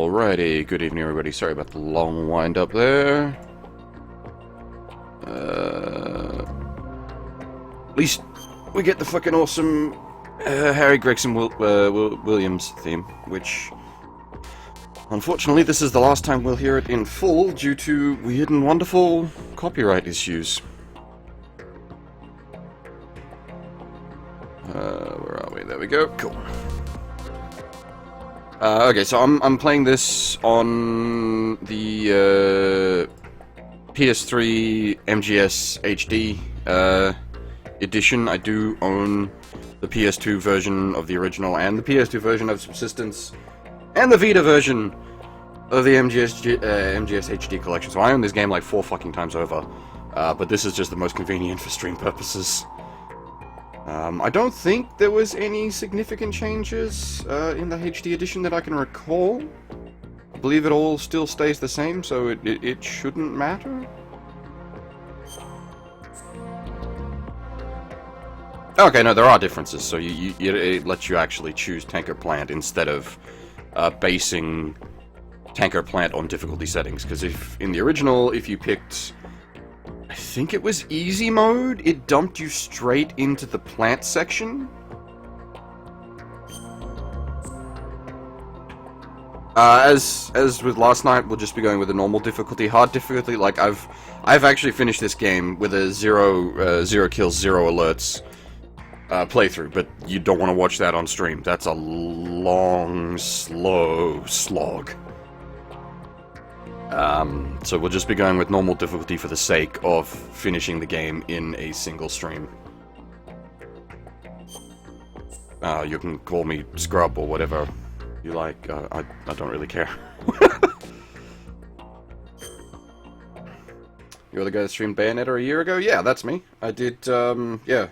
Alrighty, good evening everybody. Sorry about the long wind up there. At least we get the fucking awesome Harry Gregson Williams theme, which unfortunately this is the last time we'll hear it in full due to weird and wonderful copyright issues. Where are we? There we go. Cool. Okay, so I'm playing this on the PS3 MGS HD edition. I do own the PS2 version of the original and the PS2 version of Subsistence and the Vita version of the MGS HD collection. So I own this game like 4 fucking times over, but this is just the most convenient for stream purposes. I don't think there was any significant changes in the HD edition that I can recall. I believe it all still stays the same, so it shouldn't matter. Okay, no, there are differences, so it lets you actually choose Tanker Plant instead of basing Tanker Plant on difficulty settings, because if in the original, if you picked, I think it was easy mode, it dumped you straight into the plant section. As with last night, we'll just be going with a normal difficulty. Hard difficulty, like I've actually finished this game with a zero kills, 0 alerts playthrough, but you don't want to watch that on stream. That's a long, slow slog. So we'll just be going with normal difficulty for the sake of finishing the game in a single stream. You can call me Scrub or whatever you like. I don't really care. You're the guy that streamed Bayonetta a year ago? Yeah, that's me. I did, yeah.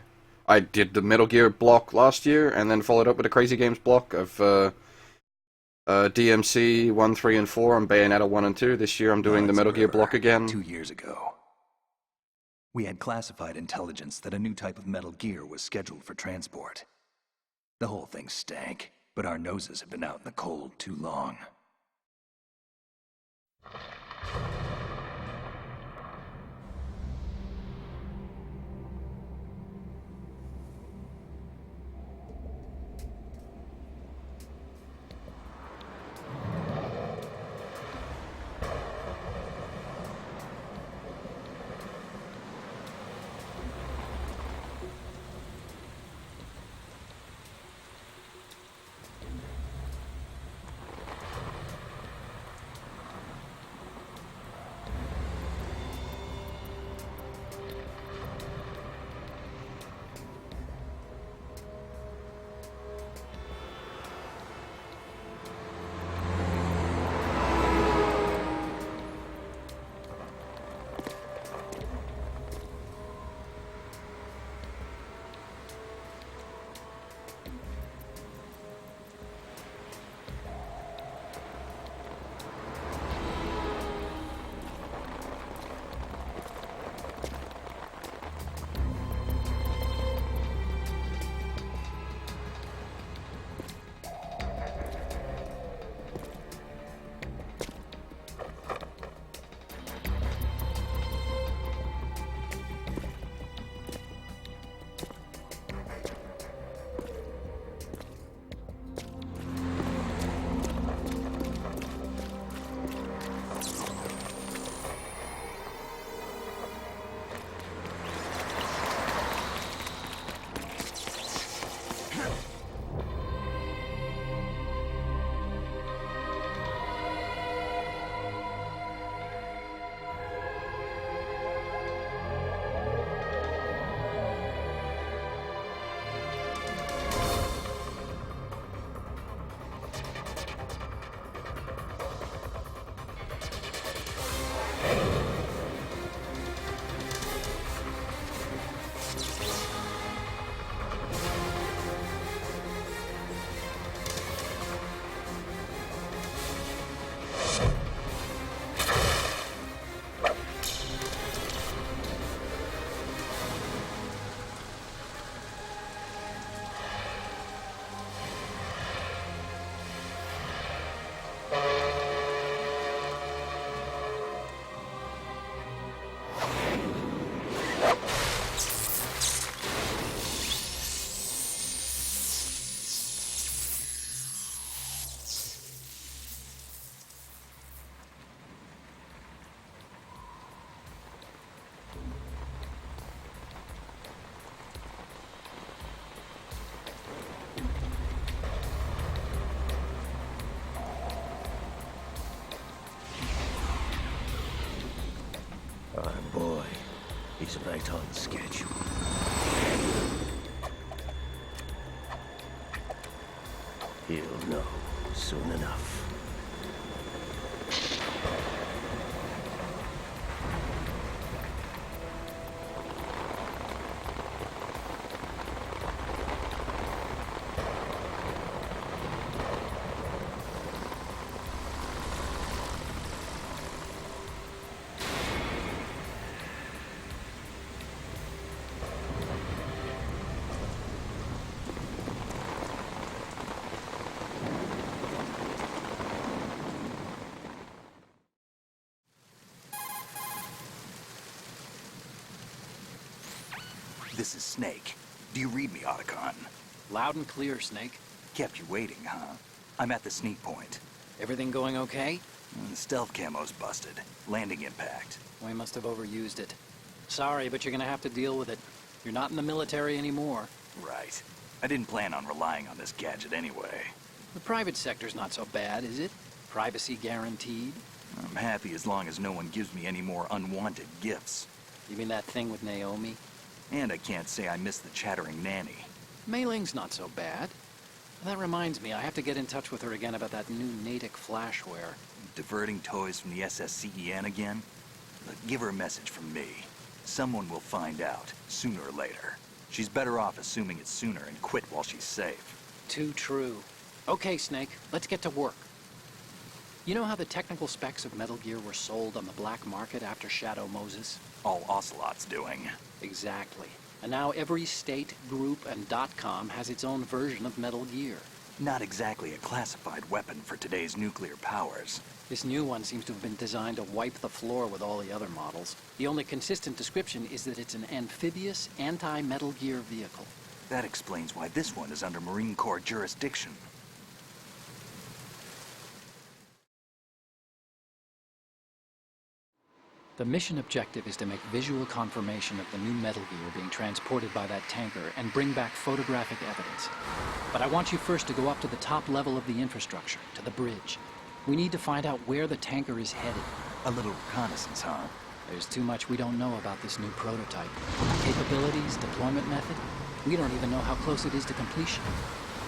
I did the Metal Gear block last year, and then followed up with a Crazy Games block of, DMC 1, 3, and 4 on Bayonetta 1 and 2. This year I'm doing the Metal Gear block again. 2 years ago, we had classified intelligence that a new type of Metal Gear was scheduled for transport. The whole thing stank, but our noses have been out in the cold too long. He's right on schedule. He'll know soon enough. This is Snake. Do you read me, Otacon? Loud and clear, Snake. Kept you waiting, huh? I'm at the sneak point. Everything going okay? The stealth camo's busted. Landing impact. We must have overused it. Sorry, but you're gonna have to deal with it. You're not in the military anymore. Right. I didn't plan on relying on this gadget anyway. The private sector's not so bad, is it? Privacy guaranteed? I'm happy as long as no one gives me any more unwanted gifts. You mean that thing with Naomi? And I can't say I miss the chattering nanny. Mei Ling's not so bad. That reminds me, I have to get in touch with her again about that new Natick flashware. Diverting toys from the SSCEN again? Look, give her a message from me. Someone will find out, sooner or later. She's better off assuming it sooner and quit while she's safe. Too true. Okay, Snake, let's get to work. You know how the technical specs of Metal Gear were sold on the black market after Shadow Moses? All Ocelot's doing. Exactly. And now every state, group, and .com has its own version of Metal Gear. Not exactly a classified weapon for today's nuclear powers. This new one seems to have been designed to wipe the floor with all the other models. The only consistent description is that it's an amphibious, anti-Metal Gear vehicle. That explains why this one is under Marine Corps jurisdiction. The mission objective is to make visual confirmation of the new Metal Gear being transported by that tanker and bring back photographic evidence. But I want you first to go up to the top level of the infrastructure, to the bridge. We need to find out where the tanker is headed. A little reconnaissance, huh? There's too much we don't know about this new prototype. Capabilities, deployment method. We don't even know how close it is to completion.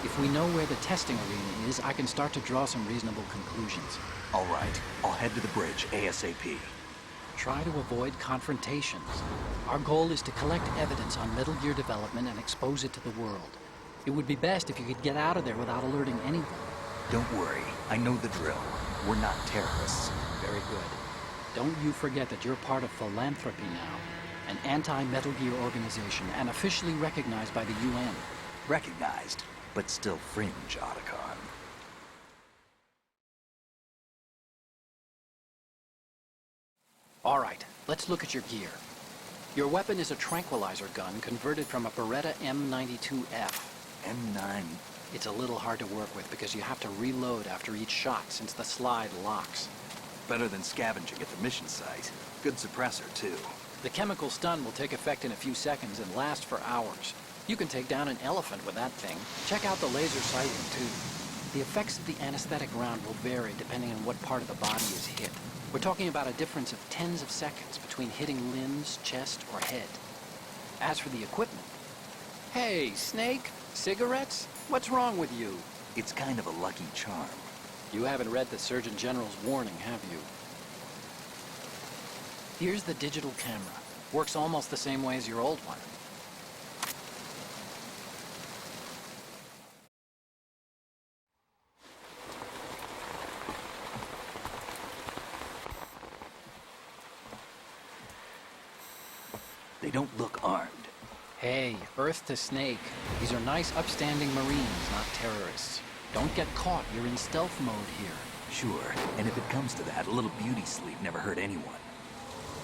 If we know where the testing arena is, I can start to draw some reasonable conclusions. All right, I'll head to the bridge ASAP. Try to avoid confrontations. Our goal is to collect evidence on Metal Gear development and expose it to the world. It would be best if you could get out of there without alerting anyone. Don't worry, I know the drill. We're not terrorists. Very good. Don't you forget that you're part of Philanthropy now, an anti-Metal Gear organization and officially recognized by the UN. Recognized, but still fringe, Otacon. All right, let's look at your gear. Your weapon is a tranquilizer gun converted from a Beretta M92F. M9. It's a little hard to work with because you have to reload after each shot since the slide locks. Better than scavenging at the mission site. Good suppressor, too. The chemical stun will take effect in a few seconds and last for hours. You can take down an elephant with that thing. Check out the laser sighting, too. The effects of the anesthetic round will vary depending on what part of the body is hit. We're talking about a difference of tens of seconds between hitting limbs, chest, or head. As for the equipment... Hey, Snake, cigarettes? What's wrong with you? It's kind of a lucky charm. You haven't read the Surgeon General's warning, have you? Here's the digital camera. Works almost the same way as your old one. They don't look armed. Hey, Earth to Snake. These are nice, upstanding Marines, not terrorists. Don't get caught. You're in stealth mode here. Sure, and if it comes to that, a little beauty sleep never hurt anyone.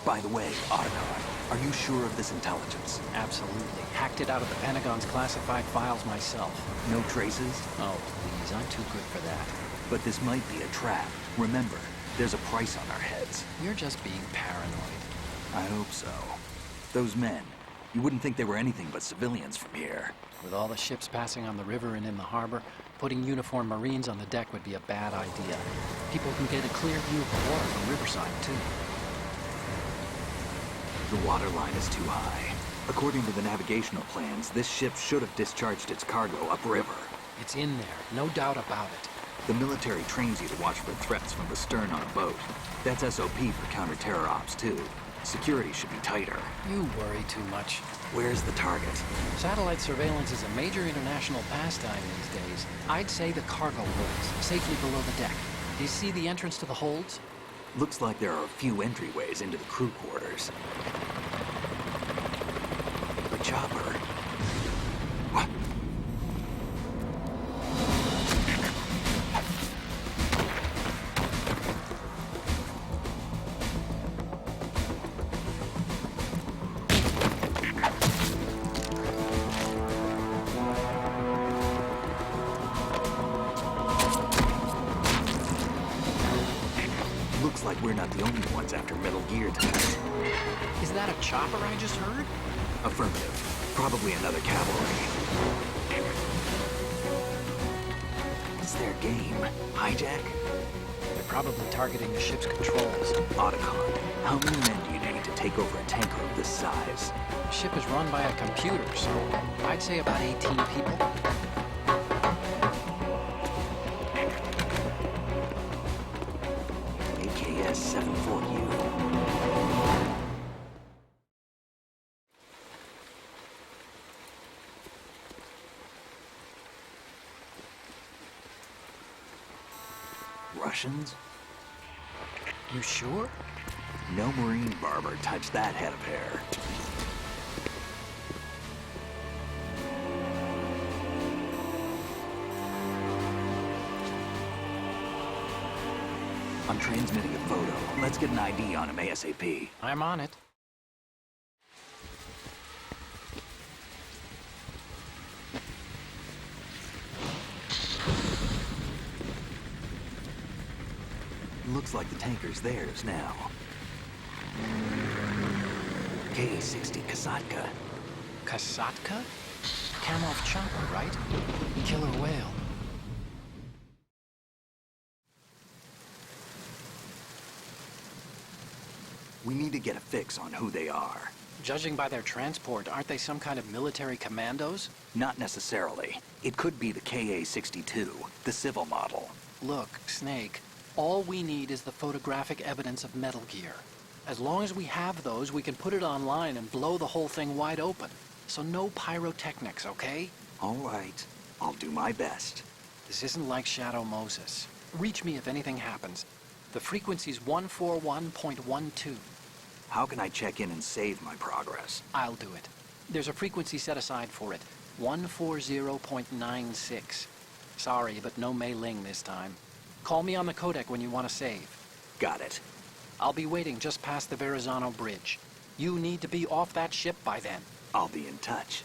By the way, Otacon, are you sure of this intelligence? Absolutely. Hacked it out of the Pentagon's classified files myself. No traces? Oh, please, I'm too good for that. But this might be a trap. Remember, there's a price on our heads. You're just being paranoid. I hope so. Those men, you wouldn't think they were anything but civilians from here. With all the ships passing on the river and in the harbor, putting uniformed Marines on the deck would be a bad idea. People can get a clear view of the water from Riverside, too. The water line is too high. According to the navigational plans, this ship should have discharged its cargo upriver. It's in there, no doubt about it. The military trains you to watch for threats from the stern on a boat. That's SOP for counter-terror ops, too. Security should be tighter. You worry too much. Where's the target? Satellite surveillance is a major international pastime these days. I'd say the cargo holds, safely below the deck. Do you see the entrance to the holds? Looks like there are a few entryways into the crew quarters. The chopper. What? Looks like we're not the only ones after Metal Gear tonight. Is that a chopper I just heard? Affirmative. Probably another cavalry. What's their game? Hijack? They're probably targeting the ship's controls. Otacon. How many men do you need to take over a tanker of this size? The ship is run by a computer, so I'd say about 18 people. AKS-74U. Russians? You sure? No Marine barber touched that head of hair. I'm transmitting a photo. Let's get an ID on him ASAP. I'm on it. Looks like the tanker's theirs now. K-60 Kasatka. Kasatka? Kamov chopper, right? Killer whale. We need to get a fix on who they are. Judging by their transport, aren't they some kind of military commandos? Not necessarily. It could be the KA-62, the civil model. Look, Snake, all we need is the photographic evidence of Metal Gear. As long as we have those, we can put it online and blow the whole thing wide open. So no pyrotechnics, okay? All right. I'll do my best. This isn't like Shadow Moses. Reach me if anything happens. The frequency's 141.12. How can I check in and save my progress? I'll do it. There's a frequency set aside for it. 140.96. Sorry, but no Mei Ling this time. Call me on the codec when you want to save. Got it. I'll be waiting just past the Verrazano Bridge. You need to be off that ship by then. I'll be in touch.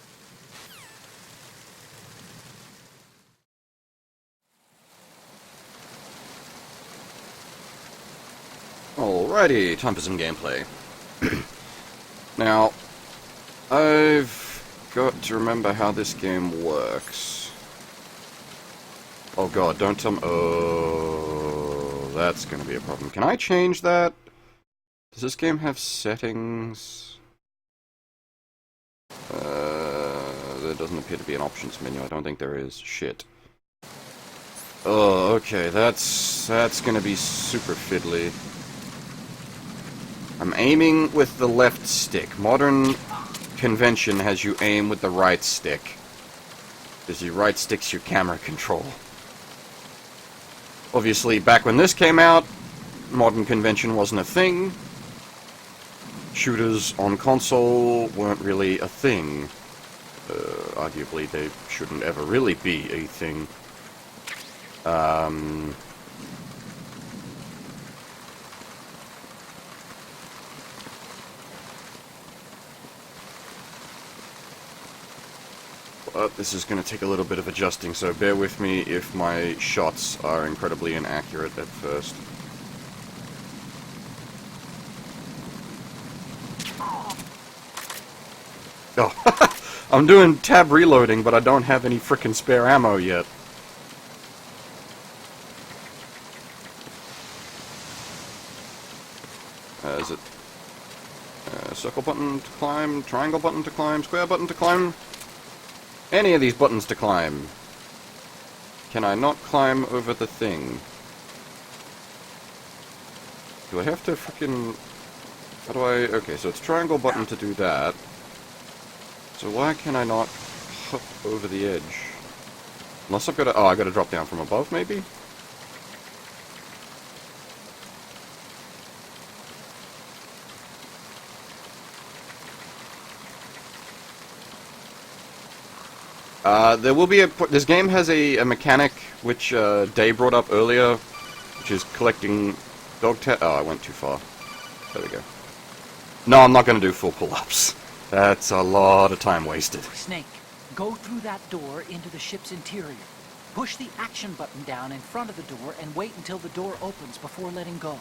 Alrighty, time for some gameplay. Now, I've got to remember how this game works. Oh god, don't tell me... Oh, that's gonna be a problem. Can I change that? Does this game have settings? There doesn't appear to be an options menu. I don't think there is. Shit. Oh, okay, that's gonna be super fiddly. I'm aiming with the left stick. Modern convention has you aim with the right stick, because your right stick's your camera control. Obviously, back when this came out, modern convention wasn't a thing. Shooters on console weren't really a thing. Arguably, they shouldn't ever really be a thing. But this is going to take a little bit of adjusting, so bear with me if my shots are incredibly inaccurate at first. Oh, I'm doing tab reloading, but I don't have any frickin' spare ammo yet. Is it? Circle button to climb, triangle button to climb, square button to climb. Any of these buttons to climb. Can I not climb over the thing? Do I have to frickin'... How do I... Okay, so it's triangle button to do that. So why can I not hop over the edge? Unless I've got to... Oh, I've got to drop down from above, maybe? There will be a... This game has a mechanic which Day brought up earlier, which is collecting dog Oh, I went too far. There we go. No, I'm not going to do full pull-ups. That's a lot of time wasted. Snake, go through that door into the ship's interior. Push the action button down in front of the door and wait until the door opens before letting go.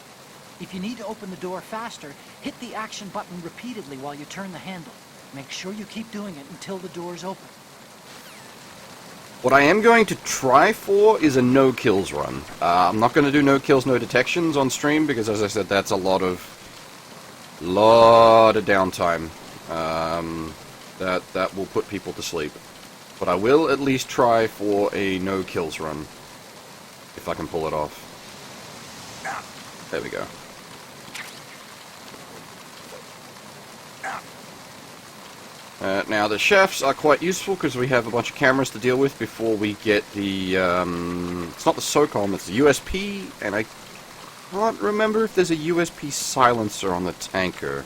If you need to open the door faster, hit the action button repeatedly while you turn the handle. Make sure you keep doing it until the door's open. What I am going to try for is a no-kills run. I'm not going to do no-kills, no-detections on stream, because as I said, that's a lot of downtime. That will put people to sleep. But I will at least try for a no-kills run, if I can pull it off. There we go. Now, the shafts are quite useful because we have a bunch of cameras to deal with before we get the, it's not the SOCOM, it's the USP, and I can't remember if there's a USP silencer on the tanker.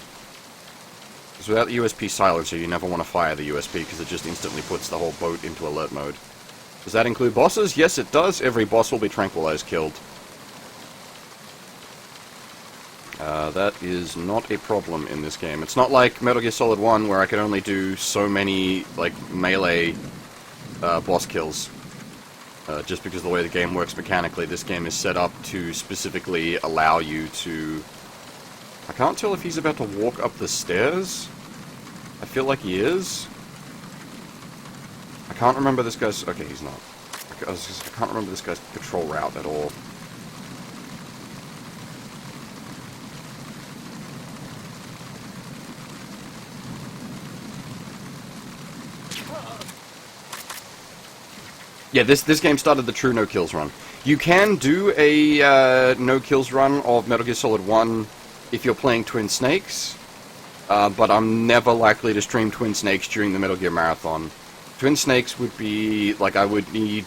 Because without the USP silencer, you never want to fire the USP because it just instantly puts the whole boat into alert mode. Does that include bosses? Yes, it does. Every boss will be tranquilized killed. That is not a problem in this game. It's not like Metal Gear Solid 1 where I can only do so many, like, melee boss kills. Just because of the way the game works mechanically, this game is set up to specifically allow you to... I can't tell if he's about to walk up the stairs. I feel like he is. I can't remember this guy's... Okay, he's not. I can't remember this guy's patrol route at all. Yeah, this game started the true no-kills run. You can do a no-kills run of Metal Gear Solid 1 if you're playing Twin Snakes, but I'm never likely to stream Twin Snakes during the Metal Gear Marathon. Twin Snakes would be, like, I would need,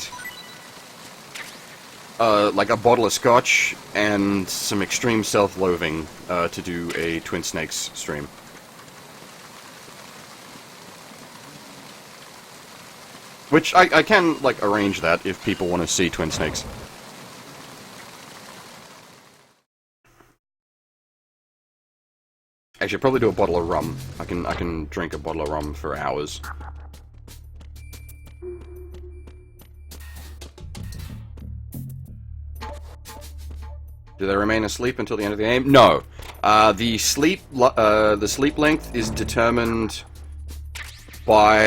like, a bottle of scotch and some extreme self-loathing to do a Twin Snakes stream. Which, I can, like, arrange that if people want to see Twin Snakes. Actually, I'll probably do a bottle of rum. I can drink a bottle of rum for hours. Do they remain asleep until the end of the game? No. The sleep length is determined by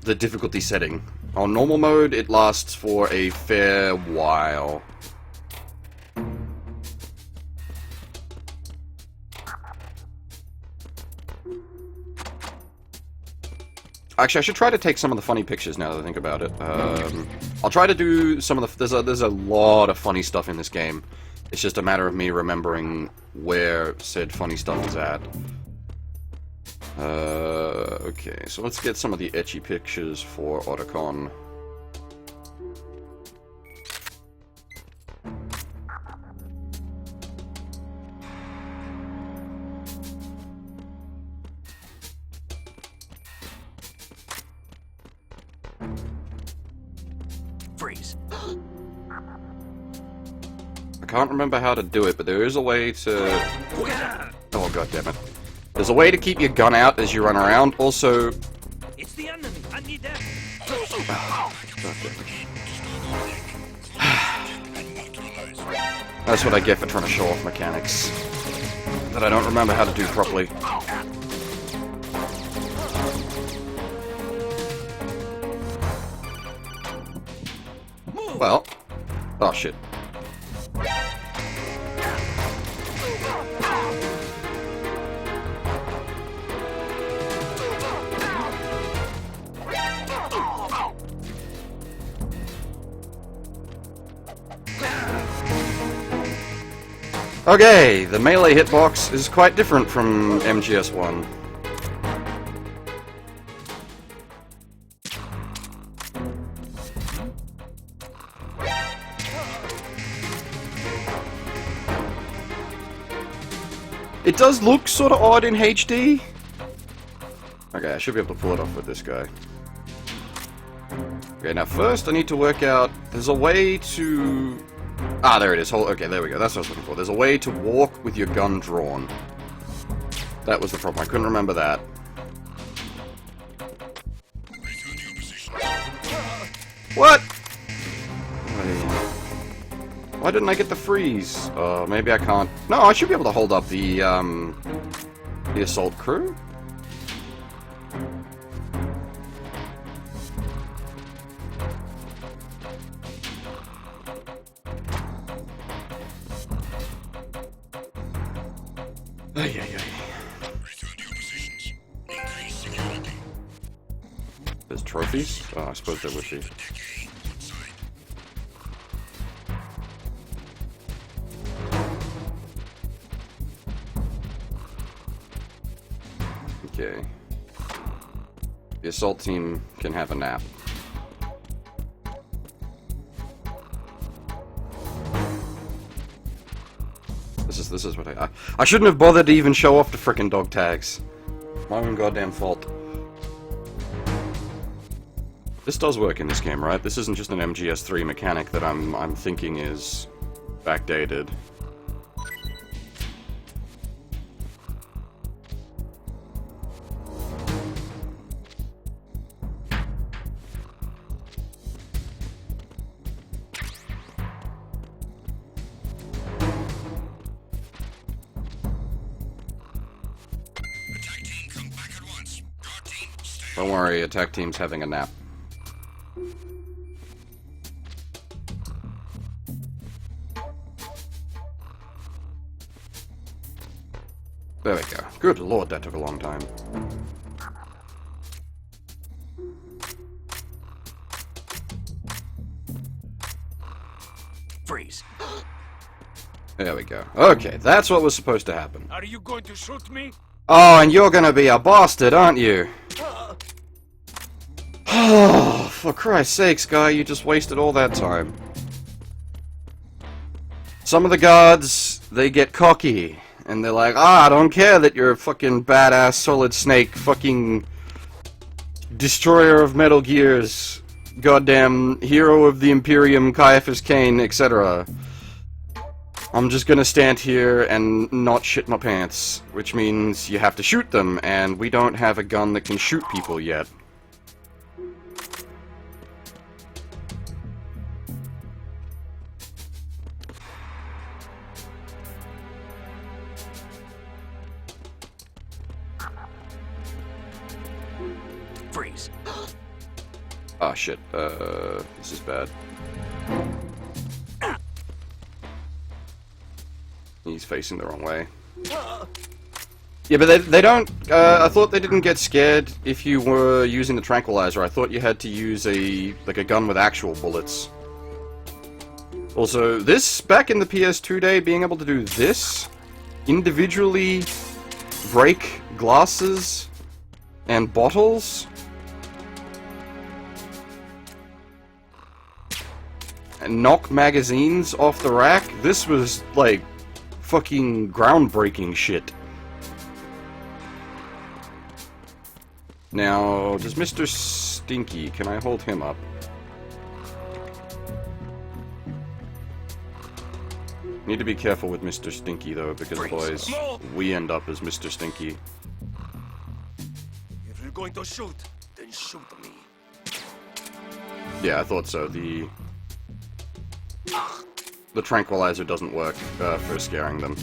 the difficulty setting. On normal mode, it lasts for a fair while. Actually, I should try to take some of the funny pictures now that I think about it. I'll try to do some of the... There's a lot of funny stuff in this game. It's just a matter of me remembering where said funny stuff is at. Okay, so let's get some of the etchy pictures for Otacon. Freeze. I can't remember how to do it, but there is a way to... Oh, god damn it. There's a way to keep your gun out as you run around. Also... It's the enemy. I need that. That's what I get for trying to show off mechanics that I don't remember how to do properly. Well... Oh, shit. Okay, the melee hitbox is quite different from MGS1. It does look sort of odd in HD. Okay, I should be able to pull it off with this guy. Okay, now first I need to work out... There's a way to... Ah, there it is. Okay, there we go. That's what I was looking for. There's a way to walk with your gun drawn. That was the problem. I couldn't remember that. What? Why didn't I get the freeze? Maybe I can't... No, I should be able to hold up the assault crew. Ay, ay, ay. There's trophies? Oh, I suppose there would be. Okay. The assault team can have a nap. This is what I shouldn't have bothered to even show off the frickin' dog tags. My own goddamn fault. This does work in this game, right? This isn't just an MGS3 mechanic that I'm thinking is backdated. Don't worry, attack team's having a nap. There we go. Good lord, that took a long time. Freeze. There we go. Okay, that's what was supposed to happen. Are you going to shoot me? Oh, and you're gonna be a bastard, aren't you? Oh, for Christ's sakes, guy, you just wasted all that time. Some of the guards, they get cocky, and they're like, I don't care that you're a fucking badass Solid Snake, fucking destroyer of Metal Gears, goddamn hero of the Imperium, Caiaphas Cain, etc. I'm just gonna stand here and not shit my pants, which means you have to shoot them, and we don't have a gun that can shoot people yet. Freeze. Oh shit, this is bad. He's facing the wrong way. Yeah, but they don't, I thought they didn't get scared if you were using the tranquilizer. I thought you had to use a gun with actual bullets. Also, this, back in the PS2 day, being able to do this, individually break glasses and bottles, and knock magazines off the rack, this was, like, fucking groundbreaking shit. Now, does Mr. Stinky, can I hold him up? Need to be careful with Mr. Stinky, though, because, boys, we end up as Mr. Stinky. If you're going to shoot, then shoot me. Yeah, I thought so. The tranquilizer doesn't work for scaring them.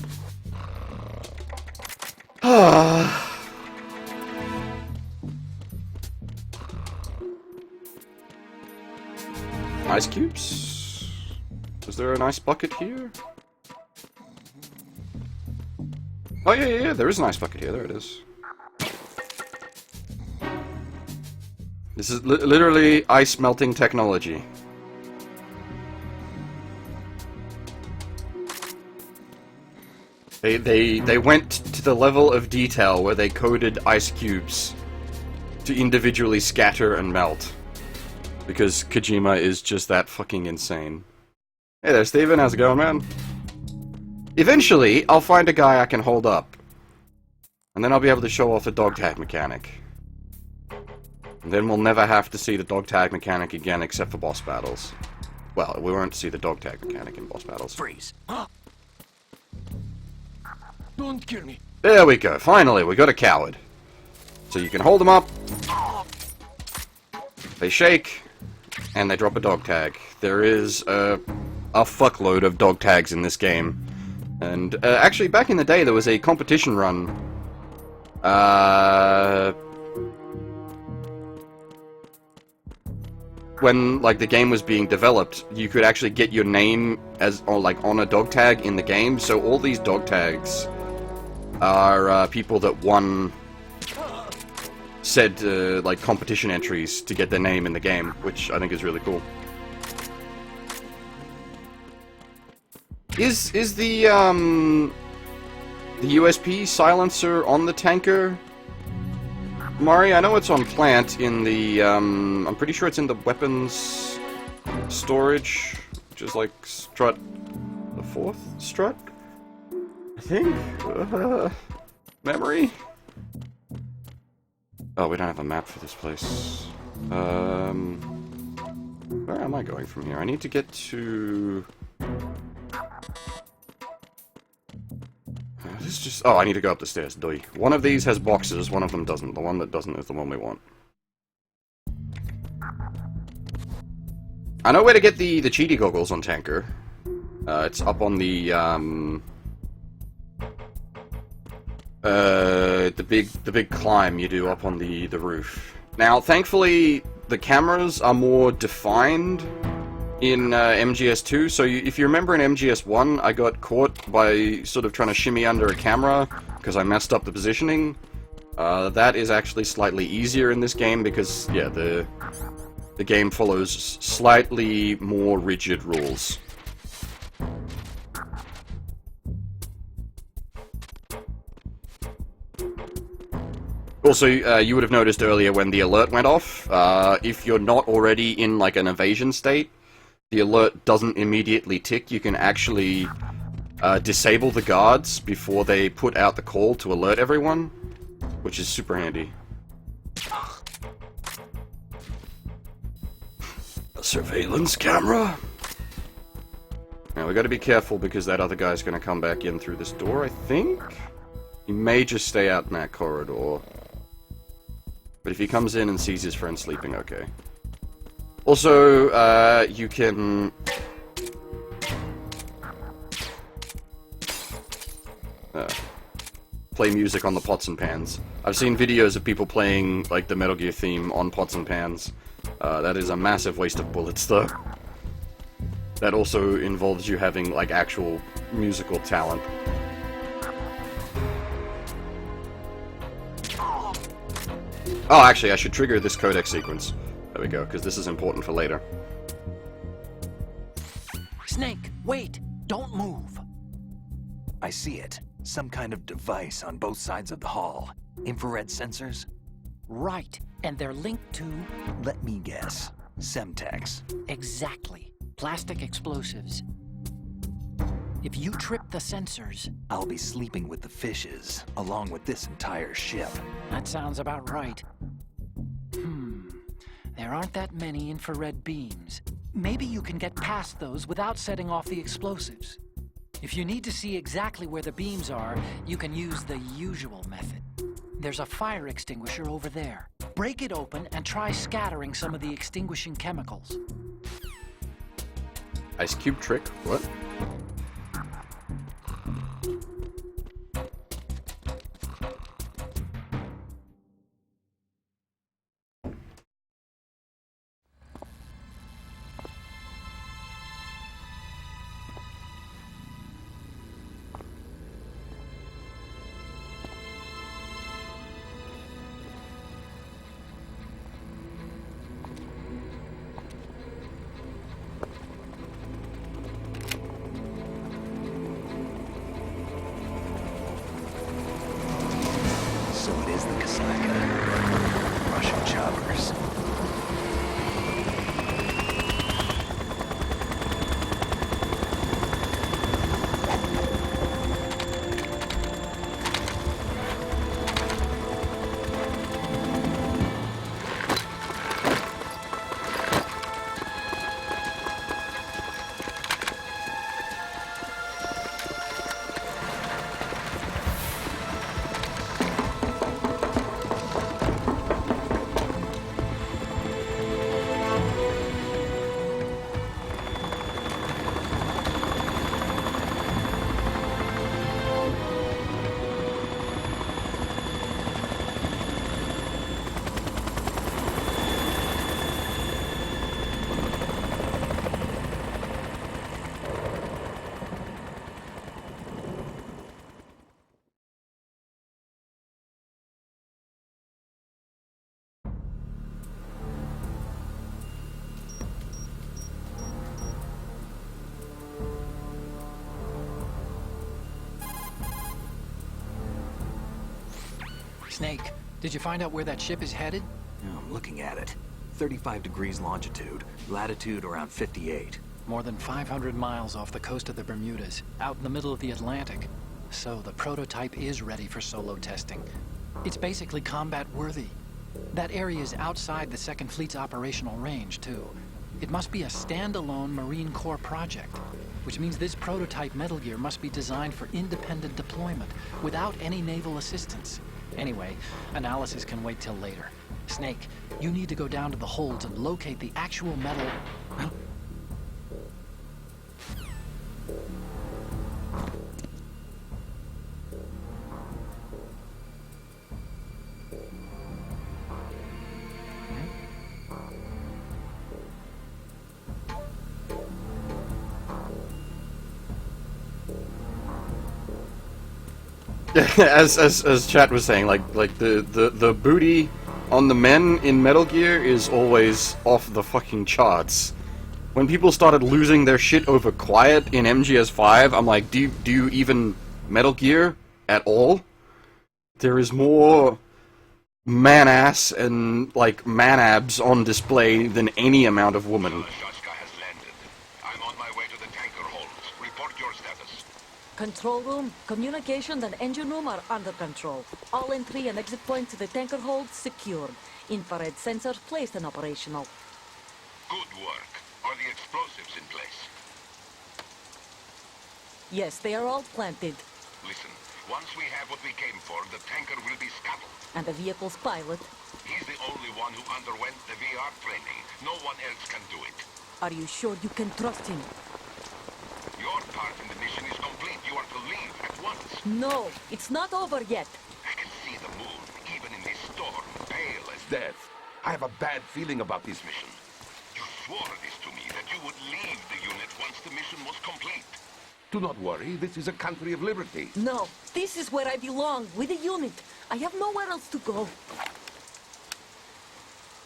Ice cubes? Is there an ice bucket here? Oh yeah, there is an ice bucket here. There it is. This is literally ice melting technology. They went to the level of detail where they coded ice cubes to individually scatter and melt. Because Kojima is just that fucking insane. Hey there, Steven. How's it going, man? Eventually, I'll find a guy I can hold up. And then I'll be able to show off the dog tag mechanic. And then we'll never have to see the dog tag mechanic again except for boss battles. Well, we won't see the dog tag mechanic in boss battles. Freeze. Don't kill me. There we go. Finally, we got a coward. So you can hold them up. They shake. And they drop a dog tag. There is a fuckload of dog tags in this game. And actually, back in the day, there was a competition run. When like the game was being developed, you could actually get your name on a dog tag in the game. So all these dog tags are people that won said like competition entries to get their name in the game, which I think is really cool. Is the USP silencer on the tanker? Mari, I know it's on plant in the I'm pretty sure it's in the weapons storage, which is like strut, the 4th strut, I think. Memory. Oh, we don't have a map for this place. Where am I going from here? I need to get to... This is just... Oh, I need to go up the stairs. Doy. One of these has boxes, one of them doesn't. The one that doesn't is the one we want. I know where to get the cheaty goggles on Tanker. It's up on the big climb you do up on the roof. Now, thankfully, the cameras are more defined in MGS2, so if you remember in MGS1, I got caught by sort of trying to shimmy under a camera because I messed up the positioning. That is actually slightly easier in this game because, yeah, the game follows slightly more rigid rules. Also, you would have noticed earlier when the alert went off, if you're not already in like an evasion state, the alert doesn't immediately tick. You can actually disable the guards before they put out the call to alert everyone, which is super handy. A surveillance camera? Now, we gotta be careful because that other guy's gonna come back in through this door, I think? He may just stay out in that corridor. But if he comes in and sees his friend sleeping, okay. Also, you can... play music on the pots and pans. I've seen videos of people playing, like, the Metal Gear theme on pots and pans. That is a massive waste of bullets, though. That also involves you having, like, actual musical talent. Oh, actually, I should trigger this codec sequence. There we go, because this is important for later. Snake, wait! Don't move! I see it. Some kind of device on both sides of the hall. Infrared sensors? Right, and they're linked to... Let me guess. Semtex. Exactly. Plastic explosives. If you trip the sensors... I'll be sleeping with the fishes, along with this entire ship. That sounds about right. There aren't that many infrared beams. Maybe you can get past those without setting off the explosives. If you need to see exactly where the beams are, you can use the usual method. There's a fire extinguisher over there. Break it open and try scattering some of the extinguishing chemicals. Ice cube trick? What? So it is the Kasaka. Russian choppers. Snake, did you find out where that ship is headed? Yeah, I'm looking at it. 35 degrees longitude, latitude around 58. More than 500 miles off the coast of the Bermudas, out in the middle of the Atlantic. So the prototype is ready for solo testing. It's basically combat-worthy. That area is outside the Second Fleet's operational range, too. It must be a standalone Marine Corps project, which means this prototype Metal Gear must be designed for independent deployment, without any naval assistance. Anyway, analysis can wait till later. Snake, you need to go down to the holds and locate the actual metal... Huh? as Chat was saying, like the booty on the men in Metal Gear is always off the fucking charts. When people started losing their shit over Quiet in MGS5, I'm like, do you even Metal Gear at all? There is more man ass and like man abs on display than any amount of woman. Control room, communications and engine room are under control. All entry and exit points to the tanker hold secured. Infrared sensors placed and operational. Good work. Are the explosives in place? Yes, they are all planted. Listen, once we have what we came for, the tanker will be scuttled. And the vehicle's pilot. He's the only one who underwent the VR training. No one else can do it. Are you sure you can trust him? Your part in the mission is complete. You are to leave at once. No, it's not over yet. I can see the moon, even in this storm, pale as death. I have a bad feeling about this mission. You swore this to me, that you would leave the unit once the mission was complete. Do not worry, this is a country of liberty. No, this is where I belong, with the unit. I have nowhere else to go.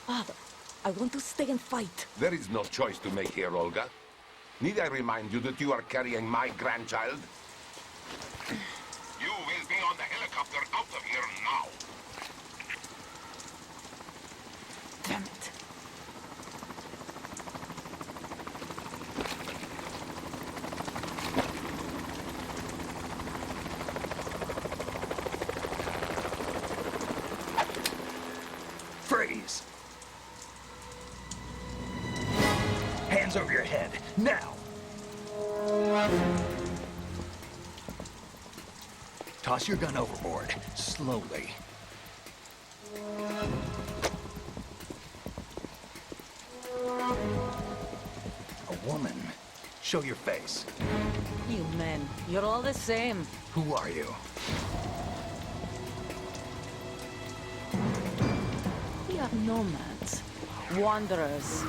Father, I want to stay and fight. There is no choice to make here, Olga. Need I remind you that you are carrying my grandchild? You will be on the helicopter out of here now. Damn it. Freeze! Hands over your head, now! Toss your gun overboard, slowly. A woman. Show your face. You men, you're all the same. Who are you? We are nomads. Wanderers.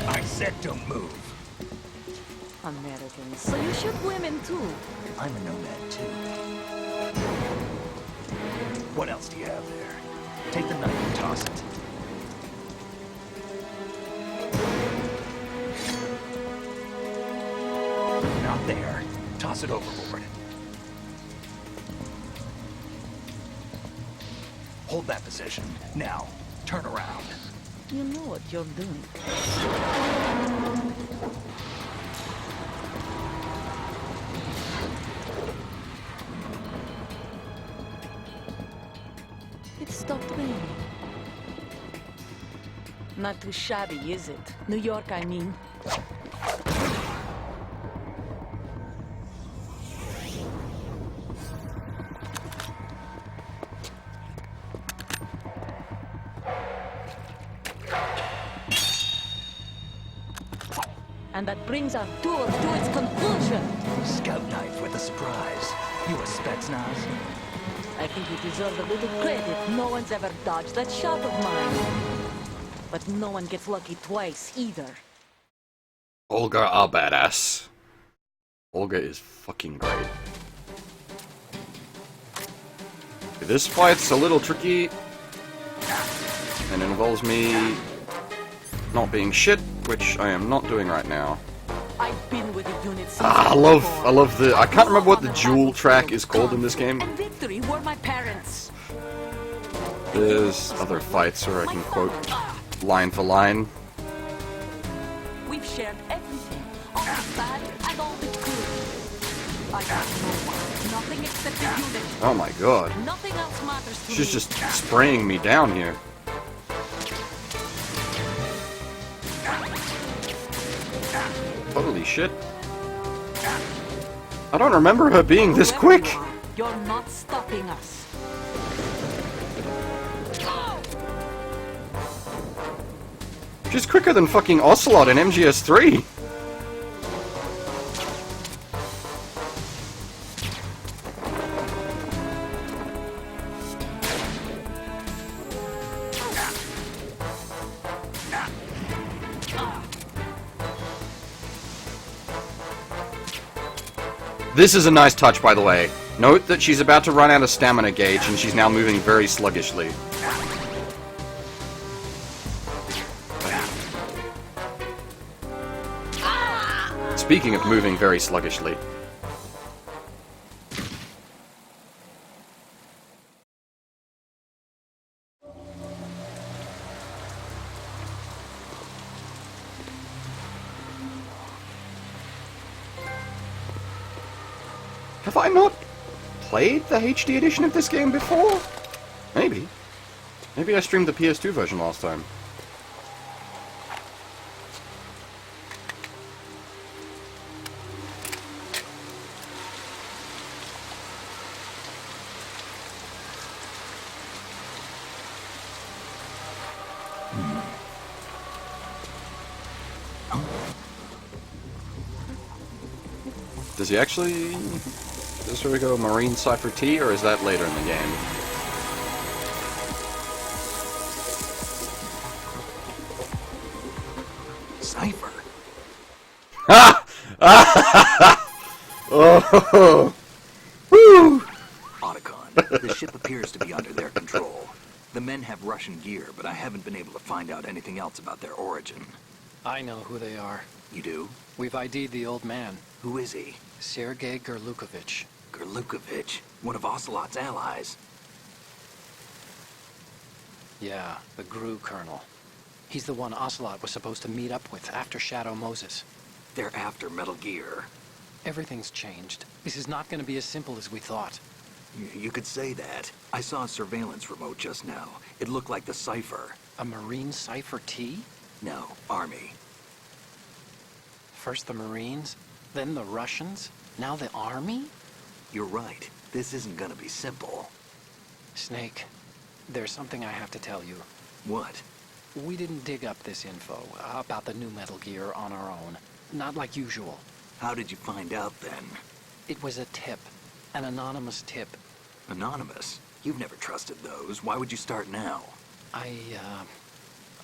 I said don't move. Americans. So you shoot women too. I'm a nomad too. What else do you have there? Take the knife and toss it. Not there. Toss it overboard. Hold that position. Now, turn around. You know what you're doing. It stopped raining. Not too shabby, is it? New York, I mean. And that brings our tour to its conclusion. Scout knife with a surprise. You a Spetsnaz? I think you deserve a little credit. No one's ever dodged that shot of mine. But no one gets lucky twice, either. Olga are badass. Olga is fucking great. This fight's a little tricky. And involves me not being shit, which I am not doing right now. I've been with the unit since I love the... I can't remember what the duel track is called in this game. And victory were my parents. There's other fights where I can quote line for line. We've shared everything, all the bad and all the good. I got no one, nothing except the unit. Oh my god. Nothing else matters to me. She's just spraying me down here. Holy shit. I don't remember her being this Whoever quick. you are, you're not stopping us. She's quicker than fucking Ocelot in MGS3. This is a nice touch, by the way. Note that she's about to run out of stamina gauge and she's now moving very sluggishly. Speaking of moving very sluggishly. Have I not played the HD edition of this game before? Maybe. Maybe I streamed the PS2 version last time. Does he actually... Is this where we go Marine Cipher T, or is that later in the game? Cipher? Oh! Woo! Otacon, the ship appears to be under their control. The men have Russian gear, but I haven't been able to find out anything else about their origin. I know who they are. You do? We've ID'd the old man, Who is he? Sergei Gerlukovich. Gerlukovich, one of Ocelot's allies. Yeah, the GRU colonel. He's the one Ocelot was supposed to meet up with after Shadow Moses. They're after Metal Gear. Everything's changed. This is not going to be as simple as we thought. You could say that. I saw a surveillance remote just now. It looked like the Cipher. A Marine Cipher T? No, Army. First the Marines, then the Russians, now the Army? You're right. This isn't gonna be simple. Snake, there's something I have to tell you. What? We didn't dig up this info about the new Metal Gear on our own. Not like usual. How did you find out then? It was a tip. An anonymous tip. Anonymous? You've never trusted those. Why would you start now? I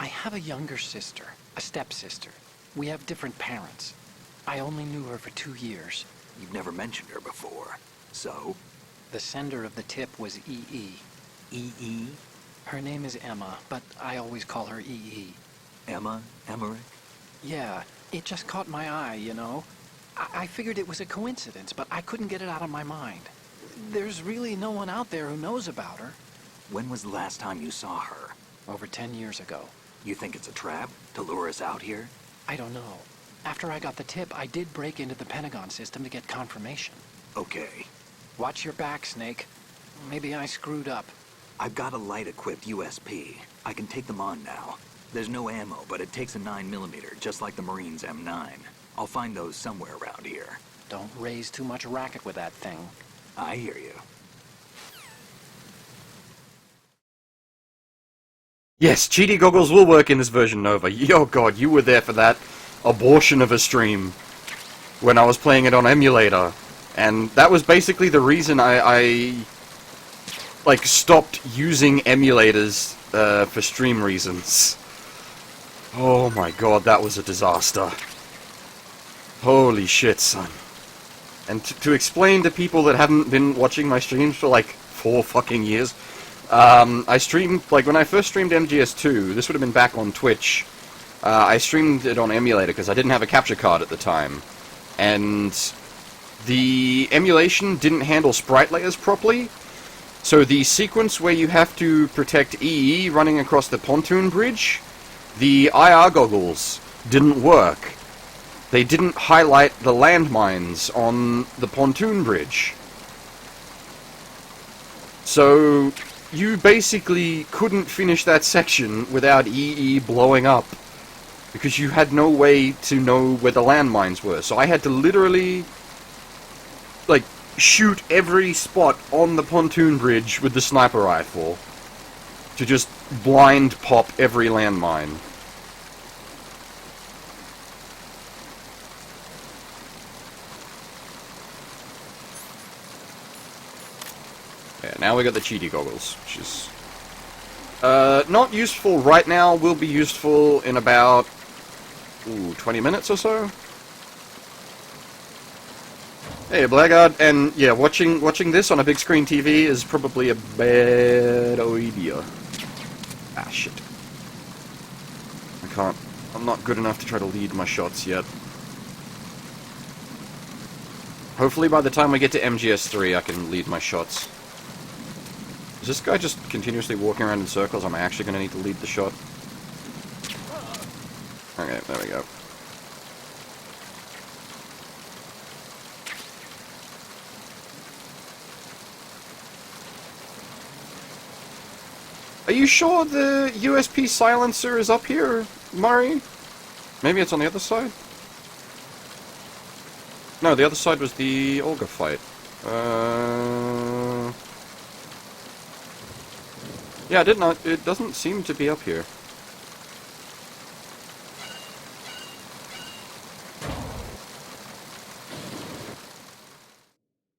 have a younger sister, a stepsister. We have different parents. I only knew her for 2 years. You've never mentioned her before. So? The sender of the tip was EE. E.E.? Her name is Emma, but I always call her EE. Emma? Emmerich? Yeah, it just caught my eye, you know? I figured it was a coincidence, but I couldn't get it out of my mind. There's really no one out there who knows about her. When was the last time you saw her? Over 10 years ago. You think it's a trap to lure us out here? I don't know. After I got the tip, I did break into the Pentagon system to get confirmation. Okay. Watch your back, Snake. Maybe I screwed up. I've got a light-equipped USP. I can take them on now. There's no ammo, but it takes a 9mm, just like the Marines' M9. I'll find those somewhere around here. Don't raise too much racket with that thing. I hear you. Yes, cheaty goggles will work in this version, Nova. Oh god, you were there for that abortion of a stream when I was playing it on emulator. And that was basically the reason I like, stopped using emulators for stream reasons. Oh my god, that was a disaster. Holy shit, son. And to explain to people that haven't been watching my streams for like 4 fucking years, I streamed, like, when I first streamed MGS2, this would have been back on Twitch, I streamed it on emulator because I didn't have a capture card at the time. And the emulation didn't handle sprite layers properly, so the sequence where you have to protect EE running across the pontoon bridge, the IR goggles didn't work. They didn't highlight the landmines on the pontoon bridge. So you basically couldn't finish that section without EE blowing up, because you had no way to know where the landmines were. So I had to literally, like, shoot every spot on the pontoon bridge with the sniper rifle to just blind pop every landmine. Yeah, now we got the cheaty goggles, which is not useful right now, will be useful in about 20 minutes or so. Hey, Blackguard, and yeah, watching this on a big screen TV is probably a bad idea. Ah, shit. I'm not good enough to try to lead my shots yet. Hopefully by the time we get to MGS3 I can lead my shots. Is this guy just continuously walking around in circles? Am I actually going to need to lead the shot? Okay, there we go. Are you sure the USP silencer is up here, Murray? Maybe it's on the other side? No, the other side was the Olga fight. Yeah, it doesn't seem to be up here.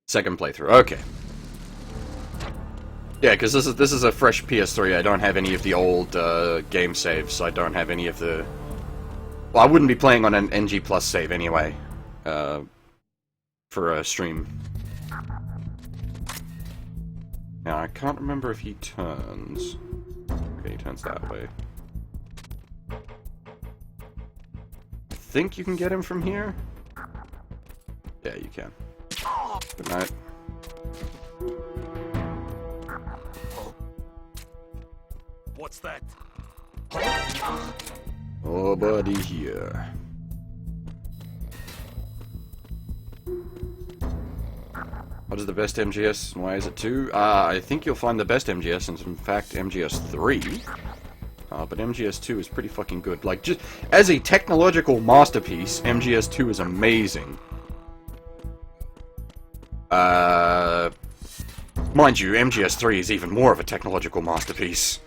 Second playthrough, okay. Yeah, because this is a fresh PS3. I don't have any of the old game saves, so I don't have any of the... Well, I wouldn't be playing on an NG Plus save anyway, for a stream. Now, I can't remember if he turns. Okay, he turns that way. I think you can get him from here? Yeah, you can. Good night. What's that? Nobody here. What is the best MGS and why is it 2? I think you'll find the best MGS is in fact MGS3. But MGS2 is pretty fucking good. Like, just as a technological masterpiece, MGS2 is amazing. Mind you, MGS3 is even more of a technological masterpiece.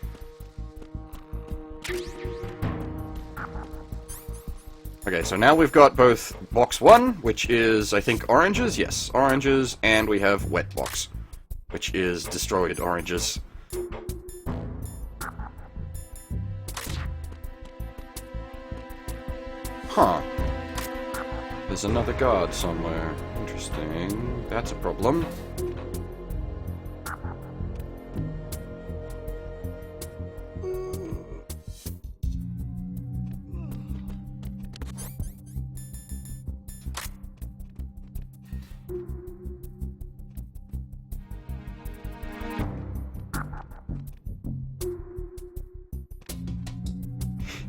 Okay, so now we've got both box 1, which is, I think, oranges. Yes, oranges, and we have wet box, which is destroyed oranges. Huh. There's another guard somewhere. Interesting. That's a problem.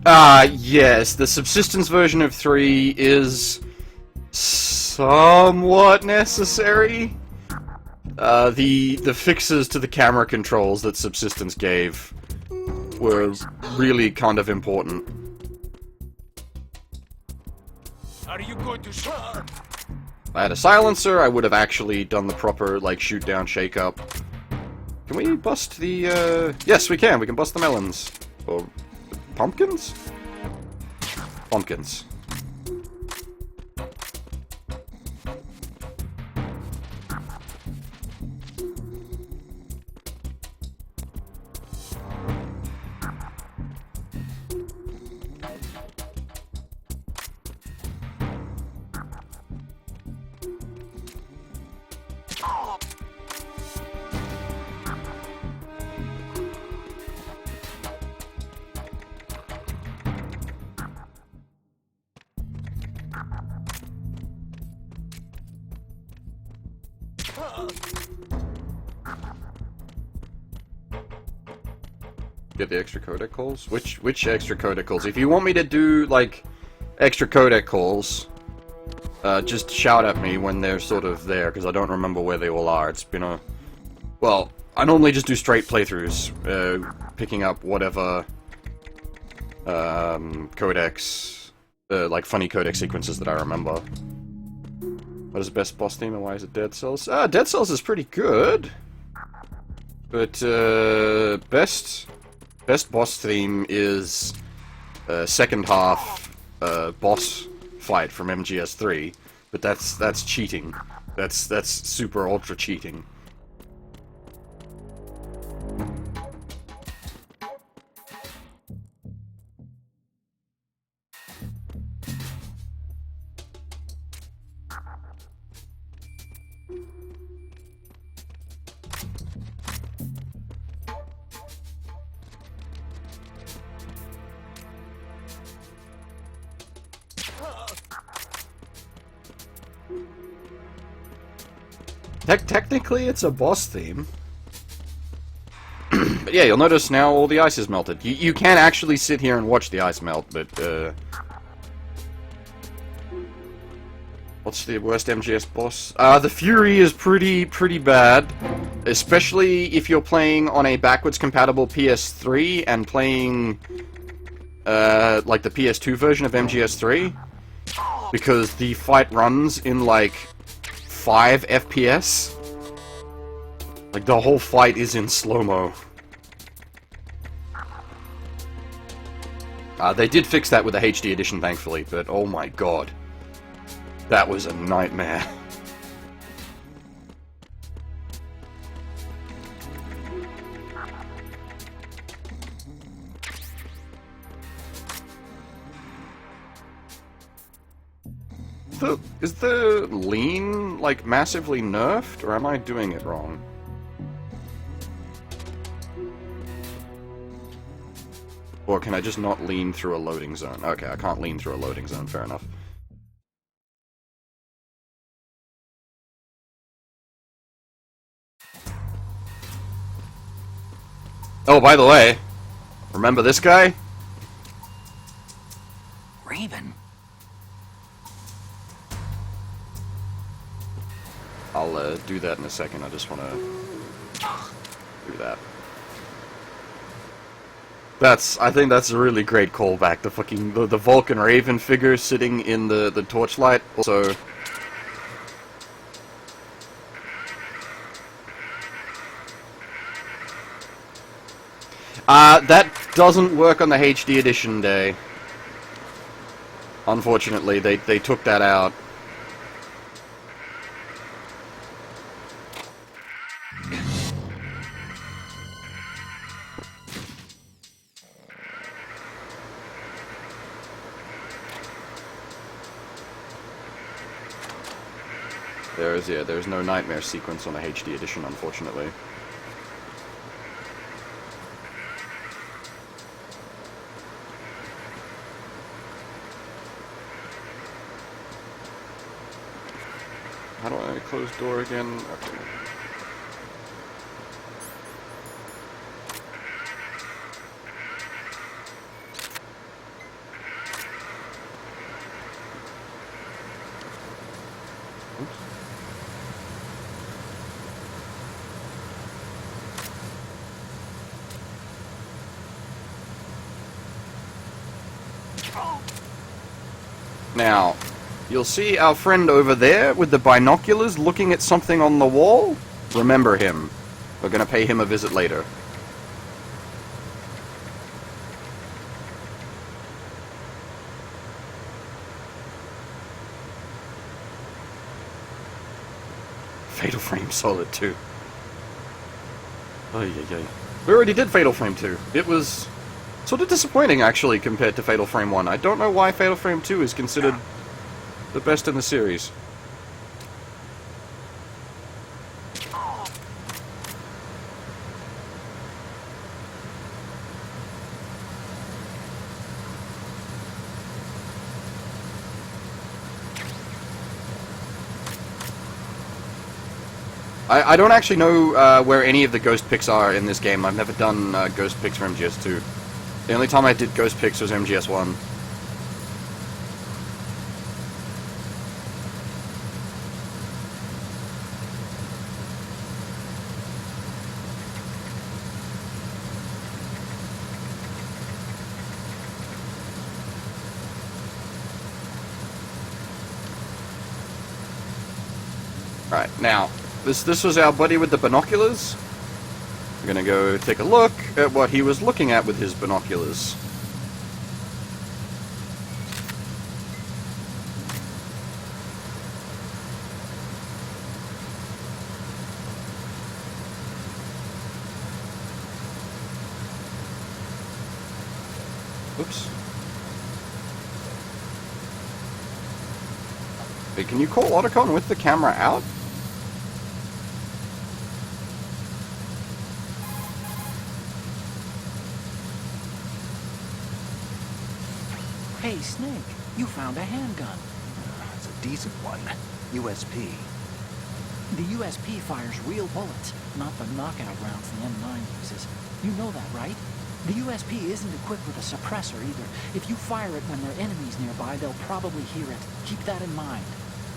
Yes, the subsistence version of 3 is somewhat necessary. The fixes to the camera controls that Subsistence gave were really kind of important. Are you going to shoot? If I had a silencer, I would have actually done the proper, like, shoot down, shake up. Can we bust the, Yes, we can. We can bust the melons. Or pumpkins? Pumpkins. Get the extra codec calls? Which extra codec calls? If you want me to do, like, extra codec calls, just shout at me when they're sort of there, because I don't remember where they all are. It's been a... Well, I normally just do straight playthroughs, picking up whatever, codecs, like, funny codec sequences that I remember. What is the best boss theme and why is it Dead Cells? Dead Cells is pretty good! But, best boss theme is second half boss fight from MGS3, but that's cheating. That's super ultra cheating. Technically, it's a boss theme. But yeah, you'll notice now all the ice is melted. You can actually sit here and watch the ice melt, but, what's the worst MGS boss? The Fury is pretty bad. Especially if you're playing on a backwards compatible PS3 and playing, like the PS2 version of MGS3. Because the fight runs in, like, 5 FPS. Like, the whole fight is in slow-mo. They did fix that with the HD edition, thankfully, but oh my god. That was a nightmare. Is the lean, like, massively nerfed, or am I doing it wrong? Or can I just not lean through a loading zone? Okay, I can't lean through a loading zone, fair enough. Oh, by the way, remember this guy? Raven? I'll do that in a second. I just want to do that. I think that's a really great callback. The fucking the Vulcan Raven figure sitting in the torchlight. Also, that doesn't work on the HD edition day. Unfortunately, they took that out. There's no nightmare sequence on the HD edition, unfortunately. How do I close door again? Okay. Now, you'll see our friend over there with the binoculars looking at something on the wall. Remember him. We're gonna pay him a visit later. Fatal Frame Solid 2. Oh, yeah. We already did Fatal Frame 2. It was sort of disappointing, actually, compared to Fatal Frame 1. I don't know why Fatal Frame 2 is considered the best in the series. I don't actually know where any of the ghost picks are in this game. I've never done ghost picks for MGS2. The only time I did ghost picks was MGS1. Right, now, this was our buddy with the binoculars. We're gonna go take a look at what he was looking at with his binoculars. Oops. Hey, can you call Otacon with the camera out? Hey, Snake, you found a handgun. It's a decent one. USP. The USP fires real bullets, not the knockout rounds the M9 uses. You know that, right? The USP isn't equipped with a suppressor either. If you fire it when there are enemies nearby, they'll probably hear it. Keep that in mind.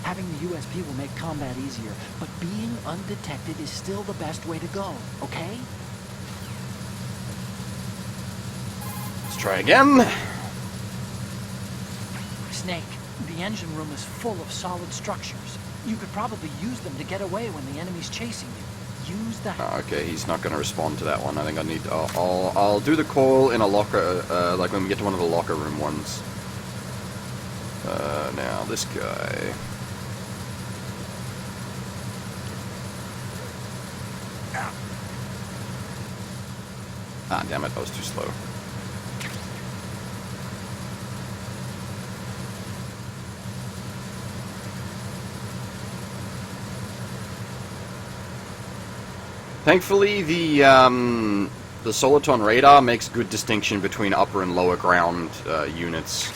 Having the USP will make combat easier, but being undetected is still the best way to go, okay? Let's try again. Snake, the engine room is full of solid structures. You could probably use them to get away when the enemy's chasing you. Use the... Okay, he's not going to respond to that one. I think I need... I'll do the call in a locker, like when we get to one of the locker room ones. Now, this guy... Ah, damn it, I was too slow. Thankfully, the Soliton radar makes good distinction between upper and lower ground units.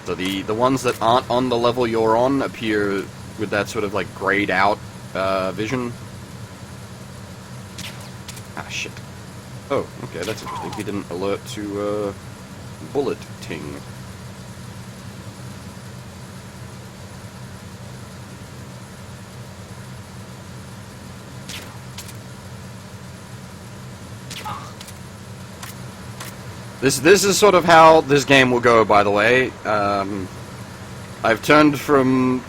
So the ones that aren't on the level you're on appear with that sort of like grayed out vision. Ah, shit. Oh, okay, that's interesting. He didn't alert to bullet ting. This is sort of how this game will go, by the way. I've turned from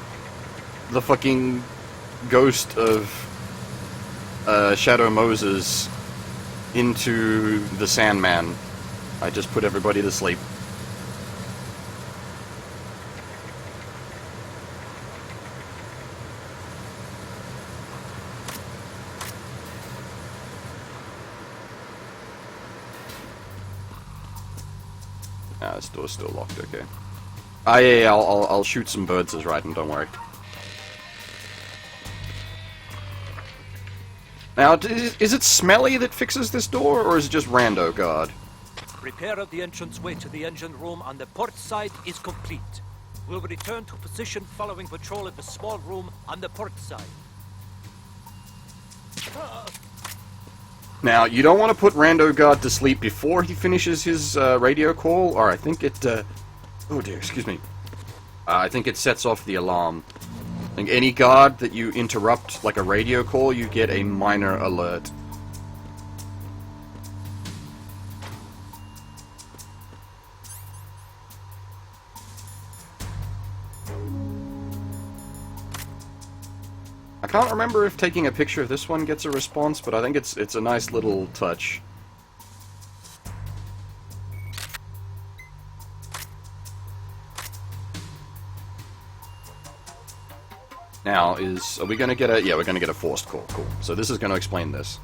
the fucking ghost of Shadow Moses into the Sandman. I just put everybody to sleep. Ah, this door's still locked, okay. Ah, yeah, I'll shoot some birds as right, and don't worry. Now, is it Smelly that fixes this door, or is it just Rando Guard? Repair of the entranceway to the engine room on the port side is complete. We'll return to position following patrol at the small room on the port side. Now, you don't want to put Rando Guard to sleep before he finishes his radio call, or I think it... oh dear, excuse me. I think it sets off the alarm. I think any guard that you interrupt, like a radio call, you get a minor alert. I can't remember if taking a picture of this one gets a response, but I think it's a nice little touch. Now, are we gonna get a... Yeah, we're gonna get a forced call. Cool. So this is gonna explain this.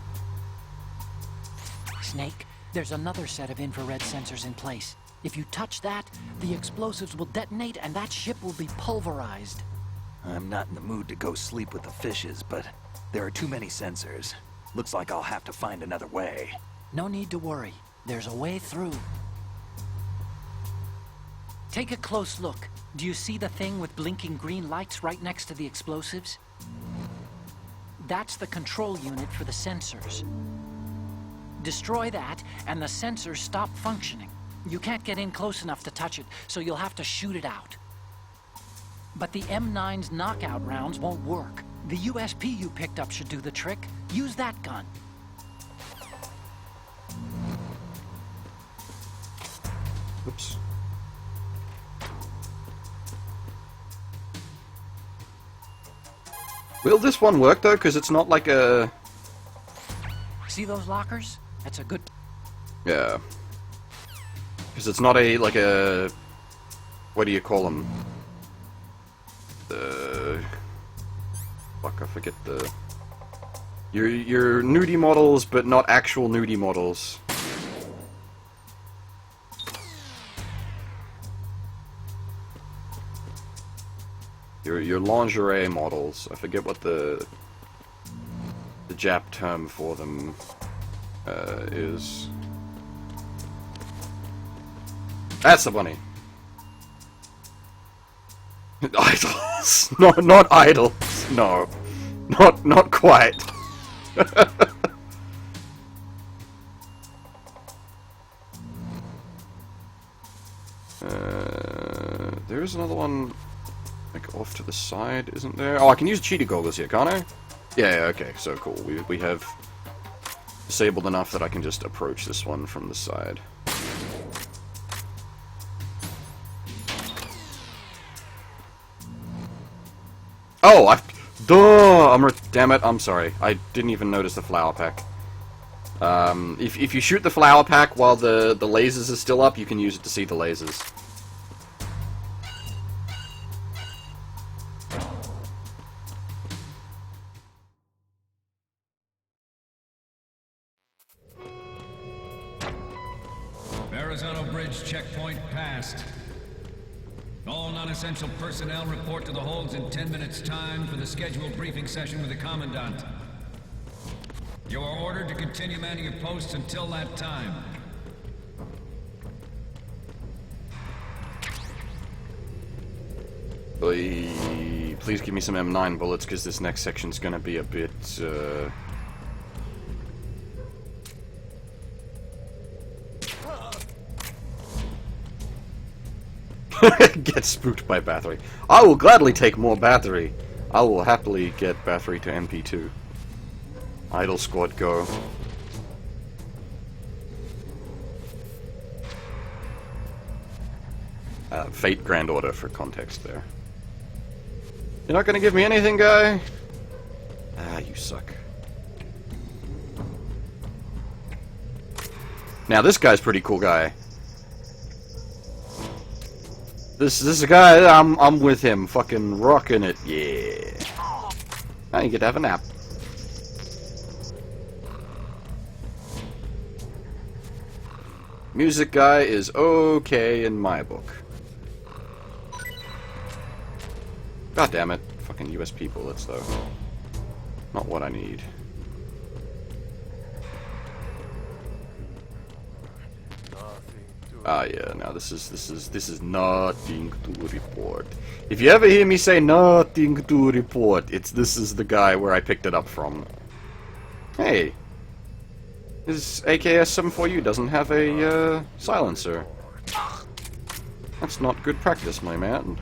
Snake, there's another set of infrared sensors in place. If you touch that, the explosives will detonate and that ship will be pulverized. I'm not in the mood to go sleep with the fishes, but there are too many sensors. Looks like I'll have to find another way. No need to worry. There's a way through. Take a close look. Do you see the thing with blinking green lights right next to the explosives? That's the control unit for the sensors. Destroy that, and the sensors stop functioning. You can't get in close enough to touch it, so you'll have to shoot it out. But the M9's knockout rounds won't work. The USP you picked up should do the trick. Use that gun. Oops. Will this one work, though? Because it's not like a... See those lockers? That's a good... Yeah. Because it's not a, like a... What do you call them? Fuck, I forget the... Your nudie models, but not actual nudie models. Your lingerie models. I forget what the Jap term for them is. That's the bunny. Idols. No, not idols. No, not quite. There's another one. Like off to the side, isn't there? Oh, I can use cheetah goggles here, can't I? Yeah, okay, so cool. We have disabled enough that I can just approach this one from the side. Oh, damn it, I'm sorry. I didn't even notice the flower pack. If you shoot the flower pack while the lasers are still up, you can use it to see the lasers. Arizona Bridge checkpoint passed. All non-essential personnel report to the holds in 10 minutes' time for the scheduled briefing session with the Commandant. You are ordered to continue manning your posts until that time. Please give me some M9 bullets, because this next section's gonna be a bit, Get spooked by battery. I will gladly take more battery. I will happily get battery to MP2. Idle squad go. Fate Grand Order for context there. You're not gonna give me anything, guy? Ah, you suck. Now this guy's pretty cool guy. This is a guy, I'm with him, fucking rocking it, yeah. Now you get to have a nap. Music guy is okay in my book. God damn it. Fucking USP bullets, though. Not what I need. Ah, yeah, now this is nothing to report. If you ever hear me say nothing to report, this is the guy where I picked it up from. Hey. This AKS-74U doesn't have a, silencer. That's not good practice, my man.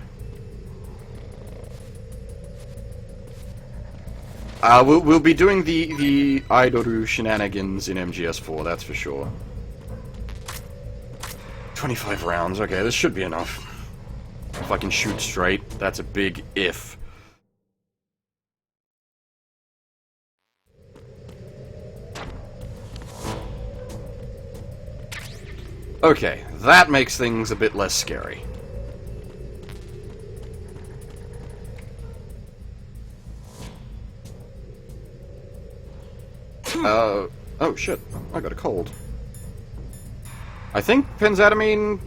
We'll be doing the Idoru shenanigans in MGS4, that's for sure. 25 rounds, okay, this should be enough. If I can shoot straight, that's a big if. Okay, that makes things a bit less scary. Oh shit, I got a cold. I think penzatamine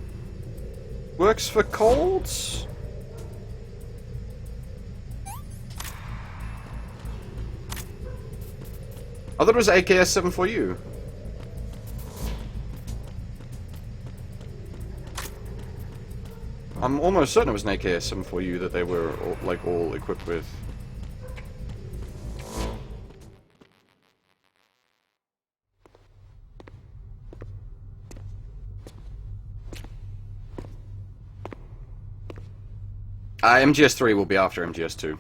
works for colds? I thought it was AKS-74U. I'm almost certain it was an AKS-74U that they were all equipped with. MGS3 will be after MGS2.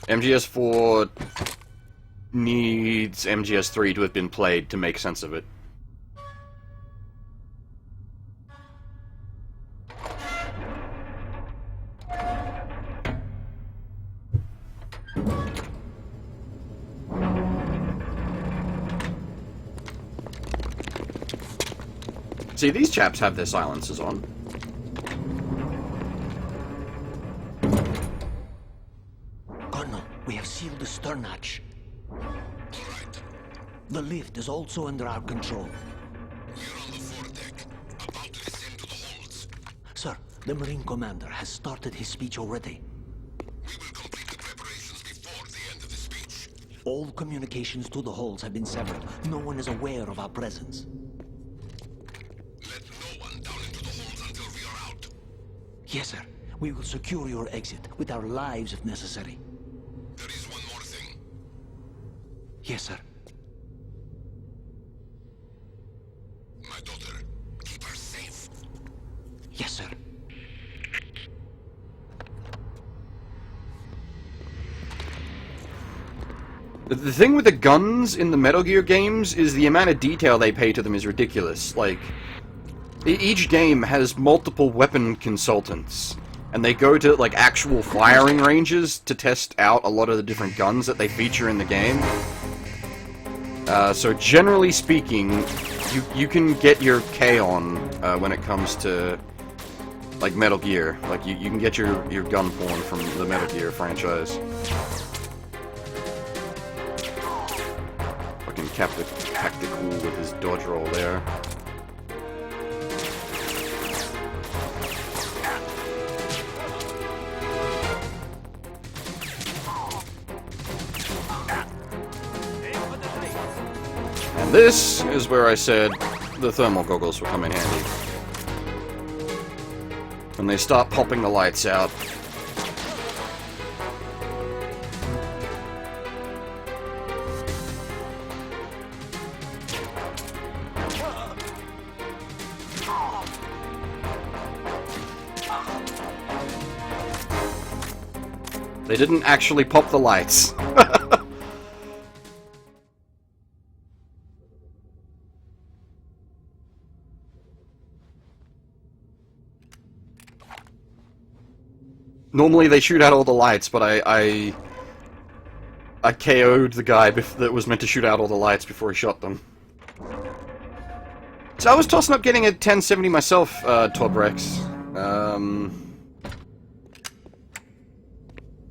MGS4 needs MGS3 to have been played to make sense of it. See, these chaps have their silencers on. Colonel, we have sealed the stern hatch. The lift is also under our control. We're on the foredeck, about to descend to the holds. Sir, the Marine Commander has started his speech already. We will complete the preparations before the end of the speech. All communications to the holds have been severed. No one is aware of our presence. Let no one down into the holds until we are out. Yes, sir. We will secure your exit with our lives if necessary. There is one more thing. Yes, sir. My daughter, keep her safe. Yes, sir. The thing with the guns in the Metal Gear games is the amount of detail they pay to them is ridiculous. Like, each game has multiple weapon consultants, and they go to, like, actual firing ranges to test out a lot of the different guns that they feature in the game. So generally speaking, you can get your K on when it comes to, like, Metal Gear. Like, you can get your gun porn from the Metal Gear franchise. Fucking tactical with his dodge roll there. And this is where I said the thermal goggles will come in handy. When they start popping the lights out. They didn't actually pop the lights. Normally they shoot out all the lights, but I KO'd the guy that was meant to shoot out all the lights before he shot them. So I was tossing up getting a 1070 myself, Tobrex.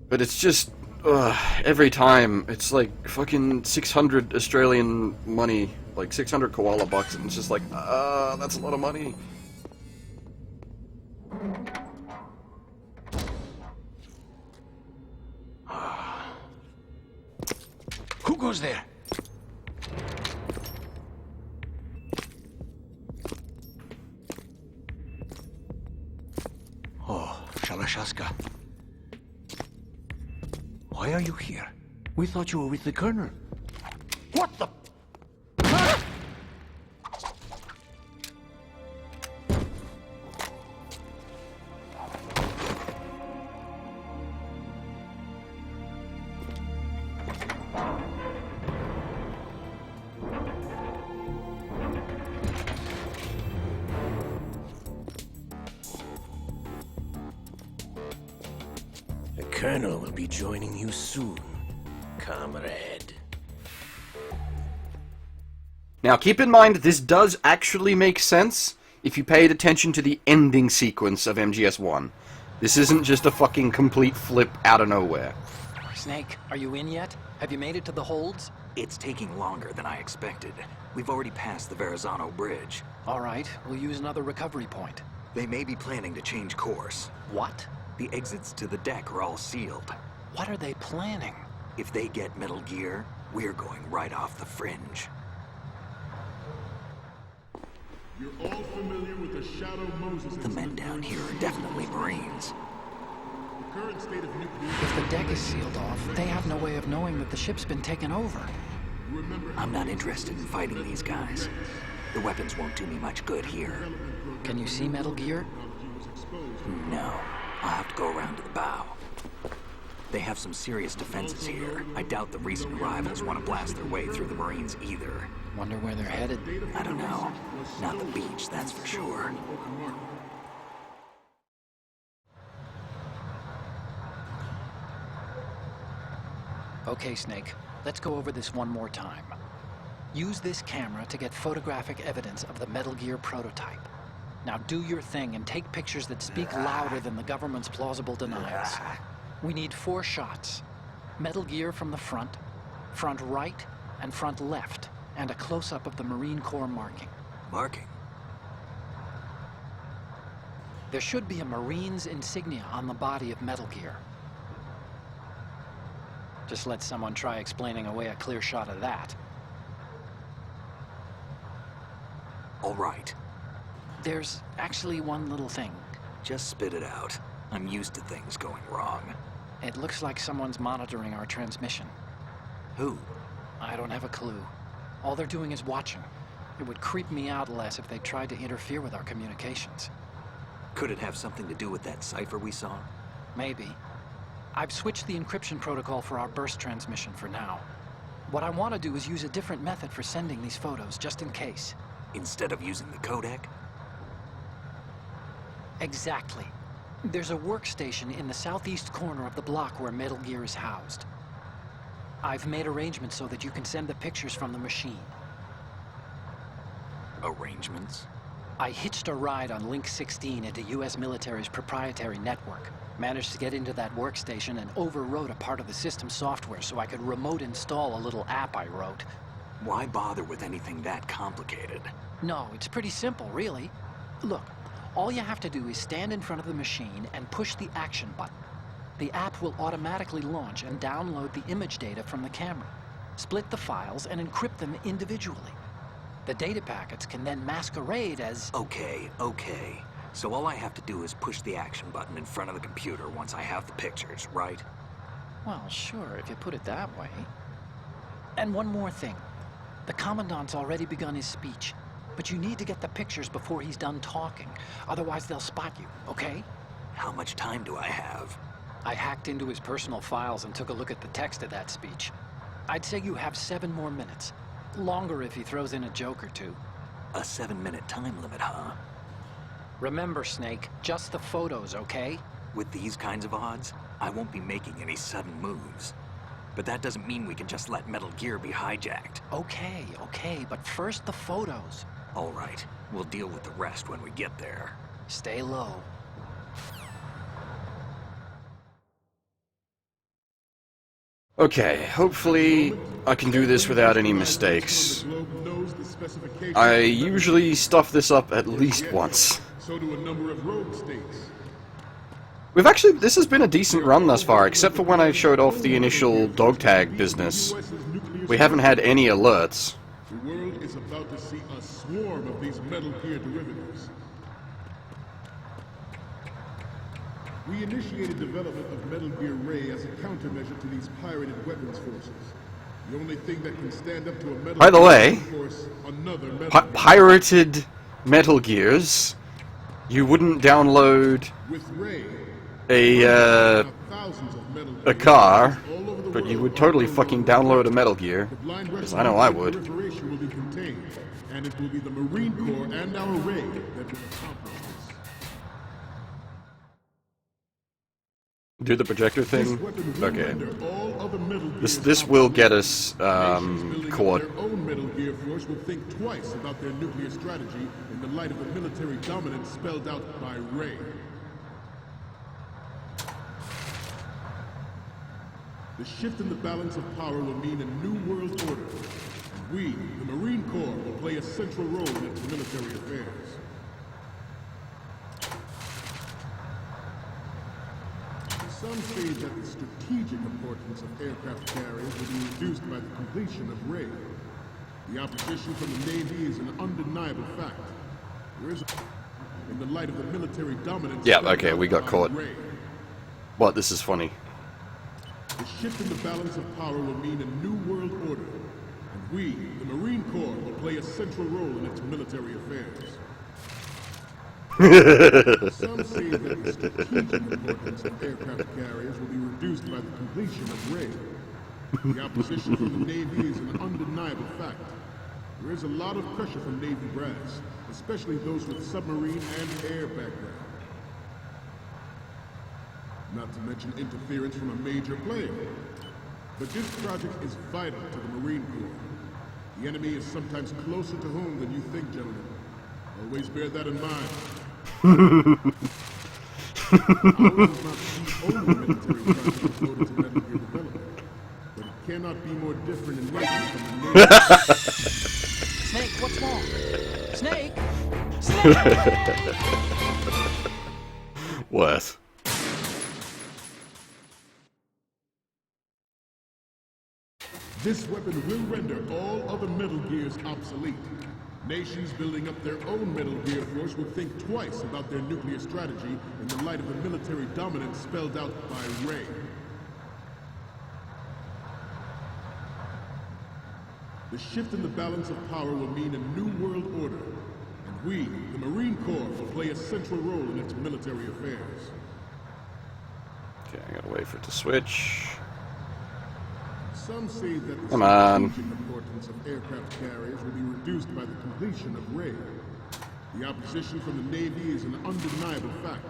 But it's just, every time, it's like fucking 600 Australian money, like 600 koala bucks, and it's just like, that's a lot of money. Who goes there? Oh, Shalashaska. Why are you here? We thought you were with the Colonel. What the... The Colonel will be joining you soon, comrade. Now, keep in mind, this does actually make sense if you paid attention to the ending sequence of MGS1. This isn't just a fucking complete flip out of nowhere. Snake, are you in yet? Have you made it to the holds? It's taking longer than I expected. We've already passed the Verrazano Bridge. All right, we'll use another recovery point. They may be planning to change course. What? The exits to the deck are all sealed. What are they planning? If they get Metal Gear, we're going right off the fringe. You're all familiar with the Shadow Moses. The men down here are definitely Marines. The current state of nuclear... If the deck is sealed off, they have no way of knowing that the ship's been taken over. I'm not interested in fighting these guys. The weapons won't do me much good here. Can you see Metal Gear? No. I'll have to go around to the bow. They have some serious defenses here. I doubt the recent arrivals want to blast their way through the Marines either. Wonder where they're headed? I don't know. Not the beach, that's for sure. Okay, Snake. Let's go over this one more time. Use this camera to get photographic evidence of the Metal Gear prototype. Now do your thing and take pictures that speak louder than the government's plausible denials. We need 4 shots. Metal Gear from the front, front right, and front left, and a close-up of the Marine Corps marking. Marking? There should be a Marine's insignia on the body of Metal Gear. Just let someone try explaining away a clear shot of that. All right. There's actually one little thing. Just spit it out. I'm used to things going wrong. It looks like someone's monitoring our transmission. Who? I don't have a clue. All they're doing is watching. It would creep me out less if they tried to interfere with our communications. Could it have something to do with that cipher we saw? Maybe. I've switched the encryption protocol for our burst transmission for now. What I want to do is use a different method for sending these photos, just in case. Instead of using the codec? Exactly. There's a workstation in the southeast corner of the block where Metal Gear is housed. I've made arrangements so that you can send the pictures from the machine. Arrangements? I hitched a ride on Link 16 into U.S. military's proprietary network. Managed to get into that workstation and overwrote a part of the system software so I could remote install a little app I wrote. Why bother with anything that complicated? No, it's pretty simple, really. Look, all you have to do is stand in front of the machine and push the action button. The app will automatically launch and download the image data from the camera, split the files, and encrypt them individually. The data packets can then masquerade as... Okay. So all I have to do is push the action button in front of the computer once I have the pictures, right? Well, sure, if you put it that way. And one more thing. The Commandant's already begun his speech, but you need to get the pictures before he's done talking. Otherwise, they'll spot you, okay? How much time do I have? I hacked into his personal files and took a look at the text of that speech. I'd say you have 7 more minutes. Longer if he throws in a joke or two. A 7-minute time limit, huh? Remember, Snake, just the photos, okay? With these kinds of odds, I won't be making any sudden moves. But that doesn't mean we can just let Metal Gear be hijacked. Okay, but first the photos. All right, we'll deal with the rest when we get there. Stay low. Okay, hopefully I can do this without any mistakes. I usually stuff this up at least once. So do a number of rogue states. This has been a decent run thus far, except for when I showed off the initial dog tag business. We haven't had any alerts. The world is about to see a swarm of these Metal Gear derivatives. We initiated development of Metal Gear Ray as a countermeasure to these pirated weapons forces. The only thing that can stand up to a Metal By the way, force, another Metal Gear. Pirated Metal Gears, you wouldn't download With Ray, a car, but you would totally fucking download a Metal Gear, because I know I would. Proliferation will be contained, and it will be the Marine Corps and our Ray that will accomplish this. Do the projector thing? This weapon will Okay. render all other Metal Gears This will get us nations building up caught. their own Metal Gear force will think twice about their nuclear strategy in the light of the military dominance spelled out by Ray. The shift in the balance of power will mean a new world order. And we, the Marine Corps, will play a central role in its military affairs. Some say that the strategic importance of aircraft carriers will be reduced by the completion of Ray. The opposition from the Navy is an undeniable fact. There is, in the light of the military dominance. Yeah, okay, we got caught. Ray. What? This is funny. The shift in the balance of power will mean a new world order, and we, the Marine Corps, will play a central role in its military affairs. Some say that the strategic importance of aircraft carriers will be reduced by the completion of Ray. The opposition from the Navy is an undeniable fact. There is a lot of pressure from Navy brass, especially those with submarine and air background. Not to mention interference from a major player. But this project is vital to the Marine Corps. The enemy is sometimes closer to home than you think, gentlemen. Always bear that in mind. Ours is not the only military project devoted to Metal Gear development, but it cannot be more different in nature from the Navy. Snake, what's wrong? Snake! Snake! What? This weapon will render all other Metal Gears obsolete. Nations building up their own Metal Gear force will think twice about their nuclear strategy in the light of the military dominance spelled out by Ray. The shift in the balance of power will mean a new world order, and we, the Marine Corps, will play a central role in its military affairs. Okay, I gotta wait for it to switch. Some say that the Come on. strategic importance of aircraft carriers will be reduced by the completion of Ray. The opposition from the Navy is an undeniable fact.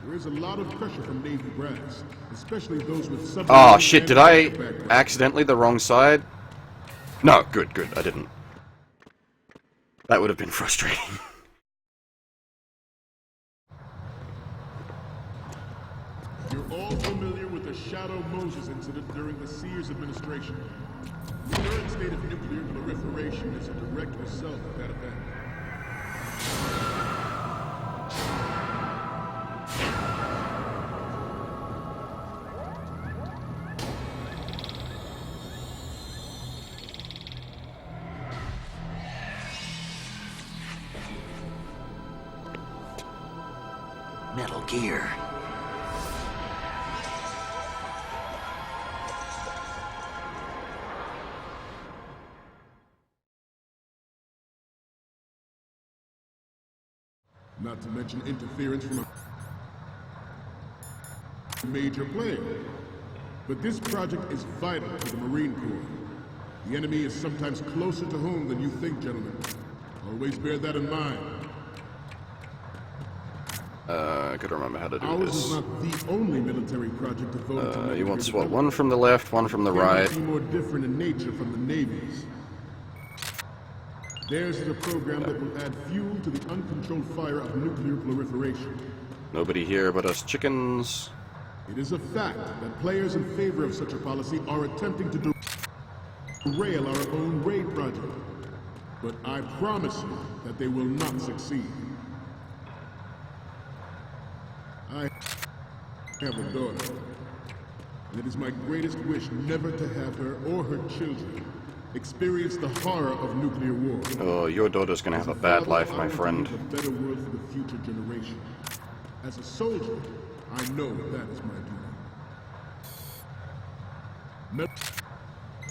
There is a lot of pressure from Navy brass, especially those with submarine. Oh shit, did I accidentally the wrong side? No, good, I didn't. That would have been frustrating. You're all familiar with the Shadow Moses incident during the Sears administration. The current state of nuclear proliferation is a direct result of that event. Metal Gear. Not to mention interference from a major player. But this project is vital to the Marine Corps. The enemy is sometimes closer to home than you think, gentlemen. Always bear that in mind. I gotta remember how to do Ours this. is not the only military project devoted to You want military what? One from the left, one from the cannot right. be more different in nature from the Navy's. Theirs is a program that will add fuel to the uncontrolled fire of nuclear proliferation. Nobody here but us chickens. It is a fact that players in favor of such a policy are attempting to derail our own Ray project. But I promise you that they will not succeed. I have a daughter, and it is my greatest wish never to have her or her children experience the horror of nuclear war. Oh, your daughter's gonna have a bad life, my friend. I want to leave a better world for the future generation. As a soldier, I know that is my duty.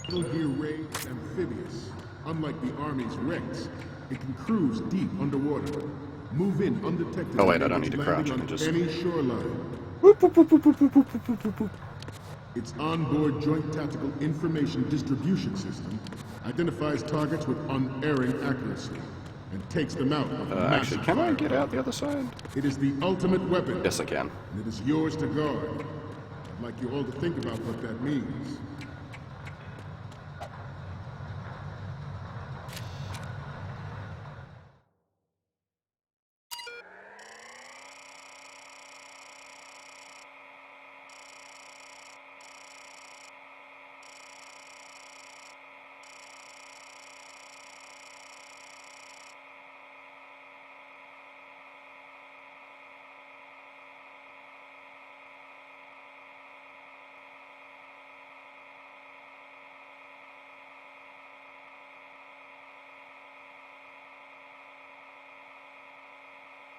Metal Gear Ray is amphibious. Unlike the Army's Rex, it can cruise deep underwater, move in undetected. Oh wait, I don't need to crouch, I can just... any shoreline. Its onboard Joint Tactical Information Distribution System identifies targets with unerring accuracy and takes them out. Actually, can I get out the other side? It is the ultimate weapon. Yes, I can. And it is yours to guard. I'd like you all to think about what that means.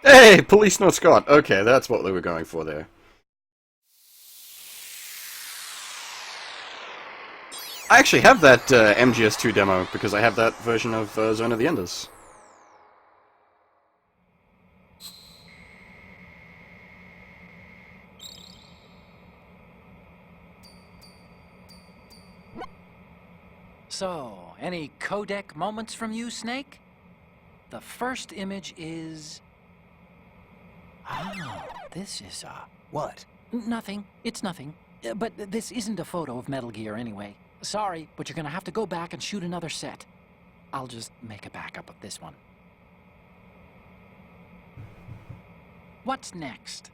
Hey, Police Not Scott. Okay, that's what they were going for there. I actually have that MGS2 demo because I have that version of Zone of the Enders. So, any codec moments from you, Snake? The first image is... Oh, this is, What? Nothing. It's nothing. But this isn't a photo of Metal Gear anyway. Sorry, but you're gonna have to go back and shoot another set. I'll just make a backup of this one. What's next?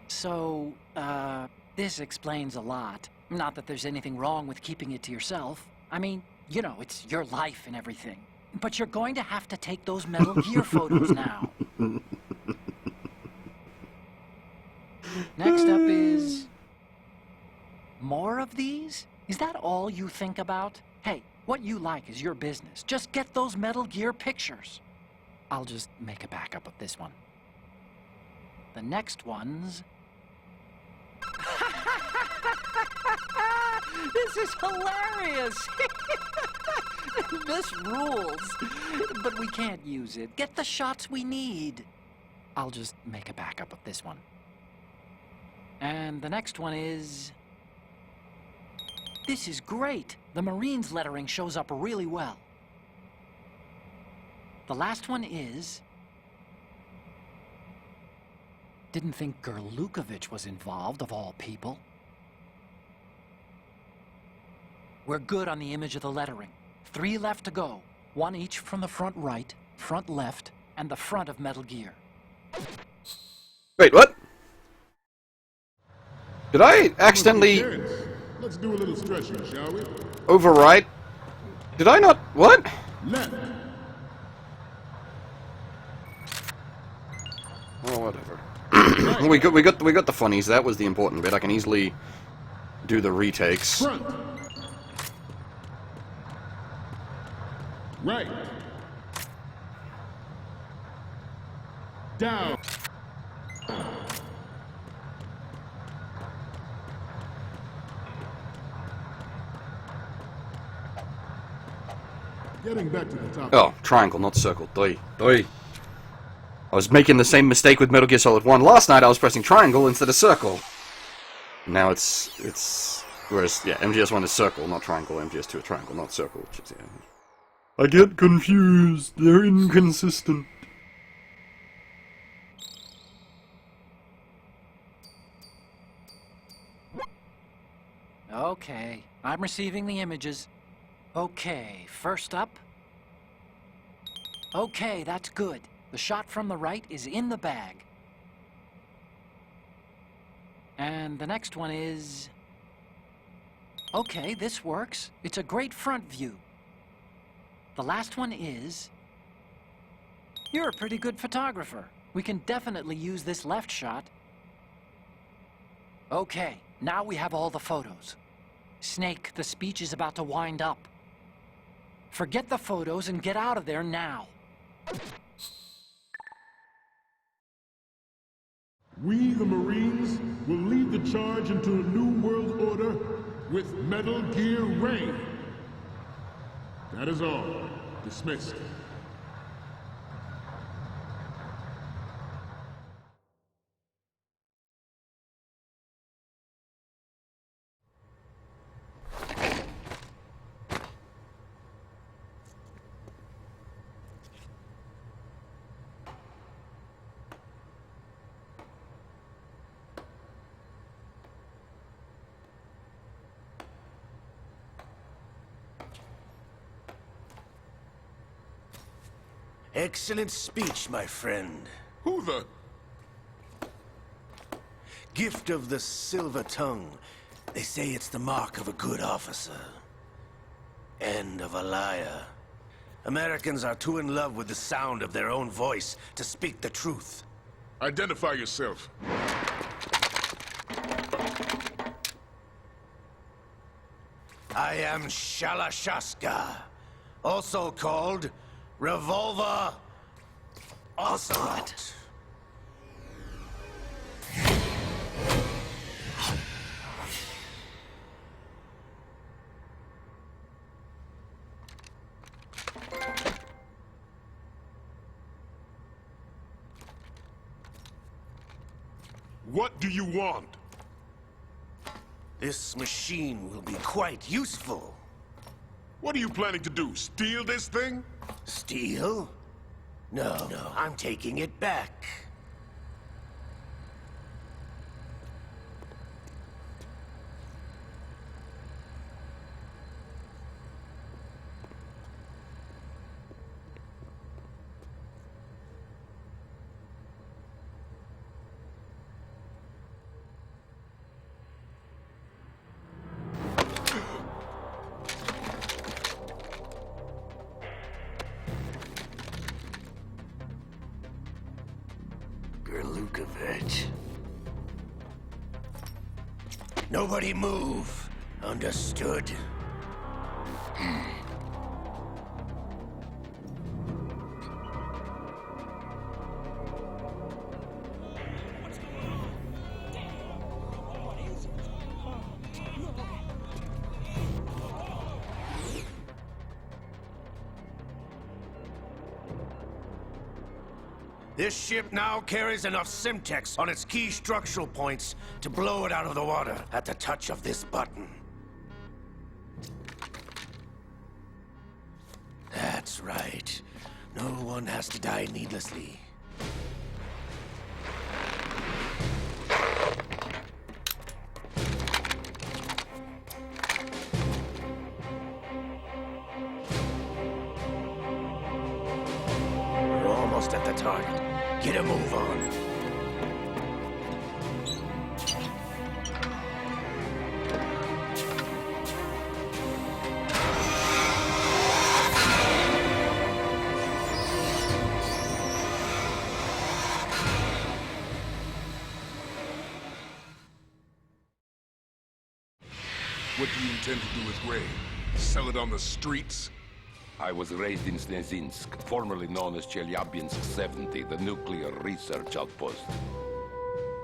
So, this explains a lot. Not that there's anything wrong with keeping it to yourself. I mean, you know, it's your life and everything. But you're going to have to take those Metal Gear photos now. Next up is... more of these? Is that all you think about? Hey, what you like is your business. Just get those Metal Gear pictures. I'll just make a backup of this one. The next one's... This is hilarious! This rules. But we can't use it. Get the shots we need. I'll just make a backup of this one. And the next one is... This is great. The Marines lettering shows up really well. The last one is... Didn't think Gerlukovich was involved, of all people. We're good on the image of the lettering. 3 left to go. 1 each from the front right, front left, and the front of Metal Gear. Wait, what? Did I accidentally Let's do a little stretching, shall we? overwrite? Did I not? What? Left. Oh, whatever. we got the funnies. That was the important bit. I can easily do the retakes. Front. Right. Down. Getting back to the top. Oh, triangle, not circle. Doi. I was making the same mistake with Metal Gear Solid 1. Last night I was pressing triangle instead of circle. Now it's... Whereas, yeah, MGS1 is circle, not triangle. MGS2 is triangle, not circle. Which is, yeah. I get confused. They're inconsistent. Okay, I'm receiving the images. Okay, first up. Okay, that's good. The shot from the right is in the bag. And the next one is... Okay, this works. It's a great front view. The last one is... You're a pretty good photographer. We can definitely use this left shot. Okay, now we have all the photos. Snake, the speech is about to wind up. Forget the photos and get out of there now. We, the Marines, will lead the charge into a new world order with Metal Gear Reign. That is all. Dismissed. Excellent speech, my friend. Who the... Gift of the silver tongue. They say it's the mark of a good officer. And of a liar. Americans are too in love with the sound of their own voice to speak the truth. Identify yourself. I am Shalashaska, also called Revolver Ocelot. What do you want? This machine will be quite useful. What are you planning to do? Steal this thing? Steal? No, I'm taking it back. Lukovich. Nobody move. Understood? This ship now carries enough Simtex on its key structural points to blow it out of the water at the touch of this button. That's right. No one has to die needlessly. We're almost at the target. Get a move on. What do you intend to do with Ray? Sell it on the streets? I was raised in Snezinsk, formerly known as Chelyabinsk 70, the nuclear research outpost.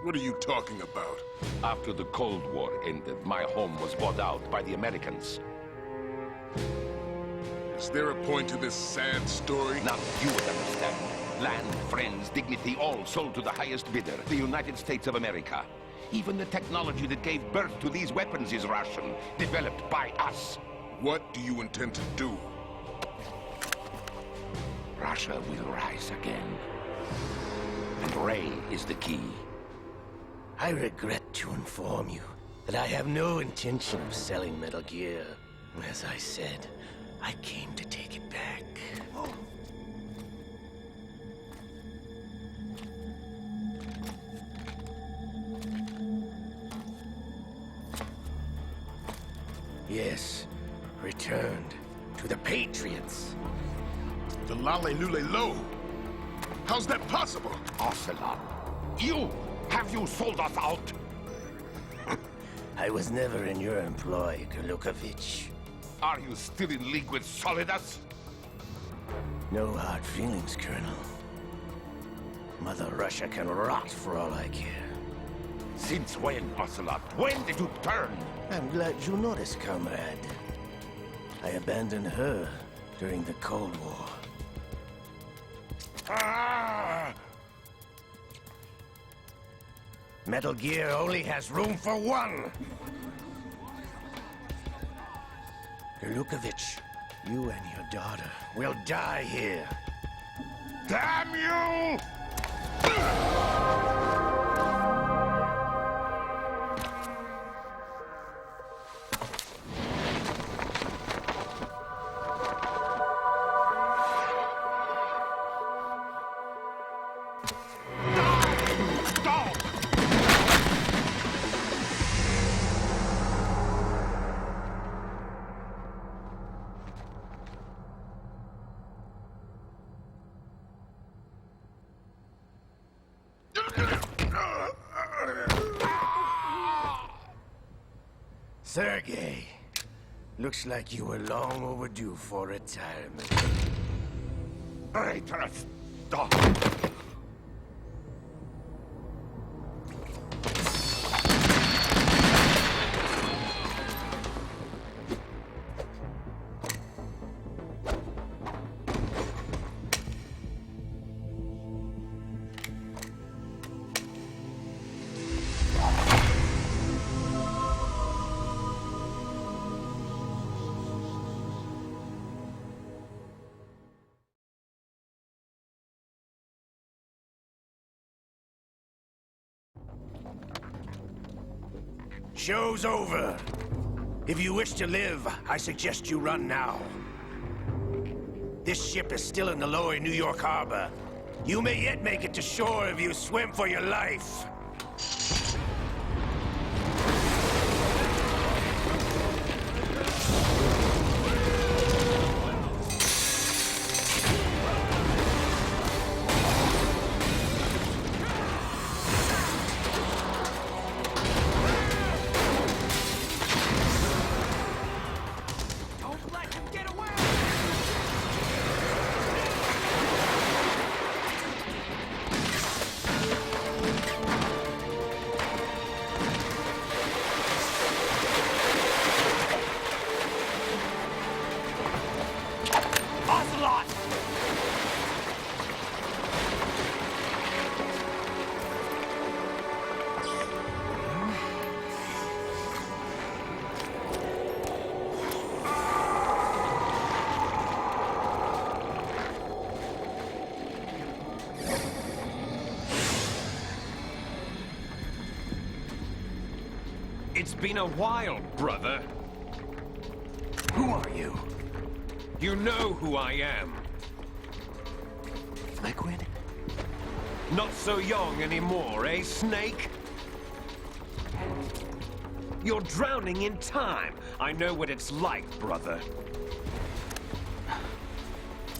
What are you talking about? After the Cold War ended, my home was bought out by the Americans. Is there a point to this sad story? Now you would understand. Land, friends, dignity, all sold to the highest bidder, the United States of America. Even the technology that gave birth to these weapons is Russian, developed by us. What do you intend to do? Russia will rise again. And Ray is the key. I regret to inform you that I have no intention of selling Metal Gear. As I said, I came to take it back. Yes, returned to the Patriots. The Lale Lule Lo? How's that possible? Ocelot, have you sold us out? I was never in your employ, Lukovich. Are you still in league with Solidus? No hard feelings, Colonel. Mother Russia can rot for all I care. Since when, Ocelot? When did you turn? I'm glad you noticed, comrade. I abandoned her during the Cold War. Ah! Metal Gear only has room for one! Lukovich, you and your daughter will die here. Damn you! Sergey, looks like you were long overdue for retirement. Traitorous dog! Show's over. If you wish to live, I suggest you run now. This ship is still in the lower New York harbor. You may yet make it to shore if you swim for your life. It's been a while, brother. Who are you? You know who I am. Liquid? Not so young anymore, eh, Snake? You're drowning in time. I know what it's like, brother.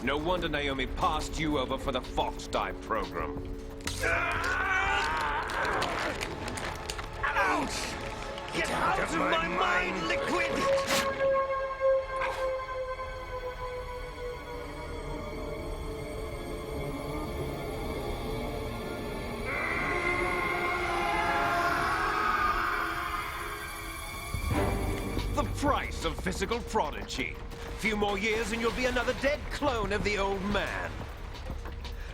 No wonder Naomi passed you over for the Fox Dive program. Ouch! Get out of my mind, Liquid! The price of physical prodigy. Few more years and you'll be another dead clone of the old man.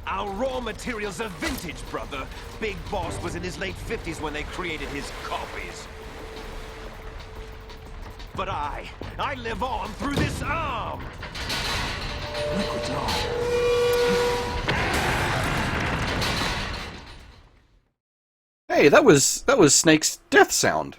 Our raw materials are vintage, brother. Big Boss was in his late 50s when they created his copies. But I live on through this arm! Liquid's on. Hey, that was Snake's death sound.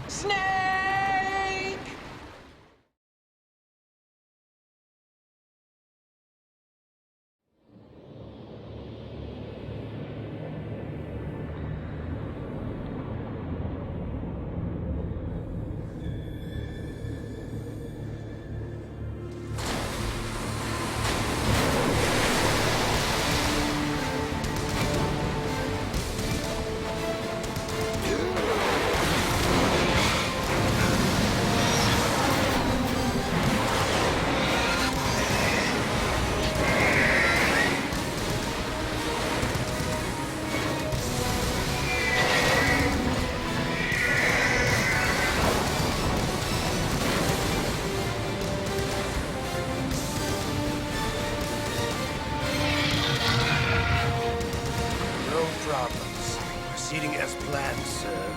Snake! No problems. Proceeding as planned, sir.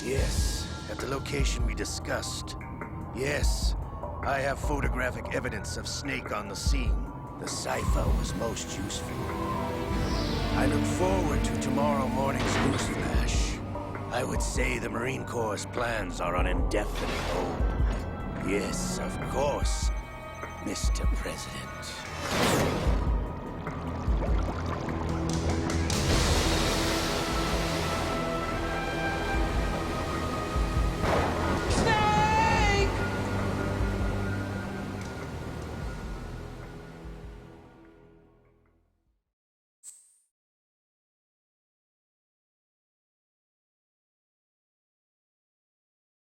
Yes, at the location we discussed. Yes, I have photographic evidence of Snake on the scene. The cipher was most useful. I look forward to tomorrow morning's news flash. I would say the Marine Corps' plans are on indefinite hold. Yes, of course, Mr. President.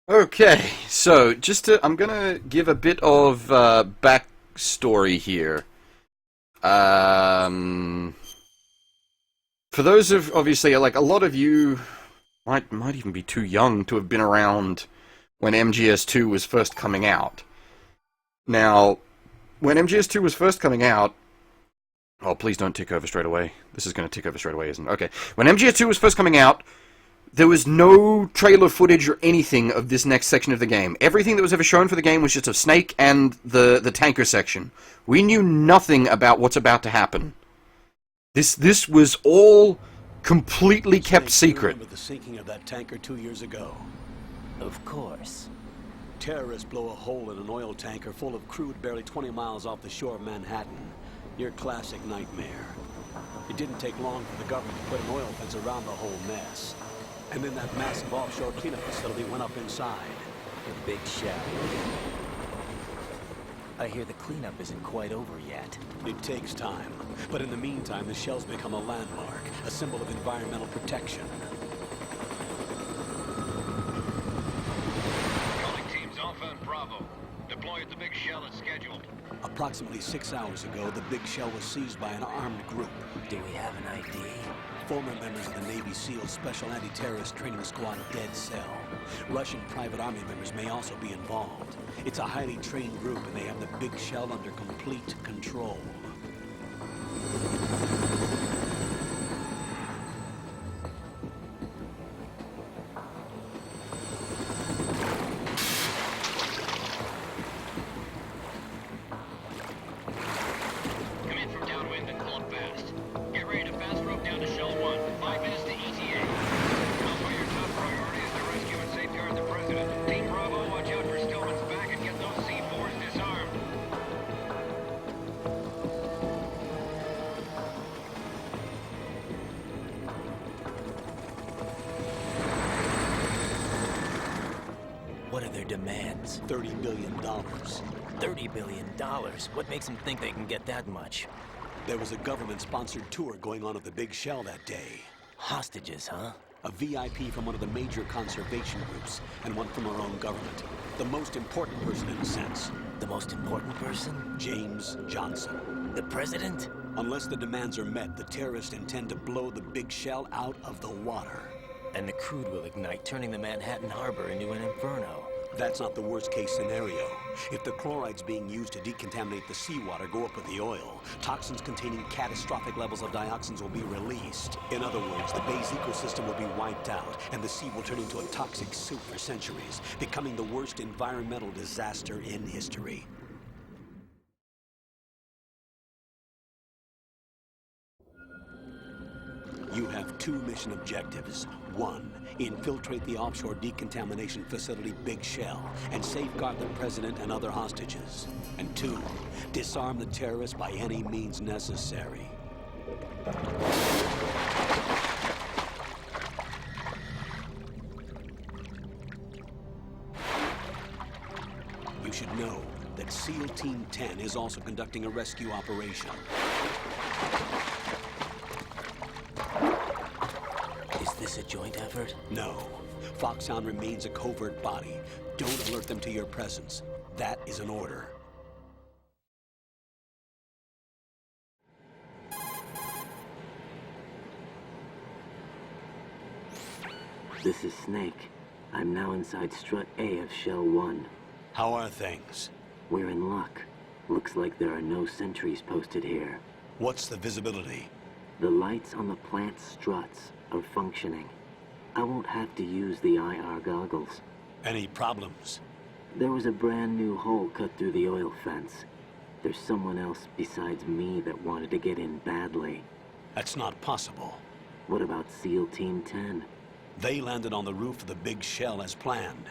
Okay, so I'm gonna give a bit of backstory here. For those of, obviously, like, a lot of you might even be too young to have been around when MGS2 was first coming out. Now, when MGS2 was first coming out... Oh, please don't tick over straight away. This is going to tick over straight away, isn't it? Okay. When MGS2 was first coming out, there was no trailer footage or anything of this next section of the game. Everything that was ever shown for the game was just of Snake and the tanker section. We knew nothing about what's about to happen. This was all completely kept secret. Remember the sinking of that tanker 2 years ago? Of course. Terrorists blow a hole in an oil tanker full of crude barely 20 miles off the shore of Manhattan. Your classic nightmare. It didn't take long for the government to put an oil fence around the whole mess. And then that massive offshore cleanup facility went up inside. The big shell. I hear the cleanup isn't quite over yet. It takes time. But in the meantime, the shell's become a landmark, a symbol of environmental protection. Calling teams Alpha and Bravo. Deploy at the big shell as scheduled. Approximately 6 hours ago, the big shell was seized by an armed group. Do we have an ID? Former members of the Navy SEAL Special Anti-Terrorist Training Squad Dead Cell. Russian private army members may also be involved. It's a highly trained group, and they have the big shell under complete control. Come in from downwind and pull up fast. Get ready to fast rope down to Shell 1. 5 minutes to ETA. Also, your top priority is to rescue and safeguard the President. Team Bravo, watch out for Stillman's back and get those C4s disarmed. What are their demands? $30 billion. $30 billion? What makes them think they can get that much? There was a government-sponsored tour going on at the big shell that day. Hostages, huh? A VIP from one of the major conservation groups, and one from our own government. The most important person in a sense. The most important person? James Johnson. The president? Unless the demands are met, the terrorists intend to blow the big shell out of the water. And the crude will ignite, turning the Manhattan Harbor into an inferno. That's not the worst-case scenario. If the chlorides being used to decontaminate the seawater go up with the oil, toxins containing catastrophic levels of dioxins will be released. In other words, the bay's ecosystem will be wiped out, and the sea will turn into a toxic soup for centuries, becoming the worst environmental disaster in history. You have 2 mission objectives. 1, infiltrate the offshore decontamination facility Big Shell and safeguard the president and other hostages. And 2, disarm the terrorists by any means necessary. You should know that SEAL Team 10 is also conducting a rescue operation. Is this a joint effort? No. Foxhound remains a covert body. Don't alert them to your presence. That is an order. This is Snake. I'm now inside Strut A of Shell 1. How are things? We're in luck. Looks like there are no sentries posted here. What's the visibility? The lights on the plant struts are functioning. I won't have to use the IR goggles. Any problems? There was a brand new hole cut through the oil fence. There's someone else besides me that wanted to get in badly. That's not possible. What about SEAL Team 10? They landed on the roof of the Big Shell as planned.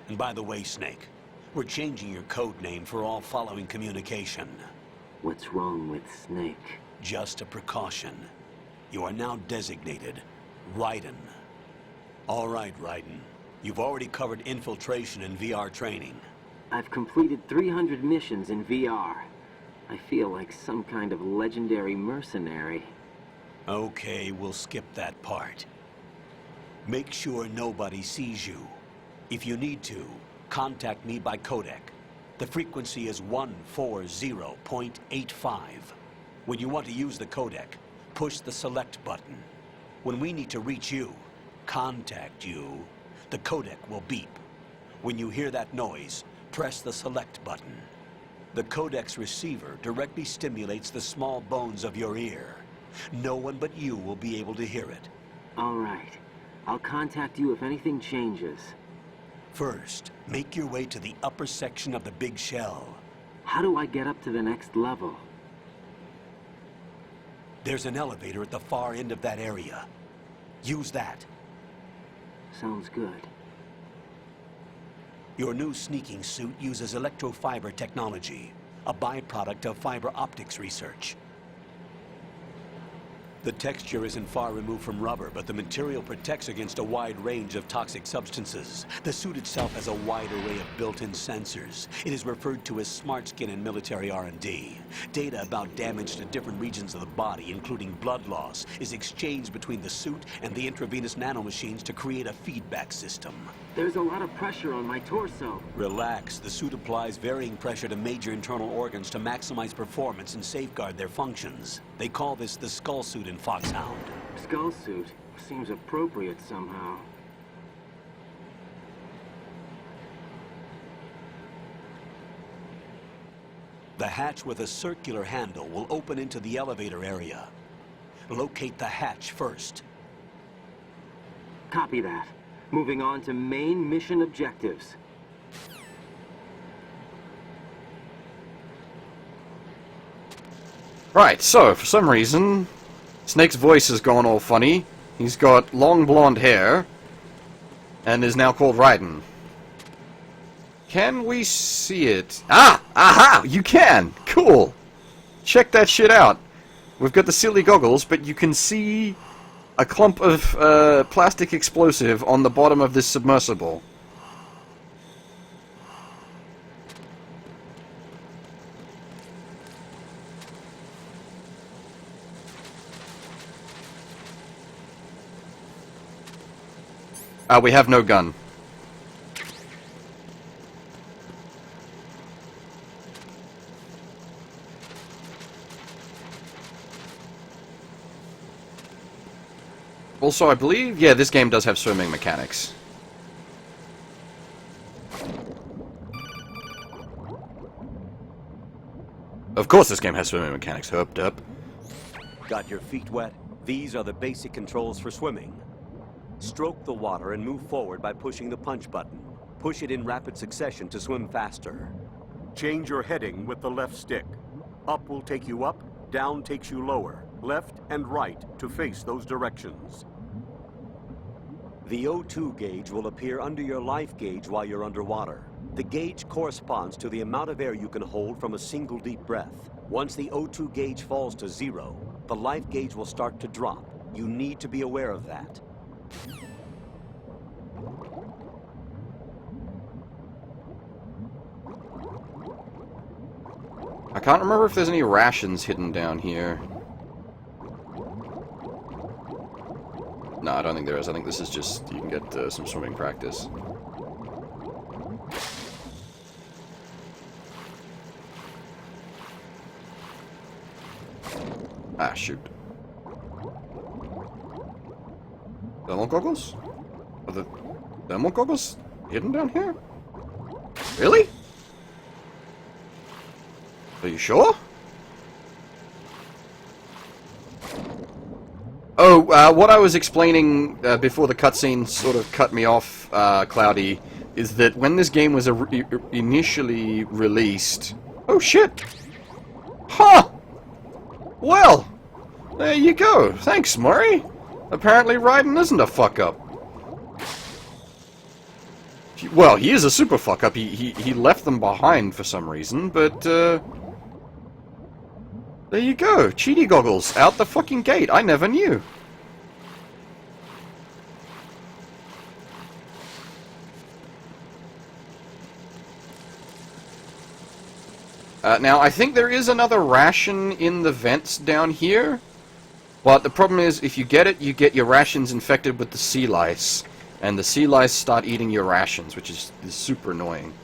And by the way, Snake, we're changing your code name for all following communication. What's wrong with Snake? Just a precaution. You are now designated Raiden. All right, Raiden. You've already covered infiltration and VR training. I've completed 300 missions in VR. I feel like some kind of legendary mercenary. Okay, we'll skip that part. Make sure nobody sees you. If you need to, contact me by codec. The frequency is 140.85. When you want to use the codec, push the select button. When we need to reach you, contact you, the codec will beep. When you hear that noise, press the select button. The codec's receiver directly stimulates the small bones of your ear. No one but you will be able to hear it. All right. I'll contact you if anything changes. First, make your way to the upper section of the Big Shell. How do I get up to the next level? There's an elevator at the far end of that area. Use that. Sounds good. Your new sneaking suit uses electrofiber technology, a byproduct of fiber optics research. The texture isn't far removed from rubber, but the material protects against a wide range of toxic substances. The suit itself has a wide array of built-in sensors. It is referred to as smart skin in military R&D. Data about damage to different regions of the body, including blood loss, is exchanged between the suit and the intravenous nanomachines to create a feedback system. There's a lot of pressure on my torso. Relax. The suit applies varying pressure to major internal organs to maximize performance and safeguard their functions. They call this the skull suit in Foxhound. Skull suit seems appropriate somehow. The hatch with a circular handle will open into the elevator area. Locate the hatch first. Copy that. Moving on to main mission objectives. Right, so, for some reason, Snake's voice has gone all funny. He's got long blonde hair, and is now called Raiden. Can we see it? Ah! Aha! You can! Cool! Check that shit out. We've got the silly goggles, but you can see a clump of plastic explosive on the bottom of this submersible. We have no gun. Also, I believe, yeah, this game does have swimming mechanics. Of course this game has swimming mechanics hooked up. Got your feet wet? These are the basic controls for swimming. Stroke the water and move forward by pushing the punch button. Push it in rapid succession to swim faster. Change your heading with the left stick. Up will take you up, down takes you lower. Left and right to face those directions. The O2 gauge will appear under your life gauge while you're underwater. The gauge corresponds to the amount of air you can hold from a single deep breath. Once the O2 gauge falls to 0, the life gauge will start to drop. You need to be aware of that. I can't remember if there's any rations hidden down here. No, I don't think there is. I think this is just, you can get some swimming practice. Ah, shoot. Thermal goggles? Are the thermal goggles hidden down here? Really? Are you sure? Oh, what I was explaining before the cutscene sort of cut me off, Cloudy, is that when this game was initially released... Oh, shit! Huh! Well, there you go. Thanks, Murray. Apparently Raiden isn't a fuck-up. Well, he is a super fuck-up. He left them behind for some reason, but, there you go. Cheaty goggles out the fucking gate. I never knew. Now, I think there is another ration in the vents down here. But the problem is, if you get it, you get your rations infected with the sea lice. And the sea lice start eating your rations, which is super annoying.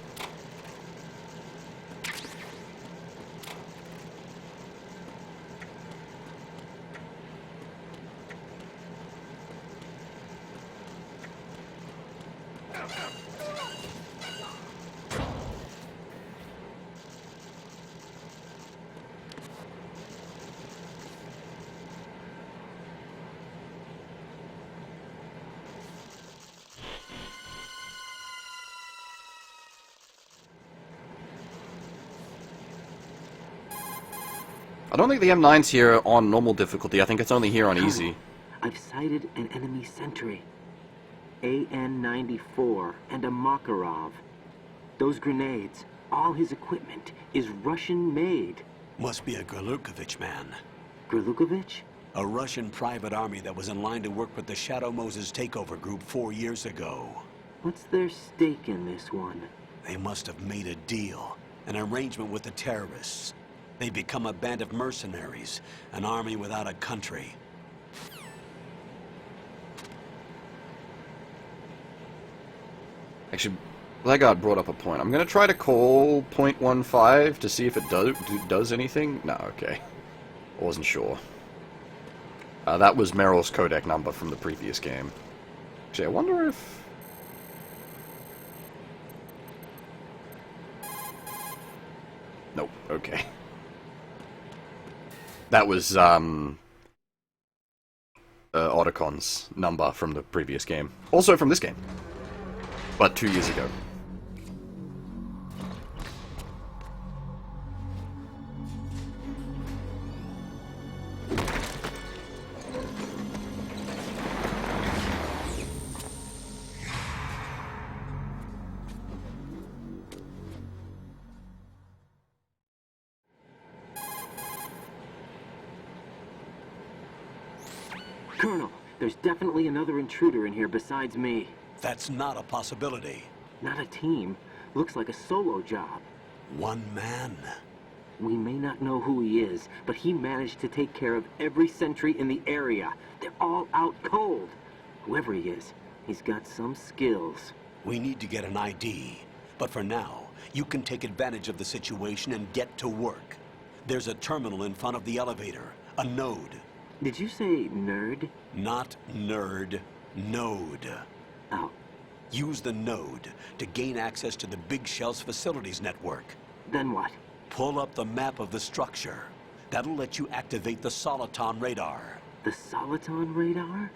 I don't think the M9's here on normal difficulty. I think it's only here on easy. I've sighted an enemy sentry. AN-94 and a Makarov. Those grenades, all his equipment, is Russian-made. Must be a Gralukovich man. Gralukovich? A Russian private army that was in line to work with the Shadow Moses takeover group 4 years ago. What's their stake in this one? They must have made a deal, an arrangement with the terrorists. They become a band of mercenaries, an army without a country. Actually, Legard brought up a point. I'm gonna try to call .15 to see if it does anything. No, okay. I wasn't sure. That was Meryl's codec number from the previous game. Actually, I wonder if... Nope, okay. That was, Otacon's number from the previous game. Also from this game. But 2 years ago. Colonel, there's definitely another intruder in here besides me. That's not a possibility. Not a team. Looks like a solo job. One man. We may not know who he is, but he managed to take care of every sentry in the area. They're all out cold. Whoever he is, he's got some skills. We need to get an ID. But for now, you can take advantage of the situation and get to work. There's a terminal in front of the elevator. A node. Did you say nerd? Not nerd. Node. Oh. Use the node to gain access to the Big Shell's facilities network. Then what? Pull up the map of the structure. That'll let you activate the Soliton radar. The Soliton radar?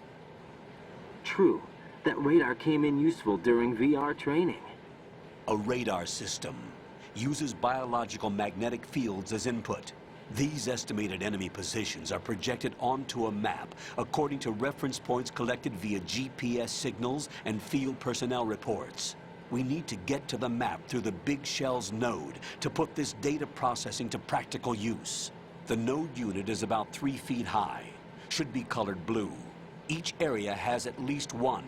True. That radar came in useful during VR training. A radar system uses biological magnetic fields as input. These estimated enemy positions are projected onto a map according to reference points collected via GPS signals and field personnel reports. We need to get to the map through the Big Shell's node to put this data processing to practical use. The node unit is about 3 feet high, should be colored blue. Each area has at least one.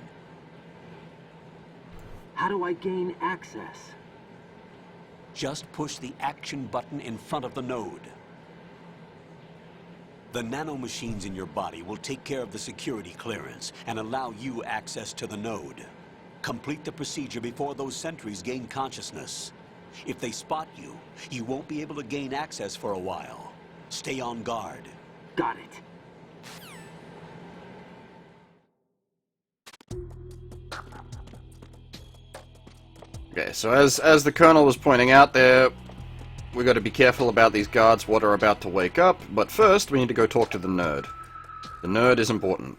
How do I gain access? Just push the action button in front of the node. The nanomachines in your body will take care of the security clearance and allow you access to the node. Complete the procedure before those sentries gain consciousness. If they spot you, you won't be able to gain access for a while. Stay on guard. Got it. Okay, so as the Colonel was pointing out there, we got to be careful about these guards what are about to wake up, but first we need to go talk to the nerd. The nerd is important.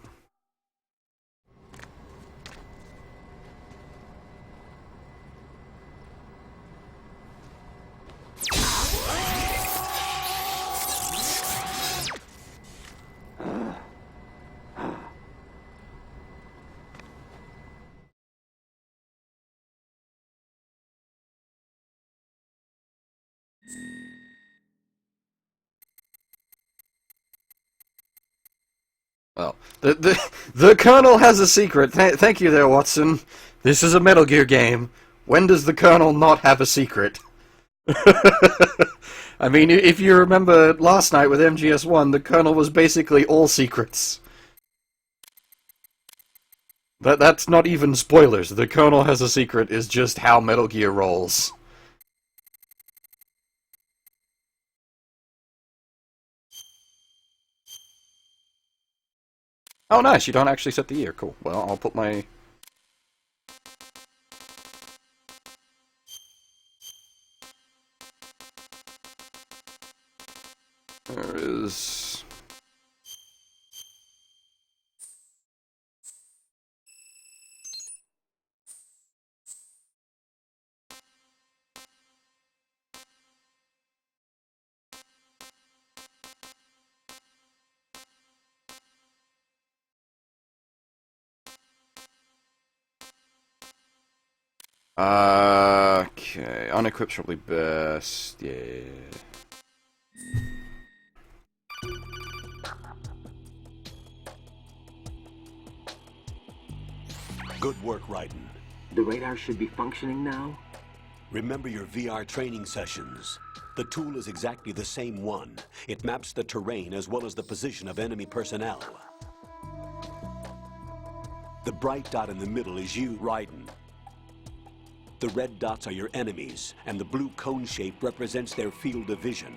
Well, the Colonel has a secret. Thank you there, Watson. This is a Metal Gear game. When does the Colonel not have a secret? I mean, if you remember last night with MGS1, the Colonel was basically all secrets. That's not even spoilers. The Colonel has a secret is just how Metal Gear rolls. Oh, nice. You don't actually set the year. Cool. Well, I'll put my... There is... Okay, unequipped probably best, yeah. Good work, Raiden. The radar should be functioning now? Remember your VR training sessions. The tool is exactly the same one. It maps the terrain as well as the position of enemy personnel. The bright dot in the middle is you, Raiden. The red dots are your enemies, and the blue cone shape represents their field of vision.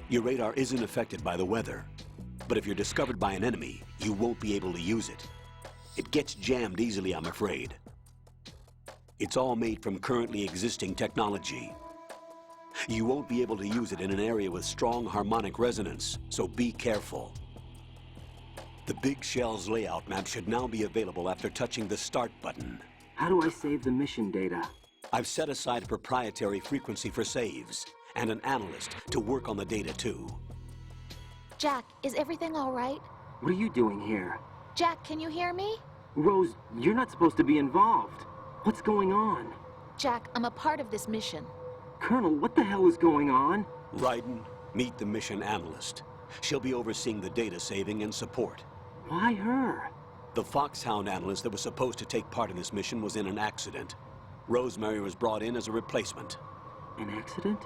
Your radar isn't affected by the weather, but if you're discovered by an enemy, you won't be able to use it. It gets jammed easily, I'm afraid. It's all made from currently existing technology. You won't be able to use it in an area with strong harmonic resonance, so be careful. The Big Shell's layout map should now be available after touching the Start button. How do I save the mission data? I've set aside a proprietary frequency for saves, and an analyst to work on the data too. Jack, is everything all right? What are you doing here? Jack, can you hear me? Rose, you're not supposed to be involved. What's going on? Jack, I'm a part of this mission. Colonel, what the hell is going on? Raiden, meet the mission analyst. She'll be overseeing the data saving and support. Why her? The Foxhound analyst that was supposed to take part in this mission was in an accident. Rosemary was brought in as a replacement. An accident?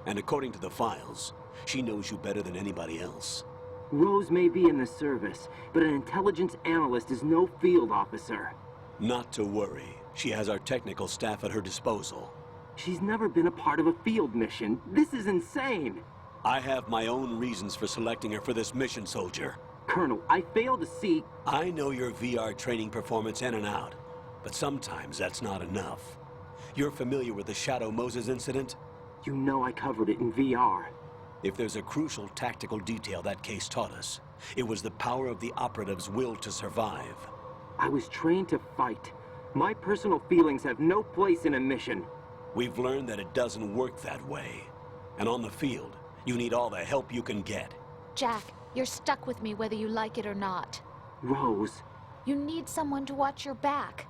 And according to the files, she knows you better than anybody else. Rose may be in the service, but an intelligence analyst is no field officer. Not to worry. She has our technical staff at her disposal. She's never been a part of a field mission. This is insane. I have my own reasons for selecting her for this mission, soldier. Colonel, I fail to see... I know your VR training performance in and out, but sometimes that's not enough. You're familiar with the Shadow Moses incident? You know I covered it in VR. If there's a crucial tactical detail that case taught us, it was the power of the operative's will to survive. I was trained to fight. My personal feelings have no place in a mission. We've learned that it doesn't work that way. And on the field, you need all the help you can get. Jack, you're stuck with me whether you like it or not. Rose. You need someone to watch your back.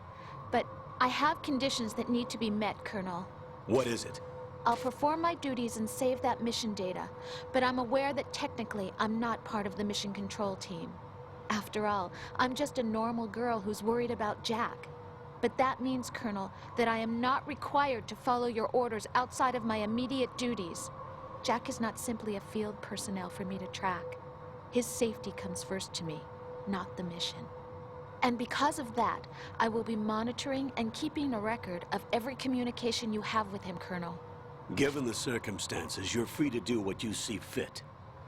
But I have conditions that need to be met, Colonel. What is it? I'll perform my duties and save that mission data, but I'm aware that technically I'm not part of the mission control team. After all, I'm just a normal girl who's worried about Jack. But that means, Colonel, that I am not required to follow your orders outside of my immediate duties. Jack is not simply a field personnel for me to track. His safety comes first to me, not the mission. And because of that, I will be monitoring and keeping a record of every communication you have with him, Colonel. Given the circumstances, you're free to do what you see fit.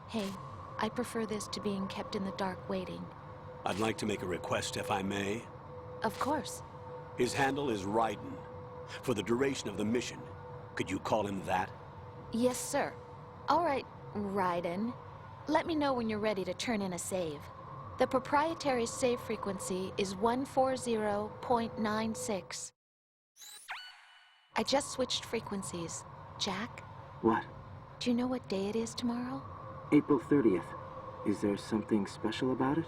Hey, I prefer this to being kept in the dark waiting. I'd like to make a request, if I may. Of course. His handle is Raiden. For the duration of the mission, could you call him that? Yes, sir. All right, Raiden. Let me know when you're ready to turn in a save. The proprietary save frequency is 140.96. I just switched frequencies. Jack? What? Do you know what day it is tomorrow? April 30th. Is there something special about it?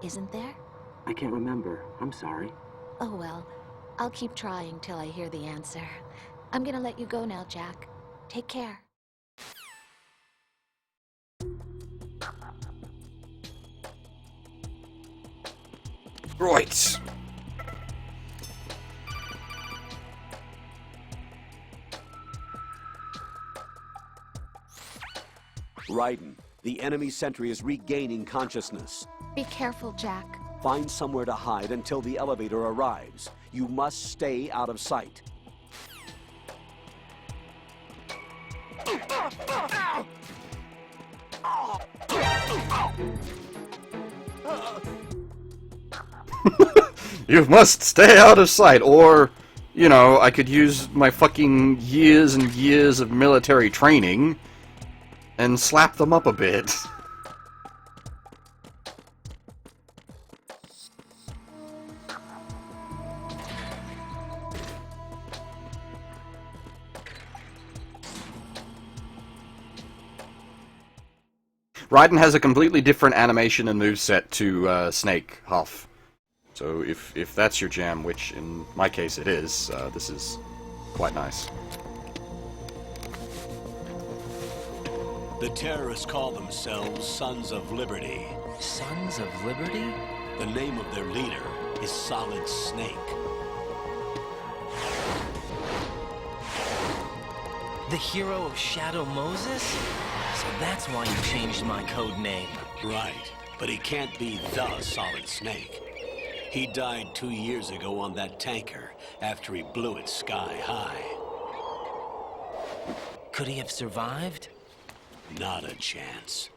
Isn't there? I can't remember. I'm sorry. Oh well. I'll keep trying till I hear the answer. I'm gonna let you go now, Jack. Take care. Right. Raiden, the enemy sentry is regaining consciousness. Be careful, Jack. Find somewhere to hide until the elevator arrives. You must stay out of sight. You must stay out of sight, or, you know, I could use my fucking years and years of military training and slap them up a bit. Raiden has a completely different animation and moveset to Snake Huff. So if that's your jam, which in my case it is, this is quite nice. The terrorists call themselves Sons of Liberty. Sons of Liberty? The name of their leader is Solid Snake. The hero of Shadow Moses? So that's why you changed my code name. Right, but he can't be the Solid Snake. He died 2 years ago on that tanker after he blew it sky high. Could he have survived? Not a chance.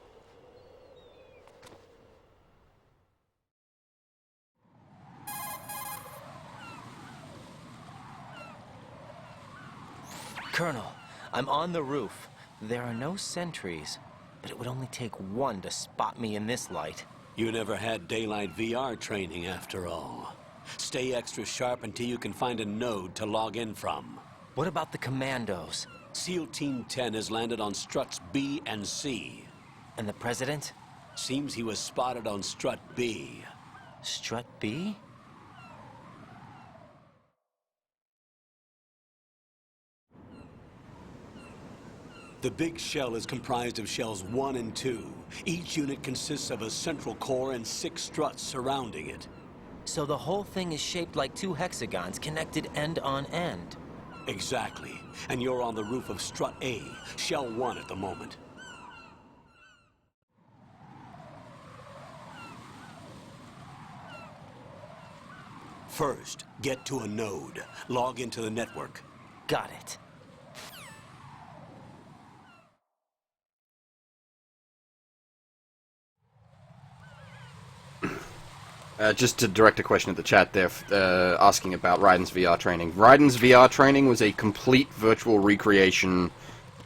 Colonel, I'm on the roof. There are no sentries, but it would only take one to spot me in this light. You never had daylight VR training after all. Stay extra sharp until you can find a node to log in from. What about the commandos? SEAL Team 10 has landed on struts B and C. And the President? Seems he was spotted on strut B. Strut B? The big shell is comprised of shells 1 and 2. Each unit consists of a central core and 6 struts surrounding it. So the whole thing is shaped like 2 hexagons connected end on end. Exactly. And you're on the roof of strut A, shell 1 at the moment. First, get to a node. Log into the network. Got it. Just to direct a question at the chat there, asking about Raiden's VR training. Raiden's VR training was a complete virtual recreation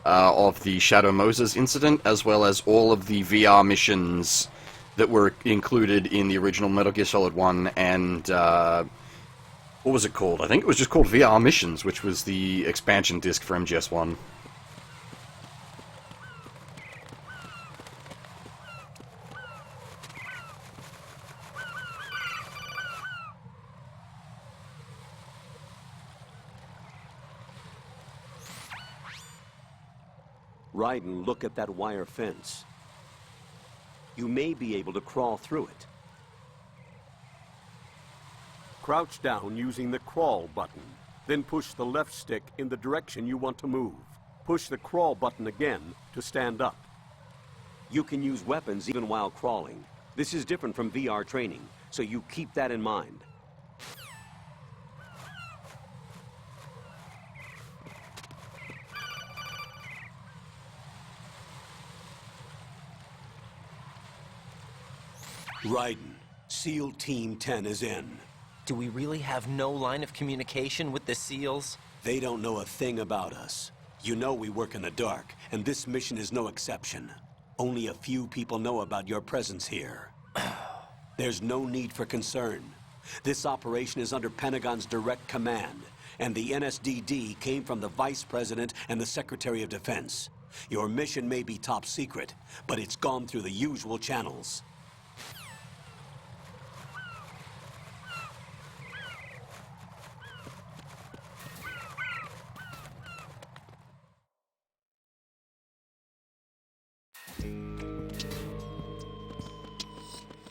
of the Shadow Moses incident, as well as all of the VR missions that were included in the original Metal Gear Solid 1 and, what was it called? I think it was just called VR Missions, which was the expansion disc for MGS1. Raiden, look at that wire fence. You may be able to crawl through it. Crouch down using the crawl button. Then push the left stick in the direction you want to move. Push the crawl button again to stand up. You can use weapons even while crawling. This is different from VR training, so you keep that in mind. Raiden, SEAL Team 10 is in. Do we really have no line of communication with the SEALs? They don't know a thing about us. You know we work in the dark, and this mission is no exception. Only a few people know about your presence here. There's no need for concern. This operation is under Pentagon's direct command, and the NSDD came from the Vice President and the Secretary of Defense. Your mission may be top secret, but it's gone through the usual channels.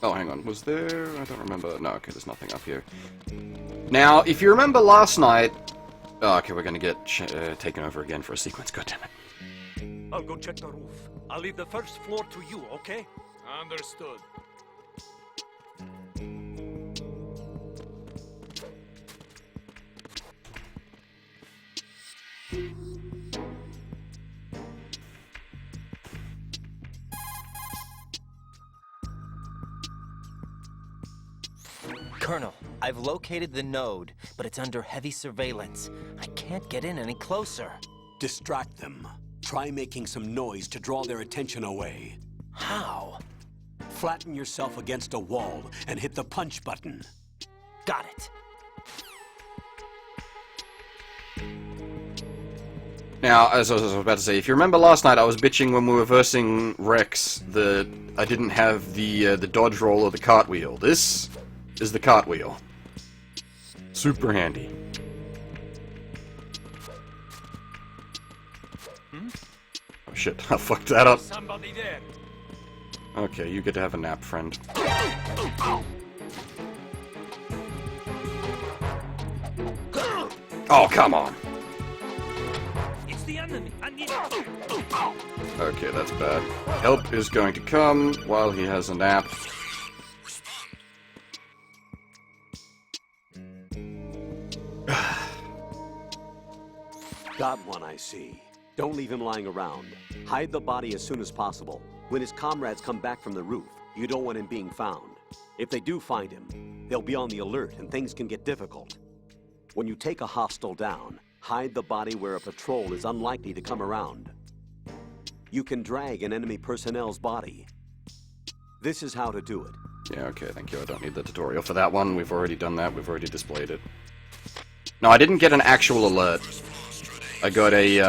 Oh, hang on. Was there... I don't remember. No, okay, there's nothing up here. Now, if you remember last night... Oh, okay, we're gonna get taken over again for a sequence. God damn it. I'll go check the roof. I'll leave the first floor to you, okay? Understood. Colonel, I've located the node, but it's under heavy surveillance. I can't get in any closer. Distract them. Try making some noise to draw their attention away. How? Flatten yourself against a wall and hit the punch button. Got it. Now, as I was about to say, if you remember last night, I was bitching when we were versing Rex that I didn't have the dodge roll or the cartwheel. This is the cartwheel. Super handy. Oh shit, I fucked that up. Somebody there. Okay, you get to have a nap, friend. Oh, come on. It's the enemy. I need Okay, that's bad. Help is going to come while he has a nap. Got one, I see. Don't leave him lying around. Hide the body as soon as possible. When his comrades come back from the roof, you don't want him being found. If they do find him, they'll be on the alert and things can get difficult. When you take a hostile down, hide the body where a patrol is unlikely to come around. You can drag an enemy personnel's body. This is how to do it. Yeah, okay, thank you. I don't need the tutorial for that one. We've already done that. We've already displayed it. No, I didn't get an actual alert. I got a,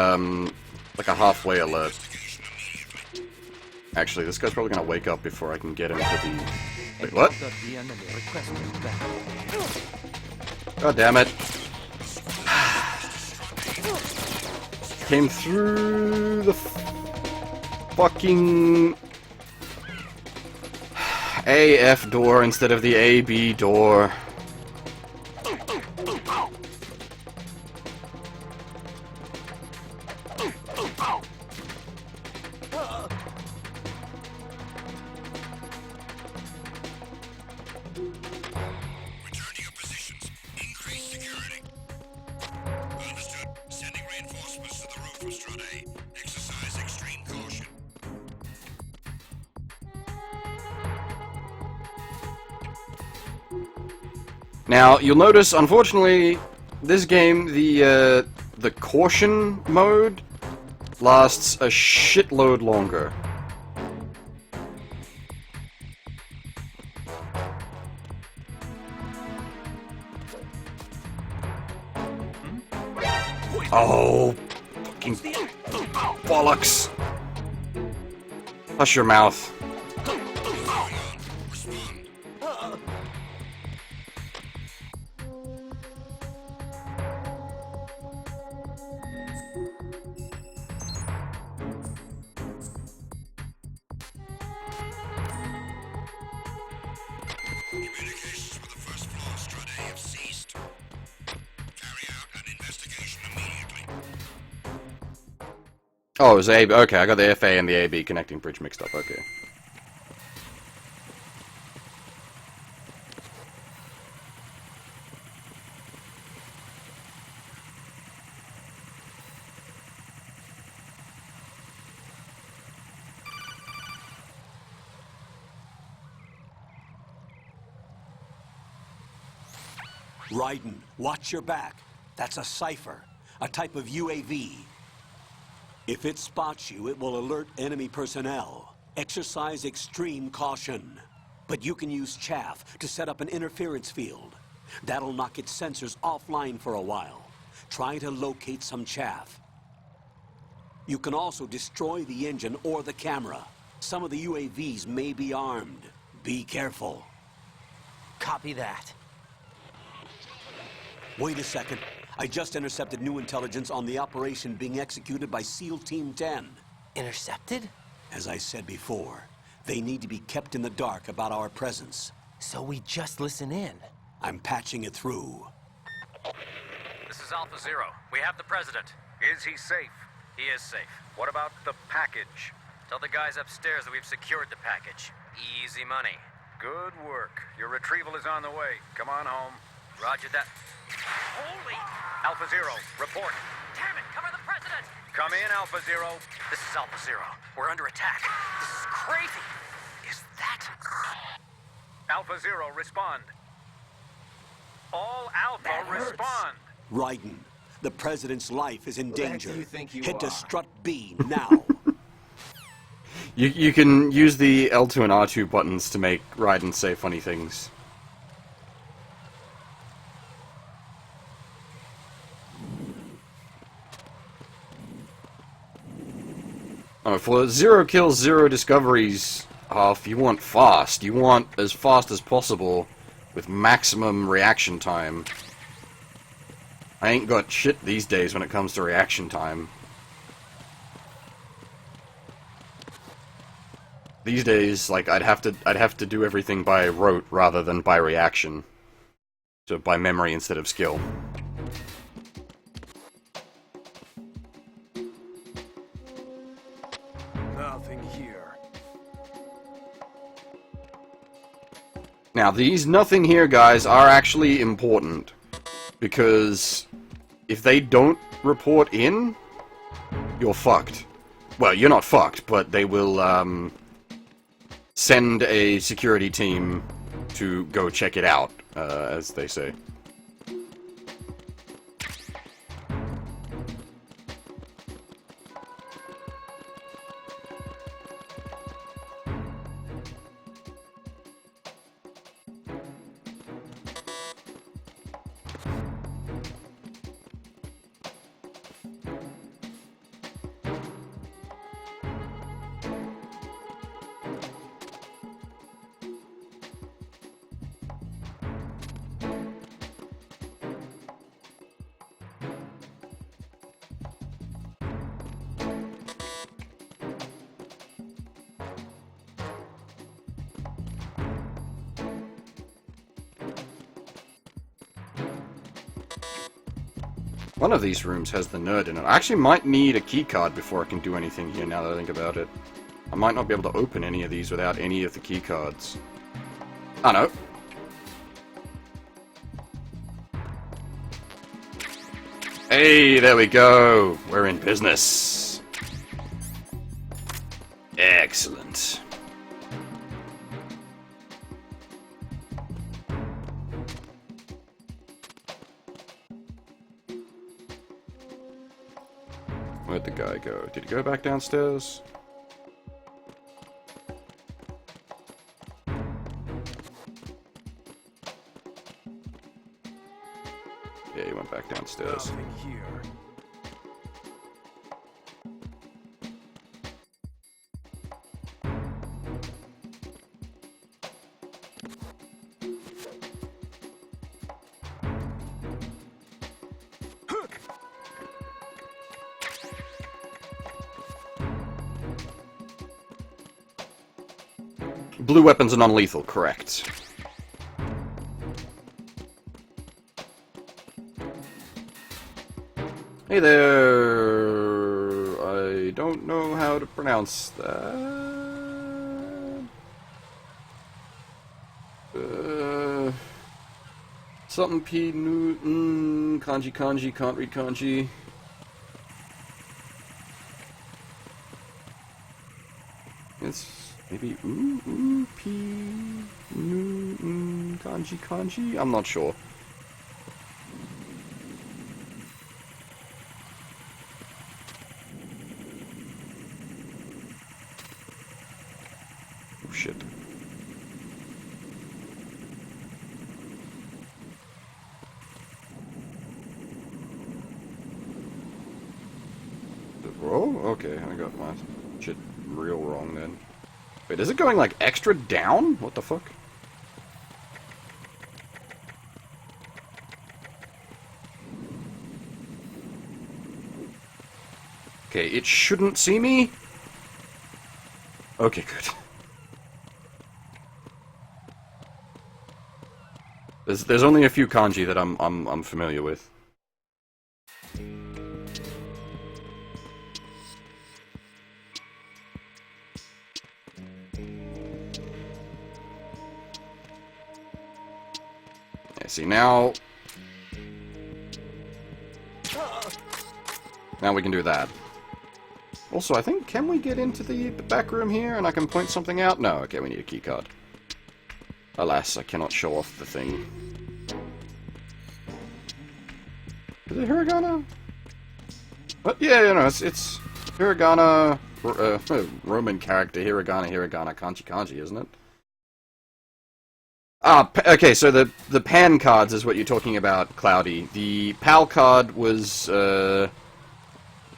like a halfway alert. Actually, this guy's probably gonna wake up before I can get him to the... Wait, what? God damn it. Came through the fucking AF door instead of the AB door. Now, you'll notice, unfortunately, this game, the caution mode lasts a shitload longer. Oh, fucking bollocks. Hush your mouth. Communications with the first floor strata have ceased. Carry out an investigation immediately. Oh, it was AB. Okay, I got the FA and the AB connecting bridge mixed up. Okay. Raiden, watch your back. That's a cipher, a type of UAV. If it spots you, it will alert enemy personnel. Exercise extreme caution. But you can use chaff to set up an interference field. That'll knock its sensors offline for a while. Try to locate some chaff. You can also destroy the engine or the camera. Some of the UAVs may be armed. Be careful. Copy that. Wait a second. I just intercepted new intelligence on the operation being executed by SEAL Team 10. Intercepted? As I said before, they need to be kept in the dark about our presence. So we just listen in. I'm patching it through. This is Alpha Zero. We have the president. Is he safe? He is safe. What about the package? Tell the guys upstairs that we've secured the package. Easy money. Good work. Your retrieval is on the way. Come on home. Roger that. Holy! Alpha Zero, report. Damn it! Cover the president! Come in, Alpha Zero. This is Alpha Zero. We're under attack. This is crazy. Is that... Alpha Zero, respond. All Alpha, respond. Raiden, the president's life is in danger. do you think you Head to are? strut B now. You can use the L2 and R2 buttons to make Raiden say funny things. Oh, for 0 kills, 0 discoveries, if you want fast, you want as fast as possible with maximum reaction time. I ain't got shit these days when it comes to reaction time. These days, like, I'd have to do everything by rote rather than by reaction. So by memory instead of skill. Nothing here. Now, these nothing here guys are actually important. Because if they don't report in, you're fucked. Well, you're not fucked, but they will, send a security team to go check it out, as they say. One of these rooms has the nerd in it. I actually might need a keycard before I can do anything here, now that I think about it. I might not be able to open any of these without any of the keycards. Oh no. Hey, there we go. We're in business. Excellent. Where'd the guy go? Did he go back downstairs? Yeah, he went back downstairs. Nothing here. Blue weapons are non-lethal, correct. Hey there! I don't know how to pronounce that. Something P nu kanji, can't read kanji. It's maybe p nu kanji. I'm not sure. Oh shit. Oh, okay, I got my shit real wrong then. Wait, is it going like extra down? What the fuck? Okay, it shouldn't see me. Okay, good. There's only a few kanji that I'm familiar with. Yeah, see now we can do that. Also, I think, can we get into the back room here and I can point something out? No, okay, we need a keycard. Alas, I cannot show off the thing. Is it hiragana? What? Yeah, no, it's hiragana, Roman character, hiragana, kanji, isn't it? Ah, okay, so the pan cards is what you're talking about, Cloudy. The PAL card was, was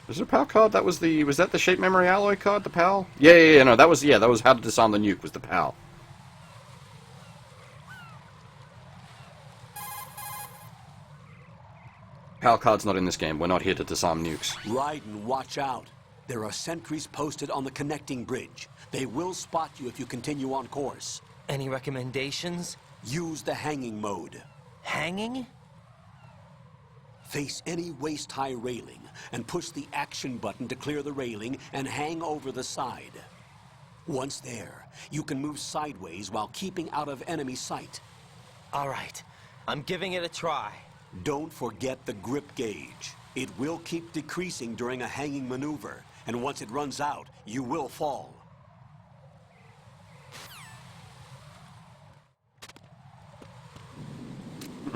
there a PAL card? Was that the shape memory alloy card, the PAL? Yeah, no, that was how to disarm the nuke, was the PAL. PAL card's not in this game, we're not here to disarm nukes. Raiden, watch out. There are sentries posted on the connecting bridge. They will spot you if you continue on course. Any recommendations? Use the hanging mode. Hanging? Face any waist-high railing and push the action button to clear the railing and hang over the side. Once there, you can move sideways while keeping out of enemy sight. All right, I'm giving it a try. Don't forget the grip gauge. It will keep decreasing during a hanging maneuver, and once it runs out, you will fall.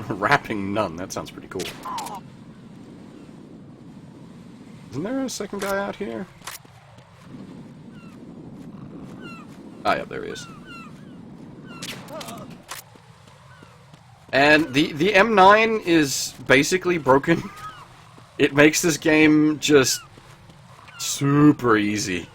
Rapping nun, that sounds pretty cool. Isn't there a second guy out here? Ah, yeah, there he is. And the M9 is basically broken. It makes this game just super easy.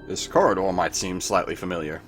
This corridor might seem slightly familiar.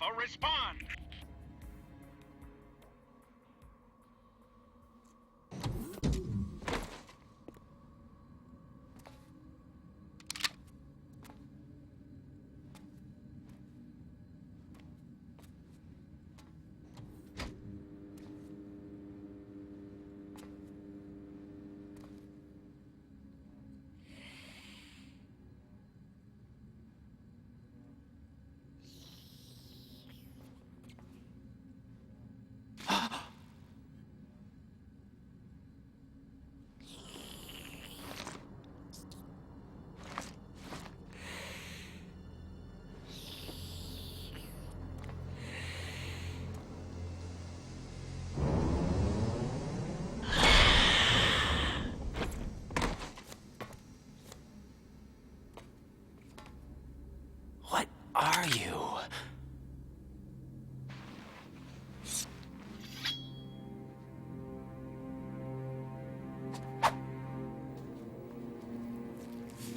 Alpha, respond! What are you?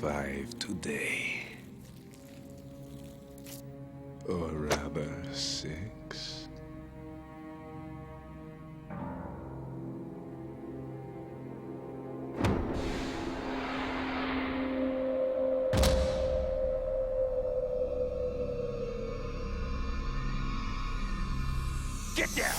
Five today. Or rather, 6. Get down!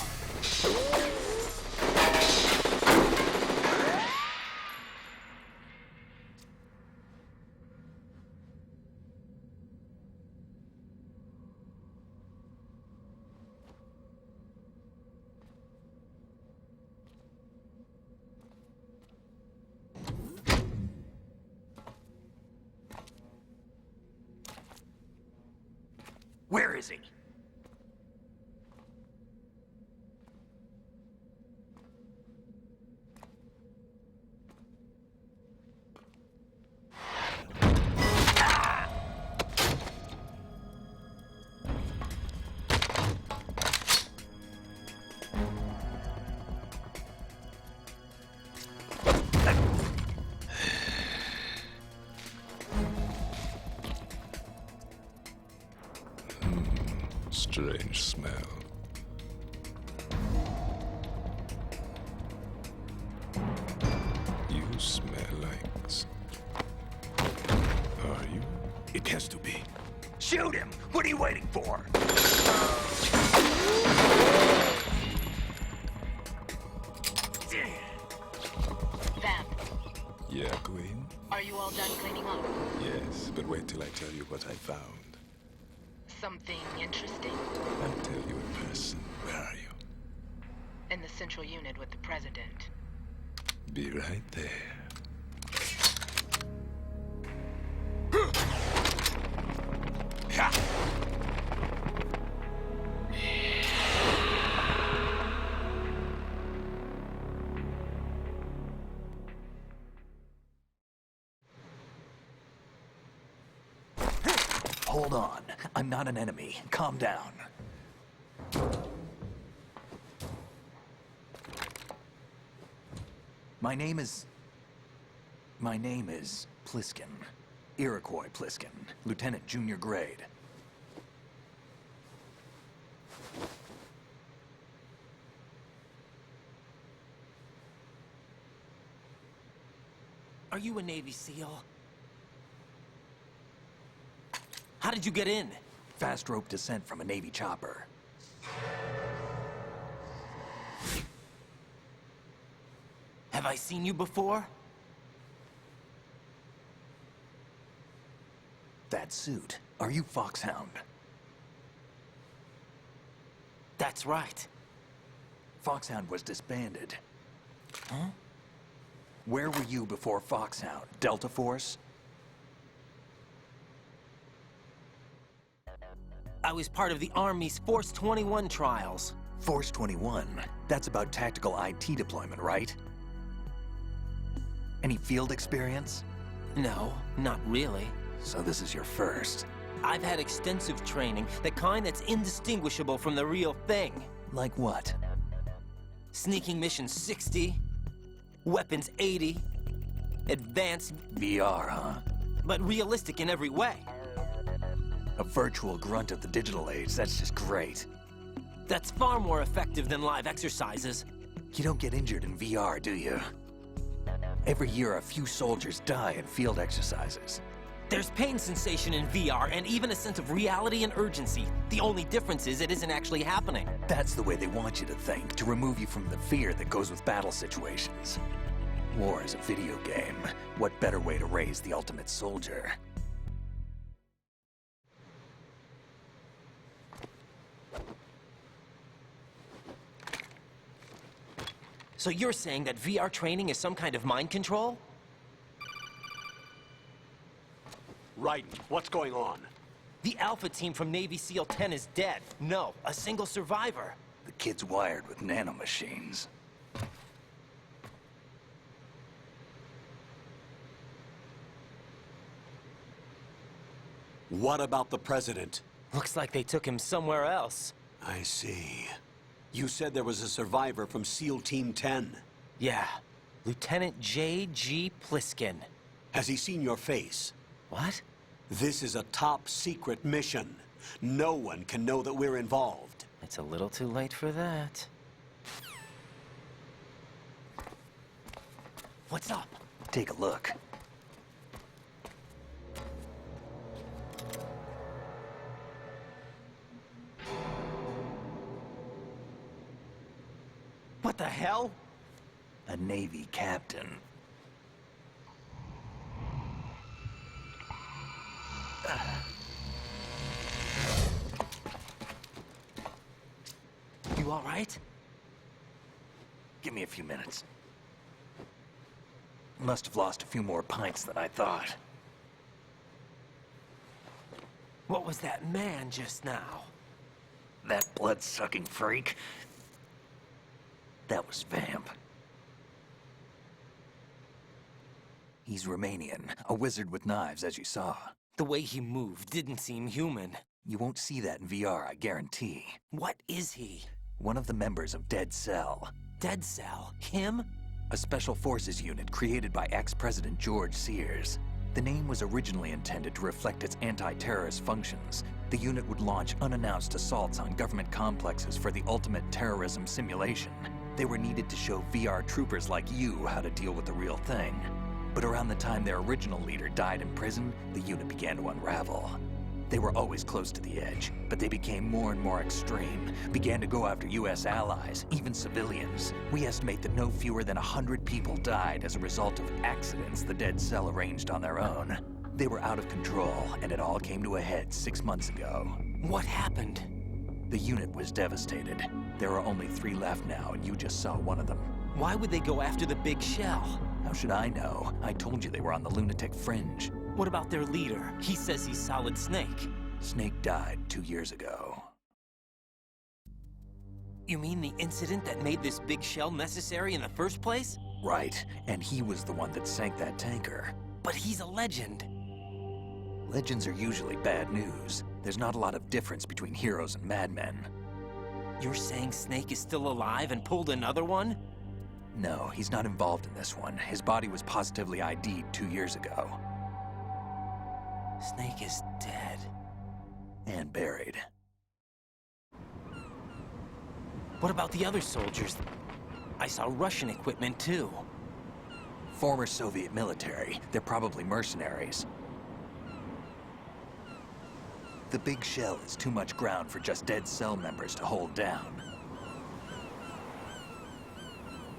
Where is he? Strange smell. You smell like... Are you? It has to be. Shoot him! What are you waiting for? Vamp, Yeah, Queen? are you all done cleaning up? Yes, but wait till I tell you what I found. Something interesting? I'll tell you in person. Where are you? In the central unit with the president. Be right there. Hold on. I'm not an enemy. Calm down. My name is Pliskin. Iroquois Pliskin. Lieutenant Junior Grade. Are you a Navy SEAL? How did you get in? Fast rope descent from a Navy chopper. Have I seen you before? That suit. Are you Foxhound? That's right. Foxhound was disbanded. Huh? Where were you before Foxhound? Delta Force? I was part of the Army's Force 21 trials. Force 21? That's about tactical IT deployment, right? Any field experience? No, not really. So this is your first. I've had extensive training, the kind that's indistinguishable from the real thing. Like what? Sneaking mission 60, weapons 80, advanced... VR, huh? But realistic in every way. A virtual grunt of the digital age, that's just great. That's far more effective than live exercises. You don't get injured in VR, do you? Every year, a few soldiers die in field exercises. There's pain sensation in VR and even a sense of reality and urgency. The only difference is it isn't actually happening. That's the way they want you to think, to remove you from the fear that goes with battle situations. War is a video game. What better way to raise the ultimate soldier? So you're saying that VR training is some kind of mind control? Raiden, what's going on? The Alpha team from Navy SEAL 10 is dead. No, a single survivor. The kid's wired with nanomachines. What about the president? Looks like they took him somewhere else. I see. You said there was a survivor from SEAL Team 10. Yeah, Lieutenant J.G. Pliskin. Has he seen your face? What? This is a top secret mission. No one can know that we're involved. It's a little too late for that. What's up? Take a look. What the hell? A Navy captain. You all right? Give me a few minutes. Must have lost a few more pints than I thought. What was that man just now? That blood-sucking freak? That was Vamp. He's Romanian, a wizard with knives, as you saw. The way he moved didn't seem human. You won't see that in VR, I guarantee. What is he? One of the members of Dead Cell. Dead Cell? Him? A special forces unit created by ex-President George Sears. The name was originally intended to reflect its anti-terrorist functions. The unit would launch unannounced assaults on government complexes for the ultimate terrorism simulation. They were needed to show VR troopers like you how to deal with the real thing. But around the time their original leader died in prison, the unit began to unravel. They were always close to the edge, but they became more and more extreme, began to go after US allies, even civilians. We estimate that no fewer than 100 people died as a result of accidents the Dead Cell arranged on their own. They were out of control, and it all came to a head 6 months ago. What happened? The unit was devastated. There are only 3 left now, and you just saw one of them. Why would they go after the big shell? How should I know? I told you they were on the lunatic fringe. What about their leader? He says he's Solid Snake. Snake died 2 years ago. You mean the incident that made this big shell necessary in the first place? Right, and he was the one that sank that tanker. But he's a legend. Legends are usually bad news. There's not a lot of difference between heroes and madmen. You're saying Snake is still alive and pulled another one? No, he's not involved in this one. His body was positively ID'd 2 years ago. Snake is dead. And buried. What about the other soldiers? I saw Russian equipment too. Former Soviet military. They're probably mercenaries. The big shell is too much ground for just Dead Cell members to hold down.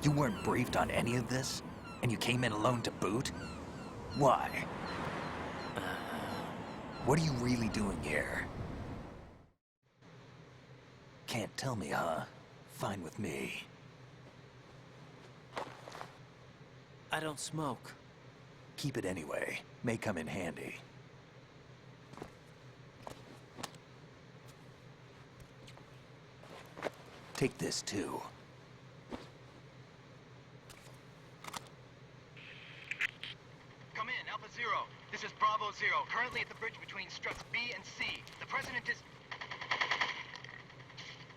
You weren't briefed on any of this? And you came in alone to boot? Why? What are you really doing here? Can't tell me, huh? Fine with me. I don't smoke. Keep it anyway. May come in handy. Take this, too. Come in, Alpha Zero. This is Bravo Zero, currently at the bridge between struts B and C. The President is...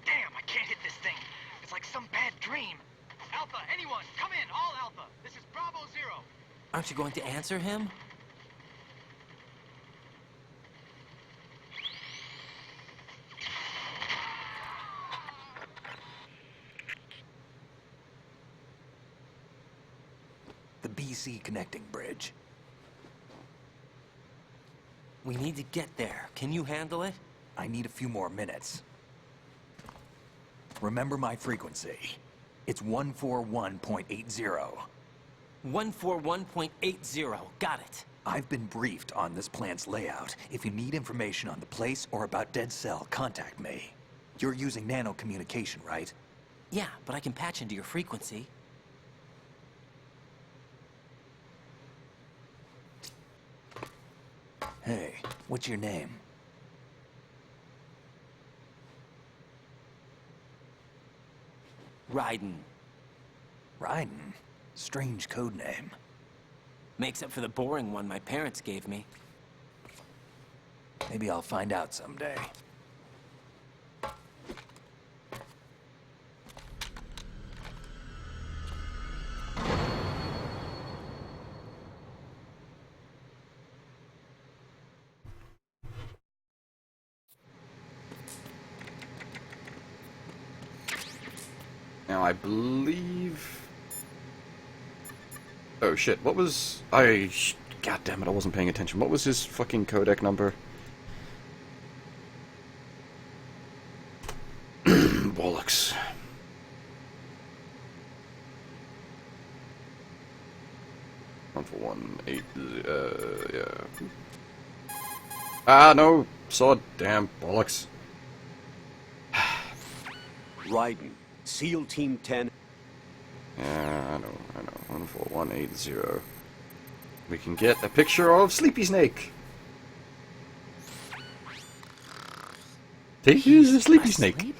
Damn, I can't hit this thing. It's like some bad dream. Alpha, anyone, come in, all Alpha. This is Bravo Zero. Aren't you going to answer him? B-C connecting bridge. We need to get there. Can you handle it? I need a few more minutes. Remember my frequency. It's 141.80. 141.80. Got it. I've been briefed on this plant's layout. If you need information on the place or about Dead Cell, contact me. You're using nano communication, right? Yeah, but I can patch into your frequency. Hey, what's your name? Raiden. Raiden? Strange code name. Makes up for the boring one my parents gave me. Maybe I'll find out someday. Now, I believe... Oh shit, what was... God damn it, I wasn't paying attention. What was his fucking codec number? Bollocks. One for 1, 8, yeah. Ah, no! Sword, damn, bollocks. Raiden, SEAL Team 10. Yeah, I know. 14180. We can get a picture of Sleepy Snake. Here's the Sleepy Snake.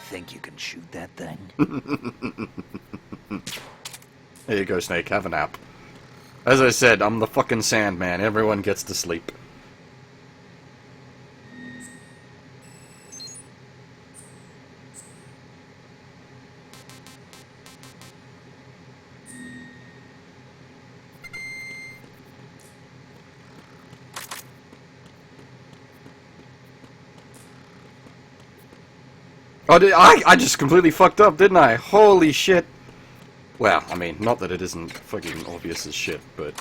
Think you can shoot that thing? There you go, Snake. Have a nap. As I said, I'm the fucking Sandman. Everyone gets to sleep. Oh, I just completely fucked up, didn't I? Holy shit. Well, I mean, not that it isn't fucking obvious as shit, but...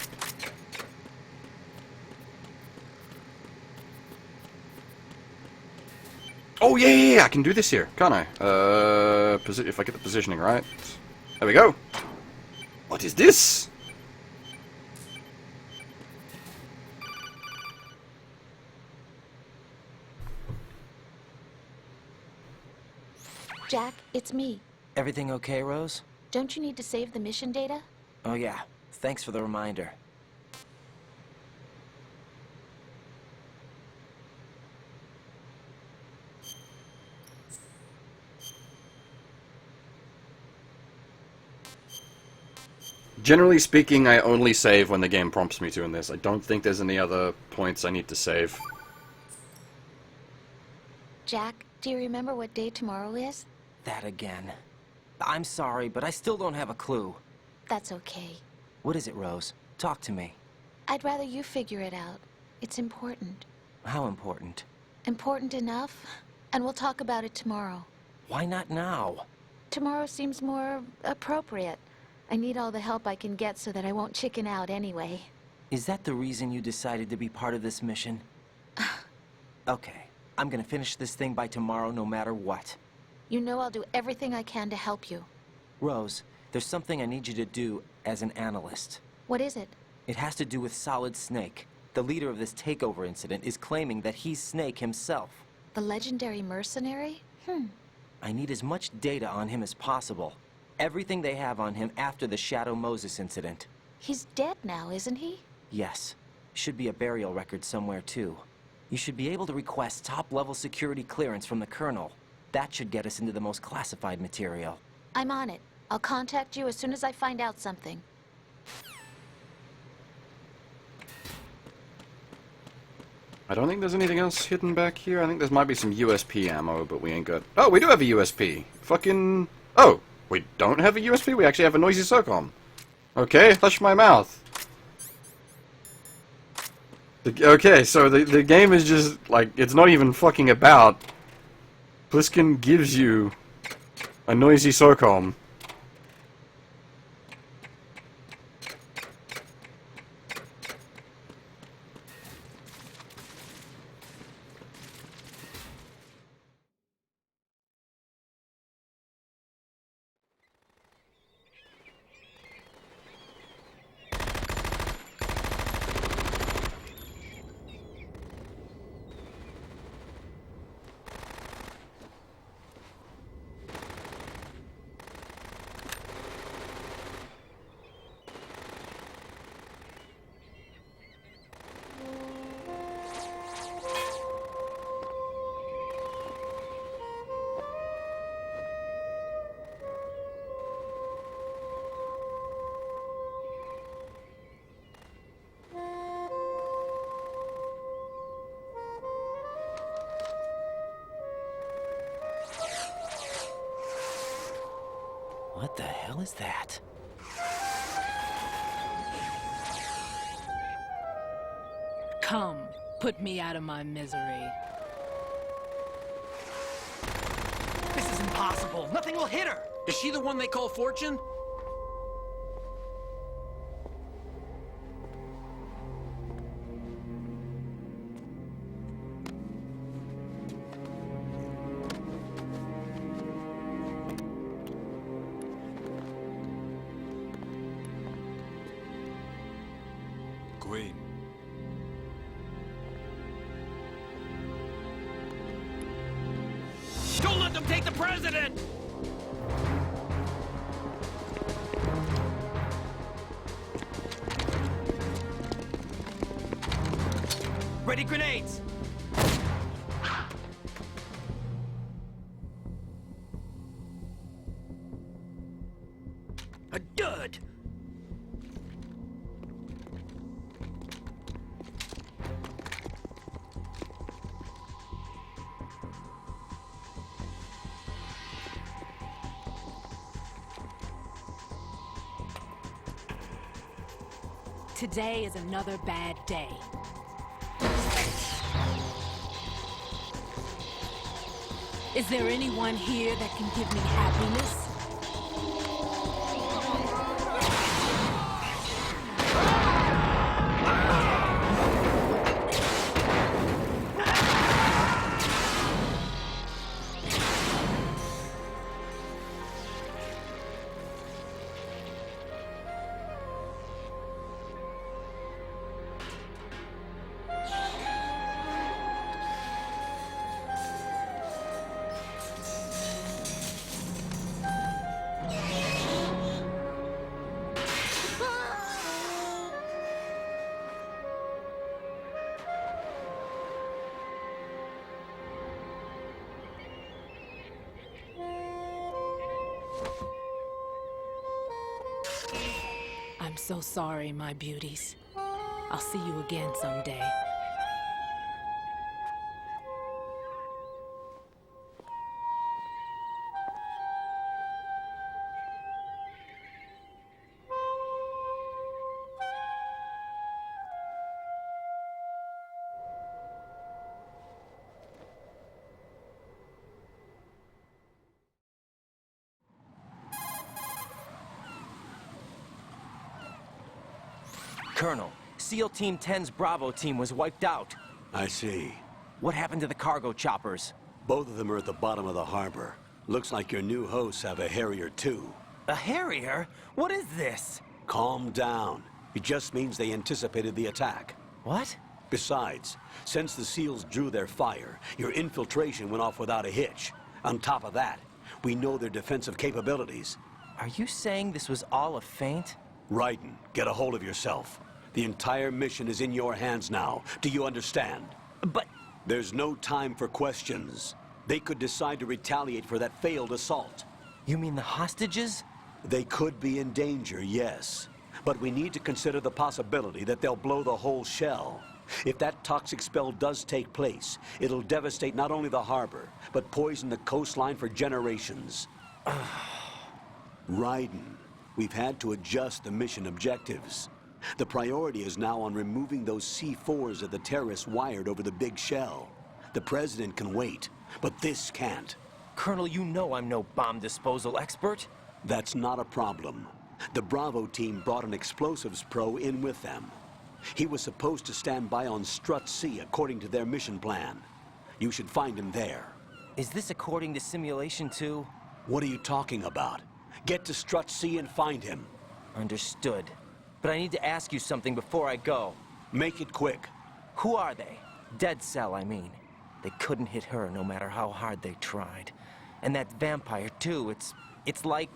Oh, yeah, I can do this here, can't I? If I get the positioning right. There we go. What is this? Jack, it's me. Everything okay, Rose? Don't you need to save the mission data? Oh yeah, thanks for the reminder. Generally speaking, I only save when the game prompts me to in this. I don't think there's any other points I need to save. Jack, do you remember what day tomorrow is? That again. I'm sorry, but I still don't have a clue. That's okay. What is it, Rose? Talk to me. I'd rather you figure it out. It's important. How important? Important enough, and we'll talk about it tomorrow. Why not now? Tomorrow seems more appropriate. I need all the help I can get so that I won't chicken out anyway. Is that the reason you decided to be part of this mission? Okay, I'm gonna finish this thing by tomorrow no matter what. You know I'll do everything I can to help you. Rose, there's something I need you to do as an analyst. What is it? It has to do with Solid Snake. The leader of this takeover incident is claiming that he's Snake himself. The legendary mercenary? I need as much data on him as possible. Everything they have on him after the Shadow Moses incident. He's dead now, isn't he? Yes. Should be a burial record somewhere, too. You should be able to request top-level security clearance from the Colonel. That should get us into the most classified material. I'm on it. I'll contact you as soon as I find out something. I don't think there's anything else hidden back here. I think there might be some USP ammo, but we ain't got... Oh, we do have a USP! Fucking... Oh! We don't have a USP? We actually have a noisy SOCOM. Okay, hush my mouth. Okay, so the game is just, like, it's not even fucking about. Pliskin gives you A noisy SOCOM. What the hell is that? Come, put me out of my misery. This is impossible. Nothing will hit her. Is she the one they call Fortune? Queen. Don't let them take the president! Ready grenades! A dud! Today is another bad day. Is there anyone here that can give me happiness? I'm so sorry, my beauties. I'll see you again someday. Colonel, SEAL Team 10's Bravo team was wiped out. I see. What happened to the cargo choppers? Both of them are at the bottom of the harbor. Looks like your new hosts have a Harrier too. A Harrier? What is this? Calm down. It just means they anticipated the attack. What? Besides, since the SEALs drew their fire, your infiltration went off without a hitch. On top of that, we know their defensive capabilities. Are you saying this was all a feint? Raiden, get a hold of yourself. The entire mission is in your hands now. Do you understand? But... There's no time for questions. They could decide to retaliate for that failed assault. You mean the hostages? They could be in danger, yes. But we need to consider the possibility that they'll blow the whole shell. If that toxic spell does take place, it'll devastate not only the harbor, but poison the coastline for generations. Raiden, we've had to adjust the mission objectives. The priority is now on removing those C4s that the terrorists wired over the big shell. The president can wait, but this can't. Colonel, you know I'm no bomb disposal expert. That's not a problem. The Bravo team brought an explosives pro in with them. He was supposed to stand by on Strut C according to their mission plan. You should find him there. Is this according to simulation too? What are you talking about? Get to Strut C and find him. Understood. But I need to ask you something before I go. Make it quick. Who are they? Dead Cell, I mean. They couldn't hit her no matter how hard they tried. And that vampire too, it's like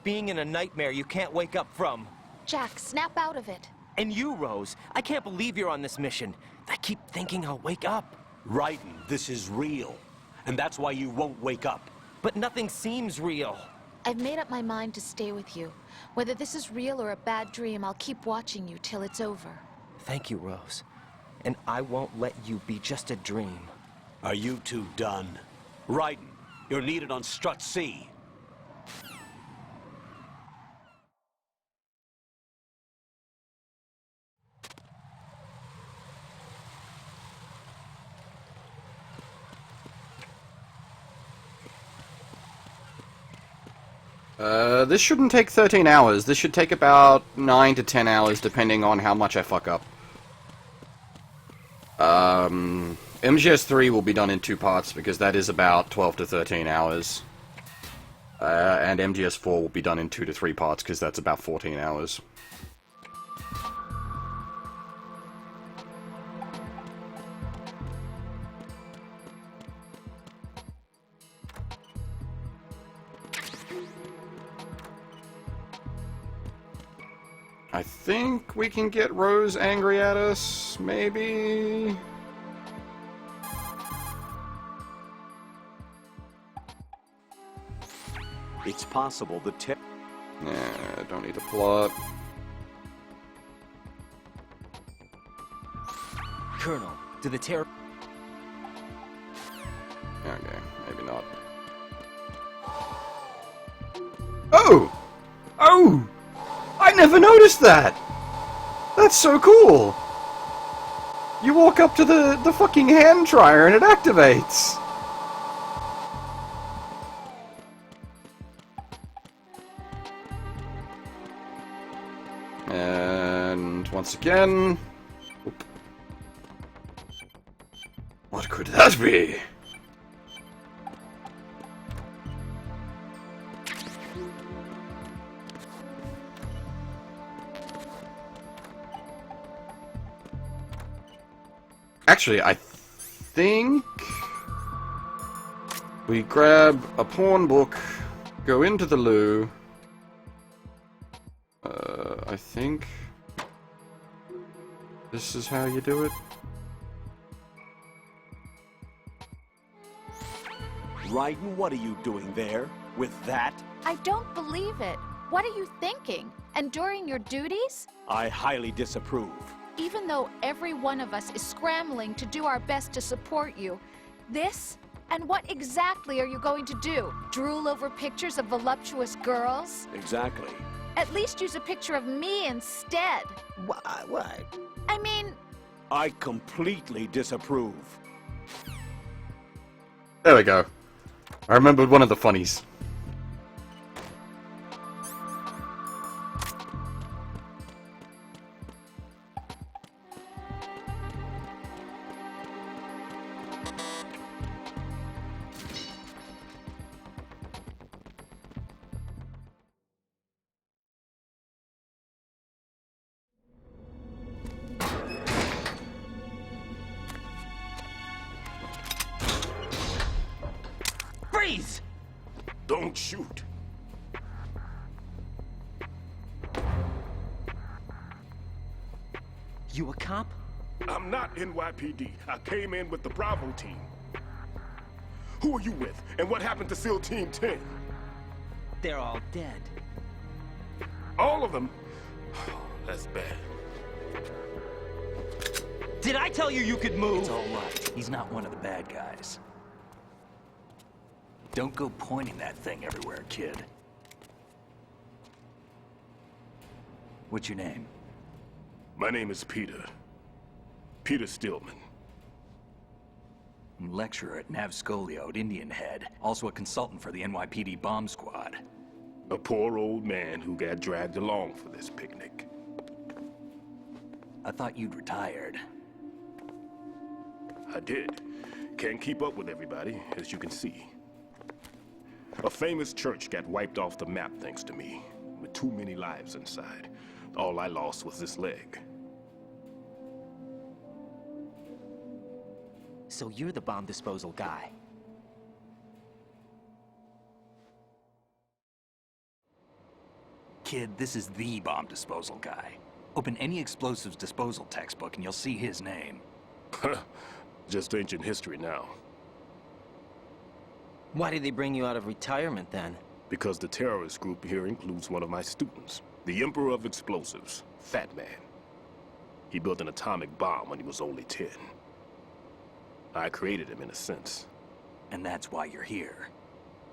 being in a nightmare you can't wake up from. Jack, snap out of it. And you, Rose, I can't believe you're on this mission. I keep thinking I'll wake up. Raiden, this is real. And that's why you won't wake up. But nothing seems real. I've made up my mind to stay with you. Whether this is real or a bad dream, I'll keep watching you till it's over. Thank you, Rose. And I won't let you be just a dream. Are you two done? Raiden, you're needed on Strut C. This shouldn't take 13 hours. This should take about 9 to 10 hours, depending on how much I fuck up. MGS3 will be done in 2 parts, because that is about 12 to 13 hours. And MGS4 will be done in 2 to 3 parts, because that's about 14 hours. I think we can get Rose angry at us, maybe? It's possible the Nah, don't need to plot. Colonel, do the terror... Okay, maybe not. Oh! Oh! I never noticed that! That's so cool! You walk up to the fucking hand dryer and it activates! And once again... Oop. What could that be? Actually, I think we grab a pawn book, go into the loo. I think this is how you do it. Raiden, what are you doing there? With that? I don't believe it. What are you thinking? Enduring your duties? I highly disapprove. Even though every one of us is scrambling to do our best to support you, this? And what exactly are you going to do? Drool over pictures of voluptuous girls? Exactly. At least use a picture of me instead. What? I mean... I completely disapprove. There we go. I remembered one of the funnies. Freeze! Don't shoot. You a cop? I'm not NYPD. I came in with the Bravo team. Who are you with? And what happened to SEAL Team 10? They're all dead. All of them? That's bad. Did I tell you you could move? It's all right. He's not one of the bad guys. Don't go pointing that thing everywhere, kid. What's your name? My name is Peter. Peter Stillman. Lecturer at Navscolio at Indian Head. Also a consultant for the NYPD bomb squad. A poor old man who got dragged along for this picnic. I thought you'd retired. I did. Can't keep up with everybody, as you can see. A famous church got wiped off the map thanks to me, with too many lives inside. All I lost was this leg. So you're the bomb disposal guy. Kid, this is the bomb disposal guy. Open any explosives disposal textbook and you'll see his name. Just ancient history now. Why did they bring you out of retirement then? Because the terrorist group here includes one of my students, the Emperor of Explosives, Fat Man. He built an atomic bomb when he was only 10. I created him in a sense. And that's why you're here.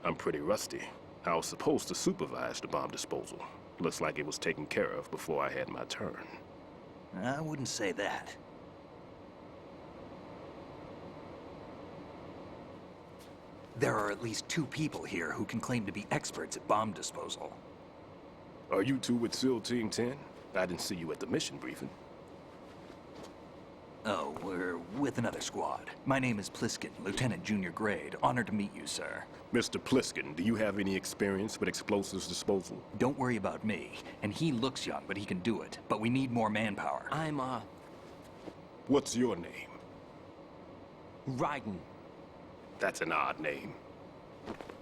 I'm pretty rusty. I was supposed to supervise the bomb disposal. Looks like it was taken care of before I had my turn. I wouldn't say that. There are at least 2 people here who can claim to be experts at bomb disposal. Are you two with SEAL Team 10? I didn't see you at the mission briefing. Oh, we're with another squad. My name is Pliskin, Lieutenant Junior Grade. Honored to meet you, sir. Mr. Pliskin, do you have any experience with explosives disposal? Don't worry about me. And he looks young, but he can do it. But we need more manpower. I'm, What's your name? Raiden. That's an odd name.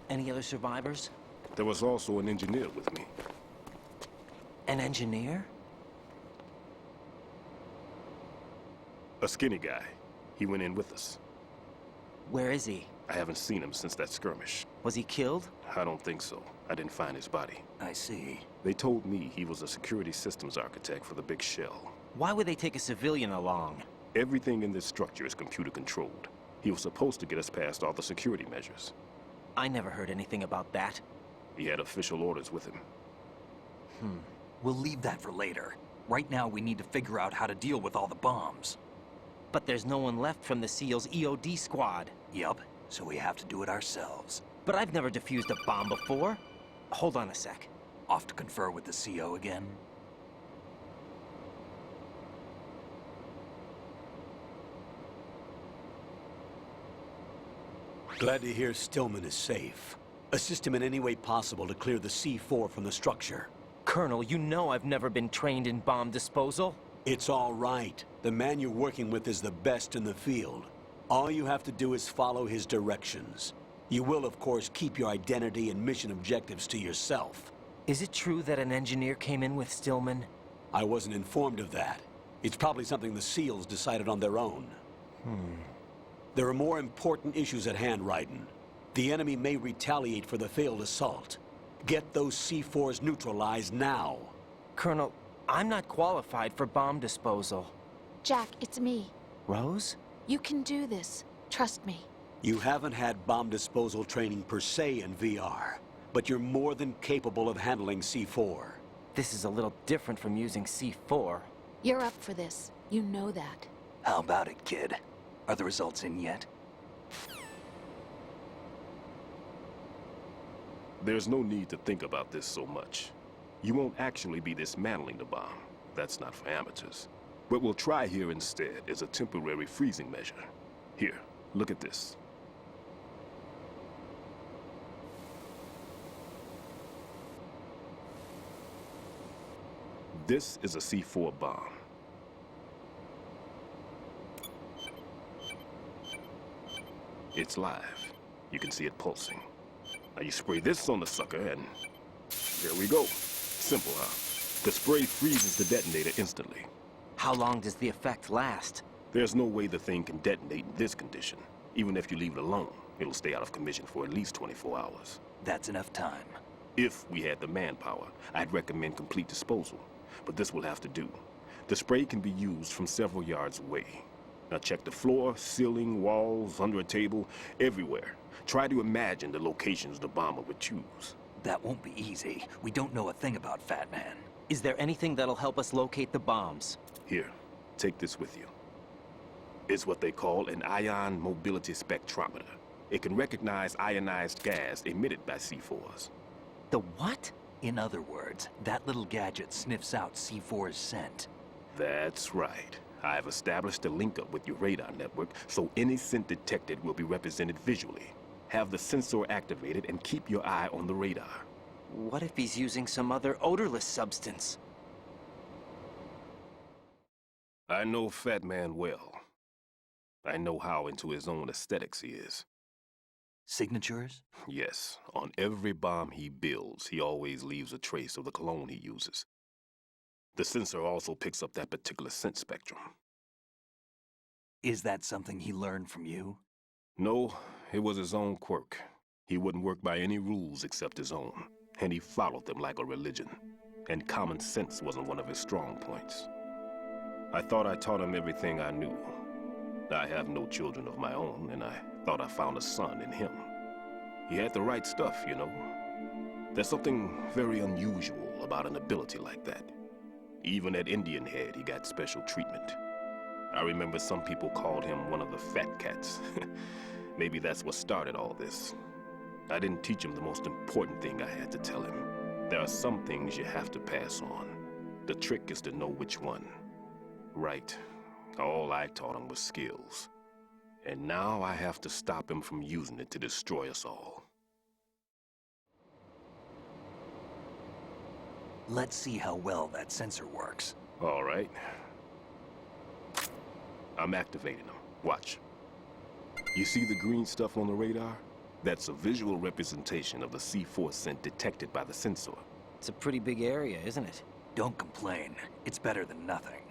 Any other survivors? There was also an engineer with me. An engineer? A skinny guy. He went in with us. Where is he? I haven't seen him since that skirmish. Was he killed? I don't think so. I didn't find his body. I see. They told me he was a security systems architect for the big shell. Why would they take a civilian along? Everything in this structure is computer controlled. He was supposed to get us past all the security measures. I never heard anything about that. He had official orders with him. We'll leave that for later. Right now, we need to figure out how to deal with all the bombs. But there's no one left from the SEAL's EOD squad. Yup, so we have to do it ourselves. But I've never defused a bomb before. Hold on a sec. Off to confer with the CO again? Glad to hear Stillman is safe. Assist him in any way possible to clear the C4 from the structure. Colonel, you know I've never been trained in bomb disposal. It's all right. The man you're working with is the best in the field. All you have to do is follow his directions. You will, of course, keep your identity and mission objectives to yourself. Is it true that an engineer came in with Stillman? I wasn't informed of that. It's probably something the SEALs decided on their own. There are more important issues at hand, Raiden. The enemy may retaliate for the failed assault. Get those C4s neutralized now. Colonel, I'm not qualified for bomb disposal. Jack, it's me. Rose? You can do this. Trust me. You haven't had bomb disposal training per se in VR, but you're more than capable of handling C4. This is a little different from using C4. You're up for this. You know that. How about it, kid? Are the results in yet? There's no need to think about this so much. You won't actually be dismantling the bomb. That's not for amateurs. What we'll try here instead is a temporary freezing measure. Here, look at this. This is a C4 bomb. It's live. You can see it pulsing. Now you spray this on the sucker and there we go. Simple, huh? The spray freezes the detonator instantly. How long does the effect last? There's no way the thing can detonate in this condition. Even if you leave it alone, it'll stay out of commission for at least 24 hours. That's enough time. If we had the manpower, I'd recommend complete disposal. But this will have to do. The spray can be used from several yards away. Now check the floor, ceiling, walls, under a table, everywhere. Try to imagine the locations the bomber would choose. That won't be easy. We don't know a thing about Fat Man. Is there anything that'll help us locate the bombs? Here, take this with you. It's what they call an ion mobility spectrometer. It can recognize ionized gas emitted by C4s. The what? In other words, that little gadget sniffs out C4's scent. That's right. I've established a link-up with your radar network, so any scent detected will be represented visually. Have the sensor activated and keep your eye on the radar. What if he's using some other odorless substance? I know Fat Man well. I know how into his own aesthetics he is. Signatures? Yes. On every bomb he builds, he always leaves a trace of the cologne he uses. The sensor also picks up that particular scent spectrum. Is that something he learned from you? No, it was his own quirk. He wouldn't work by any rules except his own, and he followed them like a religion. And common sense wasn't one of his strong points. I thought I taught him everything I knew. I have no children of my own, and I thought I found a son in him. He had the right stuff, you know. There's something very unusual about an ability like that. Even at Indian Head, he got special treatment. I remember some people called him one of the fat cats. Maybe that's what started all this. I didn't teach him the most important thing I had to tell him. There are some things you have to pass on. The trick is to know which one. Right. All I taught him was skills. And now I have to stop him from using it to destroy us all. Let's see how well that sensor works. All right. I'm activating them. Watch. You see the green stuff on the radar? That's a visual representation of the C4 scent detected by the sensor. It's a pretty big area, isn't it? Don't complain. It's better than nothing.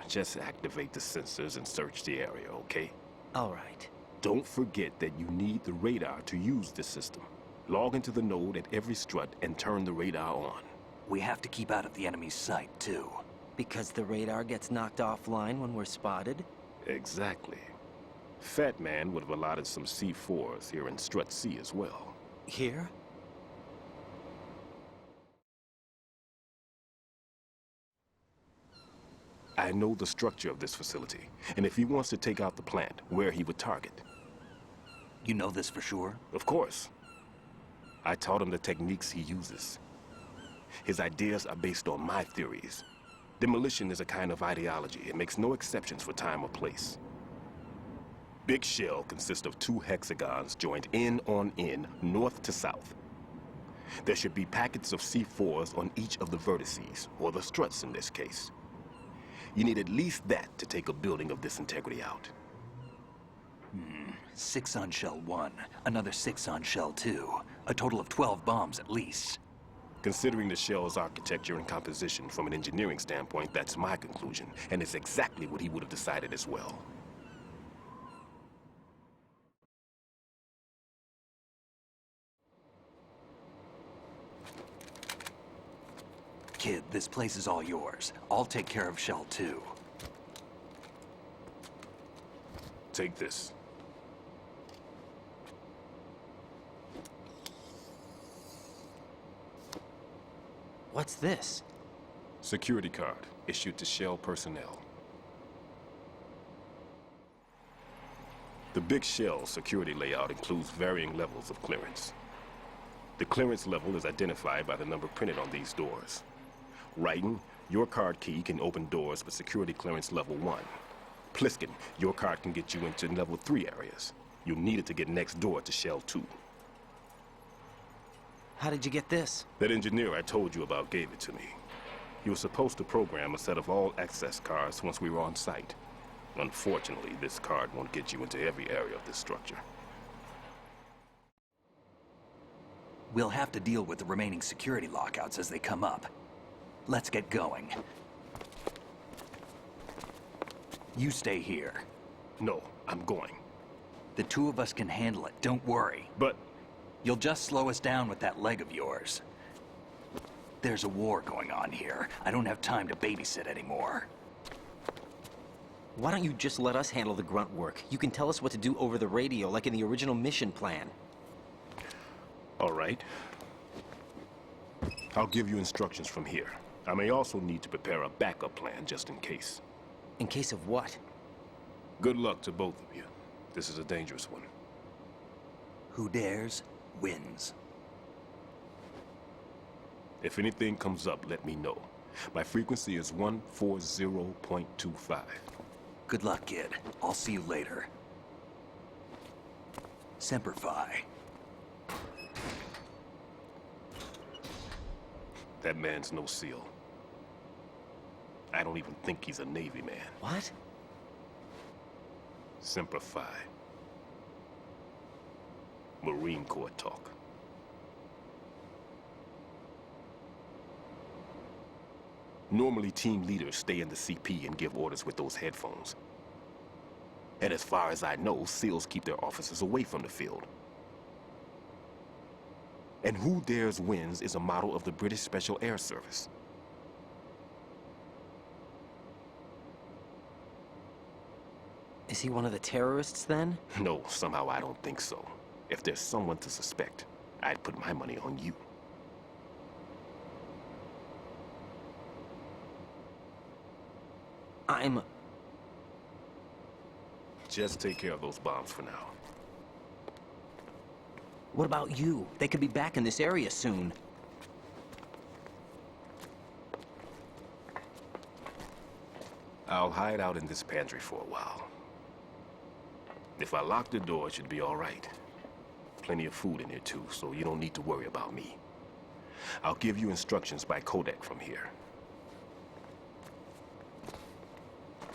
Just activate the sensors and search the area, okay? All right. Don't forget that you need the radar to use the system. Log into the node at every strut and turn the radar on. We have to keep out of the enemy's sight, too. Because the radar gets knocked offline when we're spotted? Exactly. Fat Man would have allotted some C4s here in Strut C as well. Here? I know the structure of this facility, and if he wants to take out the plant, where he would target. You know this for sure? Of course. I taught him the techniques he uses. His ideas are based on my theories. Demolition is a kind of ideology. It makes no exceptions for time or place. Big shell consists of 2 hexagons joined end on end, north to south. There should be packets of C4s on each of the vertices, or the struts in this case. You need at least that to take a building of this integrity out. 6 on shell 1, another 6 on shell 2. A total of 12 bombs at least. Considering the shell's architecture and composition from an engineering standpoint, that's my conclusion, and it's exactly what he would have decided as well. Kid, this place is all yours. I'll take care of shell 2. Take this. What's this? Security card, issued to Shell personnel. The Big Shell security layout includes varying levels of clearance. The clearance level is identified by the number printed on these doors. Writing, your card key can open doors for security clearance level 1. Pliskin, your card can get you into level 3 areas. You'll need it to get next door to Shell 2. How did you get this? That engineer I told you about gave it to me. He was supposed to program a set of all access cards once we were on site. Unfortunately, this card won't get you into every area of this structure. We'll have to deal with the remaining security lockouts as they come up. Let's get going. You stay here. No, I'm going. The 2 of us can handle it, don't worry. But... You'll just slow us down with that leg of yours. There's a war going on here. I don't have time to babysit anymore. Why don't you just let us handle the grunt work? You can tell us what to do over the radio, like in the original mission plan. All right. I'll give you instructions from here. I may also need to prepare a backup plan just in case. In case of what? Good luck to both of you. This is a dangerous one. Who dares, wins. If anything comes up, let me know. My frequency is 140.25. Good luck, kid. I'll see you later. Semper Fi. That man's no SEAL. I don't even think he's a Navy man. What? Semper Fi. Marine Corps talk. Normally, team leaders stay in the CP and give orders with those headphones. And as far as I know, SEALs keep their officers away from the field. And Who Dares Wins is a model of the British Special Air Service. Is he one of the terrorists, then? No, somehow I don't think so. If there's someone to suspect, I'd put my money on you. Just take care of those bombs for now. What about you? They could be back in this area soon. I'll hide out in this pantry for a while. If I lock the door, it should be all right. Plenty of food in here too, so you don't need to worry about me. I'll give you instructions by codec from here.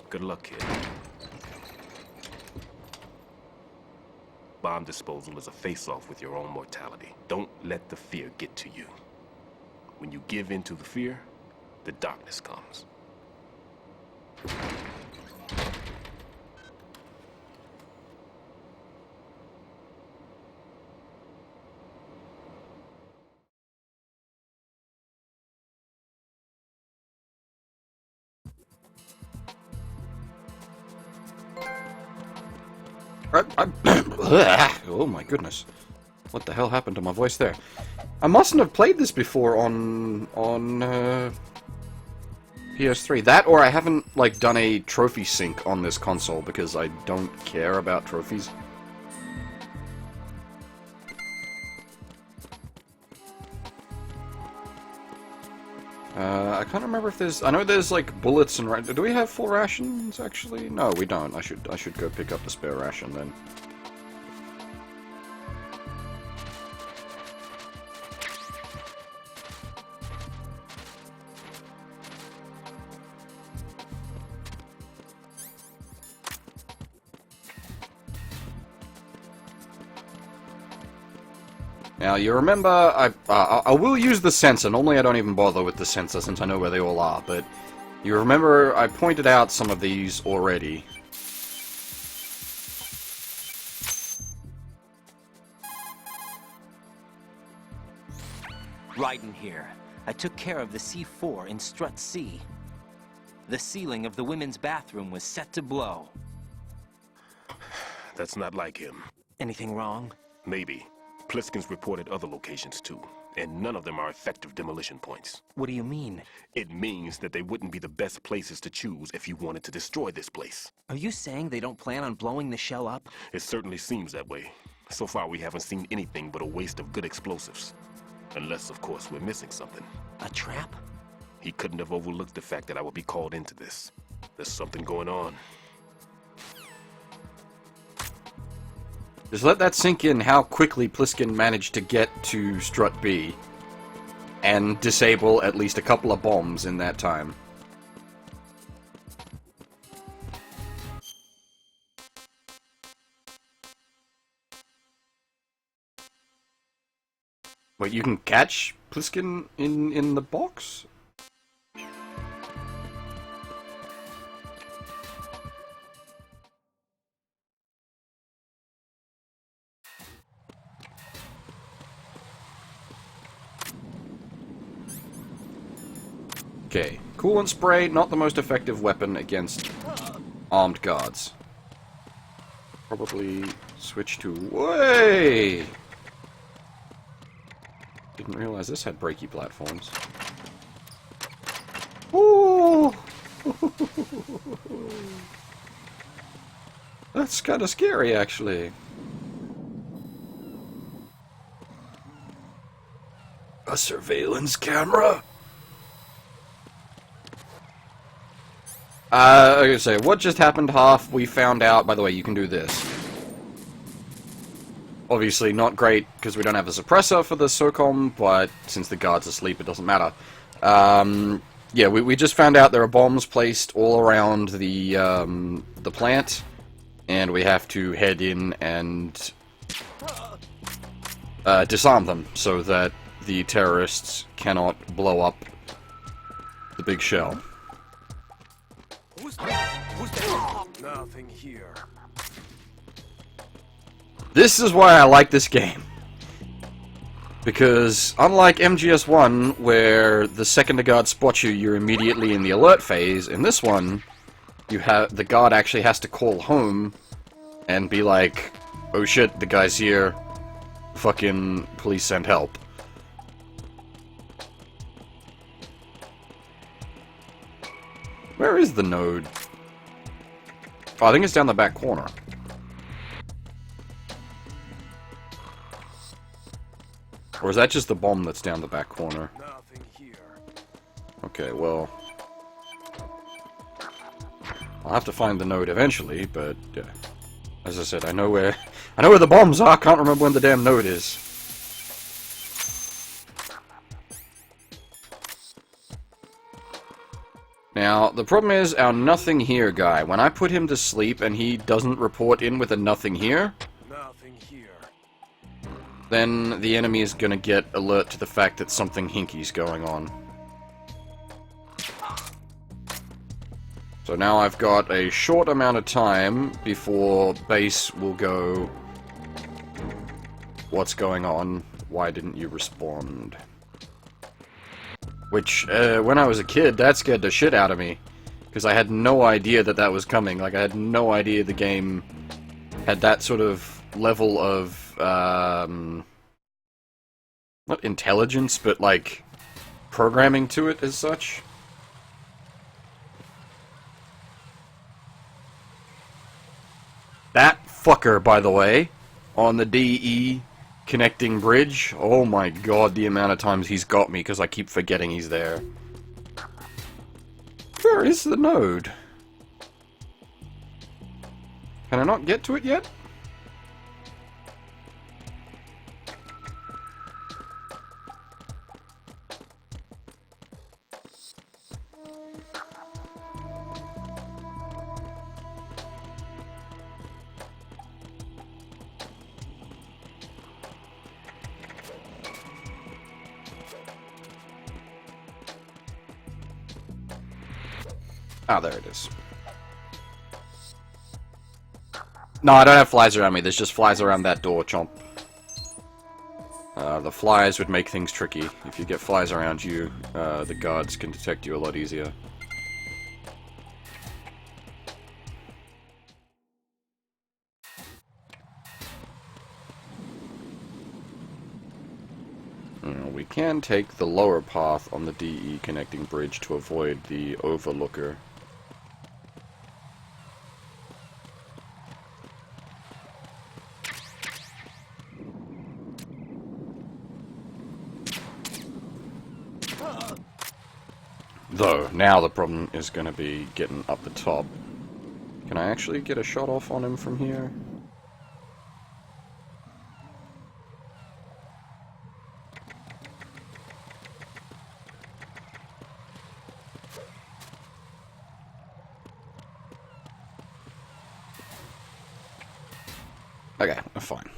Good luck, kid. Bomb disposal is a face-off with your own mortality. Don't let the fear get to you. When you give in to the fear, the darkness comes. Oh my goodness. What the hell happened to my voice there? I mustn't have played this before on PS3. That, or I haven't, like, done a trophy sync on this console, because I don't care about trophies. I can't remember if there's... I know there's, like, bullets and... Do we have full rations, actually? No, we don't. I should go pick up the spare ration, then. Now, you remember, I will use the sensor. Normally I don't even bother with the sensor since I know where they all are, but you remember I pointed out some of these already. Raiden here. I took care of the C4 in Strut C. The ceiling of the women's bathroom was set to blow. That's not like him. Anything wrong? Maybe. Pliskin's reported other locations too, and none of them are effective demolition points. What do you mean? It means that they wouldn't be the best places to choose if you wanted to destroy this place. Are you saying they don't plan on blowing the shell up? It certainly seems that way. So far we haven't seen anything but a waste of good explosives. Unless, of course, we're missing something. A trap? He couldn't have overlooked the fact that I would be called into this. There's something going on. Just let that sink in how quickly Pliskin managed to get to Strut B and disable at least a couple of bombs in that time. Wait, you can catch Pliskin in the box? Okay, coolant spray, not the most effective weapon against armed guards. Probably switch to... Way! Didn't realize this had breaky platforms. Ooh! That's kind of scary, actually. A surveillance camera? Okay, so what just happened, half? We found out, by the way, you can do this. Obviously not great, because we don't have a suppressor for the SOCOM, but since the guard's asleep, it doesn't matter. Yeah, we just found out there are bombs placed all around the plant, and we have to head in and disarm them, so that the terrorists cannot blow up the big shell. Who's there? Nothing here. This is why I like this game. Because, unlike MGS1, where the second the guard spots you, you're immediately in the alert phase, in this one, the guard actually has to call home and be like, oh shit, the guy's here, fucking please send help. Where is the node? Oh, I think it's down the back corner. Or is that just the bomb that's down the back corner? Nothing here. Okay, well... I'll have to find the node eventually, but... as I said, I know where the bombs are, I can't remember when the damn node is. Now, the problem is our nothing here guy. When I put him to sleep and he doesn't report in with a nothing here... Nothing here. then the enemy is gonna get alert to the fact that something hinky's going on. So now I've got a short amount of time before base will go, what's going on? Why didn't you respond? Which, when I was a kid, that scared the shit out of me. Because I had no idea that that was coming. Like, I had no idea the game had that sort of level of, not intelligence, but, like, programming to it as such. That fucker, by the way, on the DE connecting bridge, oh my god, the amount of times he's got me, because I keep forgetting he's there. Where is the node? Can I not get to it yet? Ah, there it is. No, I don't have flies around me. There's just flies around that door, chomp. The flies would make things tricky. If you get flies around you, the guards can detect you a lot easier. We can take the lower path on the DE connecting bridge to avoid the overlooker. Though, now the problem is going to be getting up the top. Can I actually get a shot off on him from here? Okay, fine.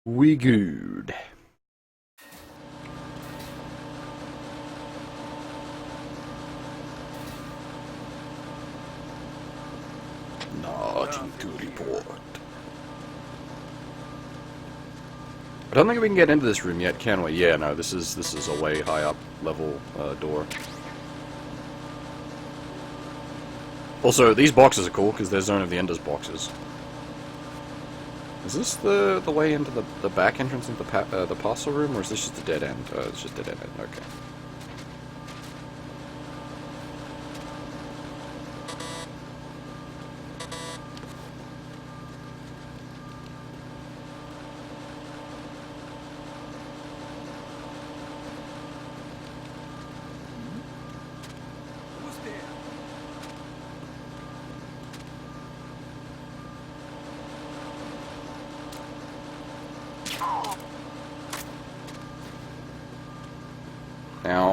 We good. Nothing to report. I don't think we can get into this room yet, can we? Yeah, no, this is a way high up level door. Also, these boxes are cool because they're Zone of the Enders boxes. Is this the way into the back entrance into the parcel room, or is this just a dead end? It's just a dead end. Okay.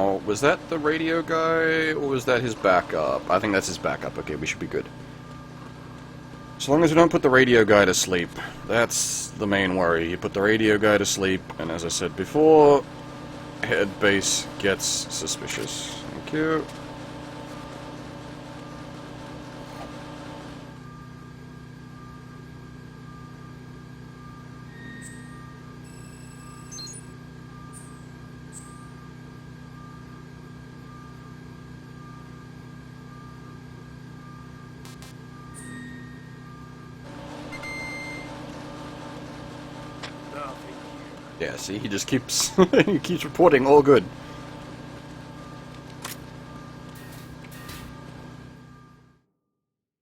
Now, was that the radio guy, or was that his backup? I think that's his backup. Okay, we should be good. As long as we don't put the radio guy to sleep. That's the main worry. You put the radio guy to sleep, and as I said before, head base gets suspicious. Thank you. Yeah, see, he just keeps he keeps reporting all good.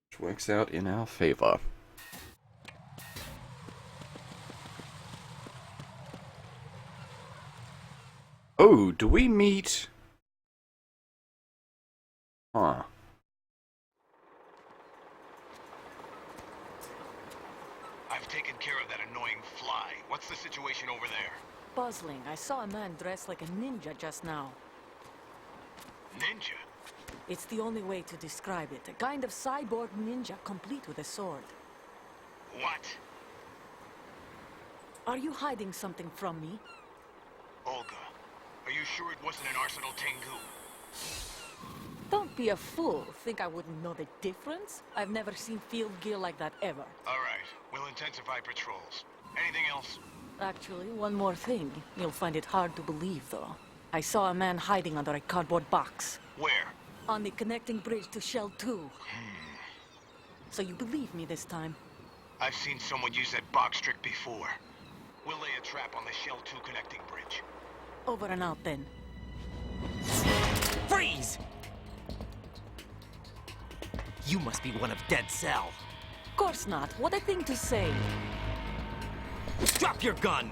Which works out in our favor. Oh, do we meet? Huh. I've taken care of that annoying fly. What's the situation over there? Puzzling. I saw a man dressed like a ninja just now. Ninja? It's the only way to describe it. A kind of cyborg ninja, complete with a sword. What? Are you hiding something from me? Olga, are you sure it wasn't an Arsenal Tengu? Don't be a fool. Think I wouldn't know the difference? I've never seen field gear like that ever. All right, we'll intensify patrols. Anything else? Actually, one more thing. You'll find it hard to believe, though. I saw a man hiding under a cardboard box. Where? On the connecting bridge to Shell 2. So you believe me this time? I've seen someone use that box trick before. We'll lay a trap on the Shell 2 connecting bridge. Over and out, then. Freeze! You must be one of Dead Cell. Of course not. What a thing to say. Drop your gun!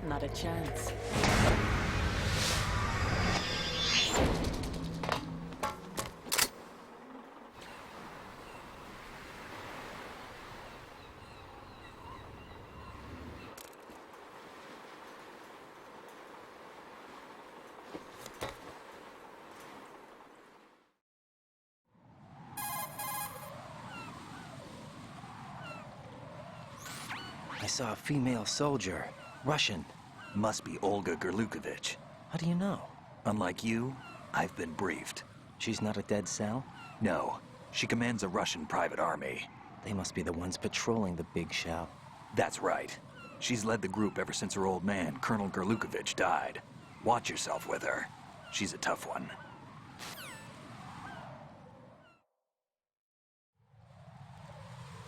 Not a chance. I saw a female soldier. Russian. Must be Olga Gerlukovich. How do you know? Unlike you, I've been briefed. She's not a Dead Cell? No. She commands a Russian private army. They must be the ones patrolling the big shell. That's right. She's led the group ever since her old man, Colonel Gerlukovich, died. Watch yourself with her. She's a tough one.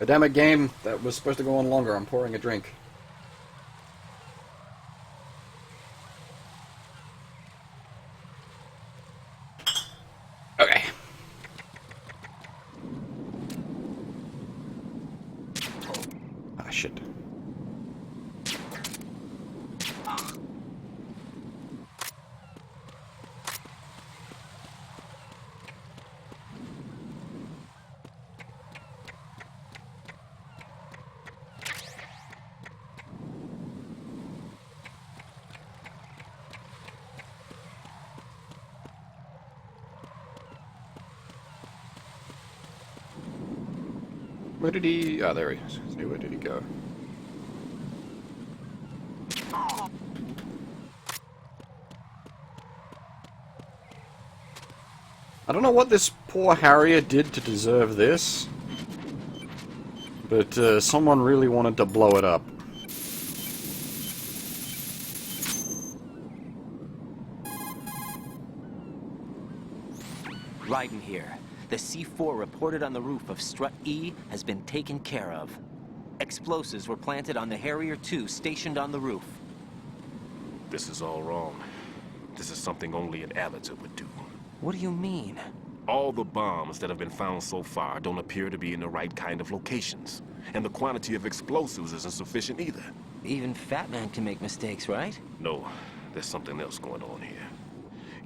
A damn it, game that was supposed to go on longer. I'm pouring a drink. Okay. Ah, shit. Where did he... Oh, there he is. See, where did he go? I don't know what this poor Harrier did to deserve this, but someone really wanted to blow it up. Raiden here. The C4 reported on the roof of Strut E has been taken care of. Explosives were planted on the Harrier 2 stationed on the roof. This is all wrong. This is something only an amateur would do. What do you mean? All the bombs that have been found so far don't appear to be in the right kind of locations. And the quantity of explosives isn't sufficient either. Even Fat Man can make mistakes, right? No, there's something else going on here.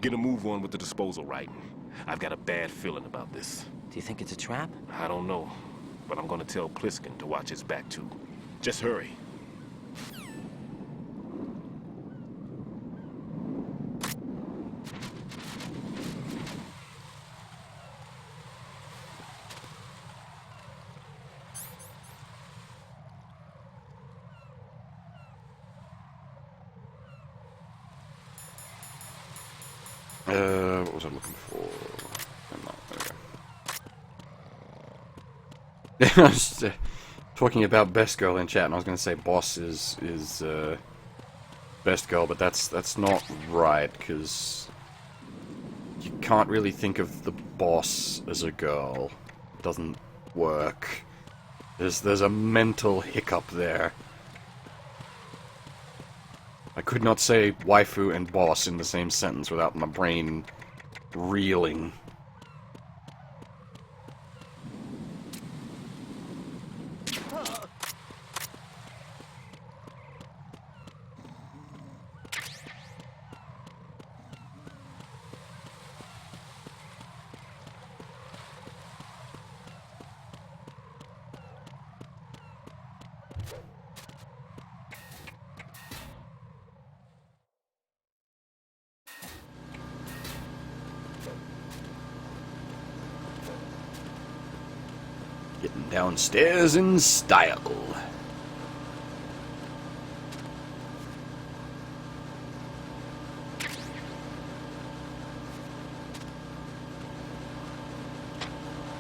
Get a move on with the disposal, Raiden. I've got a bad feeling about this. Do you think it's a trap? I don't know, but I'm gonna tell Pliskin to watch his back too. Just hurry. What was I looking for? There we go. I was talking about best girl in chat, and I was going to say boss is best girl, but that's not right, because you can't really think of the boss as a girl. It doesn't work. There's a mental hiccup there. I could not say waifu and boss in the same sentence without my brain reeling. Getting downstairs in style.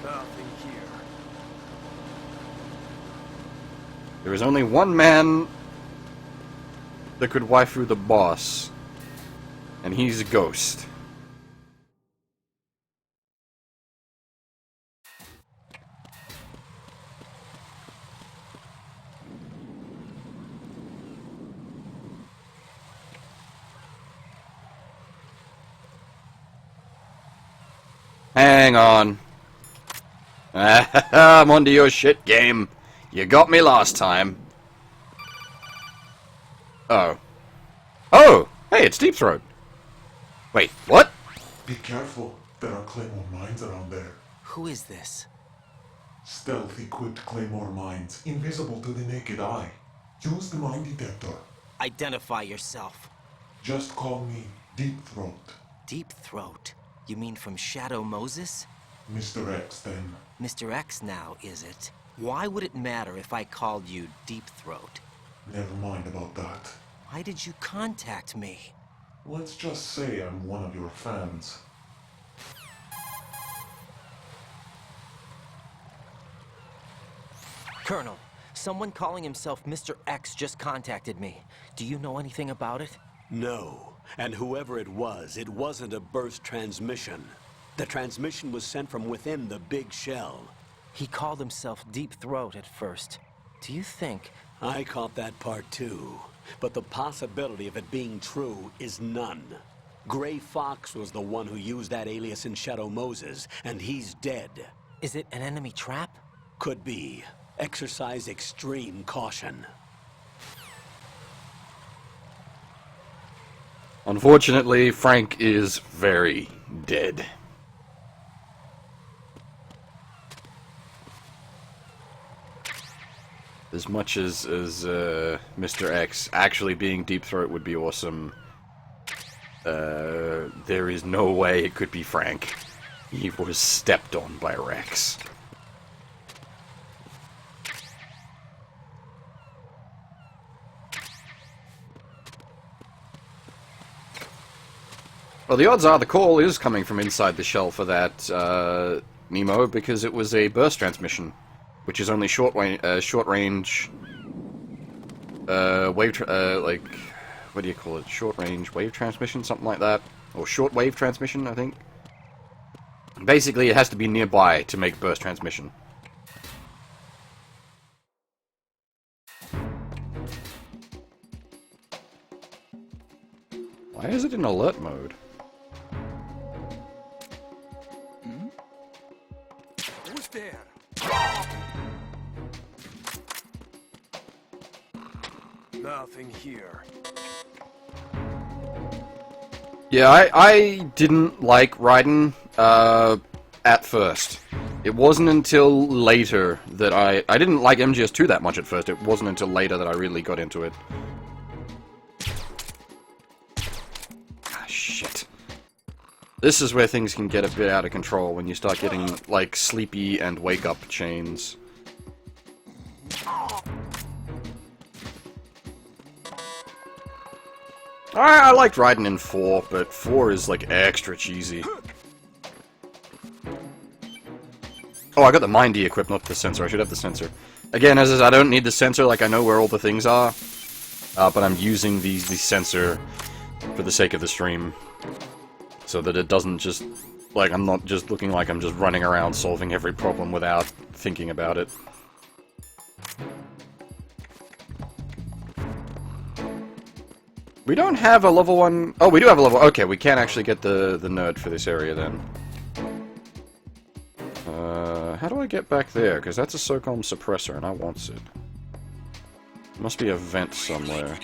Nothing here. There is only one man that could waifu the boss, and he's a ghost. Hang on. I'm onto your shit game. You got me last time. Oh. Oh! Hey, it's Deep Throat. Wait, what? Be careful. There are Claymore mines around there. Who is this? Stealth-equipped Claymore mines, invisible to the naked eye. Use the mine detector. Identify yourself. Just call me Deep Throat. Deep Throat? You mean from Shadow Moses? Mr. X, then. Mr. X now, is it? Why would it matter if I called you Deep Throat? Never mind about that. Why did you contact me? Let's just say I'm one of your fans. Colonel, someone calling himself Mr. X just contacted me. Do you know anything about it? No. And whoever it wasn't a burst transmission. The transmission was sent from within the big shell. He called himself Deep Throat at first. Do you think... I caught that part too. But the possibility of it being true is none. Gray Fox was the one who used that alias in Shadow Moses, and he's dead. Is it an enemy trap? Could be. Exercise extreme caution. Unfortunately, Frank is very dead. As much as Mr. X actually being Deep Throat would be awesome, there is no way it could be Frank. He was stepped on by Rex. Well, the odds are the call is coming from inside the shell for that, Nemo, because it was a burst transmission, which is only short range, wave, like, what do you call it? Short range wave transmission, something like that, or short wave transmission, I think. Basically, it has to be nearby to make burst transmission. Why is it in alert mode? Who's there? Nothing here. Yeah, I didn't like Raiden at first. It wasn't until later that I didn't like MGS2 that much at first. It wasn't until later that I really got into it. Ah, shit. This is where things can get a bit out of control, when you start getting, like, sleepy and wake-up chains. I liked riding in 4, but 4 is like extra cheesy. Oh, I got the Mindy equipped, not the sensor. I should have the sensor. Again, as I don't need the sensor, like I know where all the things are, but I'm using the sensor for the sake of the stream, so that it doesn't just, like, I'm not just looking like I'm just running around solving every problem without thinking about it. We don't have a level 1... Oh, we do have a level... Okay, we can actually get the nerd for this area, then. How do I get back there? Because that's a SOCOM suppressor, and I want it. Must be a vent somewhere.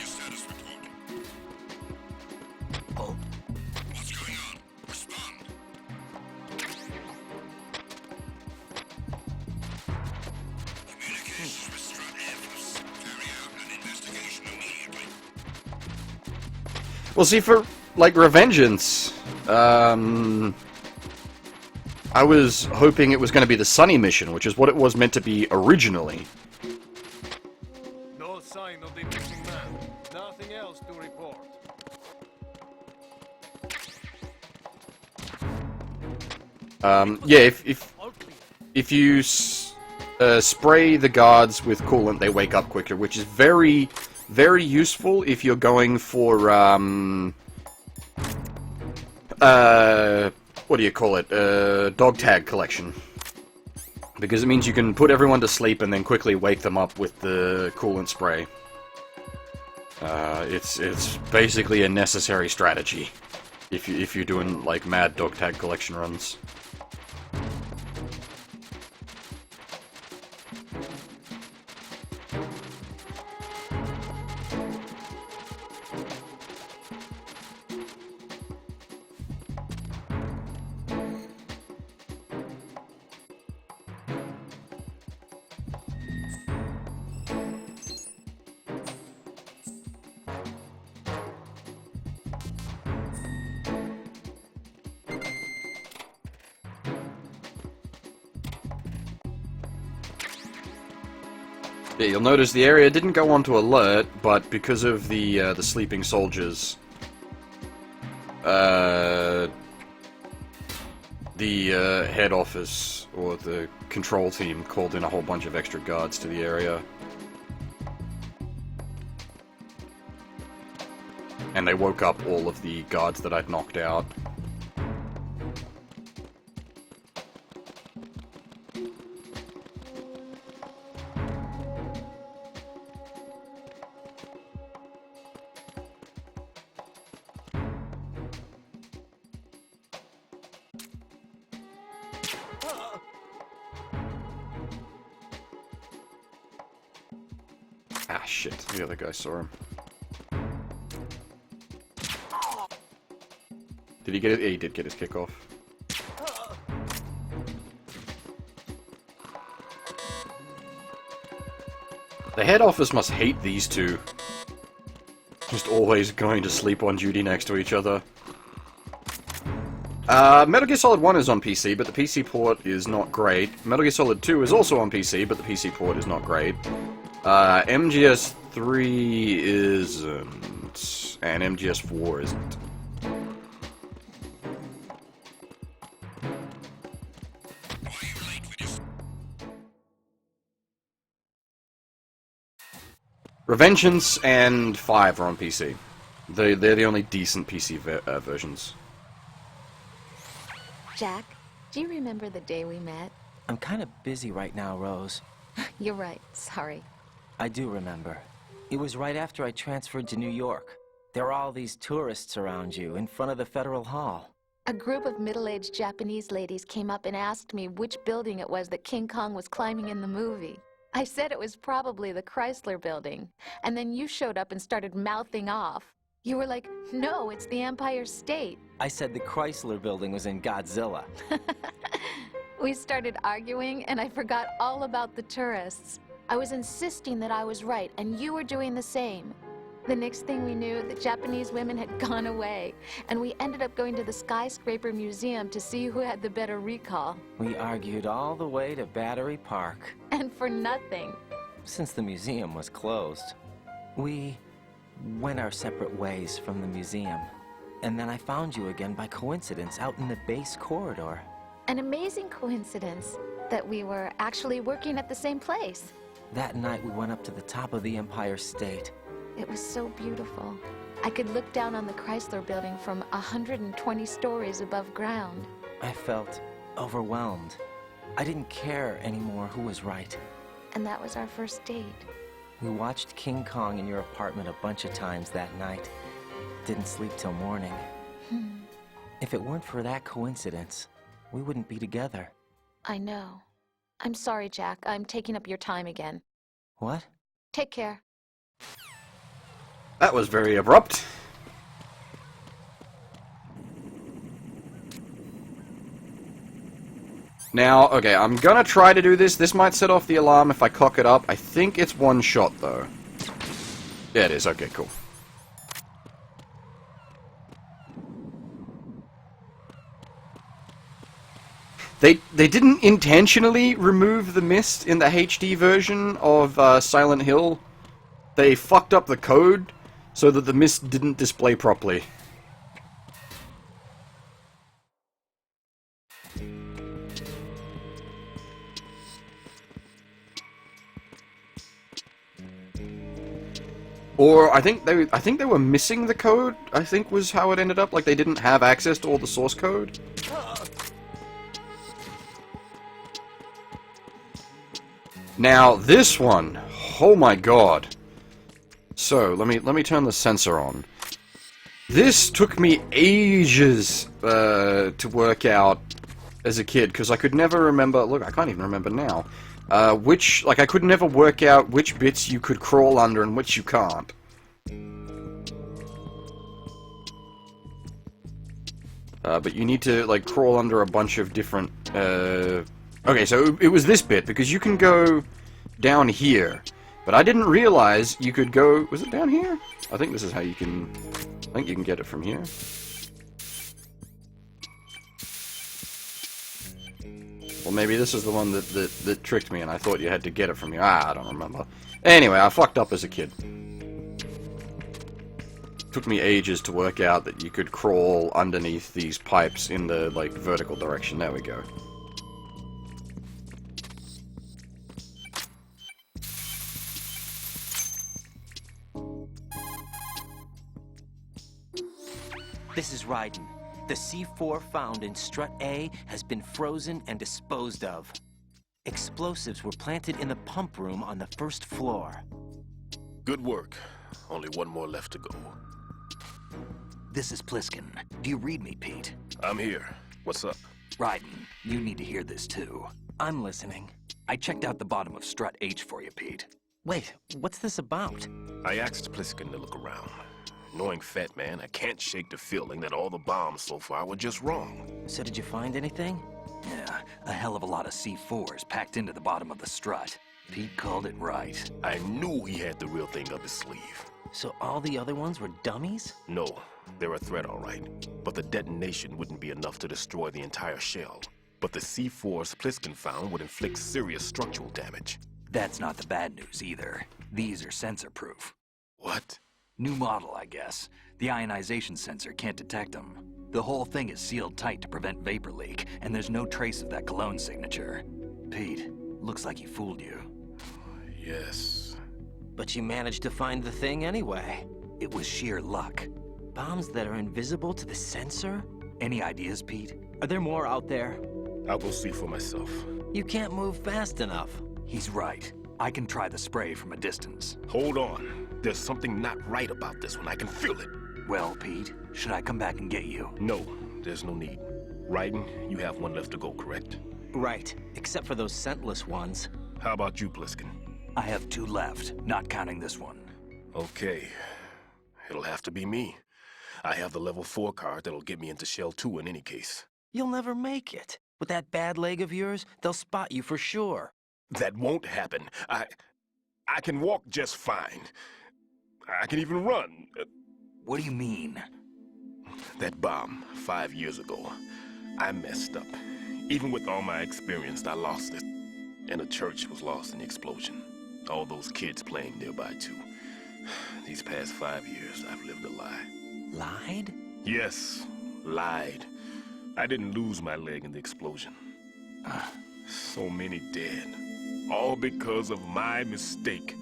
Well, see, for, like, Revengeance, I was hoping it was going to be the Sunny mission, which is what it was meant to be originally. No sign of the missing man. Nothing else to report. Yeah, if you spray the guards with coolant, they wake up quicker, which is very, very useful if you're going for, what do you call it? Dog tag collection. Because it means you can put everyone to sleep and then quickly wake them up with the coolant spray. It's basically a necessary strategy if you're doing, like, mad dog tag collection runs. Yeah, you'll notice the area didn't go onto alert, but because of the sleeping soldiers, the head office, or the control team, called in a whole bunch of extra guards to the area. And they woke up all of the guards that I'd knocked out. Ah, shit. The other guy saw him. Did he get it? Yeah, he did get his kick off. The head office must hate these two. Just always going to sleep on duty next to each other. Metal Gear Solid 1 is on PC, but the PC port is not great. Metal Gear Solid 2 is also on PC, but the PC port is not great. MGS3 isn't, and MGS4 isn't. Revengeance and 5 are on PC. They're the only decent PC versions. Jack, do you remember the day we met? I'm kind of busy right now, Rose. You're right, sorry. I do remember. It was right after I transferred to New York. There were all these tourists around you, in front of the Federal Hall. A group of middle-aged Japanese ladies came up and asked me which building it was that King Kong was climbing in the movie. I said it was probably the Chrysler Building, and then you showed up and started mouthing off. You were like, no, it's the Empire State. I said the Chrysler Building was in Godzilla. We started arguing, and I forgot all about the tourists. I was insisting that I was right, and you were doing the same. The next thing we knew, the Japanese women had gone away, and we ended up going to the Skyscraper Museum to see who had the better recall. We argued all the way to Battery Park. And for nothing. Since the museum was closed. We went our separate ways from the museum. And then I found you again by coincidence out in the base corridor. An amazing coincidence that we were actually working at the same place. That night we went up to the top of the Empire State. It was so beautiful. I could look down on the Chrysler Building from 120 stories above ground. I felt overwhelmed. I didn't care anymore who was right. And that was our first date. We watched King Kong in your apartment a bunch of times that night. Didn't sleep till morning. If it weren't for that coincidence, we wouldn't be together. I know. I'm sorry, Jack. I'm taking up your time again. What? Take care. That was very abrupt. Now, okay, I'm gonna try to do this. This might set off the alarm if I cock it up. I think it's one shot, though. Yeah, it is. Okay, cool. They didn't intentionally remove the mist in the HD version of Silent Hill. They fucked up the code so that the mist didn't display properly. Or I think they were missing the code. I think was how it ended up. Like they didn't have access to all the source code. Now this one, oh my god. So let me turn the sensor on. This took me ages to work out as a kid because I could never remember. Look, I can't even remember now. I could never work out which bits you could crawl under and which you can't. But you need to, like, crawl under a bunch of different, Okay, so it was this bit, because you can go down here. But I didn't realize you could go... Was it down here? I think this is how you can... I think you can get it from here. Well, maybe this is the one that tricked me, and I thought you had to get it from here. I don't remember. Anyway, I fucked up as a kid. Took me ages to work out that you could crawl underneath these pipes in the, like, vertical direction. There we go. This is Raiden. The C4 found in Strut A has been frozen and disposed of. Explosives were planted in the pump room on the first floor. Good work. Only one more left to go. This is Pliskin. Do you read me, Pete? I'm here. What's up? Raiden, you need to hear this too. I'm listening. I checked out the bottom of Strut H for you, Pete. Wait, what's this about? I asked Pliskin to look around. Knowing Fat Man, I can't shake the feeling that all the bombs so far were just wrong. So did you find anything? Yeah, a hell of a lot of C4s packed into the bottom of the strut. Pete called it right. I knew he had the real thing up his sleeve. So all the other ones were dummies? No, they're a threat, all right. But the detonation wouldn't be enough to destroy the entire shell. But the C4s Pliskin found would inflict serious structural damage. That's not the bad news either. These are sensor-proof. What? New model, I guess. The ionization sensor can't detect them. The whole thing is sealed tight to prevent vapor leak, and there's no trace of that cologne signature. Pete, looks like he fooled you. Yes. But you managed to find the thing anyway. It was sheer luck. Bombs that are invisible to the sensor? Any ideas, Pete? Are there more out there? I'll go see for myself. You can't move fast enough. He's right. I can try the spray from a distance. Hold on. There's something not right about this one. I can feel it. Well, Pete, should I come back and get you? No, there's no need. Raiden, you have one left to go, correct? Right, except for those scentless ones. How about you, Pliskin? I have 2 left, not counting this one. Okay. It'll have to be me. I have the level 4 card that'll get me into Shell 2 in any case. You'll never make it. With that bad leg of yours, they'll spot you for sure. That won't happen. I can walk just fine. I can even run. What do you mean? That bomb, 5 years ago. I messed up. Even with all my experience, I lost it. And the church was lost in the explosion. All those kids playing nearby, too. These past 5 years, I've lived a lie. Lied? Yes, lied. I didn't lose my leg in the explosion. So many dead. All because of my mistake.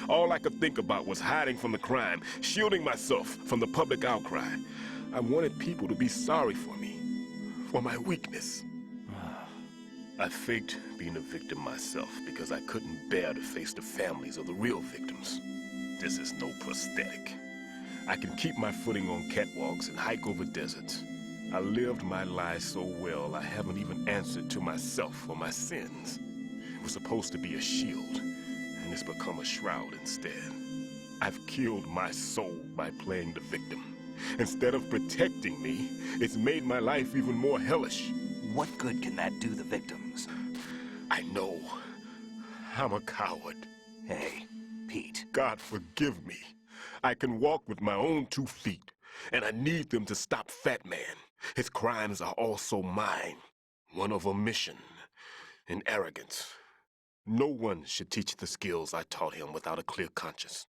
All I could think about was hiding from the crime, shielding myself from the public outcry. I wanted people to be sorry for me, for my weakness. I faked being a victim myself because I couldn't bear to face the families of the real victims. This is no prosthetic. I can keep my footing on catwalks and hike over deserts. I lived my lie so well I haven't even answered to myself for my sins. It was supposed to be a shield, and it's become a shroud instead. I've killed my soul by playing the victim. Instead of protecting me, it's made my life even more hellish. What good can that do the victims? I know. I'm a coward. Hey, Pete. God forgive me. I can walk with my own 2 feet, and I need them to stop Fat Man. His crimes are also mine. One of omission and arrogance. No one should teach the skills I taught him without a clear conscience.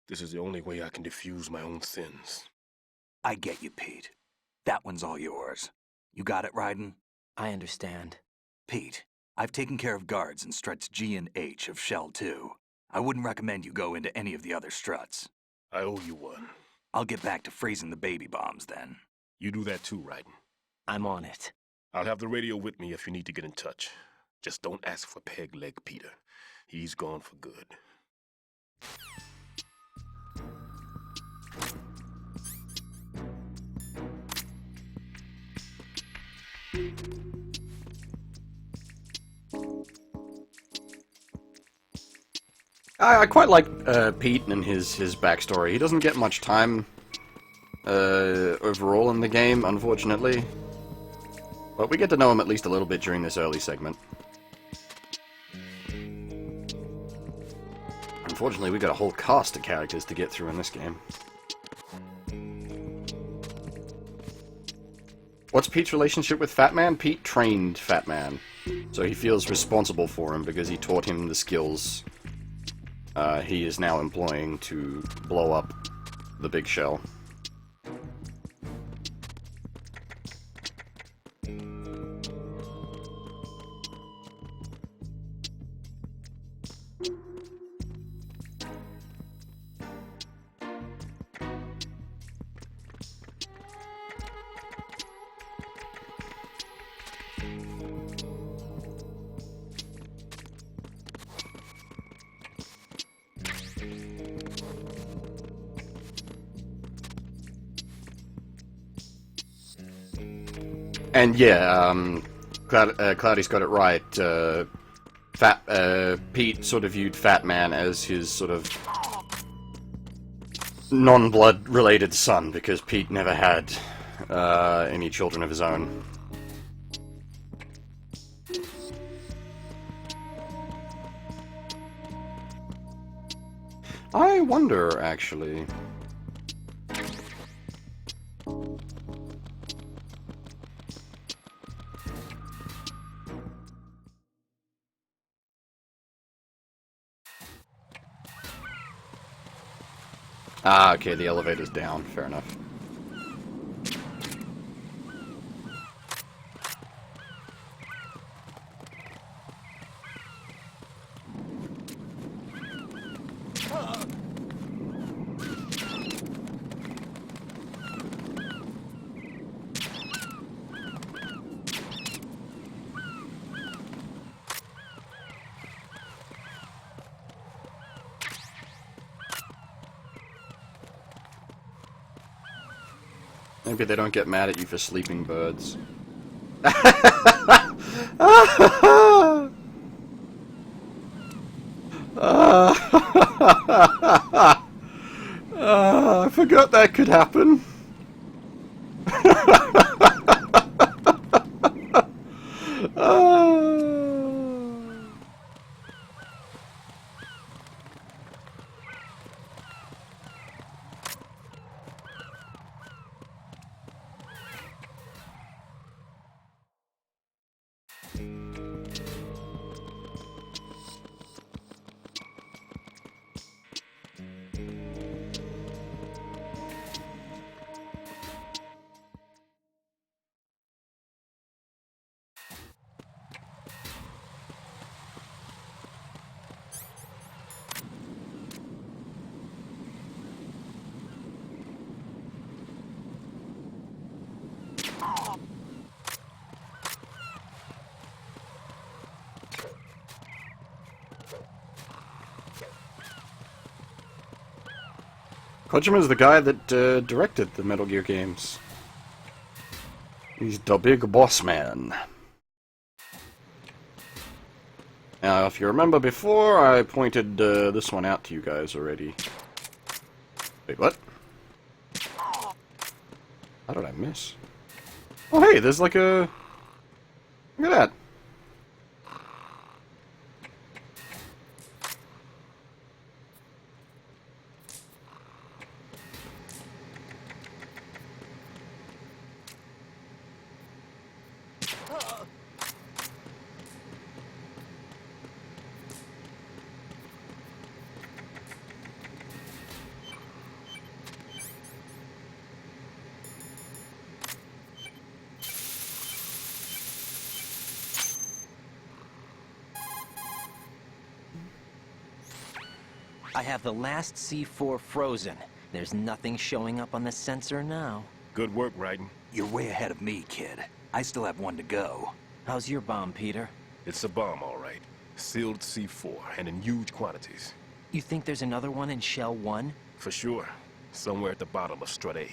This is the only way I can diffuse my own sins. I get you, Pete. That one's all yours. You got it, Raiden? I understand. Pete, I've taken care of guards in struts G and H of Shell 2. I wouldn't recommend you go into any of the other struts. I owe you one. I'll get back to freezing the baby bombs then. You do that too, Raiden. I'm on it. I'll have the radio with me if you need to get in touch. Just don't ask for Peg Leg Peter. He's gone for good. I quite like Pete and his backstory. He doesn't get much time overall in the game, unfortunately. But we get to know him at least a little bit during this early segment. Unfortunately, we got a whole cast of characters to get through in this game. What's Pete's relationship with Fat Man? Pete trained Fat Man, so he feels responsible for him because he taught him the skills he is now employing to blow up the big shell. And yeah, Cloudy's got it right. Pete sort of viewed Fat Man as his sort of non-blood related son, because Pete never had any children of his own. I wonder, actually. Ah, okay, the elevator's down. Fair enough. Maybe they don't get mad at you for sleeping birds. I forgot that could happen. Kojima's the guy that directed the Metal Gear games. He's the big boss man. Now, if you remember before, I pointed this one out to you guys already. Wait, what? How did I miss? Oh, hey, there's like a... Look at that. I have the last C4 frozen. There's nothing showing up on the sensor now. Good work, Raiden. You're way ahead of me, kid. I still have one to go. How's your bomb, Peter? It's a bomb, all right. Sealed C4, and in huge quantities. You think there's another one in Shell 1? For sure. Somewhere at the bottom of Strut A.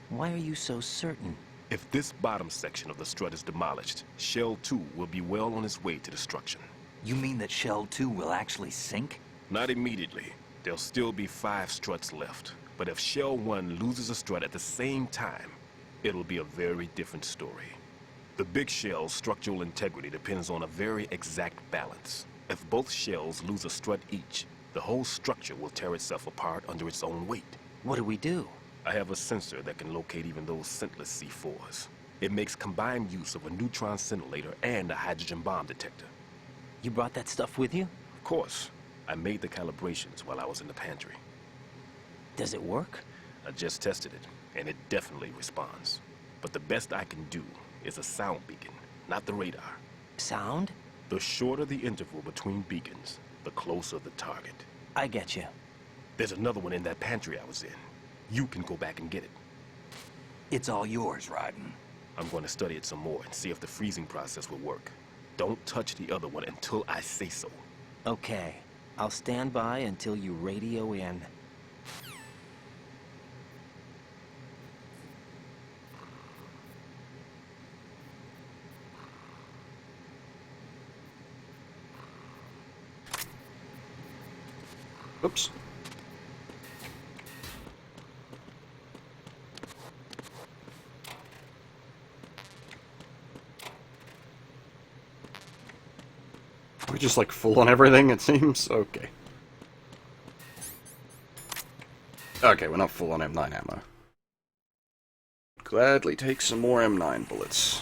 Why are you so certain? If this bottom section of the strut is demolished, Shell 2 will be well on its way to destruction. You mean that Shell 2 will actually sink? Not immediately. There'll still be 5 struts left. But if Shell 1 loses a strut at the same time, it'll be a very different story. The big shell's structural integrity depends on a very exact balance. If both shells lose a strut each, the whole structure will tear itself apart under its own weight. What do we do? I have a sensor that can locate even those scentless C4s. It makes combined use of a neutron scintillator and a hydrogen bomb detector. You brought that stuff with you? Of course. I made the calibrations while I was in the pantry. Does it work? I just tested it, and it definitely responds. But the best I can do is a sound beacon, not the radar. Sound? The shorter the interval between beacons, the closer the target. I get you. There's another one in that pantry I was in. You can go back and get it. It's all yours, Raiden. I'm going to study it some more and see if the freezing process will work. Don't touch the other one until I say so. Okay. I'll stand by until you radio in. Oops. We just like full on everything, it seems. Okay. Okay, we're not full on M9 ammo. Gladly take some more M9 bullets.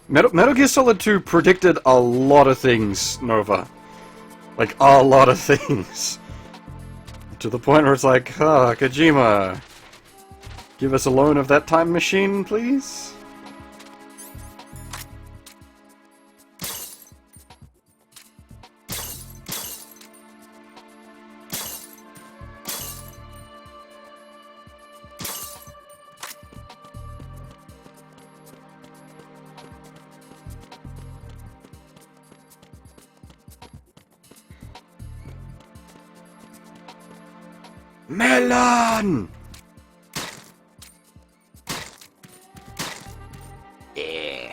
Metal Gear Solid 2 predicted a lot of things, Nova. Like, a lot of things. To the point where it's like, Kojima, give us a loan of that time machine, please? Melon! Yeah.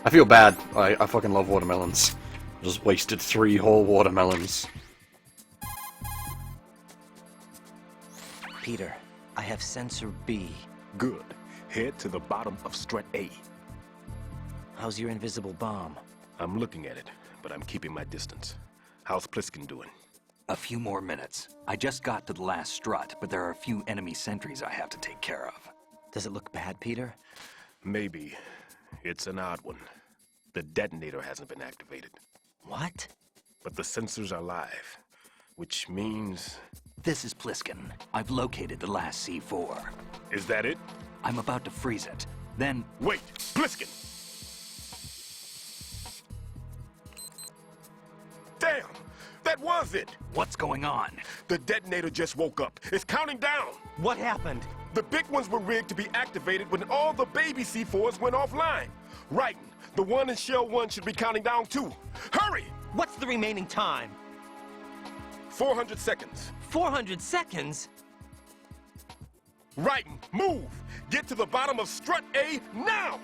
I feel bad. I fucking love watermelons. I just wasted 3 whole watermelons. Peter, I have sensor B. Good. Head to the bottom of Strut A. How's your invisible bomb? I'm looking at it, but I'm keeping my distance. How's Pliskin doing? A few more minutes. I just got to the last strut, but there are a few enemy sentries I have to take care of. Does it look bad, Peter? Maybe. It's an odd one. The detonator hasn't been activated. What? But the sensors are live, which means... This is Pliskin. I've located the last C4. Is that it? I'm about to freeze it. Then... Wait! Pliskin! Damn! That was it! What's going on? The detonator just woke up. It's counting down! What happened? The big ones were rigged to be activated when all the baby C4s went offline. Right. The one in Shell 1 should be counting down too. Hurry! What's the remaining time? 400 seconds. 400 seconds? Right. Move! Get to the bottom of strut A now!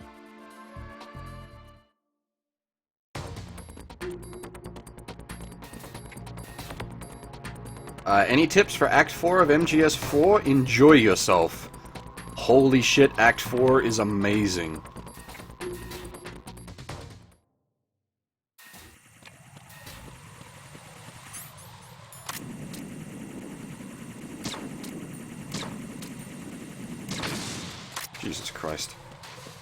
Any tips for Act 4 of MGS4? Enjoy yourself. Holy shit, Act 4 is amazing. Jesus Christ.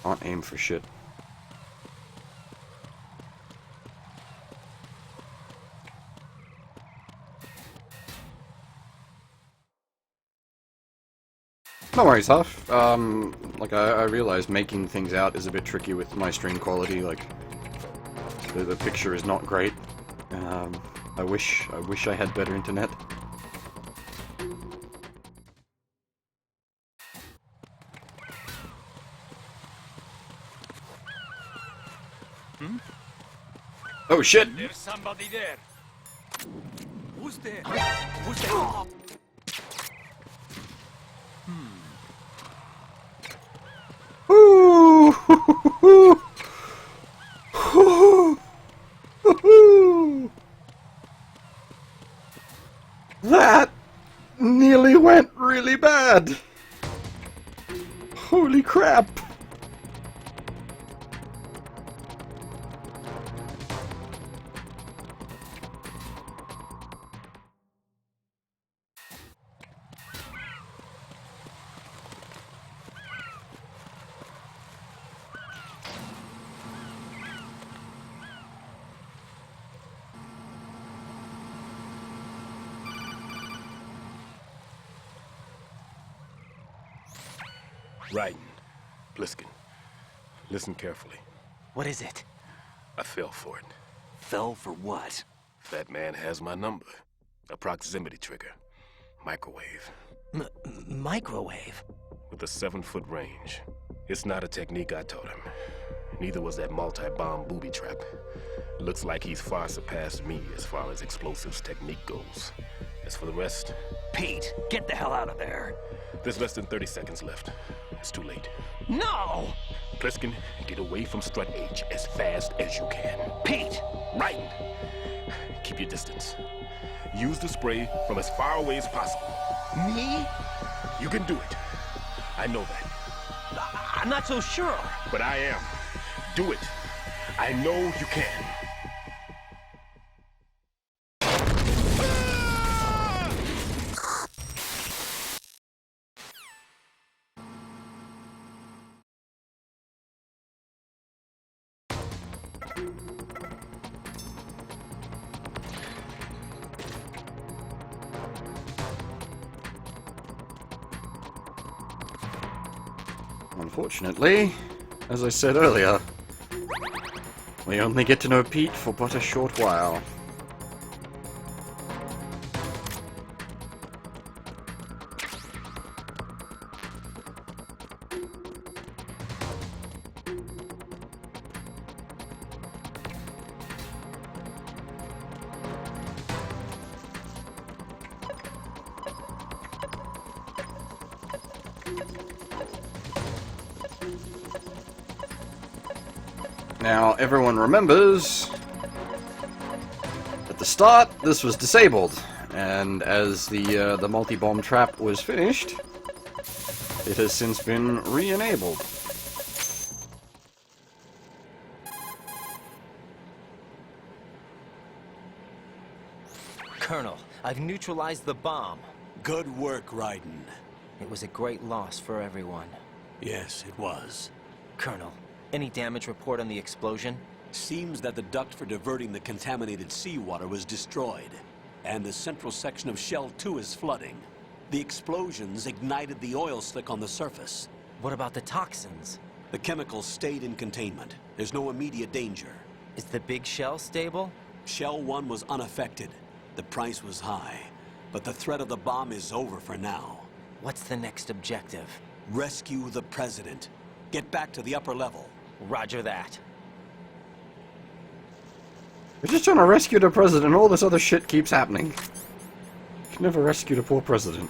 Can't aim for shit. No worries, Huff. Like, I realize making things out is a bit tricky with my stream quality, like, the picture is not great. I wish I had better internet. Hmm? Oh shit! There's somebody there. Who's there? Who's there? That nearly went really bad. Holy crap. Raiden, Pliskin, listen carefully. What is it? I fell for it. Fell for what? That man has my number. A proximity trigger. Microwave. Microwave? With a 7-foot range. It's not a technique I taught him. Neither was that multi-bomb booby trap. Looks like he's far surpassed me as far as explosives technique goes. As for the rest... Pete, get the hell out of there. There's less than 30 seconds left. It's too late. No! Pliskin, get away from Strut H as fast as you can. Pete! Raiden! Keep your distance. Use the spray from as far away as possible. Me? You can do it. I know that. I'm not so sure. But I am. Do it. I know you can. Unfortunately, as I said earlier, we only get to know Pete for but a short while. Now, everyone remembers, at the start, this was disabled, and as the multi-bomb trap was finished, it has since been re-enabled. Colonel, I've neutralized the bomb. Good work, Raiden. It was a great loss for everyone. Yes, it was. Colonel, Any damage report on the explosion? Seems that the duct for diverting the contaminated seawater was destroyed, and the central section of Shell 2 is flooding. The explosions ignited the oil slick on the surface. What about the toxins? The chemicals stayed in containment. There's no immediate danger. Is the big shell stable? Shell 1 was unaffected. The price was high, but the threat of the bomb is over for now. What's the next objective? Rescue the president. Get back to the upper level. Roger that. We're just trying to rescue the president, all this other shit keeps happening. You can never rescue the poor president.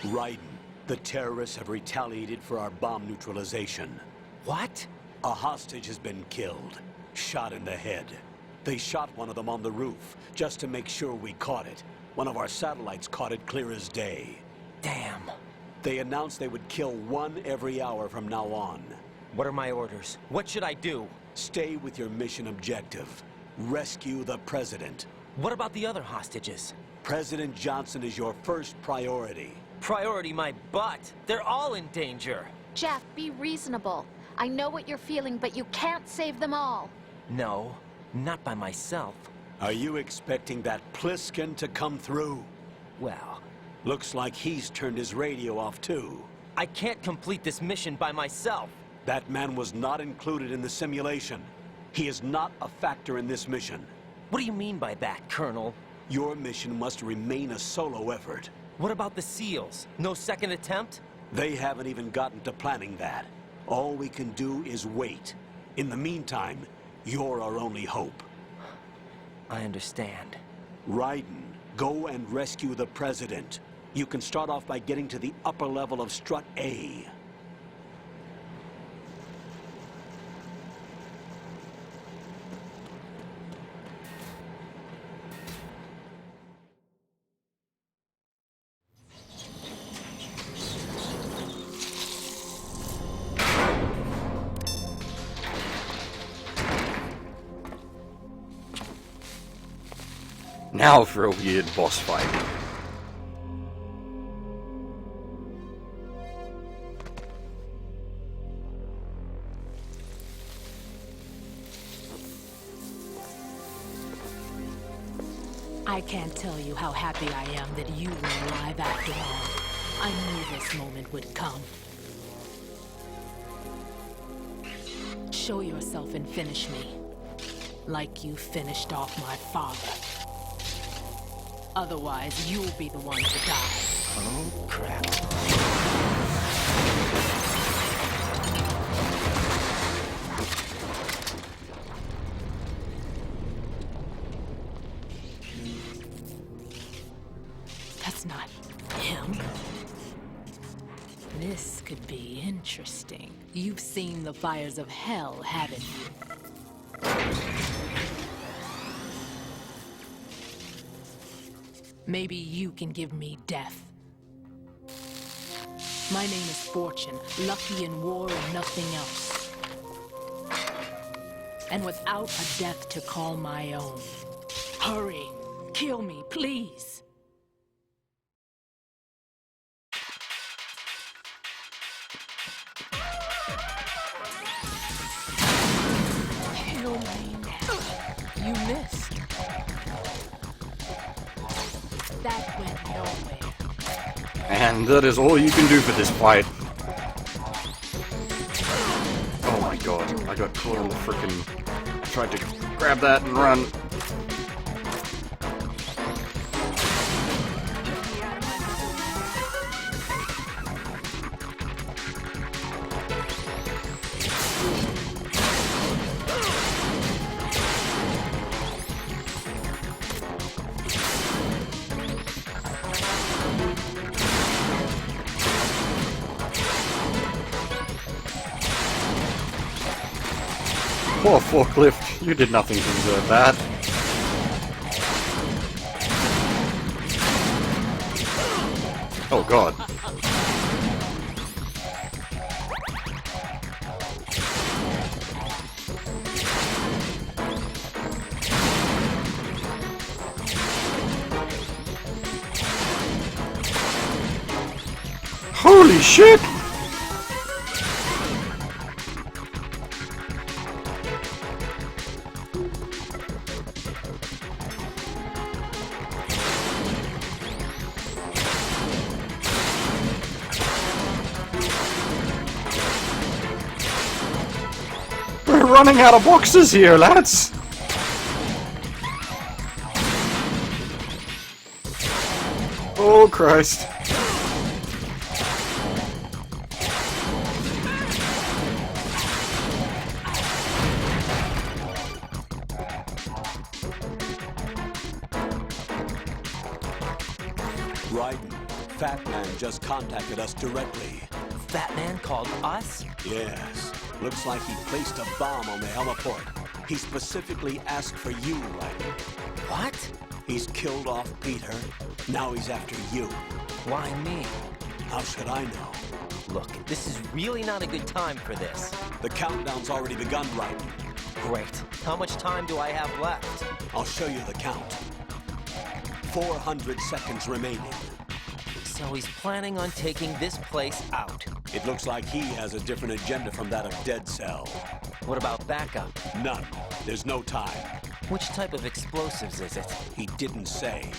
Raiden, the terrorists have retaliated for our bomb neutralization. What? A hostage has been killed, shot in the head. They shot one of them on the roof, just to make sure we caught it. One of our satellites caught it clear as day. Damn. They announced they would kill one every hour from now on. What are my orders? What should I do? Stay with your mission objective. Rescue the president. What about the other hostages? President Johnson is your first priority. Priority my butt. They're all in danger. Jeff, be reasonable. I know what you're feeling, but you can't save them all. No, not by myself. Are you expecting that Pliskin to come through? Well, looks like he's turned his radio off too. I can't complete this mission by myself. That man was not included in the simulation. He is not a factor in this mission. What do you mean by that, Colonel? Your mission must remain a solo effort. What about the SEALs? No second attempt? They haven't even gotten to planning that. All we can do is wait. In the meantime, you're our only hope. I understand. Raiden, go and rescue the president. You can start off by getting to the upper level of Strut A. Now for a weird boss fight. I can't tell you how happy I am that you were alive after all. I knew this moment would come. Show yourself and finish me. Like you finished off my father. Otherwise, you'll be the one to die. Oh, crap. That's not him. This could be interesting. You've seen the fires of hell, haven't you? Maybe you can give me death. My name is Fortune, lucky in war and nothing else. And without a death to call my own. Hurry, kill me, please. Kill me now. You missed. That went nowhere. And that is all you can do for this fight. Oh my god, I got caught on the frickin'... I tried to grab that and run. Poor forklift, you did nothing to deserve that. Oh god. Holy shit! We're running out of boxes here, lads! Oh Christ. Raiden, Fat Man just contacted us directly. Fat Man called us? Yes. Looks like he placed a bomb on the heliport. He specifically asked for you, Raiden. What? He's killed off Peter. Now he's after you. Why me? How should I know? Look, this is really not a good time for this. The countdown's already begun, Raiden. Great. How much time do I have left? I'll show you the count. 400 seconds remaining. So he's planning on taking this place out. It looks like he has a different agenda from that of Dead Cell. What about backup? None. There's no time. Which type of explosives is it? He didn't say.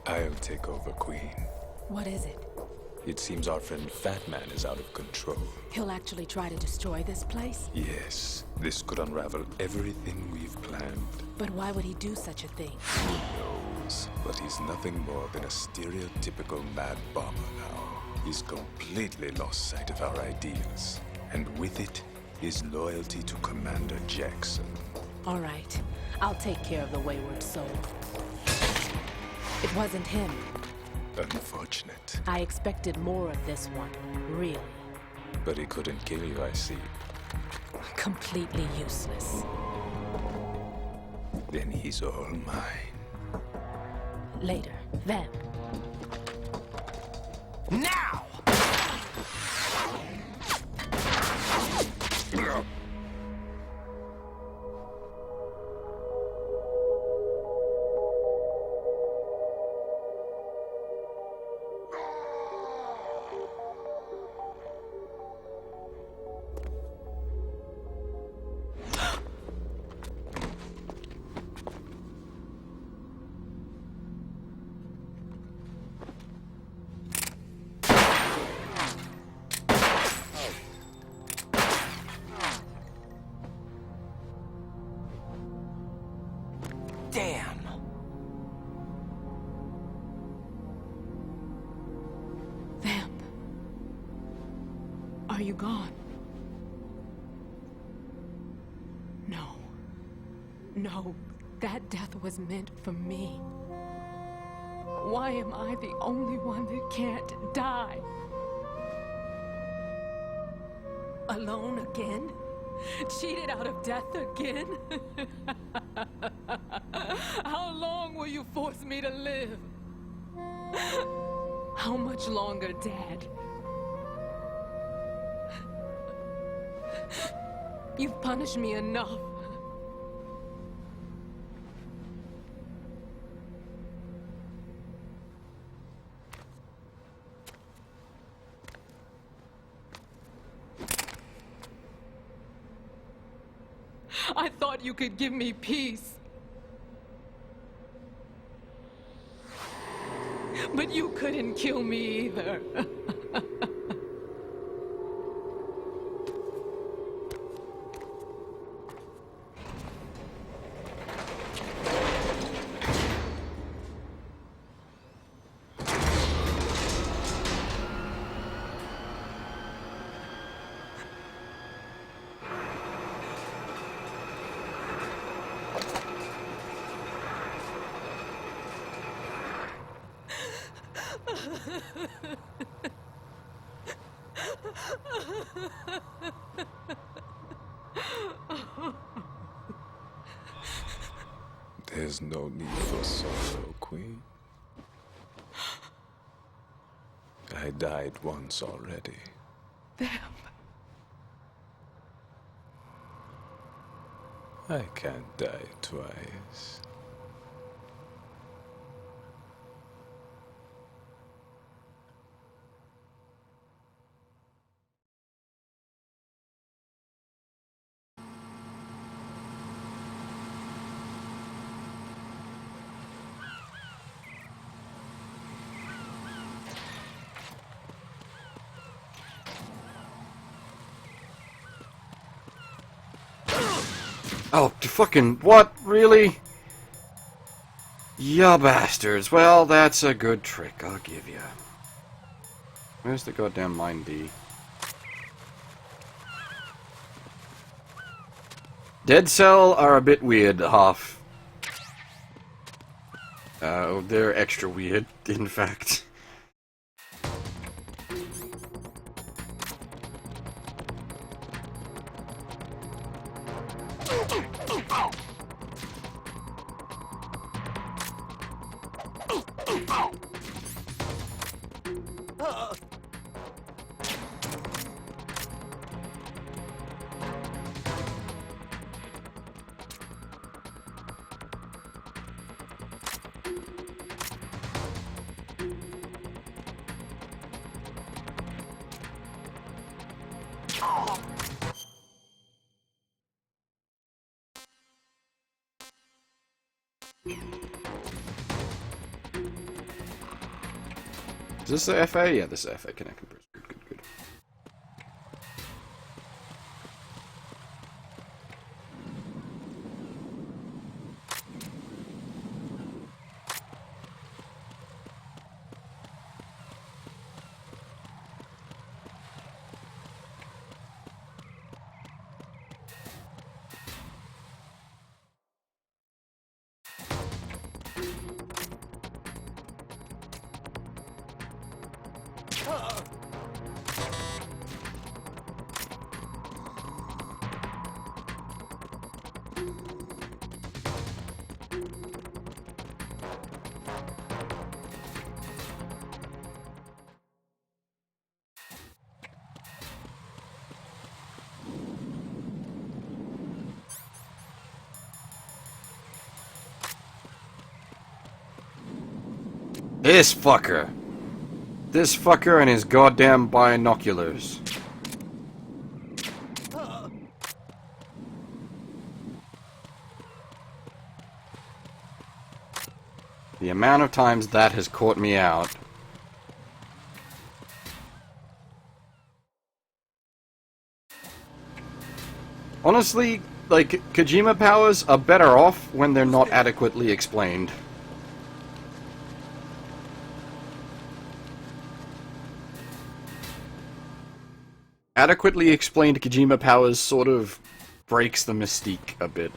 I'll take over, Queen. What is it? It seems our friend Fat Man is out of control. He'll actually try to destroy this place? Yes, this could unravel everything we've planned. But why would he do such a thing? Who knows? But he's nothing more than a stereotypical mad bomber now. He's completely lost sight of our ideas. And with it, his loyalty to Commander Jackson. All right. I'll take care of the wayward soul. It wasn't him. Unfortunate. I expected more of this one, really. But he couldn't kill you, I see. Completely useless. Then he's all mine. Later, then. Now! Damn! Vamp. Are you gone? No. No, that death was meant for me. Why am I the only one that can't die? Alone again? Cheated out of death again? How long will you force me to live? How much longer, Dad? You've punished me enough. I thought you could give me peace. But you couldn't kill me either. There's we? I died once already. Vamp. I can't die twice. Oh, fucking what? Really? Ya bastards. Well, that's a good trick, I'll give you. Where's the goddamn mine D? Dead Cell are a bit weird, half. They're extra weird, in fact. Is this the FA? Yeah, this is the FA connecting. Good, good, good. This fucker. This fucker and his goddamn binoculars. The amount of times that has caught me out. Honestly, like, Kojima powers are better off when they're not adequately explained. Adequately explained Kojima powers sort of breaks the mystique a bit.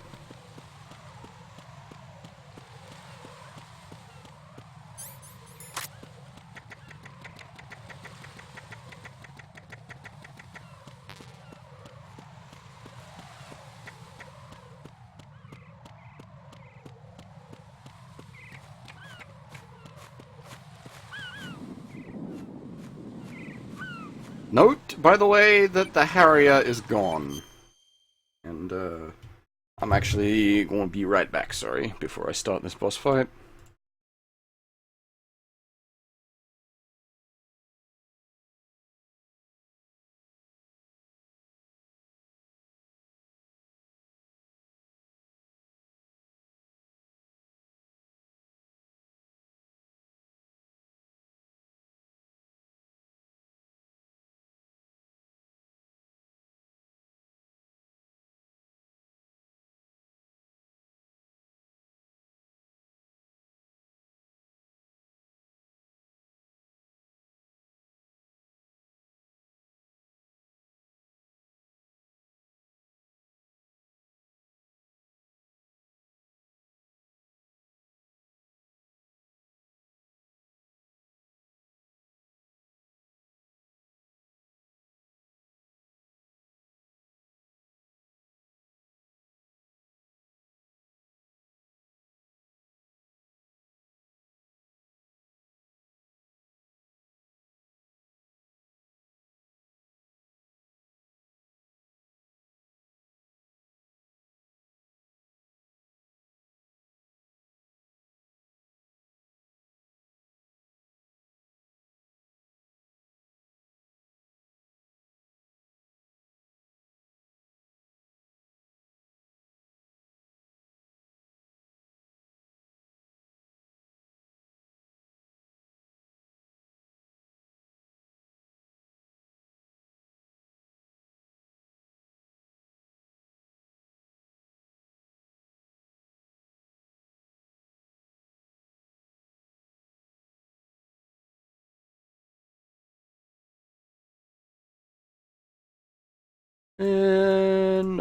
Note, by the way, that the Harrier is gone. And, I'm actually going to be right back, sorry, before I start this boss fight.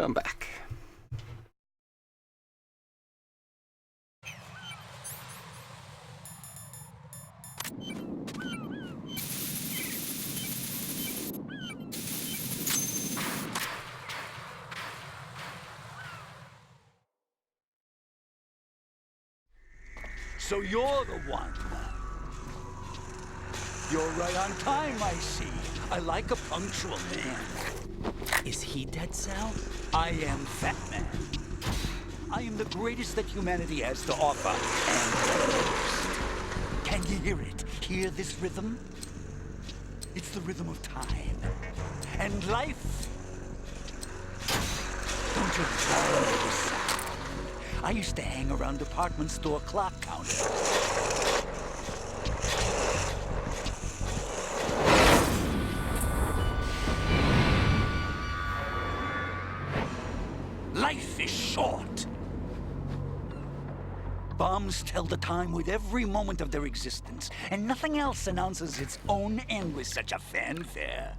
I'm back. So you're the one. You're right on time, I see. I like a punctual man. Is he Dead Cell? I am Fat Man. I am the greatest that humanity has to offer, and the most. Can you hear it? Hear this rhythm? It's the rhythm of time. And life. Don't you follow this sound? I used to hang around department store clock counters. Life is short. Bombs tell the time with every moment of their existence, and nothing else announces its own end with such a fanfare.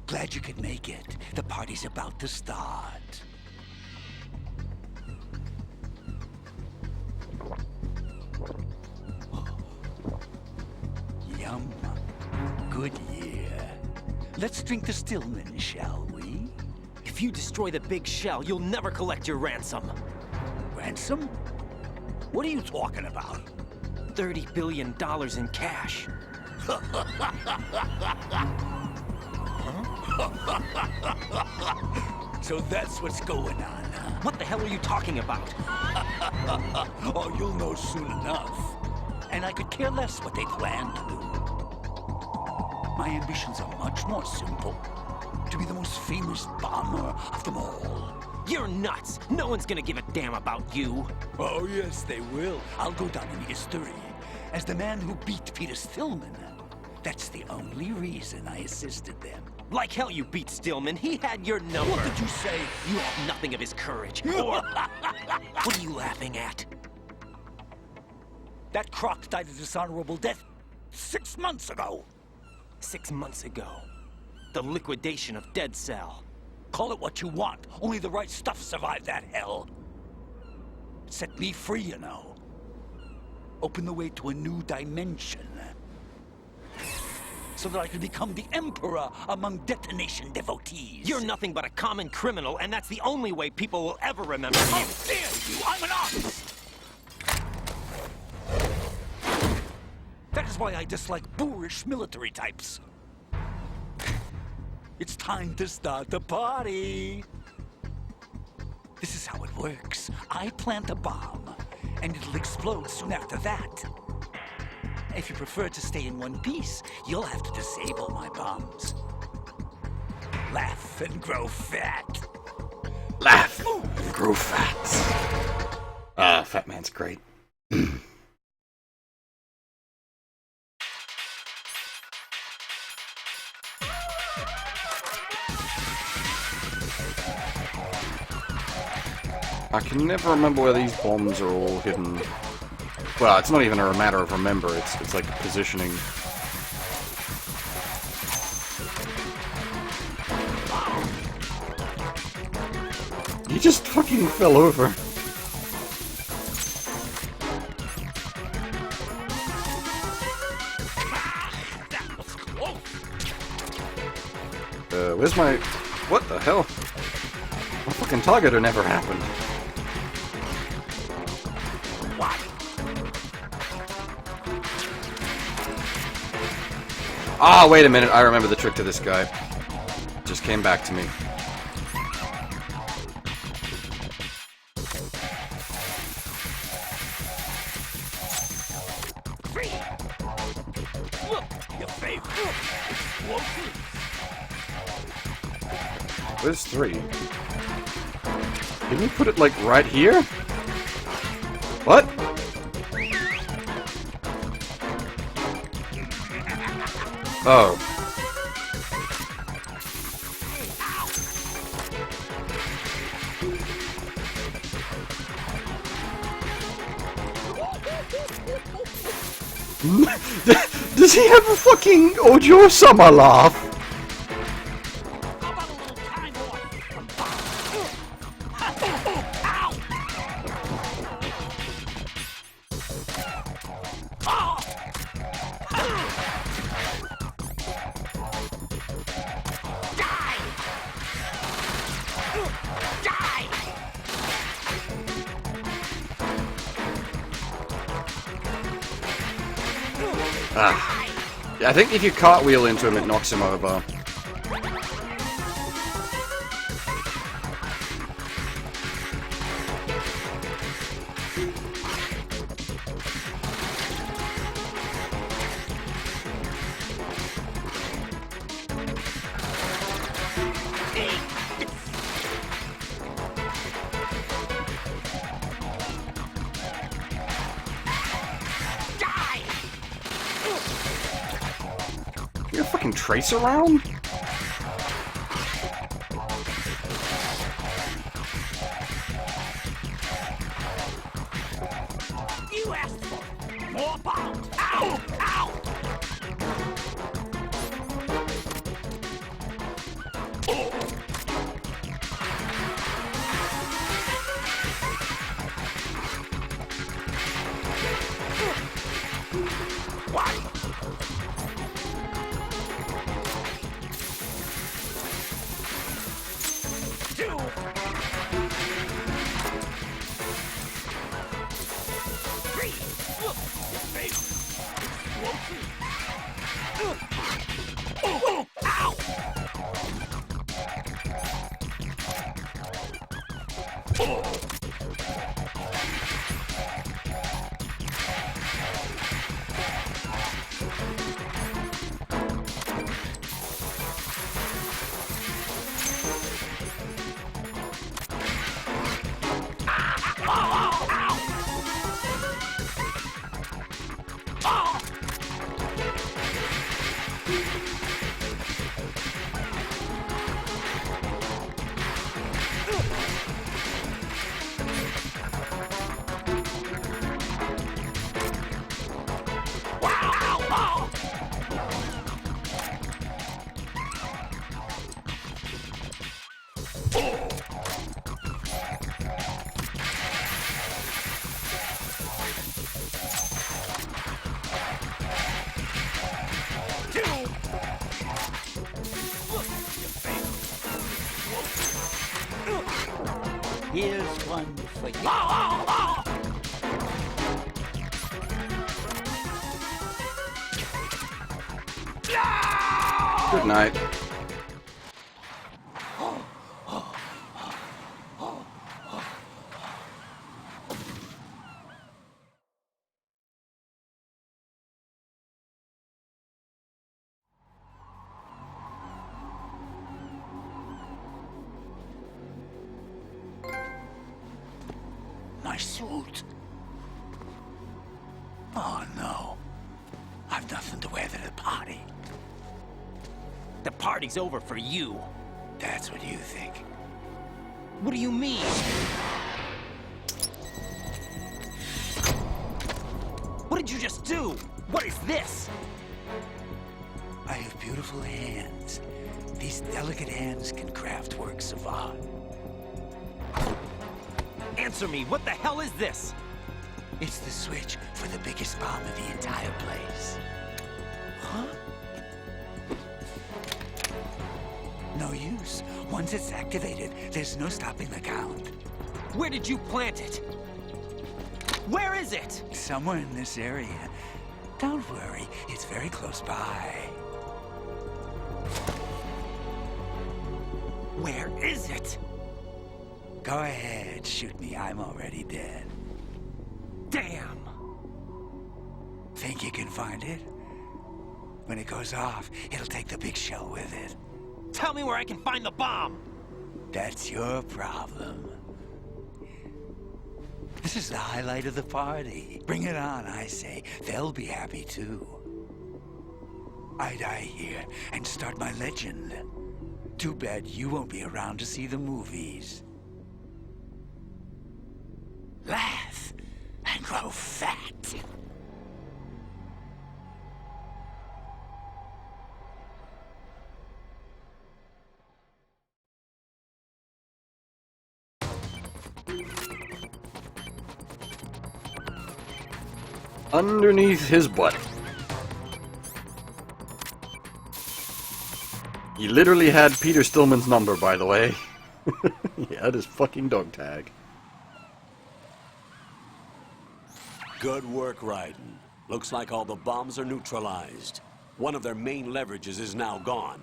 Glad you could make it. The party's about to start. Yum. Good year. Let's drink the Stillman, shall we? If you destroy the big shell, you'll never collect your ransom. Ransom? What are you talking about? $30 billion in cash. So that's what's going on, huh? What the hell are you talking about? Oh, you'll know soon enough. And I could care less what they plan to do. My ambitions are much more simple. To be the most famous bomber of them all. You're nuts! No one's gonna give a damn about you. Oh, yes, they will. I'll go down in history as the man who beat Peter Stillman. That's the only reason I assisted them. Like hell you beat Stillman. He had your number. What did you say? You have nothing of his courage. Or... What are you laughing at? That croc died a dishonorable death 6 months ago. 6 months ago. The liquidation of Dead Cell. Call it what you want. Only the right stuff survived that hell. Set me free, you know. Open the way to a new dimension. So that I can become the emperor among detonation devotees. You're nothing but a common criminal, and that's the only way people will ever remember you. How dare you! I'm an artist! That is why I dislike boorish military types. It's time to start the party. This is how it works. I plant a bomb, and it'll explode soon after that. If you prefer to stay in one piece, you'll have to disable my bombs. Laugh and grow fat. Laugh and grow fat. Fat Man's great. I can never remember where these bombs are all hidden. Well, it's not even a matter of remember, it's like positioning. He just fucking fell over. Where's my... What the hell? My fucking targeter never happened. Ah, wait a minute, I remember the trick to this guy. Just came back to me. Look, your favorite. Where's 3? Didn't you put it, like, right here? What? Oh. Does he have a fucking Ojo Summer laugh? Ah. Yeah, I think if you cartwheel into him, it knocks him over. You're a fucking trace around? You asked for more bombs! Ow! Ow! What? Here's one for you. Good night. My suit. Oh no. I've nothing to wear to the party. The party's over for you. That's what you think. What do you mean? What did you just do? What is this? I have beautiful hands. These delicate hands can craft works of art. Answer me, what the hell is this? It's the switch for the biggest bomb in the entire place. Huh? No use. Once it's activated, there's no stopping the count. Where did you plant it? Where is it? Somewhere in this area. Don't worry, it's very close by. Where is it? Go ahead, shoot me. I'm already dead. Damn! Think you can find it? When it goes off, it'll take the big shell with it. Tell me where I can find the bomb! That's your problem. This is the highlight of the party. Bring it on, I say. They'll be happy too. I die here and start my legend. Too bad you won't be around to see the movies. Laugh and grow fat. Underneath his butt. He literally had Peter Stillman's number, by the way. He had his fucking dog tag. Good work, Raiden. Looks like all the bombs are neutralized. One of their main leverages is now gone.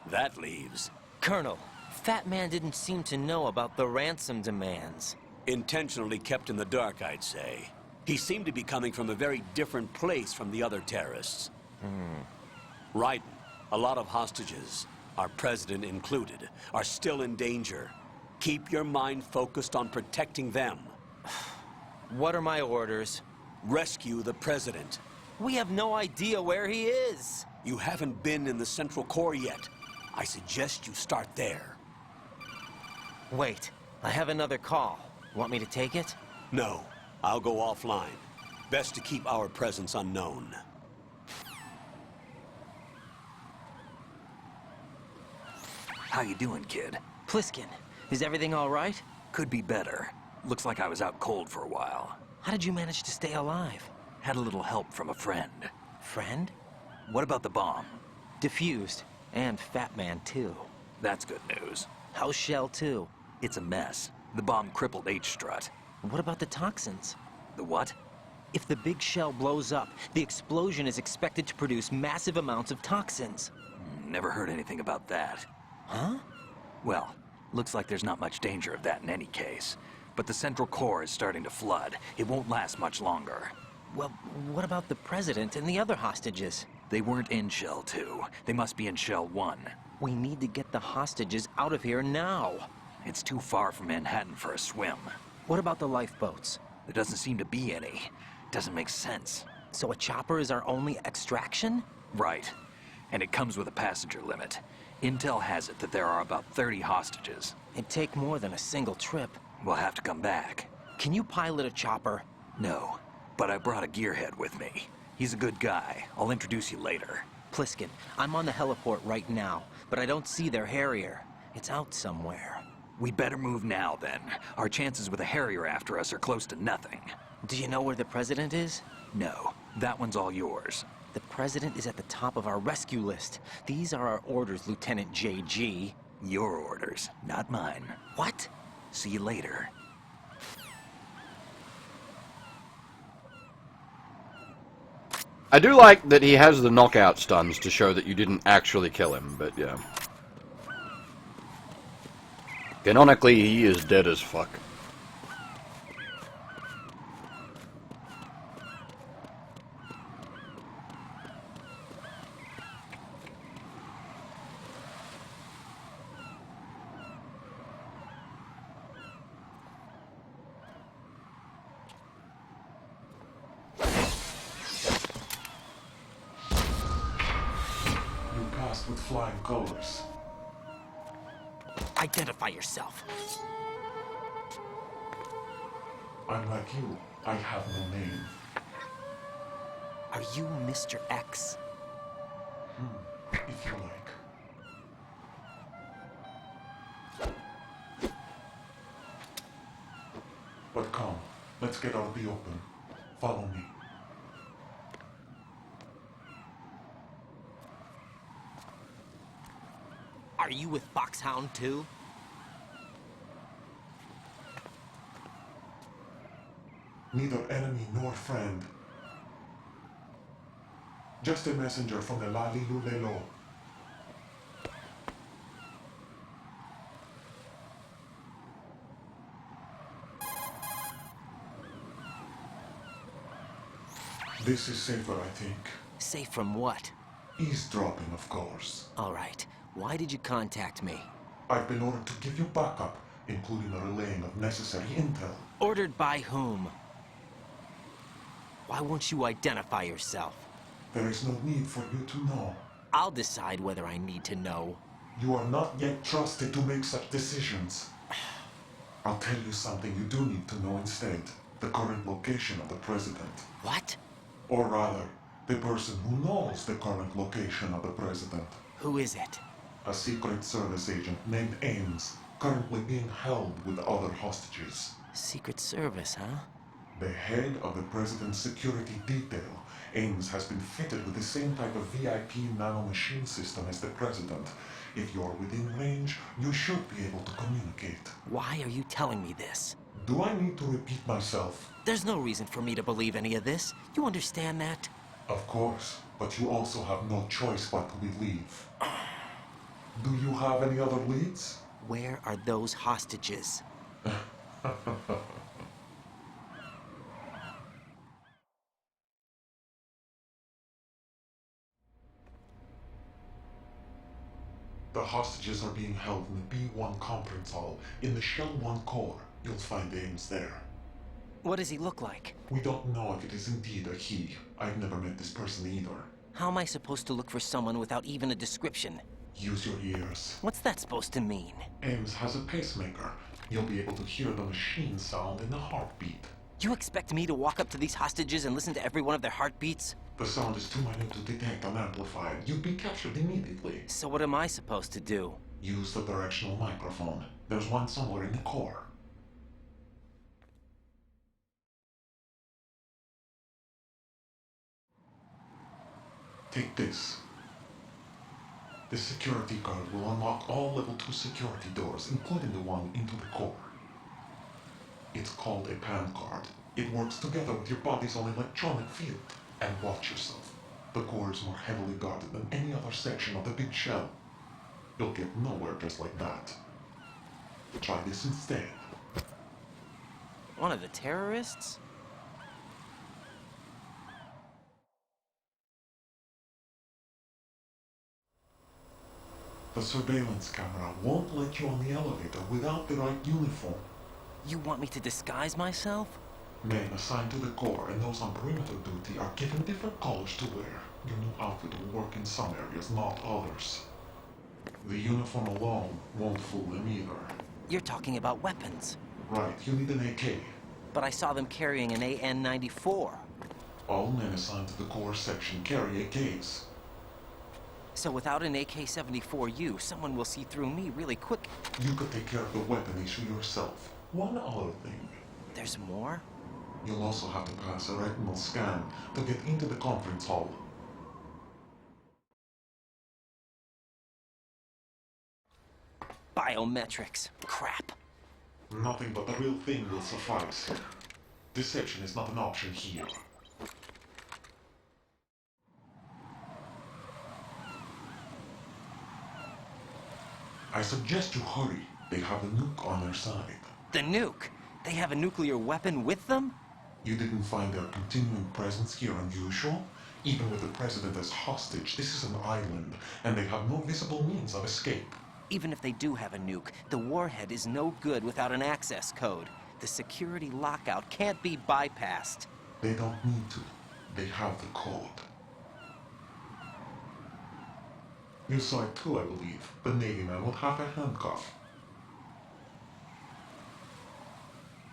That leaves... Colonel, Fat Man didn't seem to know about the ransom demands. Intentionally kept in the dark, I'd say. He seemed to be coming from a very different place from the other terrorists. Right. A lot of hostages, our president included, are still in danger. Keep your mind focused on protecting them. What are my orders? Rescue the president. We have no idea where he is. You haven't been in the Central Core yet. I suggest you start there. Wait, I have another call. Want me to take it? No, I'll go offline. Best to keep our presence unknown. How you doing, kid? Pliskin, is everything all right? Could be better. Looks like I was out cold for a while. How did you manage to stay alive? Had a little help from a friend. Friend? What about the bomb? Defused. And Fat Man, too. That's good news. How's Shell, too? It's a mess. The bomb crippled H-Strut. What about the toxins? The what? If the big shell blows up, the explosion is expected to produce massive amounts of toxins. Never heard anything about that. Huh? Well, looks like there's not much danger of that in any case. But the Central Core is starting to flood. It won't last much longer. Well, what about the President and the other hostages? They weren't in Shell 2. They must be in Shell 1. We need to get the hostages out of here now. It's too far from Manhattan for a swim. What about the lifeboats? There doesn't seem to be any. Doesn't make sense. So a chopper is our only extraction? Right. And it comes with a passenger limit. Intel has it that there are about 30 hostages. It'd take more than a single trip. We'll have to come back. Can you pilot a chopper? No, but I brought a gearhead with me. He's a good guy. I'll introduce you later. Pliskin, I'm on the heliport right now, but I don't see their Harrier. It's out somewhere. We'd better move now, then. Our chances with a Harrier after us are close to nothing. Do you know where the President is? No, that one's all yours. The President is at the top of our rescue list. These are our orders, Lieutenant JG. Your orders, not mine. What? See you later. I do like that he has the knockout stuns to show that you didn't actually kill him, but yeah. Canonically, he is dead as fuck. With flying colors. Identify yourself. I'm like you. I have no name. Are you Mr. X? If you like. But come, let's get out of the open. Follow me. Are you with Foxhound too? Neither enemy nor friend. Just a messenger from the Lali Lulelo. This is safer, I think. Safe from what? Eavesdropping, of course. All right. Why did you contact me? I've been ordered to give you backup, including the relaying of necessary intel. Ordered by whom? Why won't you identify yourself? There is no need for you to know. I'll decide whether I need to know. You are not yet trusted to make such decisions. I'll tell you something you do need to know instead. The current location of the president. What? Or rather, the person who knows the current location of the president. Who is it? A Secret Service agent named Ames, currently being held with other hostages. Secret Service, huh? The head of the president's security detail, Ames has been fitted with the same type of VIP nanomachine system as the president. If you're within range, you should be able to communicate. Why are you telling me this? Do I need to repeat myself? There's no reason for me to believe any of this. You understand that? Of course, but you also have no choice but to believe. Do you have any other leads? Where are those hostages? The hostages are being held in the B1 conference hall in the Shell 1 core. You'll find Ames there. What does he look like? We don't know if it is indeed a he. I've never met this person either. How am I supposed to look for someone without even a description? Use your ears. What's that supposed to mean? Ames has a pacemaker. You'll be able to hear the machine sound in the heartbeat. You expect me to walk up to these hostages and listen to every one of their heartbeats? The sound is too minute to detect and amplify it. You'd be captured immediately. So what am I supposed to do? Use the directional microphone. There's one somewhere in the core. Take this. This security card will unlock all level 2 security doors, including the one into the core. It's called a PAN card. It works together with your body's own electronic field. And watch yourself. The core is more heavily guarded than any other section of the big shell. You'll get nowhere just like that. Try this instead. One of the terrorists? The surveillance camera won't let you on the elevator without the right uniform. You want me to disguise myself? Men assigned to the core and those on perimeter duty are given different colors to wear. Your new outfit will work in some areas, not others. The uniform alone won't fool them either. You're talking about weapons. Right, you need an AK. But I saw them carrying an AN-94. All men assigned to the core section carry AKs. So without an AK-74U, someone will see through me really quick. You could take care of the weapon issue yourself. One other thing. There's more? You'll also have to pass a retinal scan to get into the conference hall. Biometrics. Crap. Nothing but the real thing will suffice. Deception is not an option here. I suggest you hurry. They have the nuke on their side. The nuke? They have a nuclear weapon with them? You didn't find their continuing presence here unusual? Even with the president as hostage, this is an island, and they have no visible means of escape. Even if they do have a nuke, the warhead is no good without an access code. The security lockout can't be bypassed. They don't need to. They have the code. You saw it too, I believe. The Navy man with half a handcuff.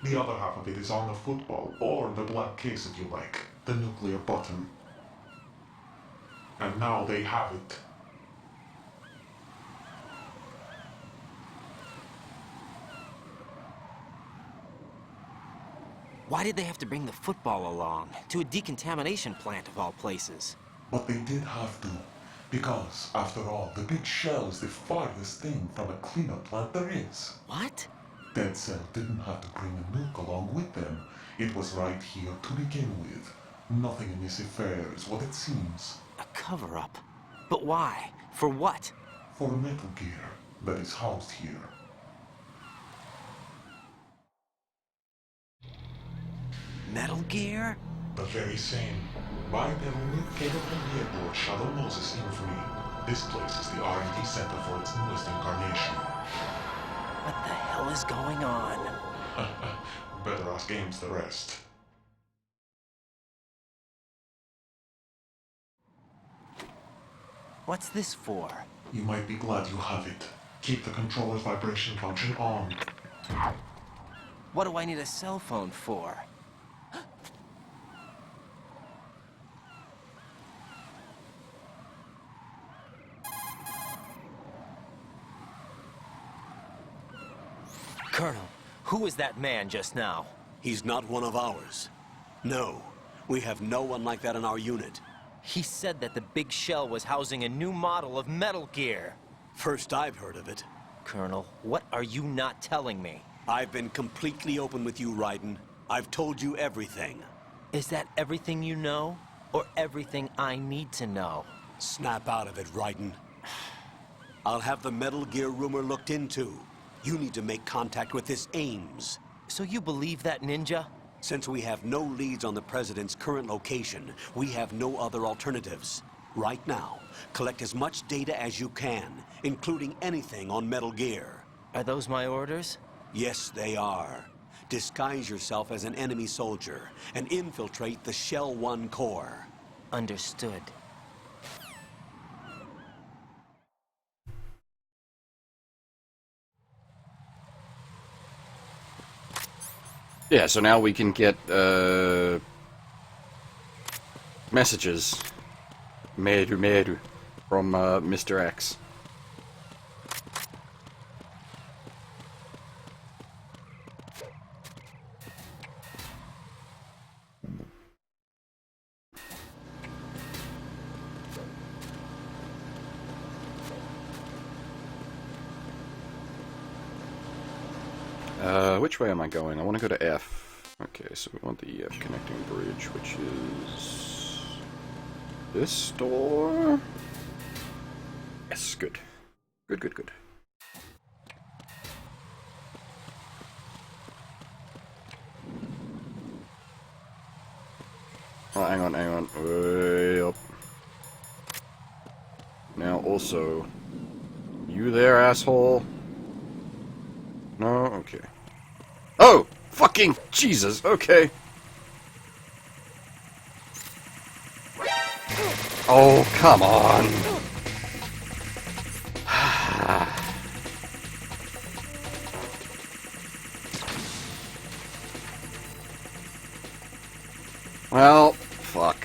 The other half of it is on the football, or the black case if you like. The nuclear button. And now they have it. Why did they have to bring the football along? To a decontamination plant of all places. But they did have to. Because, after all, the big shell is the farthest thing from a cleanup plant there is. What? Dead Cell didn't have to bring a nuke along with them. It was right here to begin with. Nothing in this affair is what it seems. A cover-up? But why? For what? For Metal Gear that is housed here. Metal Gear? The very same. Right and nuke came from the airport Shadow Moses infamy. This place is the R&D center for its newest incarnation. What the hell is going on? Better ask Ames the rest. What's this for? You might be glad you have it. Keep the controller's vibration function on. What do I need a cell phone for? Colonel, who was that man just now? He's not one of ours. No, we have no one like that in our unit. He said that the big shell was housing a new model of Metal Gear. First I've heard of it. Colonel, what are you not telling me? I've been completely open with you, Raiden. I've told you everything. Is that everything you know? Or everything I need to know? Snap out of it, Raiden. I'll have the Metal Gear rumor looked into. You need to make contact with this Ames. So you believe that, Ninja? Since we have no leads on the President's current location, we have no other alternatives. Right now, collect as much data as you can, including anything on Metal Gear. Are those my orders? Yes, they are. Disguise yourself as an enemy soldier and infiltrate the Shell 1 core. Understood. Yeah, so now we can get messages. Meru from Mr. X. Which way am I going? I want to go to F. Okay, so we want the F connecting bridge, which is this door. Yes, good. Good, good, good. Oh, hang on. Way up. Now also, you there, asshole? No? Okay. Oh! Fucking Jesus! Okay. Oh, come on! Well, fuck.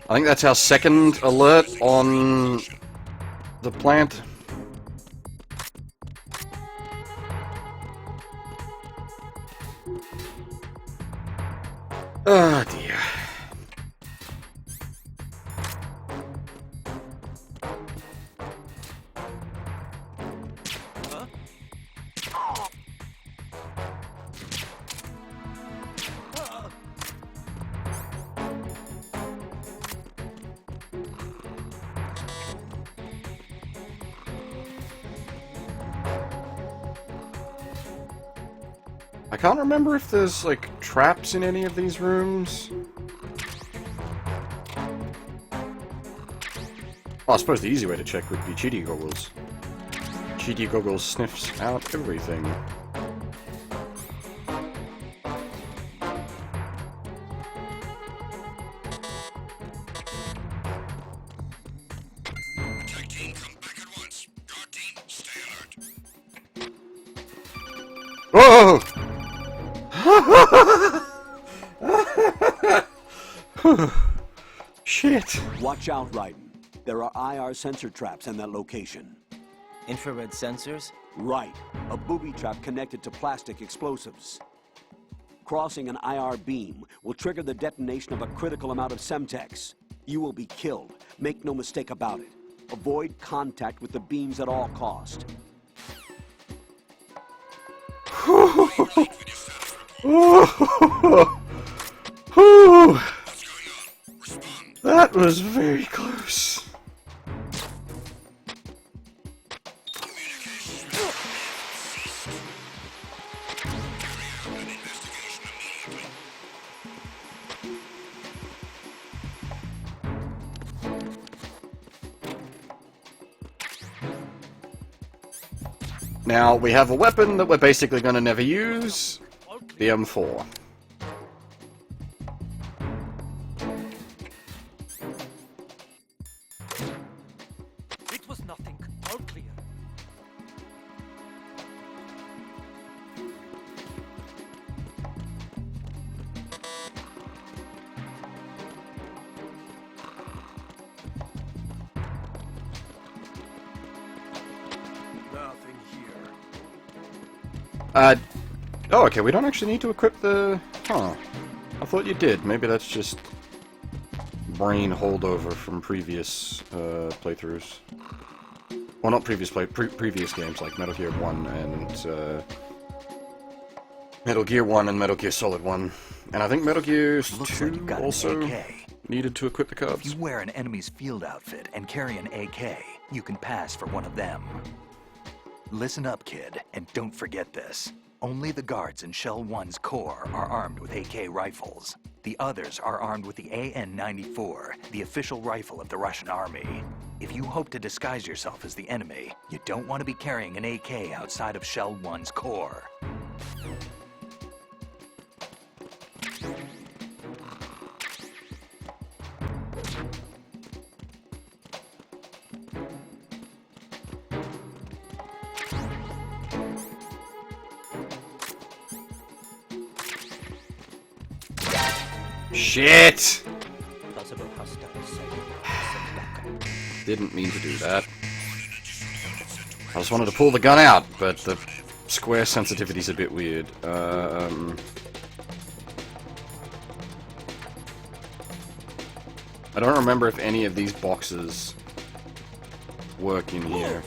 I think that's our second alert on the plant. Oh dear. I can't remember if there's, like, traps in any of these rooms. Oh, I suppose the easy way to check would be Cheaty Goggles. Cheaty Goggles sniffs out everything. Whoa! Shit. Watch out, Raiden. There are IR sensor traps in that location. Infrared sensors? Right. A booby trap connected to plastic explosives. Crossing an IR beam will trigger the detonation of a critical amount of Semtex. You will be killed. Make no mistake about it. Avoid contact with the beams at all cost. That was very close. Now, we have a weapon that we're basically going to never use, the M4. It was nothing. All clear. Nothing Oh, okay, we don't actually need to equip the... Huh. I thought you did. Maybe that's just brain holdover from previous playthroughs. Well, not previous previous games like Metal Gear 1 and Metal Gear 1 and Metal Gear Solid 1. And I think Metal Gear 2 also needed to equip the cards. If you wear an enemy's field outfit and carry an AK, you can pass for one of them. Listen up, kid, and don't forget this. Only the guards in Shell 1's core are armed with AK rifles. The others are armed with the AN-94, the official rifle of the Russian army. If you hope to disguise yourself as the enemy, you don't want to be carrying an AK outside of Shell 1's core. Shit! Didn't mean to do that. I just wanted to pull the gun out, but the square sensitivity's a bit weird. I don't remember if any of these boxes work in here.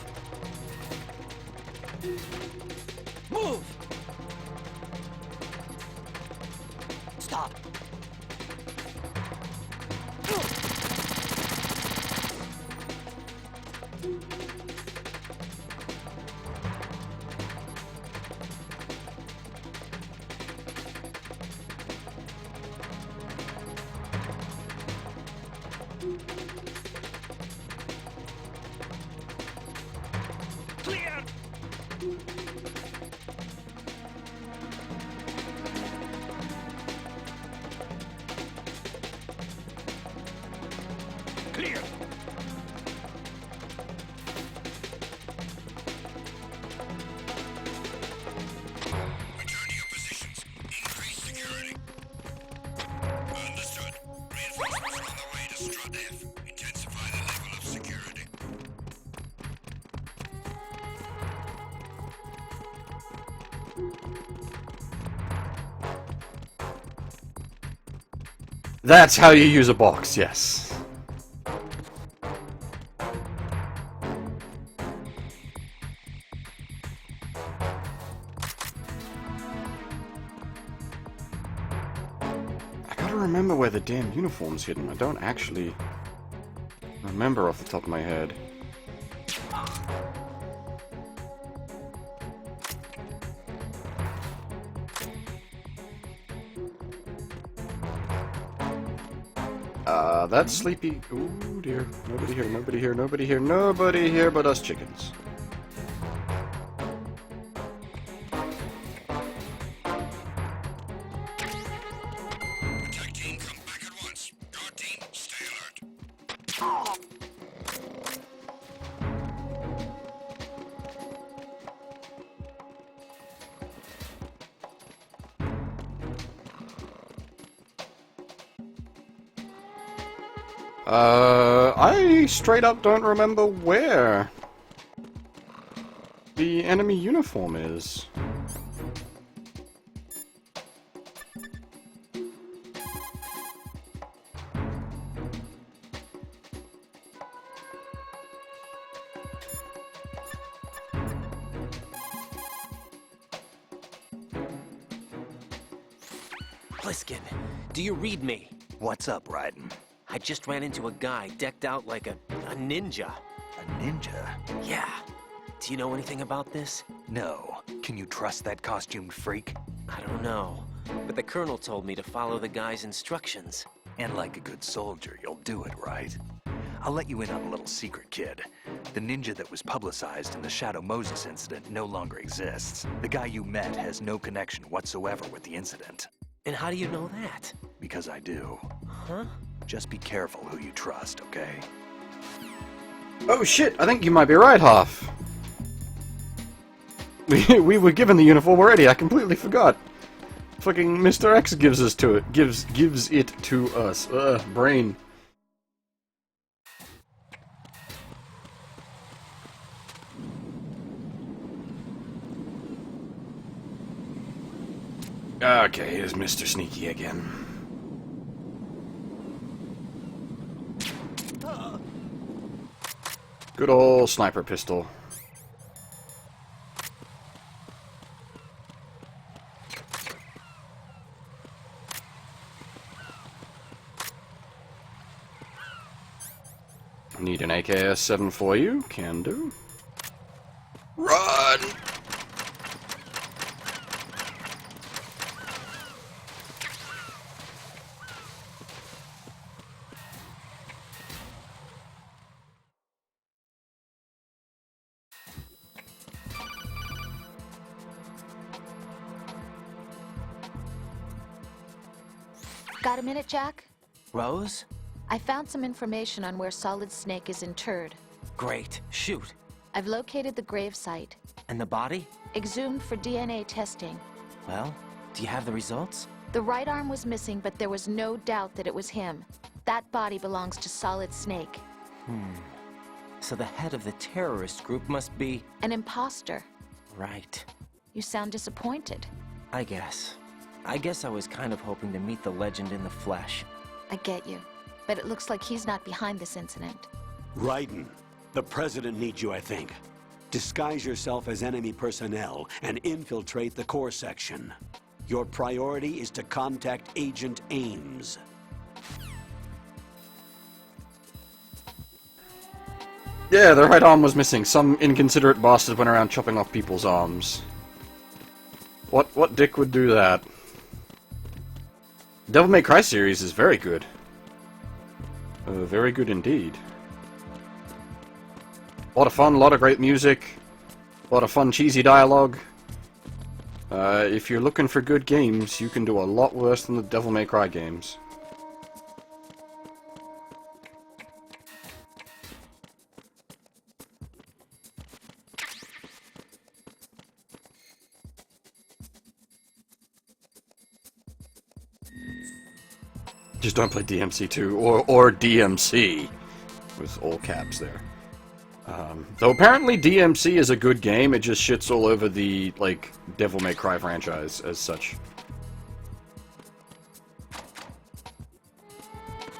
Move! Stop. Clear! Clear! Return to your positions. Increase security. Understood. Reinforcements are on the way to Strut F. Intensify the level of security. That's how you use a box, yes. I gotta remember where the damn uniform's hidden. I don't actually remember off the top of my head. That's sleepy. Ooh dear. Nobody here, nobody here, nobody here, nobody here but us chickens. Attack team, come back at once. Guard team, stay alert. I straight up don't remember where the enemy uniform is. Pliskin, do you read me? What's up, Raiden? I just ran into a guy decked out like a ninja. A ninja? Yeah. Do you know anything about this? No. Can you trust that costumed freak? I don't know. But the colonel told me to follow the guy's instructions. And like a good soldier, you'll do it, right? I'll let you in on a little secret, kid. The ninja that was publicized in the Shadow Moses incident no longer exists. The guy you met has no connection whatsoever with the incident. And how do you know that? Because I do. Huh? Just be careful who you trust, okay? Oh shit, I think you might be right, Hoff. We were given the uniform already, I completely forgot. Fucking Mr. X gives it to us. Brain. Okay, here's Mr. Sneaky again. Good old sniper pistol. Need an AKS-7 for you? Can do. Run! Got a minute, Jack? Rose? I found some information on where Solid Snake is interred. Great. Shoot. I've located the grave site. And the body? Exhumed for DNA testing. Well, do you have the results? The right arm was missing, but there was no doubt that it was him. That body belongs to Solid Snake. So the head of the terrorist group must be... An imposter. Right. You sound disappointed. I guess I was kind of hoping to meet the legend in the flesh. I get you. But it looks like he's not behind this incident. Raiden, the president needs you, I think. Disguise yourself as enemy personnel and infiltrate the core section. Your priority is to contact Agent Ames. Yeah, the right arm was missing. Some inconsiderate bastard went around chopping off people's arms. What dick would do that? Devil May Cry series is very good. Very good indeed. A lot of fun, a lot of great music, a lot of fun cheesy dialogue. If you're looking for good games, you can do a lot worse than the Devil May Cry games. Just don't play DMC2 or DMC with all caps there. Though apparently DMC is a good game, it just shits all over the like Devil May Cry franchise as such.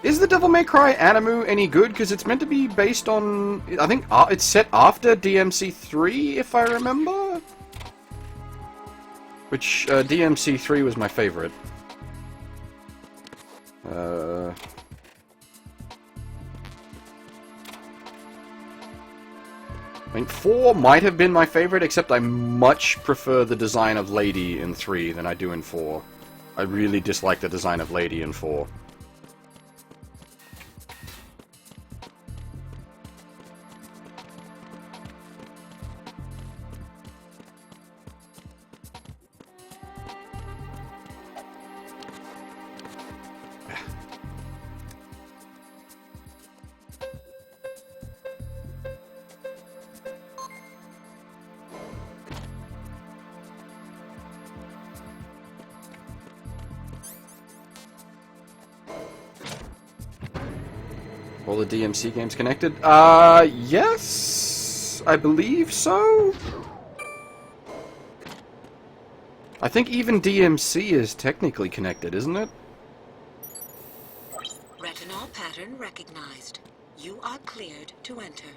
Is the Devil May Cry anime any good? Because it's meant to be based on, I think it's set after DMC3, if I remember. Which DMC3 was my favorite. I mean, 4 might have been my favorite, except I much prefer the design of Lady in 3 than I do in 4. I really dislike the design of Lady in 4. All the DMC games connected? Yes, I believe so. I think even DMC is technically connected, isn't it? Retinol pattern recognized. You are cleared to enter.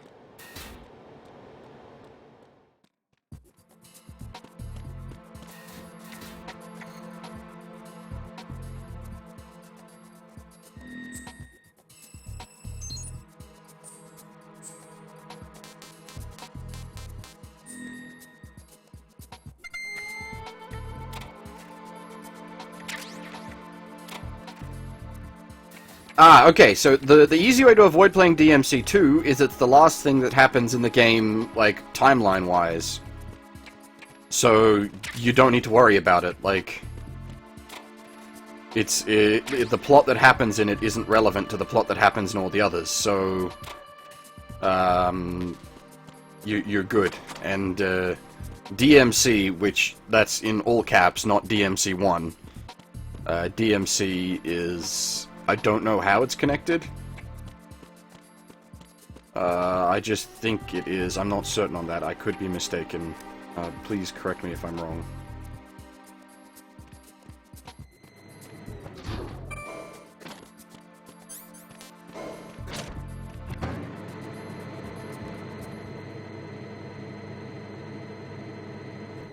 Okay, so the easy way to avoid playing DMC2 is it's the last thing that happens in the game, like, timeline-wise. So, you don't need to worry about it, like... the plot that happens in it isn't relevant to the plot that happens in all the others, so... you're good. And, DMC, which, that's in all caps, not DMC1. DMC is... I don't know how it's connected. I just think it is. I'm not certain on that. I could be mistaken. Please correct me if I'm wrong.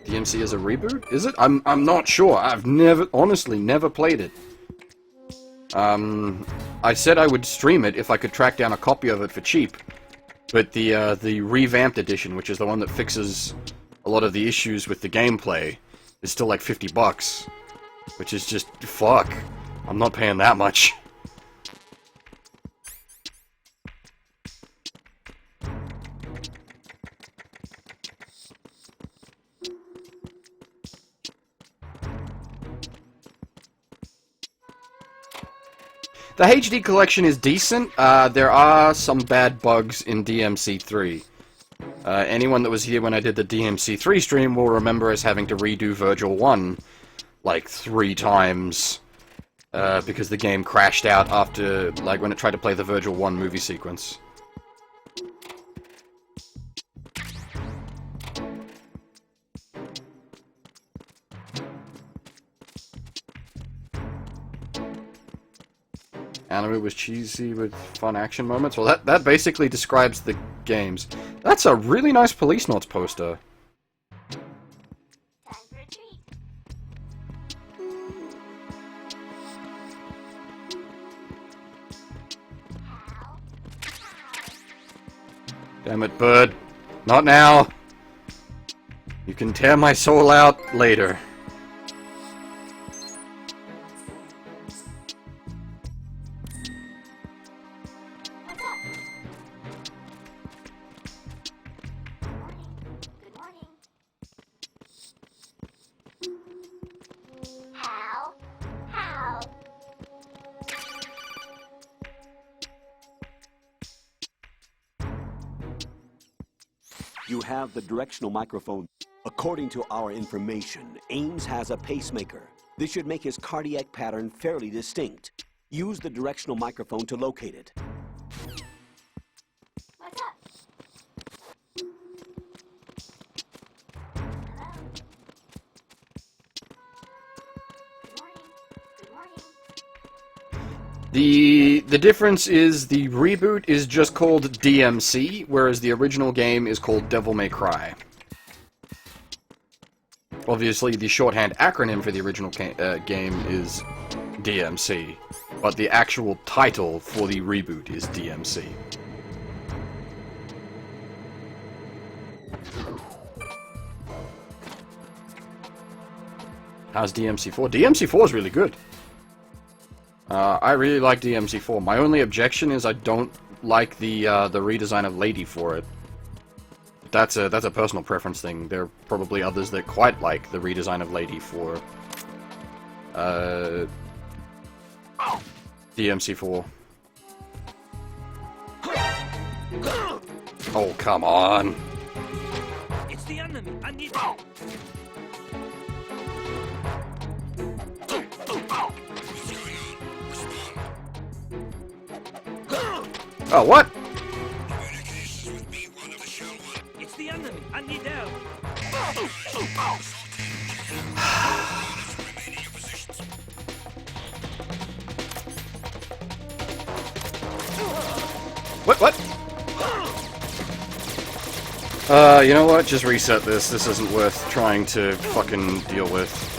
DMC as a reboot? Is it? I'm not sure. I've honestly never played it. I said I would stream it if I could track down a copy of it for cheap. But the revamped edition, which is the one that fixes a lot of the issues with the gameplay, is still like $50. Which is just, fuck. I'm not paying that much. The HD collection is decent. There are some bad bugs in DMC3. Anyone that was here when I did the DMC3 stream will remember us having to redo Virgil 1 like 3 times. Because the game crashed out after, like, when it tried to play the Virgil 1 movie sequence. Anime was cheesy with fun action moments. Well, that basically describes the games. That's a really nice Police Notes poster. Damn it, bird. Not now. You can tear my soul out later. You have the directional microphone. According to our information, Ames has a pacemaker. This should make his cardiac pattern fairly distinct. Use the directional microphone to locate it. What's up? The difference is the reboot is just called DMC, whereas the original game is called Devil May Cry. Obviously, the shorthand acronym for the original game is DMC, but the actual title for the reboot is DMC. How's DMC4? DMC4 is really good. I really like DMC4. My only objection is I don't like the redesign of Lady for it. That's a personal preference thing. There are probably others that quite like the redesign of Lady for DMC4. Oh, come on. It's the enemy. I need Oh, what? It's the enemy. I need help. What? You know what? Just reset this. This isn't worth trying to fucking deal with.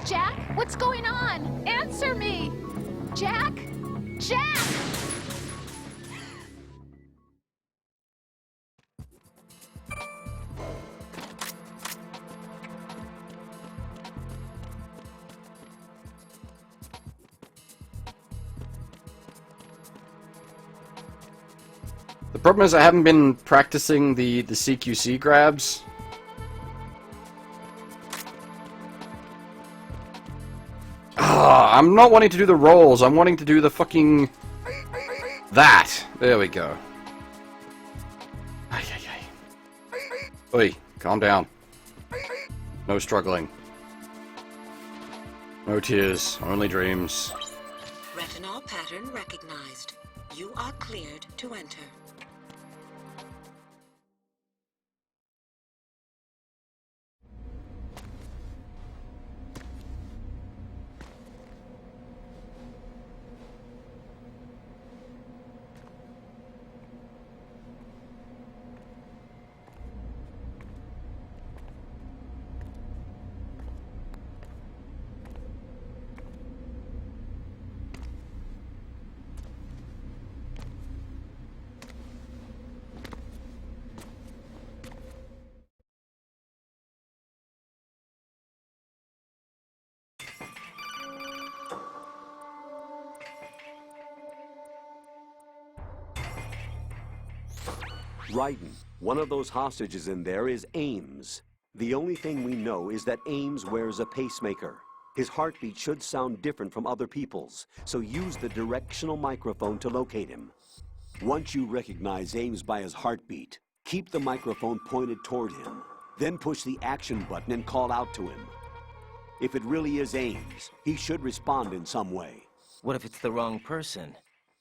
Jack, what's going on? Answer me! Jack? Jack! The problem is I haven't been practicing the CQC grabs. I'm not wanting to do the rolls, I'm wanting to do the fucking... that! There we go. Ay, ay, ay. Oi, calm down. No struggling. No tears, only dreams. Retinol pattern recognized. You are cleared to enter. Raiden, one of those hostages in there is Ames. The only thing we know is that Ames wears a pacemaker. His heartbeat should sound different from other people's, so use the directional microphone to locate him. Once you recognize Ames by his heartbeat, keep the microphone pointed toward him. Then push the action button and call out to him. If it really is Ames, he should respond in some way. What if it's the wrong person?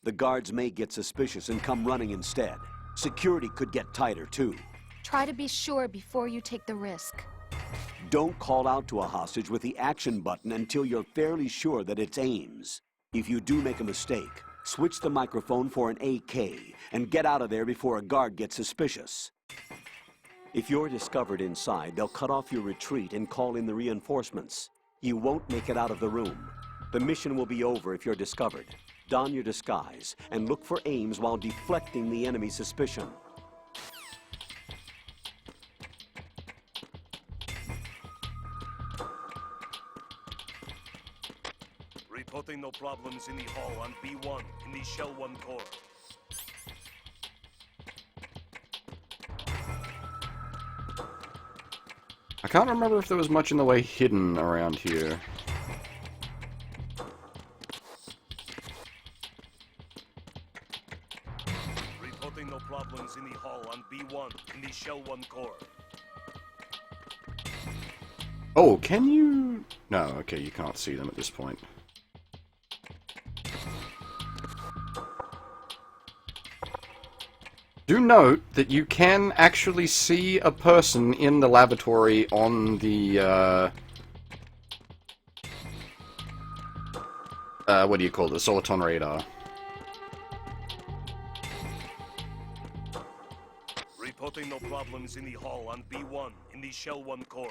The guards may get suspicious and come running instead. Security could get tighter, too. Try to be sure before you take the risk. Don't call out to a hostage with the action button until you're fairly sure that it's Ames. If you do make a mistake, switch the microphone for an AK and get out of there before a guard gets suspicious. If you're discovered inside, they'll cut off your retreat and call in the reinforcements. You won't make it out of the room. The mission will be over if you're discovered. Don your disguise and look for Ames while deflecting the enemy's suspicion. Reporting no problems in the hall on B1 in the Shell 1 core. I can't remember if there was much in the way hidden around here. Reporting no problems in the hall on B1 in the Shell 1 core. Oh, can you... No, okay, you can't see them at this point. Do note that you can actually see a person in the lavatory on the, what do you call this? Soliton radar. Reporting no problems in the hall on B1 in the Shell 1 core.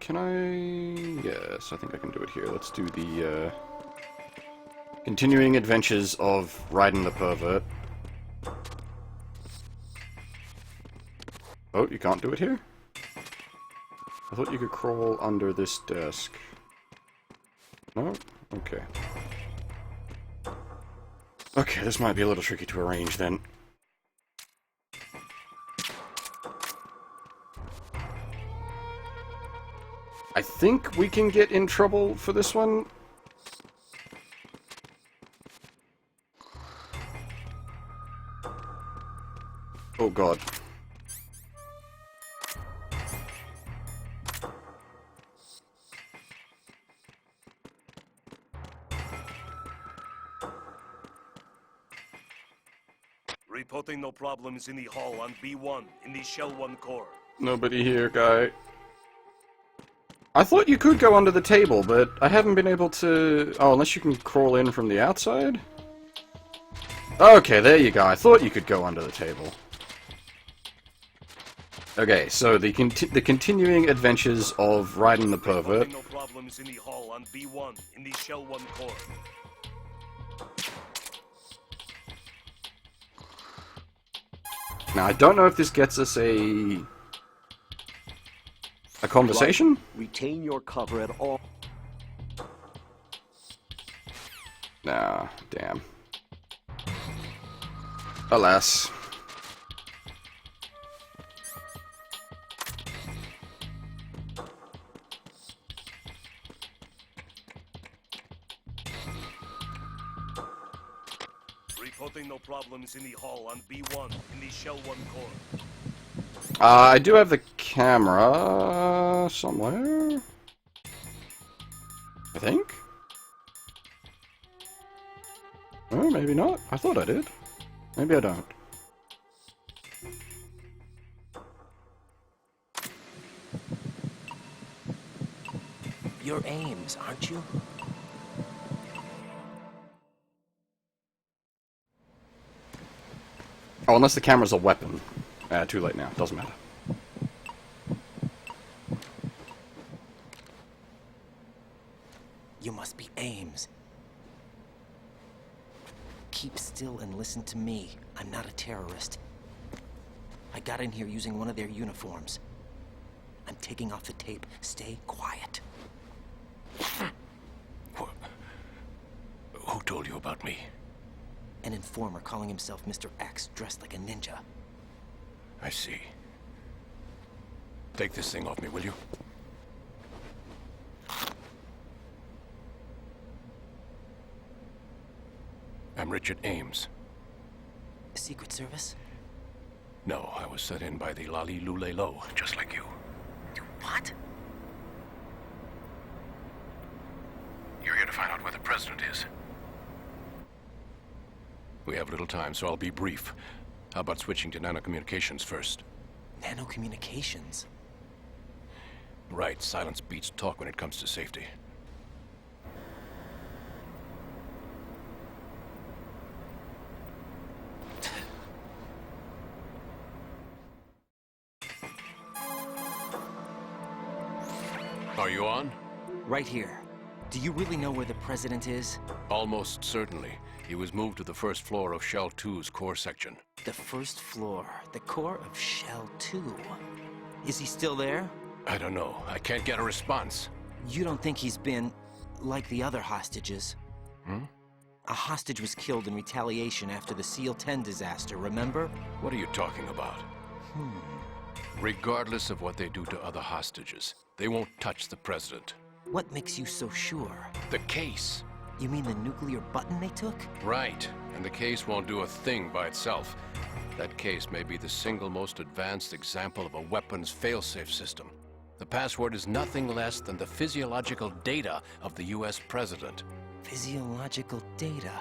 Can I... Yes, I think I can do it here. Let's do the, Continuing Adventures of Raiden the Pervert. Oh, you can't do it here? I thought you could crawl under this desk. No? Okay. Okay, this might be a little tricky to arrange then. I think we can get in trouble for this one. Oh god. Reporting no problems in the hall on B1 in the Shell 1 core. Nobody here, guy. I thought you could go under the table, but I haven't been able to... Oh, unless you can crawl in from the outside? Okay, there you go. I thought you could go under the table. Okay, so the continuing adventures of Raiden the Pervert. No problems in the hall on B1 in the Shell 1 core. Now, I don't know if this gets us a conversation? Retain your cover at all. Nah, damn. Alas. Reporting no problems in the hall on B1 in the Shell 1 core. I do have the camera somewhere. I think? Oh, maybe not. I thought I did. Maybe I don't. You're Ames, aren't you? Oh, unless the camera's a weapon. Too late now. Doesn't matter. You must be Ames. Keep still and listen to me. I'm not a terrorist. I got in here using one of their uniforms. I'm taking off the tape. Stay quiet. Who told you about me? An informer calling himself Mr. X, dressed like a ninja. I see. Take this thing off me, will you? I'm Richard Ames. Secret Service? No, I was set in by the Lali Lule Lo, just like you. What? You're here to find out where the president is. We have little time, so I'll be brief. How about switching to nanocommunications first? Nanocommunications? Right, silence beats talk when it comes to safety. Are you on? Right here. Do you really know where the president is? Almost certainly. He was moved to the first floor of Shell 2's core section. The first floor, the core of Shell 2. Is he still there? I don't know. I can't get a response. You don't think he's been like the other hostages? Hmm? A hostage was killed in retaliation after the SEAL 10 disaster, remember? What are you talking about? Regardless of what they do to other hostages, they won't touch the president. What makes you so sure? The case. You mean the nuclear button they took? Right. And the case won't do a thing by itself. That case may be the single most advanced example of a weapons failsafe system. The password is nothing less than the physiological data of the US president. Physiological data?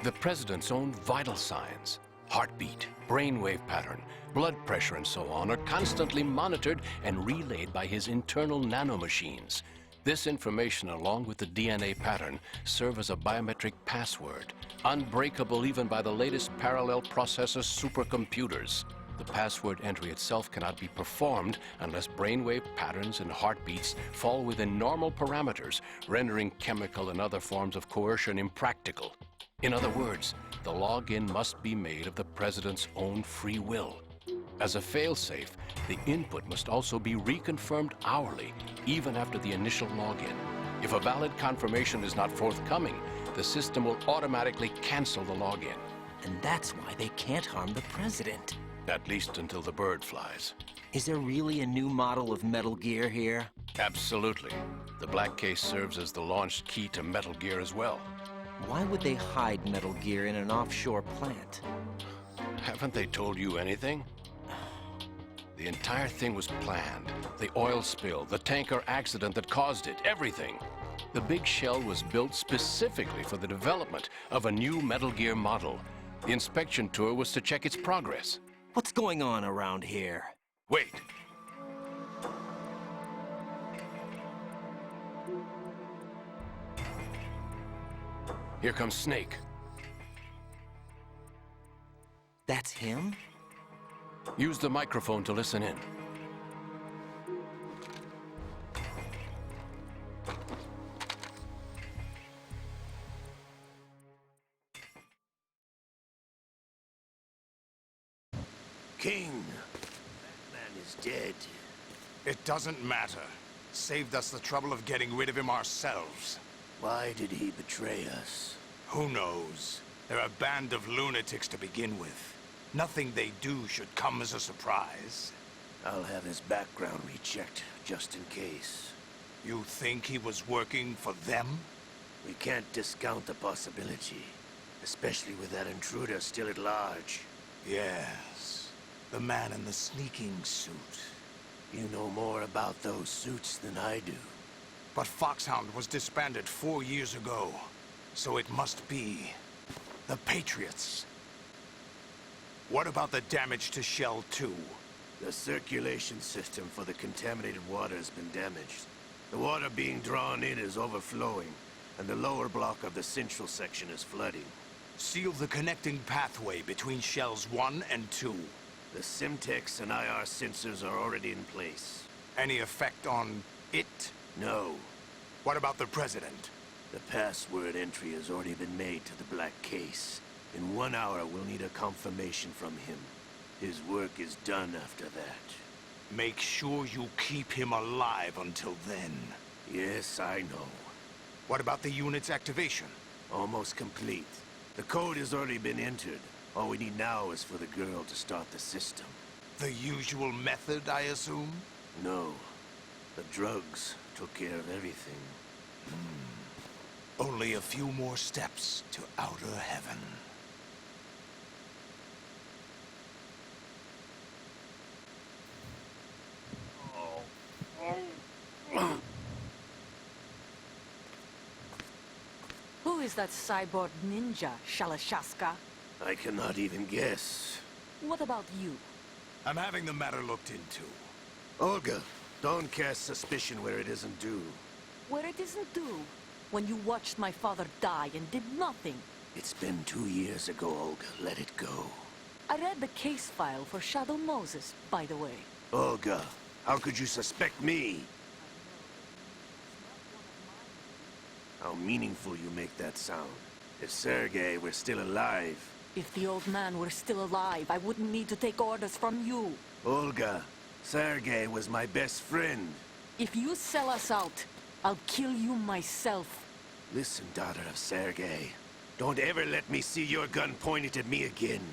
The president's own vital signs, heartbeat, brainwave pattern, blood pressure, and so on, are constantly monitored and relayed by his internal nanomachines. This information, along with the DNA pattern, serve as a biometric password, unbreakable even by the latest parallel processor supercomputers. The password entry itself cannot be performed unless brainwave patterns and heartbeats fall within normal parameters, rendering chemical and other forms of coercion impractical. In other words, the login must be made of the president's own free will. As a failsafe, the input must also be reconfirmed hourly, even after the initial login. If a valid confirmation is not forthcoming, the system will automatically cancel the login. And that's why they can't harm the president. At least until the bird flies. Is there really a new model of Metal Gear here? Absolutely. The black case serves as the launch key to Metal Gear as well. Why would they hide Metal Gear in an offshore plant? Haven't they told you anything? The entire thing was planned. The oil spill, the tanker accident that caused it, everything. The big shell was built specifically for the development of a new Metal Gear model. The inspection tour was to check its progress. What's going on around here? Wait. Here comes Snake. That's him? Use the microphone to listen in. King, that man is dead. It doesn't matter. Saved us the trouble of getting rid of him ourselves. Why did he betray us? Who knows? They're a band of lunatics to begin with. Nothing they do should come as a surprise. I'll have his background rechecked, just in case. You think he was working for them? We can't discount the possibility, especially with that intruder still at large. Yes, the man in the sneaking suit. You know more about those suits than I do. But Foxhound was disbanded 4 years ago, so it must be the Patriots. What about the damage to Shell 2? The circulation system for the contaminated water has been damaged. The water being drawn in is overflowing, and the lower block of the central section is flooding. Seal the connecting pathway between Shells 1 and 2. The Simtex and IR sensors are already in place. Any effect on it? No. What about the President? The password entry has already been made to the black case. In 1 hour, we'll need a confirmation from him. His work is done after that. Make sure you keep him alive until then. Yes, I know. What about the unit's activation? Almost complete. The code has already been entered. All we need now is for the girl to start the system. The usual method, I assume? No. The drugs took care of everything. Only a few more steps to outer heaven. Who is that cyborg ninja, Shalashaska? I cannot even guess. What about you? I'm having the matter looked into. Olga, don't cast suspicion where it isn't due. Where it isn't due? When you watched my father die and did nothing. It's been 2 years ago, Olga. Let it go. I read the case file for Shadow Moses, by the way. Olga, how could you suspect me? How meaningful you make that sound. If Sergei were still alive... If the old man were still alive, I wouldn't need to take orders from you. Olga, Sergei was my best friend. If you sell us out, I'll kill you myself. Listen, daughter of Sergei. Don't ever let me see your gun pointed at me again.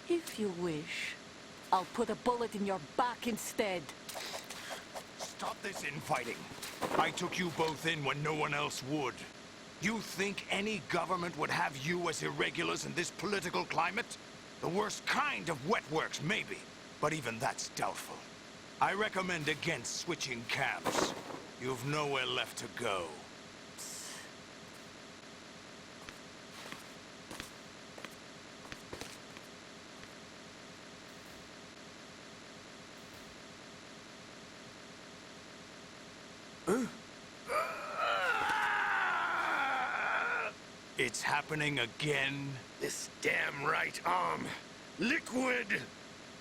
If you wish, I'll put a bullet in your back instead. Stop this infighting. I took you both in when no one else would. You think any government would have you as irregulars in this political climate? The worst kind of wet works, maybe. But even that's doubtful. I recommend against switching camps. You've nowhere left to go. It's happening again? This damn right arm. Liquid!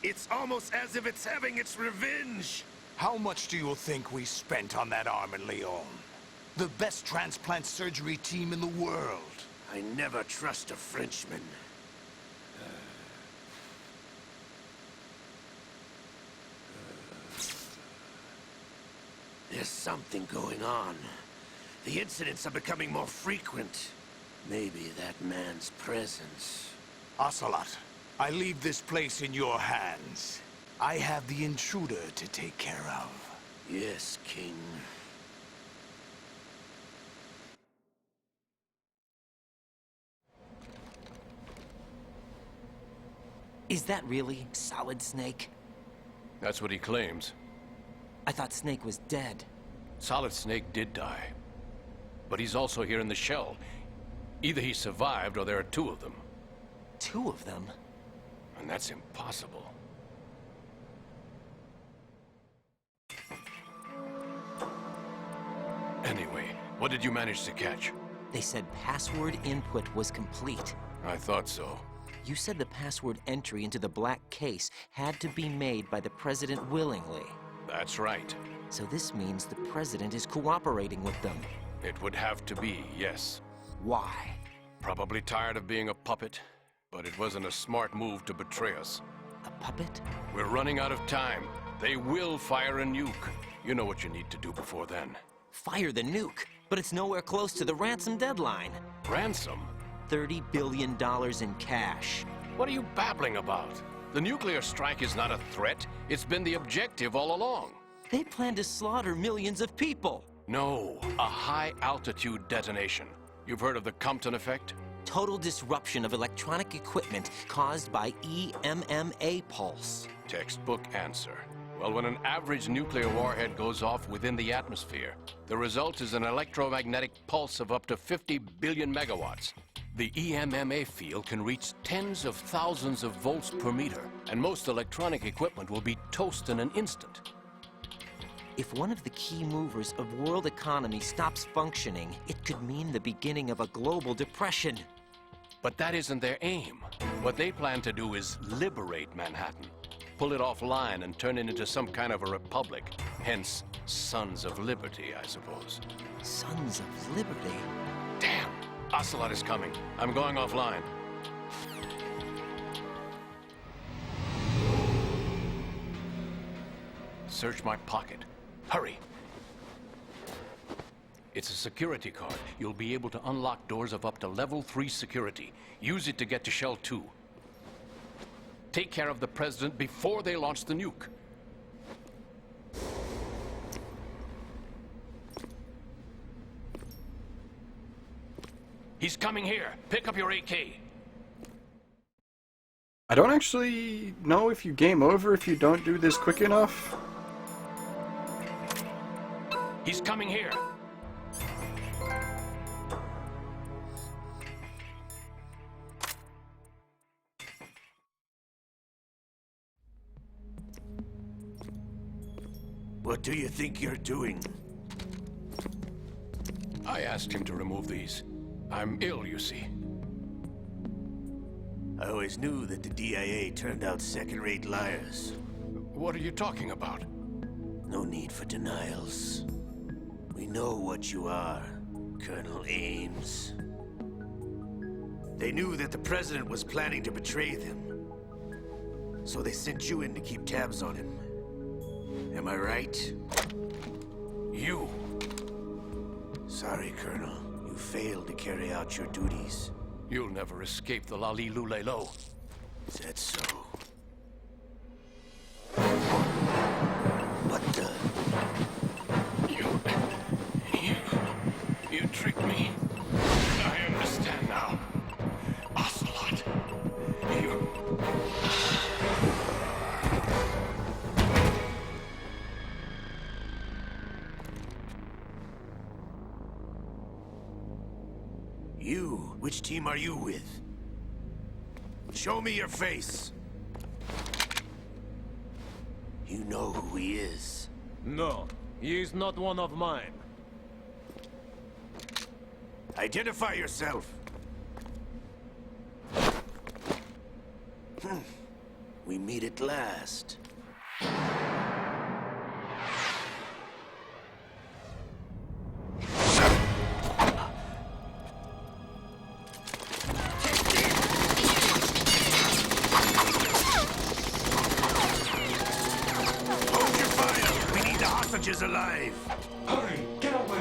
It's almost as if it's having its revenge! How much do you think we spent on that arm in Lyon? The best transplant surgery team in the world. I never trust a Frenchman. There's something going on. The incidents are becoming more frequent. Maybe that man's presence. Ocelot, I leave this place in your hands. I have the intruder to take care of. Yes, King. Is that really Solid Snake? That's what he claims. I thought Snake was dead. Solid Snake did die. But he's also here in the shell. Either he survived or there are two of them. Two of them? And that's impossible. Anyway, what did you manage to catch? They said password input was complete. I thought so. You said the password entry into the black case had to be made by the President willingly. That's right. So this means the President is cooperating with them. It would have to be, yes. Why? Probably tired of being a puppet, but it wasn't a smart move to betray us. A puppet? We're running out of time. They will fire a nuke. You know what you need to do before then. Fire the nuke? But it's nowhere close to the ransom deadline. Ransom? $30 billion in cash. What are you babbling about? The nuclear strike is not a threat. It's been the objective all along. They plan to slaughter millions of people. No, a high-altitude detonation. You've heard of the Compton effect? Total disruption of electronic equipment caused by EMMA pulse. Textbook answer. Well, when an average nuclear warhead goes off within the atmosphere, the result is an electromagnetic pulse of up to 50 billion megawatts. The EMMA field can reach tens of thousands of volts per meter, and most electronic equipment will be toast in an instant. If one of the key movers of world economy stops functioning, it could mean the beginning of a global depression. But that isn't their aim. What they plan to do is liberate Manhattan. Pull it offline and turn it into some kind of a republic. Hence, Sons of Liberty, I suppose. Sons of Liberty? Damn! Ocelot is coming. I'm going offline. Search my pocket. Hurry! It's a security card. You'll be able to unlock doors of up to level 3 security. Use it to get to Shell 2. Take care of the President before they launch the nuke. He's coming here. Pick up your AK. I don't actually know if you game over if you don't do this quick enough. He's coming here. What do you think you're doing? I asked him to remove these. I'm ill, you see. I always knew that the DIA turned out second-rate liars. What are you talking about? No need for denials. We know what you are, Colonel Ames. They knew that the President was planning to betray them. So they sent you in to keep tabs on him. Am I right? You. Sorry, Colonel. You failed to carry out your duties. You'll never escape the Lali Lulelo. Is that so? What the? You tricked me. I understand now. Ocelot. You... You? Which team are you with? Show me your face. You know who he is. No, he is not one of mine. Identify yourself. We meet at last. Is alive. Hurry, get away.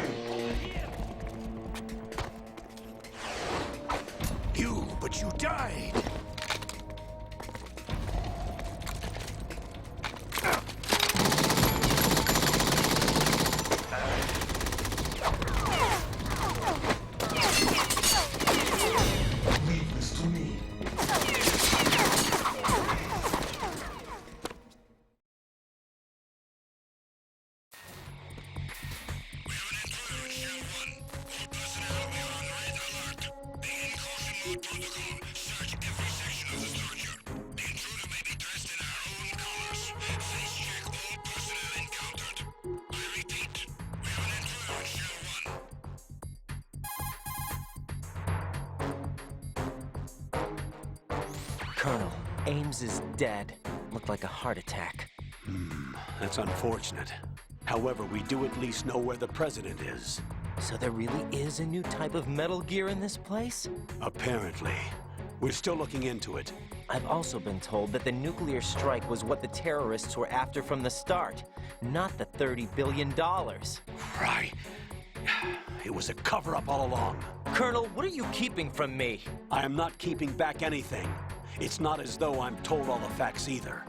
But you died. Leave this to me. Colonel, Ames is dead. Looked like a heart attack. That's unfortunate. However, we do at least know where the President is. So there really is a new type of Metal Gear in this place? Apparently. We're still looking into it. I've also been told that the nuclear strike was what the terrorists were after from the start, not the $30 billion. Right. It was a cover-up all along. Colonel, what are you keeping from me? I am not keeping back anything. It's not as though I'm told all the facts either.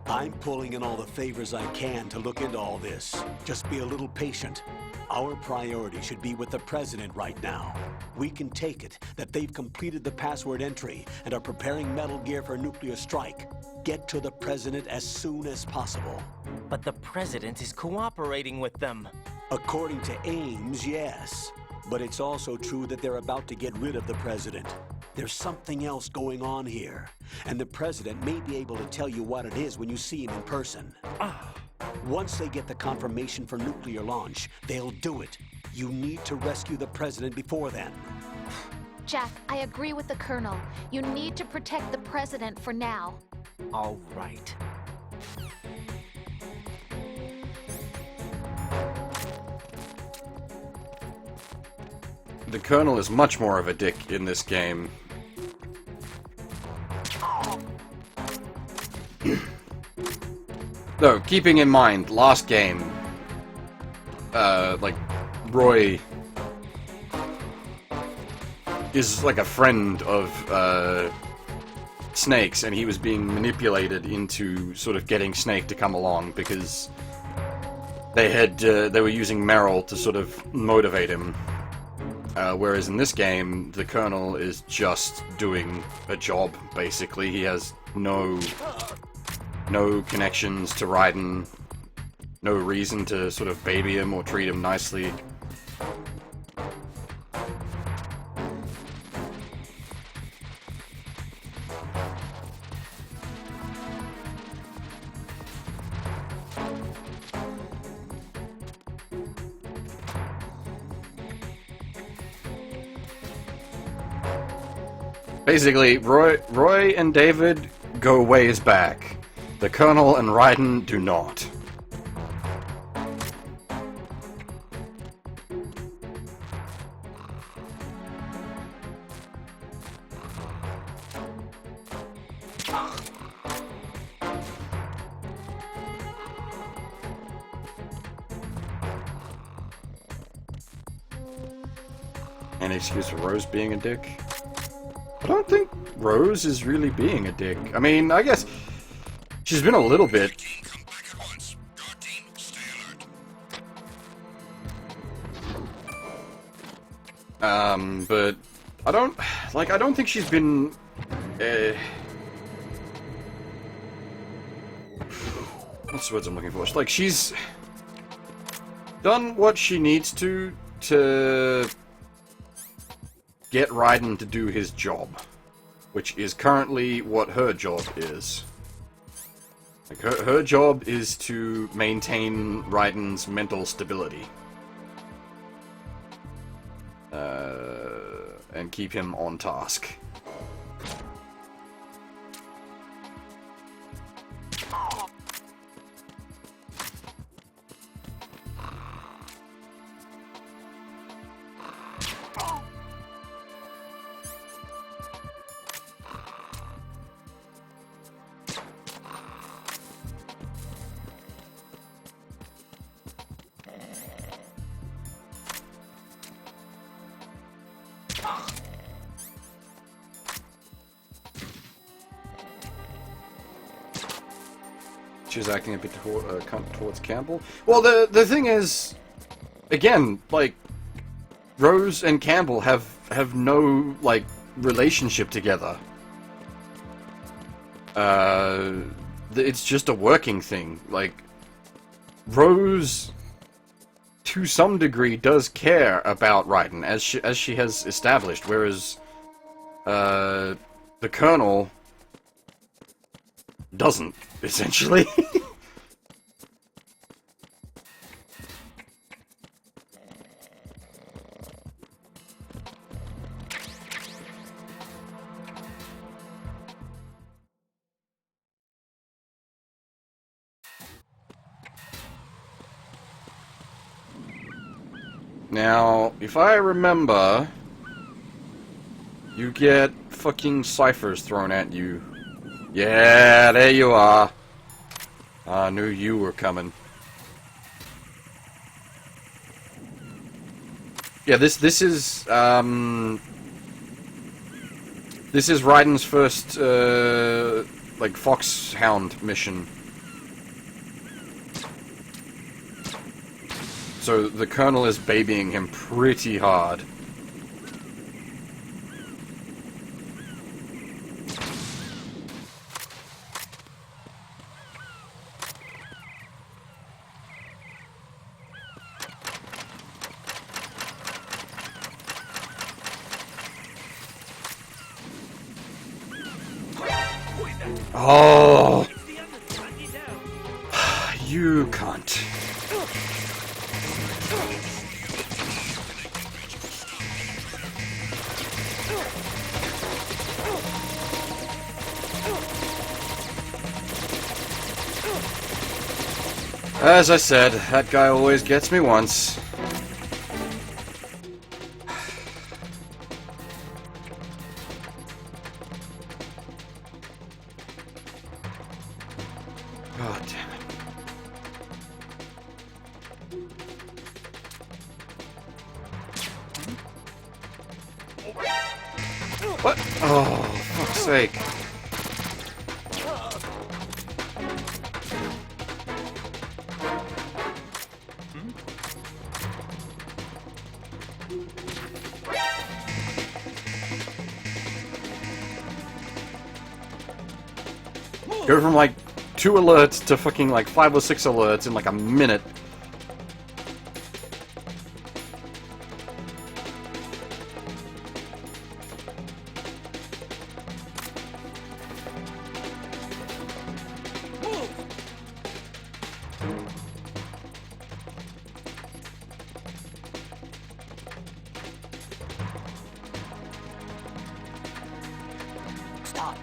I'm pulling in all the favors I can to look into all this. Just be a little patient. Our priority should be with the President right now. We can take it that they've completed the password entry and are preparing Metal Gear for nuclear strike. Get to the President as soon as possible. But the President is cooperating with them. According to Ames, yes. But it's also true that they're about to get rid of the President. There's something else going on here, and the President may be able to tell you what it is when you see him in person. Once they get the confirmation for nuclear launch, they'll do it. You need to rescue the President before then. Jack, I agree with the Colonel. You need to protect the President for now. All right. The Colonel is much more of a dick in this game. Though, keeping in mind, last game, like Roy is like a friend of Snake's, and he was being manipulated into sort of getting Snake to come along because they were using Meryl to sort of motivate him. Whereas in this game, the Colonel is just doing a job, basically. He has no connections to Raiden, no reason to sort of baby him or treat him nicely. Basically, Roy and David go ways back. The Colonel and Raiden do not. Any excuse for Rose being a dick? I don't think Rose is really being a dick. I mean, I guess she's been a little bit. But I don't think she's been. What's the words I'm looking for? Like, she's done what she needs to get Raiden to do his job, which is currently what her job is. Like, her job is to maintain Raiden's mental stability. And keep him on task. She's acting a bit towards Campbell. Well, the thing is, again, like, Rose and Campbell have no, like, relationship together. It's just a working thing. Like, Rose, to some degree, does care about Raiden, as she has established, whereas the Colonel doesn't, essentially. Now, if I remember, you get fucking ciphers thrown at you. Yeah, there you are. I knew you were coming. Yeah, this is Raiden's first like Foxhound mission. So the Colonel is babying him pretty hard. Oh, you cunt. As I said, that guy always gets me once. God damn it. What? Oh, fuck's sake. Go from like 2 alerts to fucking like 5 or 6 alerts in like a minute. Stop.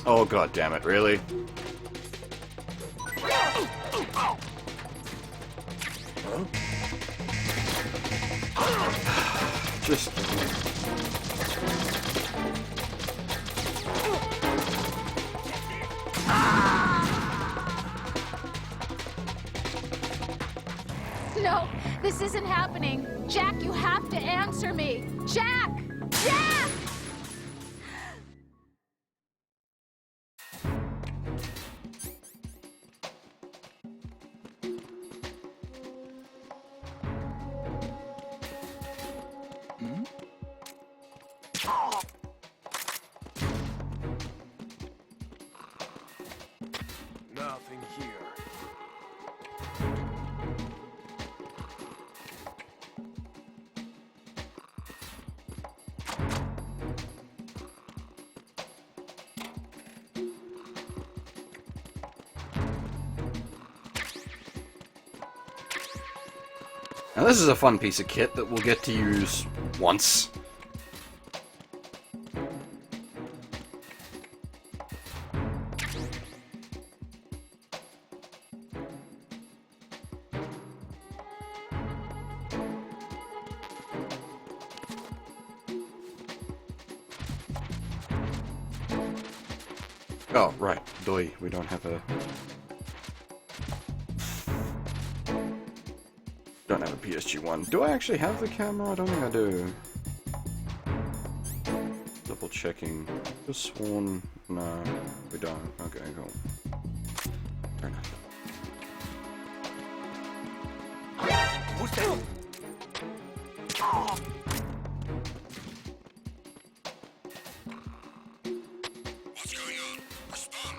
Oh god damn it, really? Just... No, this isn't happening. Jack, you have to answer me. Jack! Jack! Nothing here. Now this is a fun piece of kit that we'll get to use once. Oh, right. Doi, we don't have a... Don't have a PSG-1. Do I actually have the camera? I don't think I do. Double checking. Just sworn... No, we don't. Okay, cool. Fair enough. Who's that? What's going on? Respond.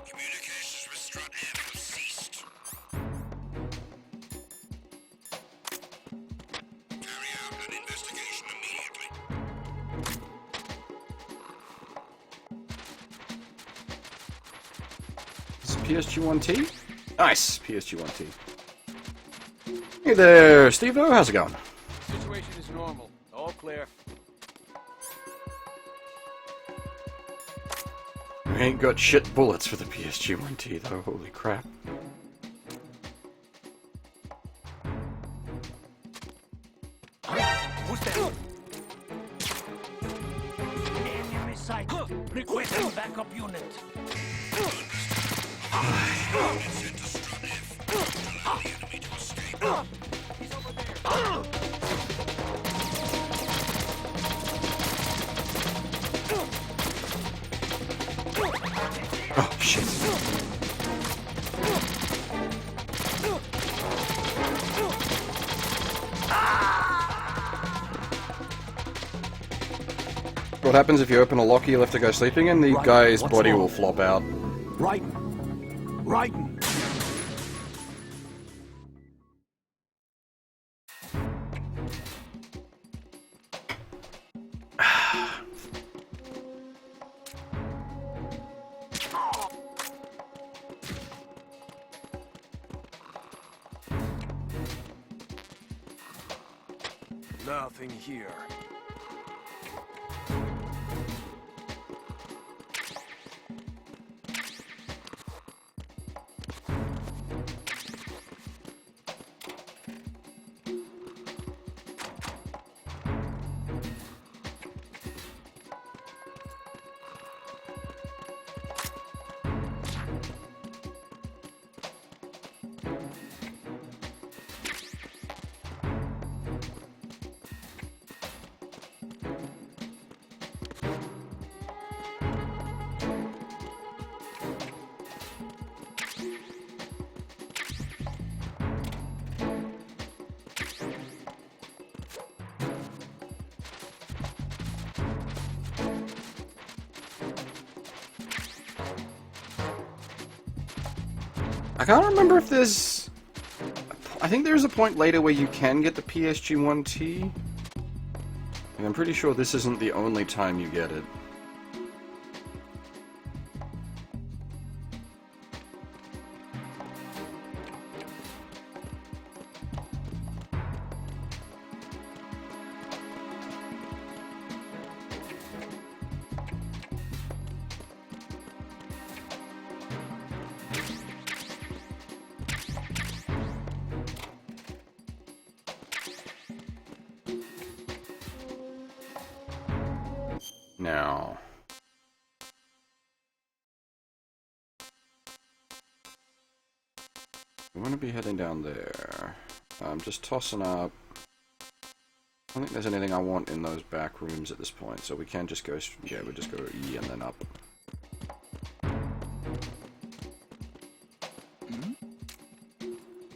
Communications with Strut M have ceased. Carry out an investigation immediately. This is PSG-1T? Nice! PSG-1T. Hey there, Steve-O, how's it going? Situation is normal. All clear. We ain't got shit bullets for the PSG-1T though, holy crap. Who's that? Enemy sight. Requesting backup unit. He's over there. Oh, shit. What happens if you open a locker you left to go sleeping in? The Right. guy's What's body wrong? will flop out. Right. Right. Nothing here. I can't remember if there's... I think there's a point later where you can get the PSG-1T. And I'm pretty sure this isn't the only time you get it. Now, we want to be heading down there. I'm just tossing up. I don't think there's anything I want in those back rooms at this point, so we can just go. Yeah, we'll just go E and then up.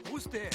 Who's there?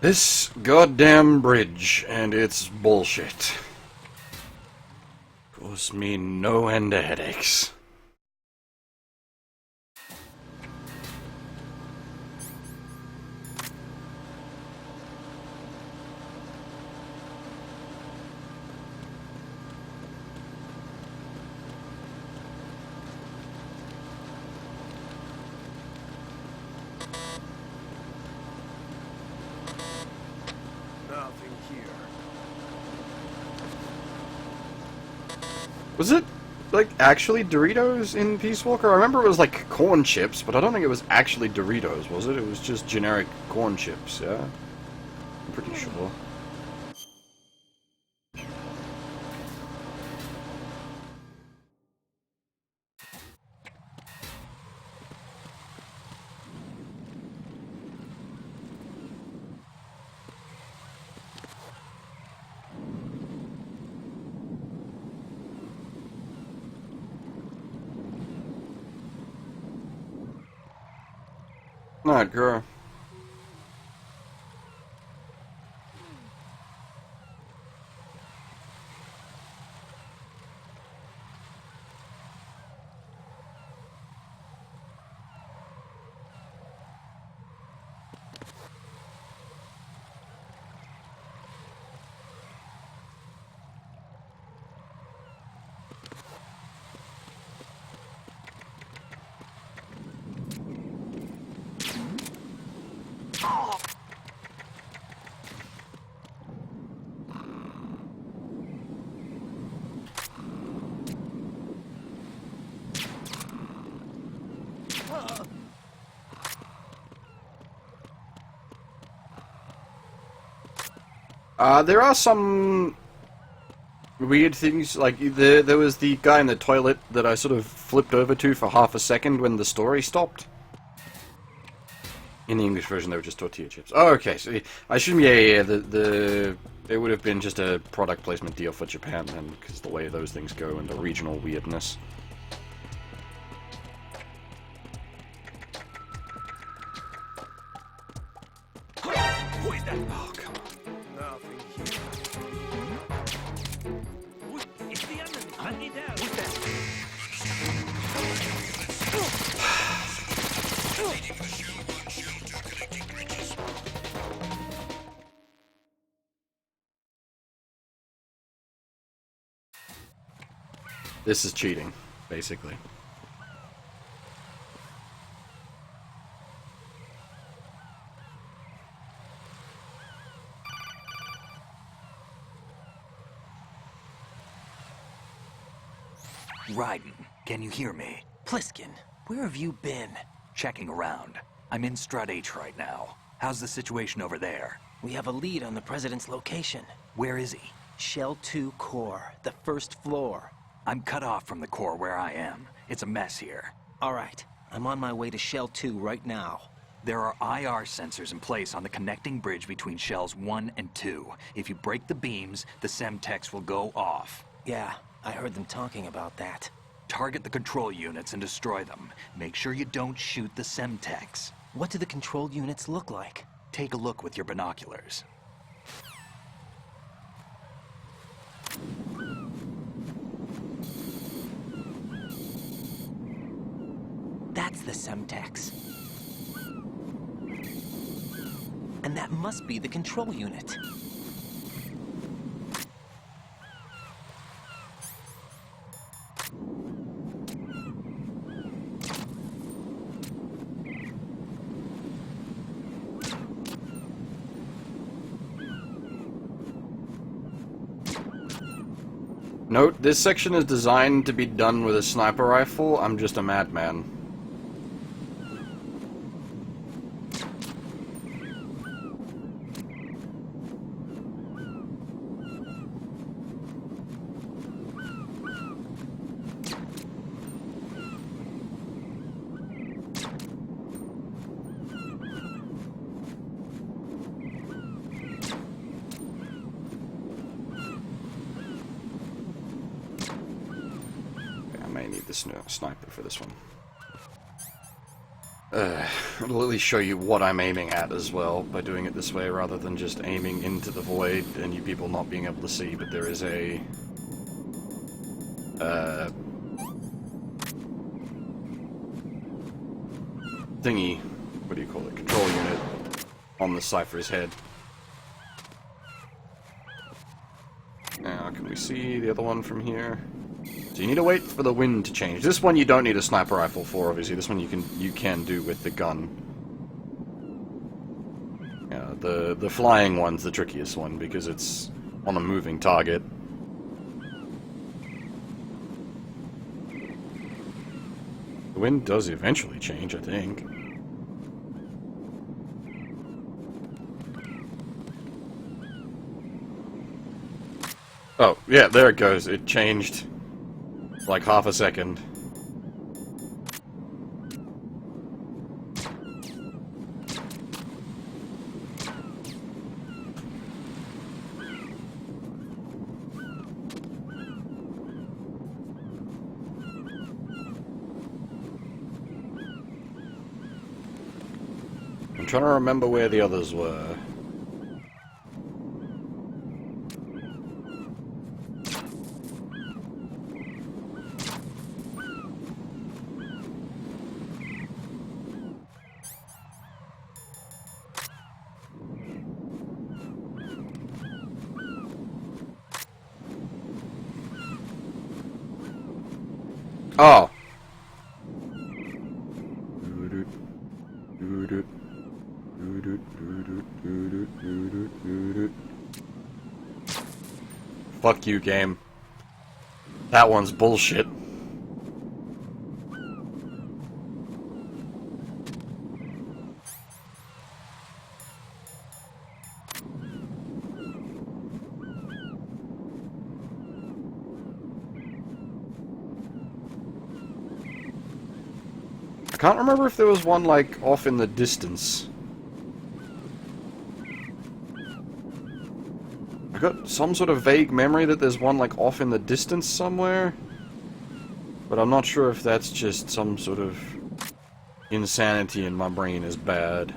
This goddamn bridge and its bullshit caused me no end of headaches. Was it, like, actually Doritos in Peace Walker? I remember it was, like, corn chips, but I don't think it was actually Doritos, was it? It was just generic corn chips, yeah? I'm pretty sure. Not girl. There are some weird things, like there was the guy in the toilet that I sort of flipped over to for half a second when the story stopped. In the English version, they were just tortilla chips. Oh, okay, so I assume, yeah, it would have been just a product placement deal for Japan then, because the way those things go and the regional weirdness. Who is that? Oh, come on. Nothing here. It's the enemy. Hunt me down. Who's that? This is cheating, basically. Raiden, can you hear me? Pliskin, where have you been? Checking around. I'm in Strut H right now. How's the situation over there? We have a lead on the President's location. Where is he? Shell 2 core, the first floor. I'm cut off from the core where I am. It's a mess here. All right, I'm on my way to Shell 2 right now. There are IR sensors in place on the connecting bridge between Shells 1 and 2. If you break the beams, the Semtex will go off. Yeah, I heard them talking about that. Target the control units and destroy them. Make sure you don't shoot the Semtex. What do the control units look like? Take a look with your binoculars. That's the Semtex. And that must be the control unit. Note, this section is designed to be done with a sniper rifle. I'm just a madman. Sniper for this one. It'll at least show you what I'm aiming at as well by doing it this way rather than just aiming into the void and you people not being able to see, but there is a thingy, what do you call it, control unit on the Cypher's head. Now, can we see the other one from here? So you need to wait for the wind to change. This one you don't need a sniper rifle for, obviously. This one you can do with the gun. Yeah, the flying one's the trickiest one because it's on a moving target. The wind does eventually change, I think. Oh, yeah, there it goes. It changed. Like half a second. I'm trying to remember where the others were. Oh. Fuck you, game. That one's bullshit. I can't remember if there was one, like, off in the distance. I got some sort of vague memory that there's one, like, off in the distance somewhere. But I'm not sure if that's just some sort of insanity in my brain is bad.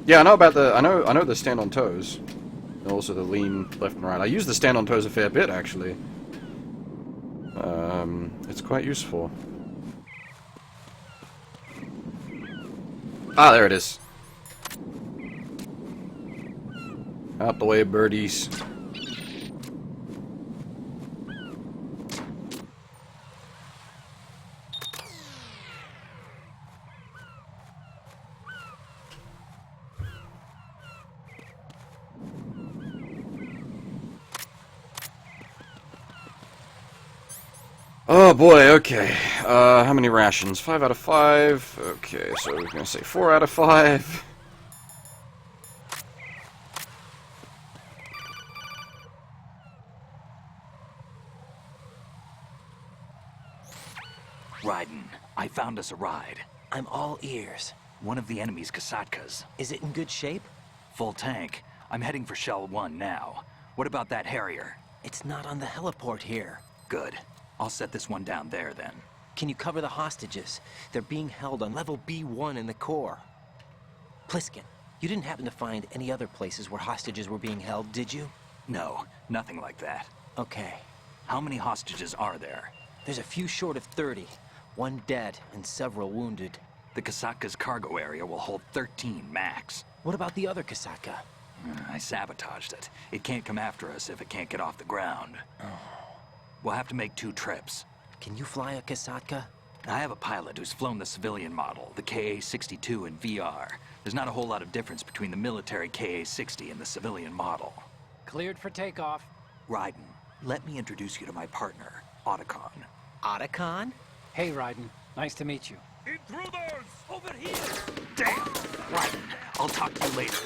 Yeah, I know about the I know the stand on toes. And also the lean left and right. I use the stand on toes a fair bit actually. It's quite useful. Ah, there it is. Out the way, birdies. boy, okay. How many rations? 5 out of 5. Okay, so we're gonna say 4 out of 5. Raiden, I found us a ride. I'm all ears. One of the enemy's Kasatkas. Is it in good shape? Full tank. I'm heading for Shell 1 now. What about that Harrier? It's not on the heliport here. Good. I'll set this one down there then. Can you cover the hostages? They're being held on level B1 in the core. Pliskin, you didn't happen to find any other places where hostages were being held, did you? No, nothing like that. Okay. How many hostages are there? There's a few short of 30. 1 dead and several wounded. The Kasatka's cargo area will hold 13 max. What about the other Kasatka? I sabotaged it. It can't come after us if it can't get off the ground. We'll have to make 2 trips. Can you fly a Kasatka? I have a pilot who's flown the civilian model, the KA-62 in VR. There's not a whole lot of difference between the military KA-60 and the civilian model. Cleared for takeoff. Raiden, let me introduce you to my partner, Otacon. Otacon? Hey, Raiden. Nice to meet you. Intruders! Over here! Damn! Raiden, I'll talk to you later.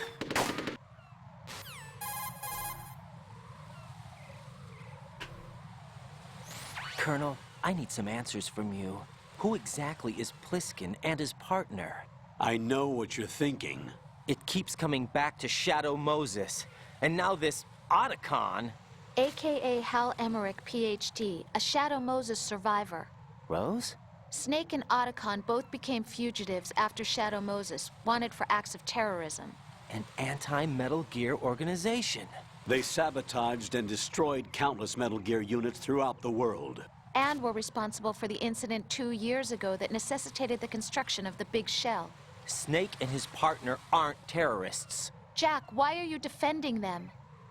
Colonel, I need some answers from you. Who exactly is Pliskin and his partner? I know what you're thinking. It keeps coming back to Shadow Moses. And now this Otacon. AKA Hal Emmerich, PhD, a Shadow Moses survivor. Rose? Snake and Otacon both became fugitives after Shadow Moses, wanted for acts of terrorism. An anti-Metal Gear organization. They sabotaged and destroyed countless Metal Gear units throughout the world. And were responsible for the incident 2 years ago that necessitated the construction of the Big Shell. Snake and his partner aren't terrorists. Jack, why are you defending them?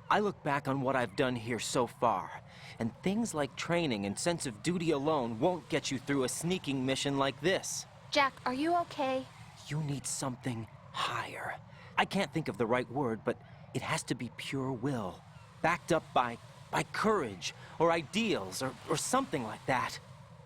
I look back on what I've done here so far, and things like training and sense of duty alone won't get you through a sneaking mission like this. Jack, are you okay? You need something higher. I can't think of the right word, but it has to be pure will, backed up by courage, or ideals, or something like that.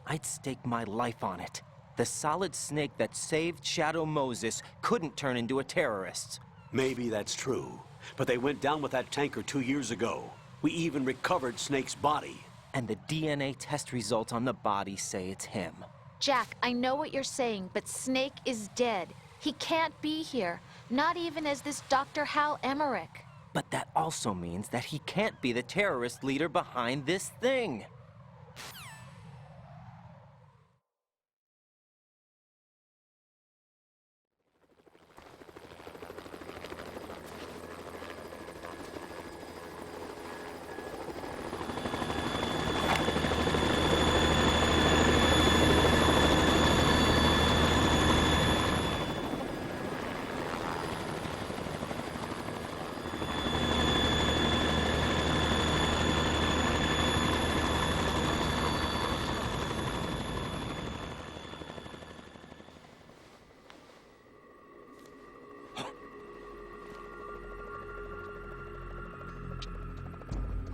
I'd stake my life on it. The solid Snake that saved Shadow Moses couldn't turn into a terrorist. Maybe that's true, but they went down with that tanker 2 years ago. We even recovered Snake's body. And the DNA test results on the body say it's him. Jack, I know what you're saying, but Snake is dead. He can't be here, not even as this Dr. Hal Emmerich. But that also means that he can't be the terrorist leader behind this thing.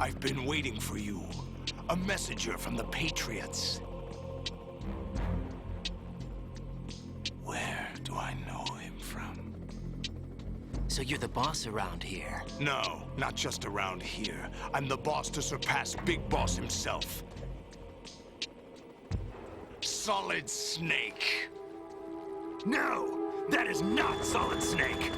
I've been waiting for you. A messenger from the Patriots. Where do I know him from? So you're the boss around here? No, not just around here. I'm the boss to surpass Big Boss himself. Solid Snake. No, that is not Solid Snake.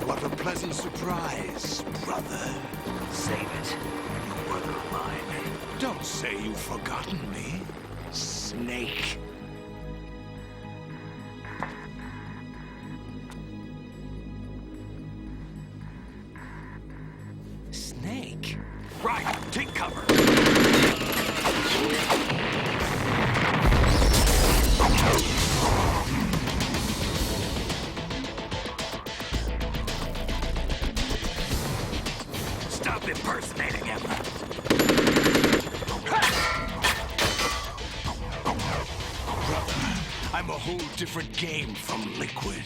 What a pleasant surprise, brother. Save it. You brother of mine. Don't say you've forgotten me, Snake. Snake? Right, take cover. Stop impersonating him. Brother, I'm a whole different game from Liquid.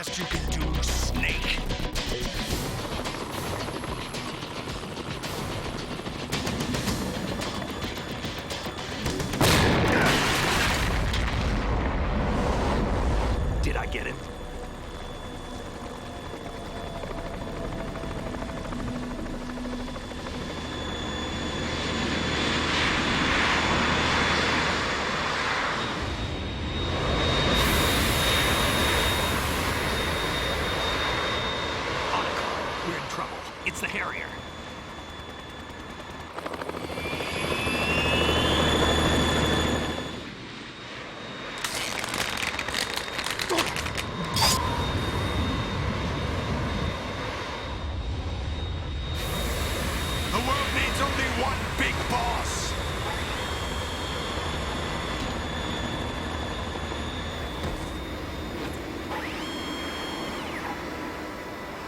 best you can do, Snake? Did I get it? We're in trouble. It's the Harrier. The world needs only one big boss.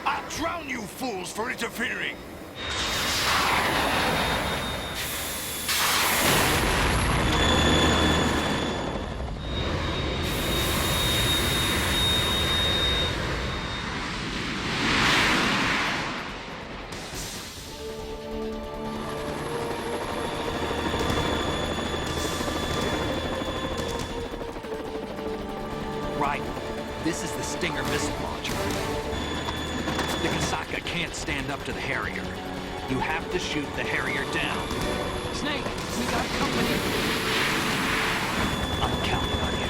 I'll drown you fools for interfering. Right. This is the Stinger missile launcher. The Kasaka can't stand up to the Harrier. You have to shoot the Harrier down. Snake, we got company. I'm counting on you.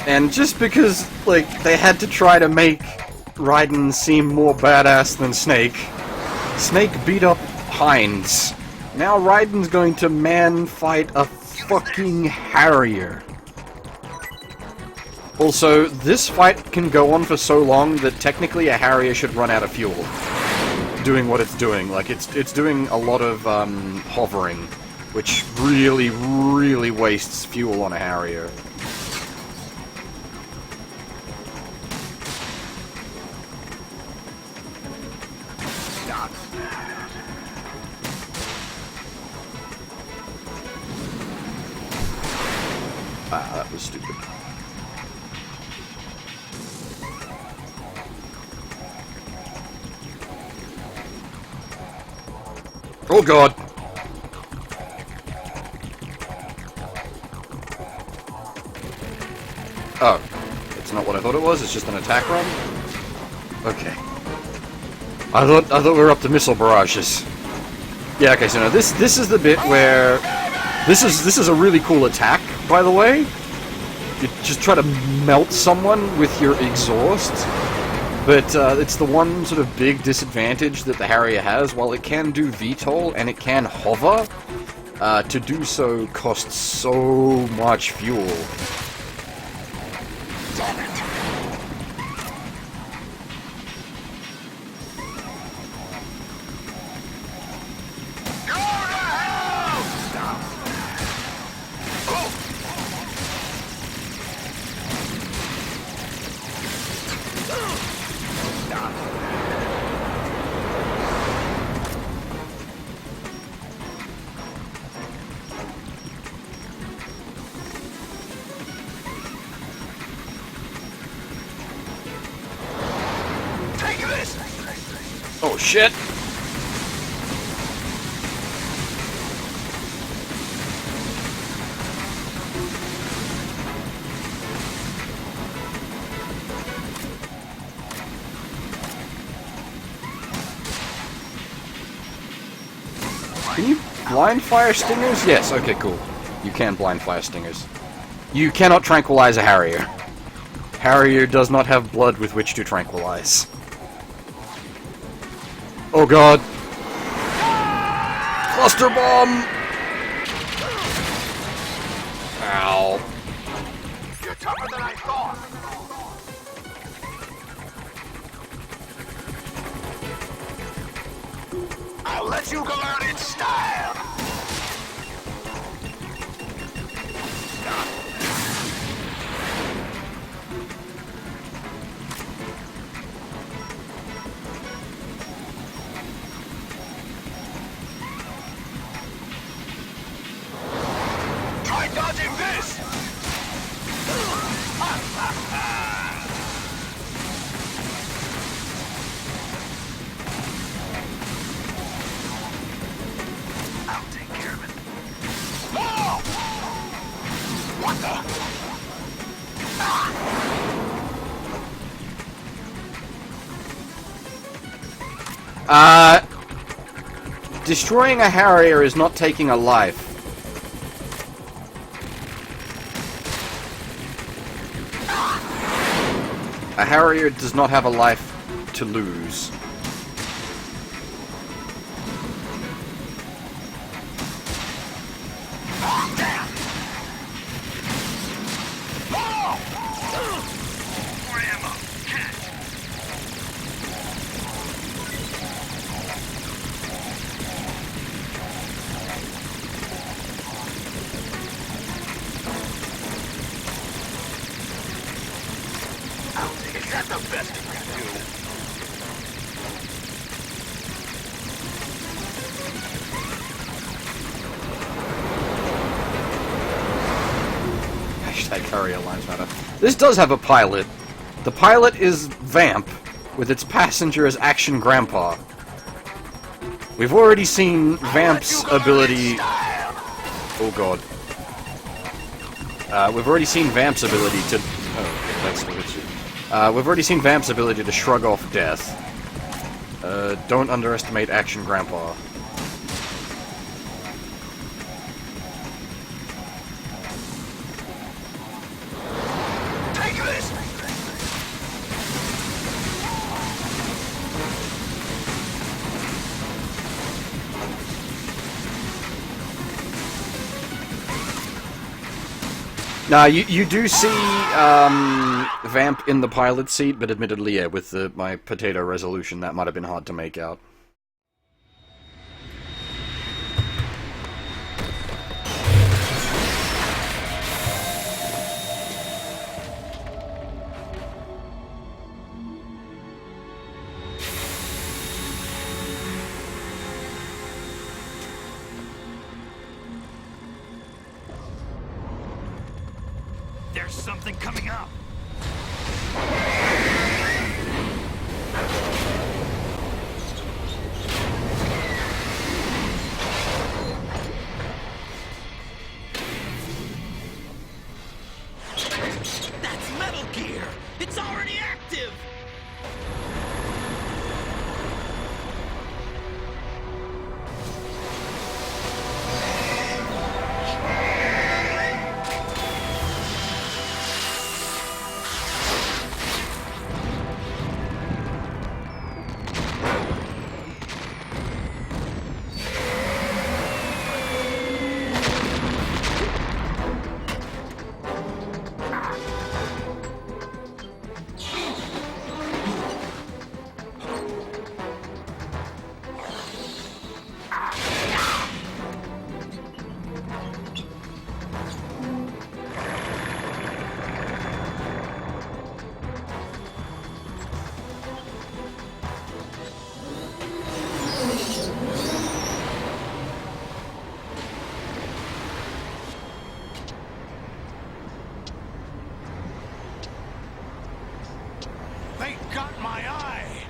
And just because, like, they had to try to make Raiden seem more badass than Snake, Snake beat up Hines. Now Raiden's going to man-fight a fucking Harrier. Also, this fight can go on for so long that technically a Harrier should run out of fuel. Doing what it's doing. Like, it's doing a lot of, hovering, which really, really wastes fuel on a Harrier. Ah, that was stupid. Oh god! Oh. It's not what I thought it was, it's just an attack run? Okay. I thought we were up to missile barrages. Yeah, okay, so now this is the bit where this is a really cool attack, by the way. You just try to melt someone with your exhaust. But it's the one sort of big disadvantage that the Harrier has. While it can do VTOL and it can hover, to do so costs so much fuel. Damn it! Oh shit! Can you blind fire stingers? Yes, okay, cool. You can blind fire stingers. You cannot tranquilize a Harrier. Harrier does not have blood with which to tranquilize. Oh god. Cluster bomb! Ow. You're tougher than I thought. I'll let you go out in style. Destroying a Harrier is not taking a life. A Harrier does not have a life to lose. Is that the best you can do? Hashtag Harrier lines matter. This does have a pilot. The pilot is Vamp, with its passenger as Action Grandpa. We've already seen Vamp's ability... Oh god. We've already seen Vamp's ability to... Oh, that's what it's... we've already seen Vamp's ability to shrug off death. Don't underestimate Action Grandpa. Take this! Now, you do see Vamp in the pilot seat, but admittedly, yeah, with my potato resolution, that might have been hard to make out. There's something coming up. That's Metal Gear! It's already active! They got my eye!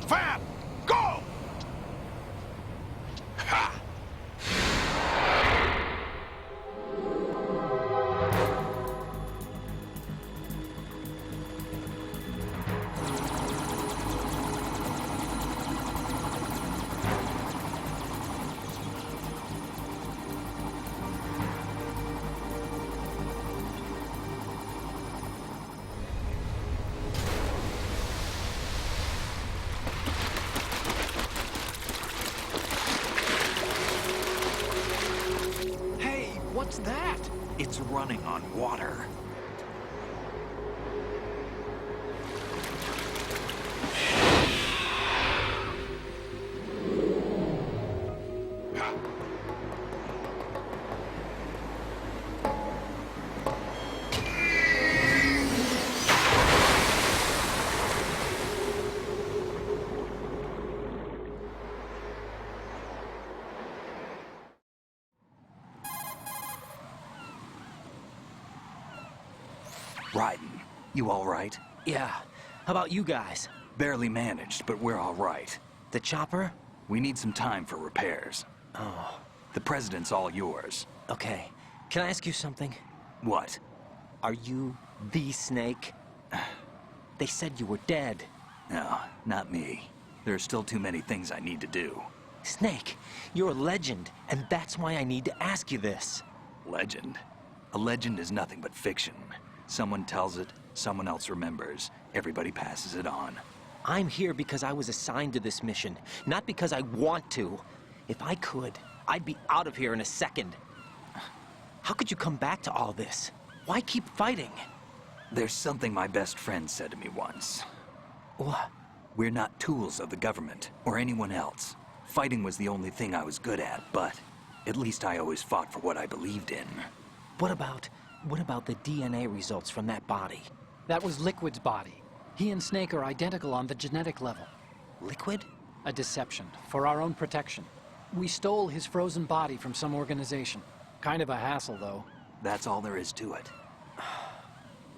Vamp! Go! Ha! Hey, what's that? It's running on water. Raiden, you all right? Yeah. How about you guys? Barely managed, but we're all right. The chopper? We need some time for repairs. Oh. The president's all yours. Okay. Can I ask you something? What? Are you the Snake? They said you were dead. No, not me. There are still too many things I need to do. Snake, you're a legend, and that's why I need to ask you this. Legend? A legend is nothing but fiction. Someone tells it, someone else remembers. Everybody passes it on. I'm here because I was assigned to this mission, not because I want to. If I could, I'd be out of here in a second. How could you come back to all this? Why keep fighting? There's something my best friend said to me once. What? We're not tools of the government, or anyone else. Fighting was the only thing I was good at, but at least I always fought for what I believed in. What about the DNA results from that body? That was Liquid's body. He and Snake are identical on the genetic level. Liquid? A deception, for our own protection. We stole his frozen body from some organization. Kind of a hassle, though. That's all there is to it.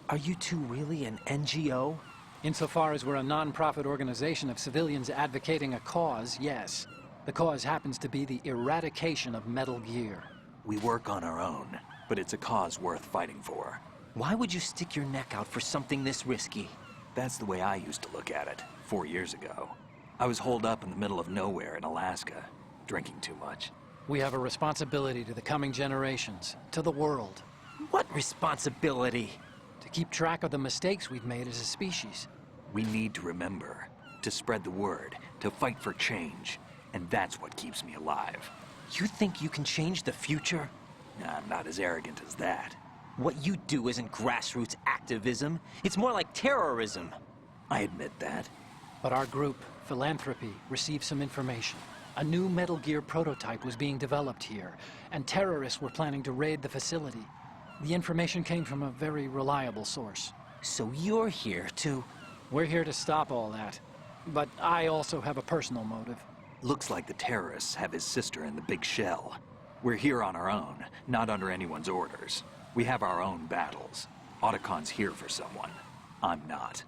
Are you two really an NGO? Insofar as we're a non-profit organization of civilians advocating a cause, yes. The cause happens to be the eradication of Metal Gear. We work on our own, but it's a cause worth fighting for. Why would you stick your neck out for something this risky? That's the way I used to look at it, 4 years ago. I was holed up in the middle of nowhere in Alaska, drinking too much. We have a responsibility to the coming generations, to the world. What responsibility? To keep track of the mistakes we've made as a species. We need to remember, to spread the word, to fight for change, and that's what keeps me alive. You think you can change the future? I'm not as arrogant as that. What you do isn't grassroots activism. It's more like terrorism. I admit that. But our group, Philanthropy, received some information. A new Metal Gear prototype was being developed here, and terrorists were planning to raid the facility. The information came from a very reliable source. So you're here to... We're here to stop all that. But I also have a personal motive. Looks like the terrorists have his sister in the big shell. We're here on our own, not under anyone's orders. We have our own battles. Otacon's here for someone. I'm not.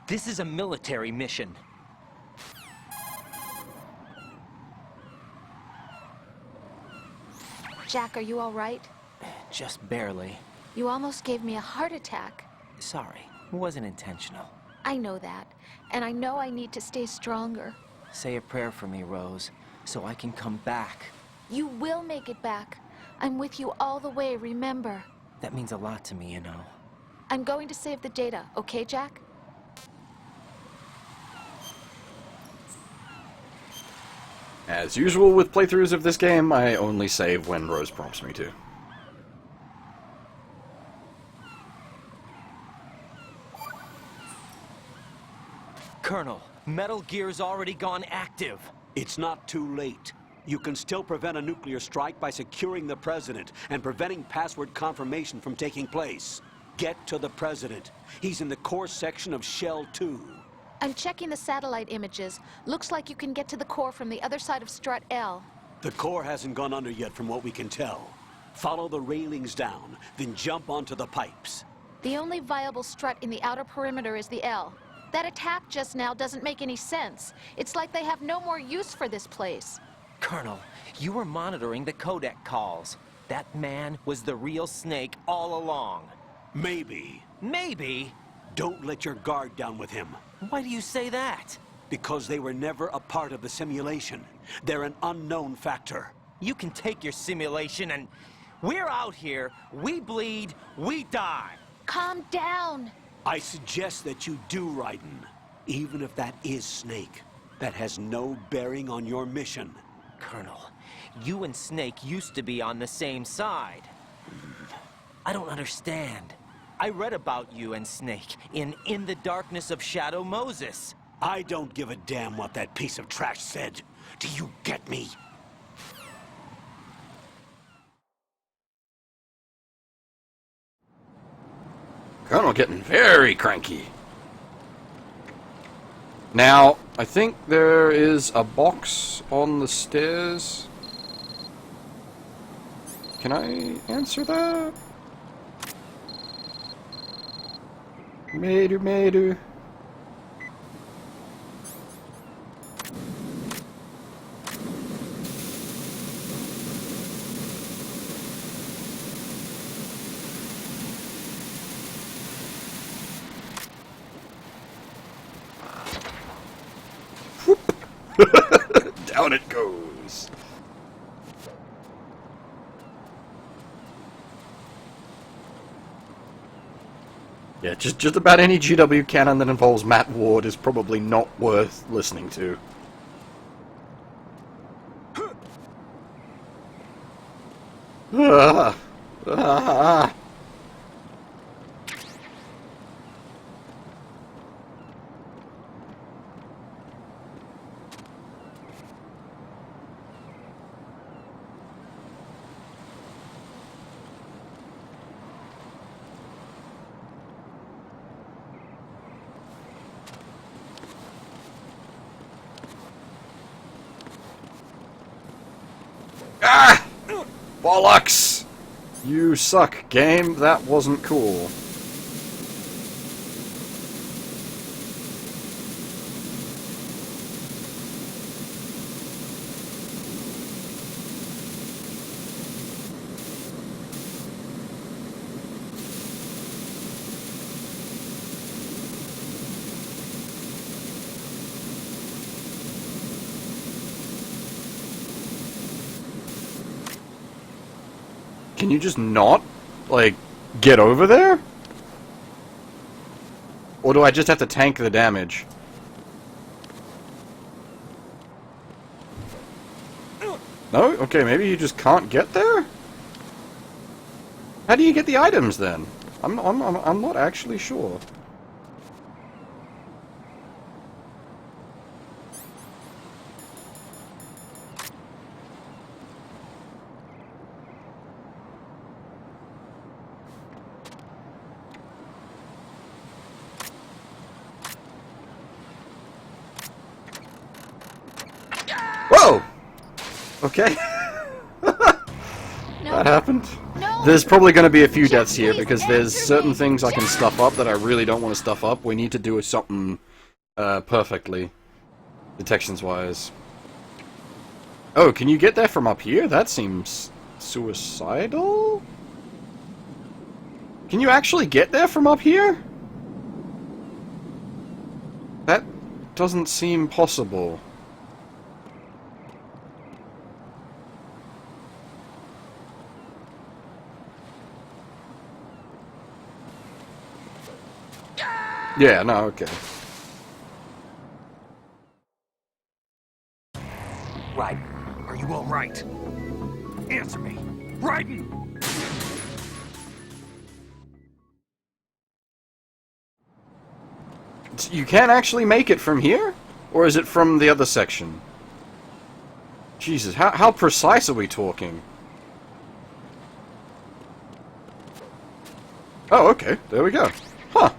This is a military mission. Jack, are you all right? Just barely. You almost gave me a heart attack. Sorry, it wasn't intentional. I know that, and I know I need to stay stronger. Say a prayer for me, Rose, so I can come back. You will make it back. I'm with you all the way, remember? That means a lot to me, you know. I'm going to save the data, okay, Jack? As usual with playthroughs of this game, I only save when Rose prompts me to. Colonel, Metal Gear's already gone active. It's not too late. You can still prevent a nuclear strike by securing the President and preventing password confirmation from taking place. Get to the President. He's in the core section of Shell 2. I'm checking the satellite images. Looks like you can get to the core from the other side of Strut L. The core hasn't gone under yet from what we can tell. Follow the railings down, then jump onto the pipes. The only viable strut in the outer perimeter is the L. That attack just now doesn't make any sense. It's like they have no more use for this place. Colonel, you were monitoring the codec calls. That man was the real Snake all along. Maybe. Maybe? Don't let your guard down with him. Why do you say that? Because they were never a part of the simulation. They're an unknown factor. You can take your simulation and... We're out here, we bleed, we die. Calm down. I suggest that you do, Raiden. Even if that is Snake. That has no bearing on your mission. Colonel, you and Snake used to be on the same side. I don't understand. I read about you and Snake in the Darkness of Shadow Moses. I don't give a damn what that piece of trash said. Do you get me? Colonel getting very cranky. Now, I think there is a box on the stairs. Can I answer that? Meru. Down it goes. Yeah, just about any GW canon that involves Matt Ward is probably not worth listening to. Ah, ah. Ah! Bollocks! You suck, game. That wasn't cool. Can you just not, like, get over there? Or do I just have to tank the damage? No? Okay, maybe you just can't get there? How do you get the items then? I'm not actually sure. Whoa! Okay. That happened. There's probably going to be a few deaths here because there's certain things I can stuff up that I really don't want to stuff up. We need to do something perfectly, detections-wise. Oh, can you get there from up here? That seems suicidal? Can you actually get there from up here? That doesn't seem possible. Yeah, no, okay. Right. Are you all right? Answer me. Raiden! You can't actually make it from here? Or is it from the other section? Jesus, how precise are we talking? Oh, okay. There we go. Huh.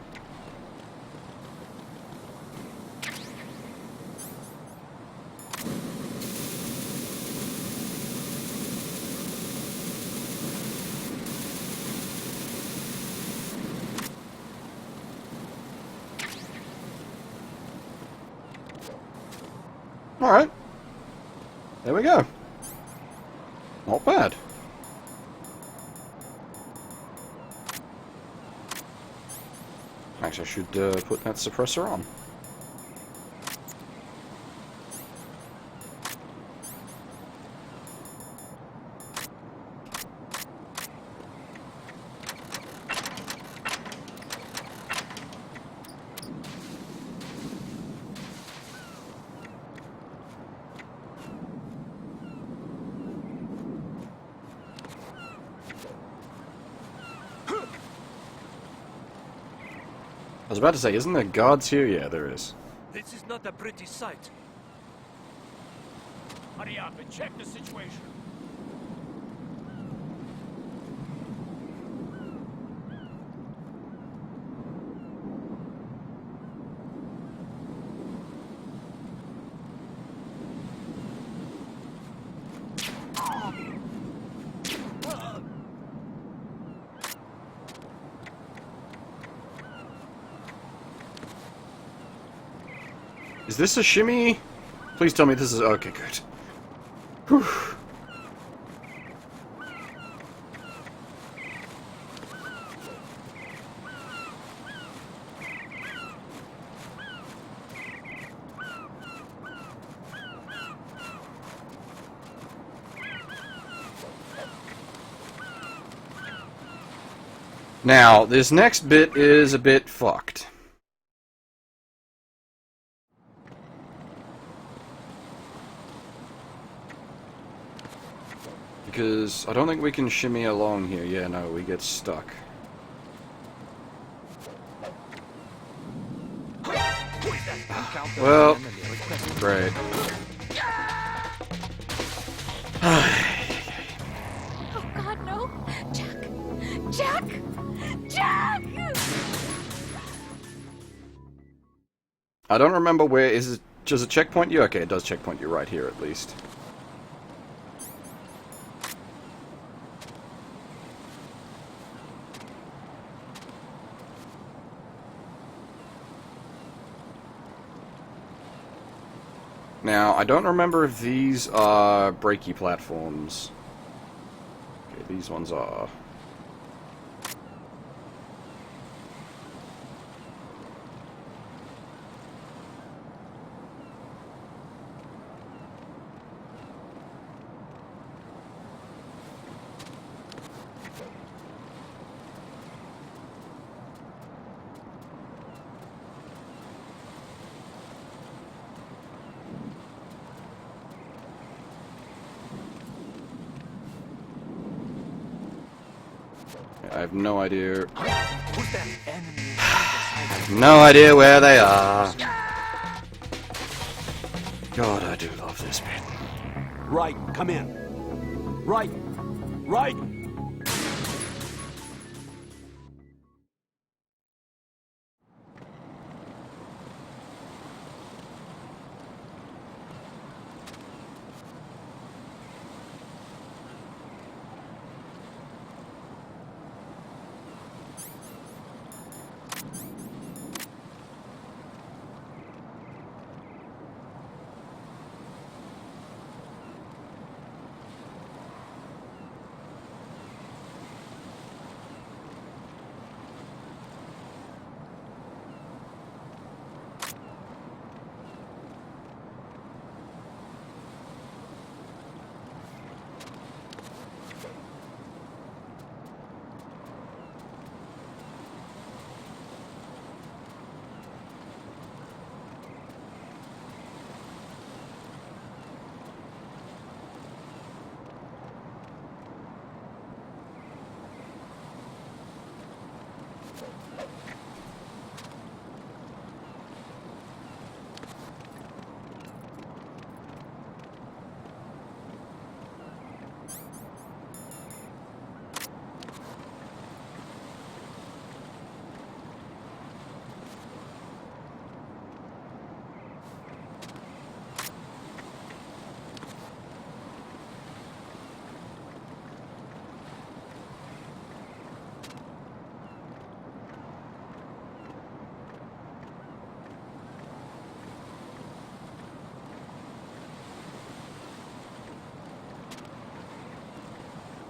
Alright. There we go. Not bad. Actually, I should put that suppressor on. I was about to say, isn't there guards here? Yeah, there is. This is not a pretty sight. Hurry up and check the situation. Is this a shimmy? Please tell me this is... Okay, good. Whew. Now, this next bit is a bit fucked. Because I don't think we can shimmy along here. Yeah, no, we get stuck. Well, great. Oh God, no! Jack! Jack! Jack! I don't remember where is it. Does it checkpoint you? Okay, it does checkpoint you right here at least. Now, I don't remember if these are breaky platforms. Okay, these ones are. I have no idea. No idea where they are. God, I do love this bit. Right, come in. Right, right.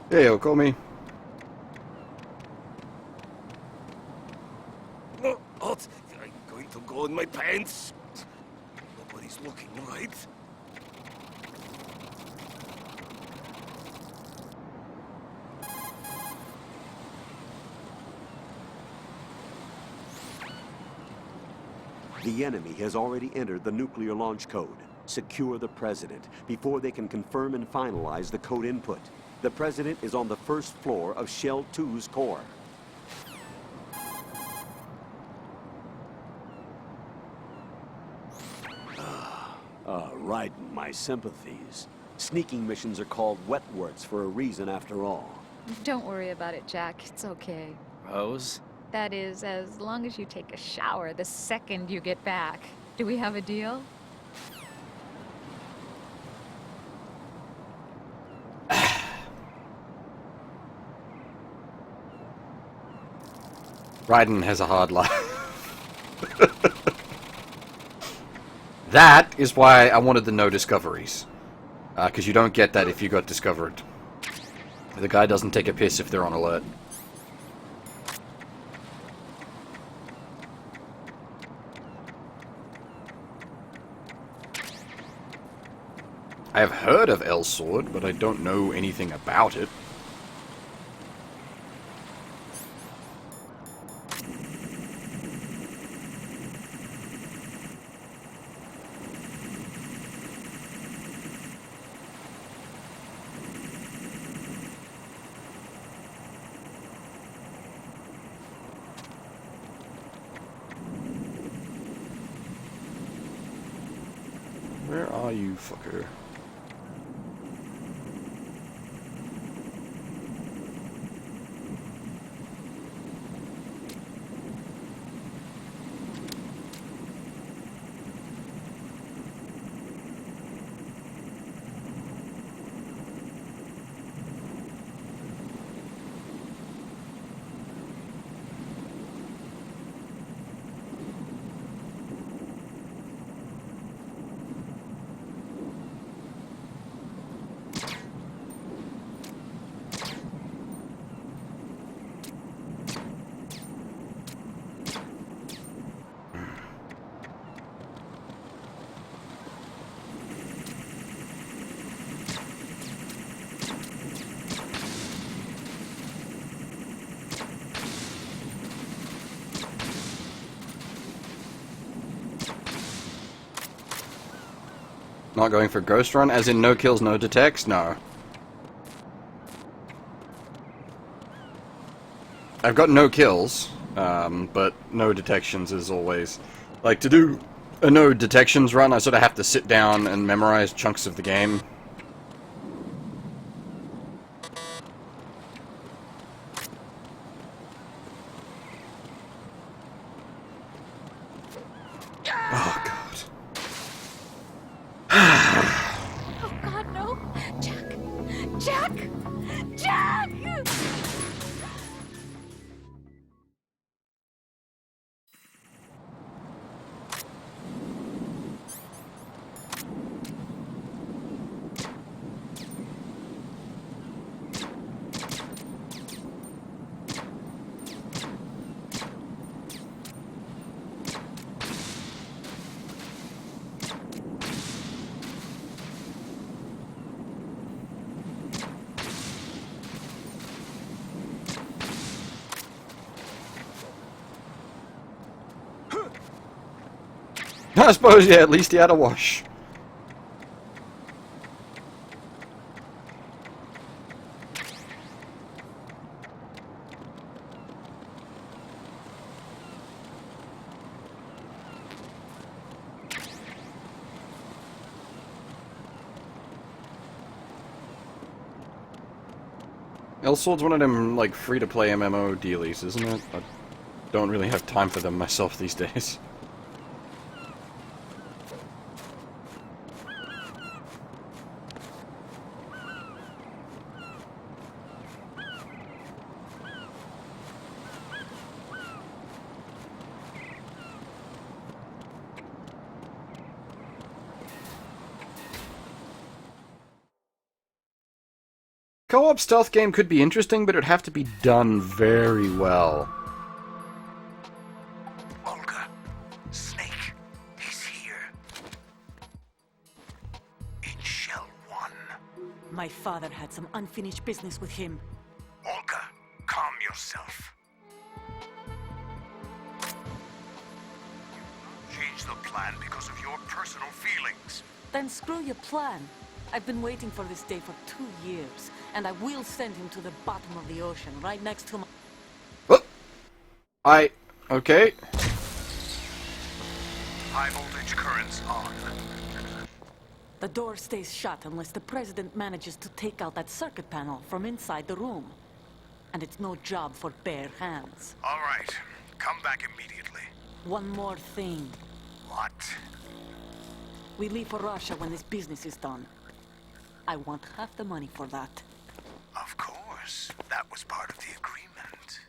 Hey, call me. What? I'm going to go in my pants. Nobody's looking, right? The enemy has already entered the nuclear launch code. Secure the President before they can confirm and finalize the code input. The President is on the first floor of Shell 2's core. Raiden, my sympathies. Sneaking missions are called wet works for a reason after all. Don't worry about it, Jack. It's okay. Rose? That is, as long as you take a shower the second you get back. Do we have a deal? Raiden has a hard life. That is why I wanted the no discoveries. Because you don't get that if you got discovered. The guy doesn't take a piss if they're on alert. I have heard of El Sword, but I don't know anything about it. Where are you, fucker? Not going for Ghost Run, as in no kills, no detects? No. I've got no kills, but no detections is always... Like, to do a no detections run, I sort of have to sit down and memorize chunks of the game. Oh, God. Oh God, no! Jack! Jack! Jack! I suppose, yeah, at least he had a wash. El Sword's one of them, like, free-to-play MMO dealies, isn't it? I don't really have time for them myself these days. Co-op stealth game could be interesting, but it'd have to be done very well. Olga, Snake, he's here. In Shell 1. My father had some unfinished business with him. Olga, calm yourself. Change the plan because of your personal feelings. Then screw your plan. I've been waiting for this day for 2 years, and I will send him to the bottom of the ocean, right next to my... Okay. High voltage currents on. The door stays shut unless the president manages to take out that circuit panel from inside the room. And it's no job for bare hands. All right. Come back immediately. One more thing. What? We leave for Russia when this business is done. I want half the money for that. Of course. That was part of the agreement.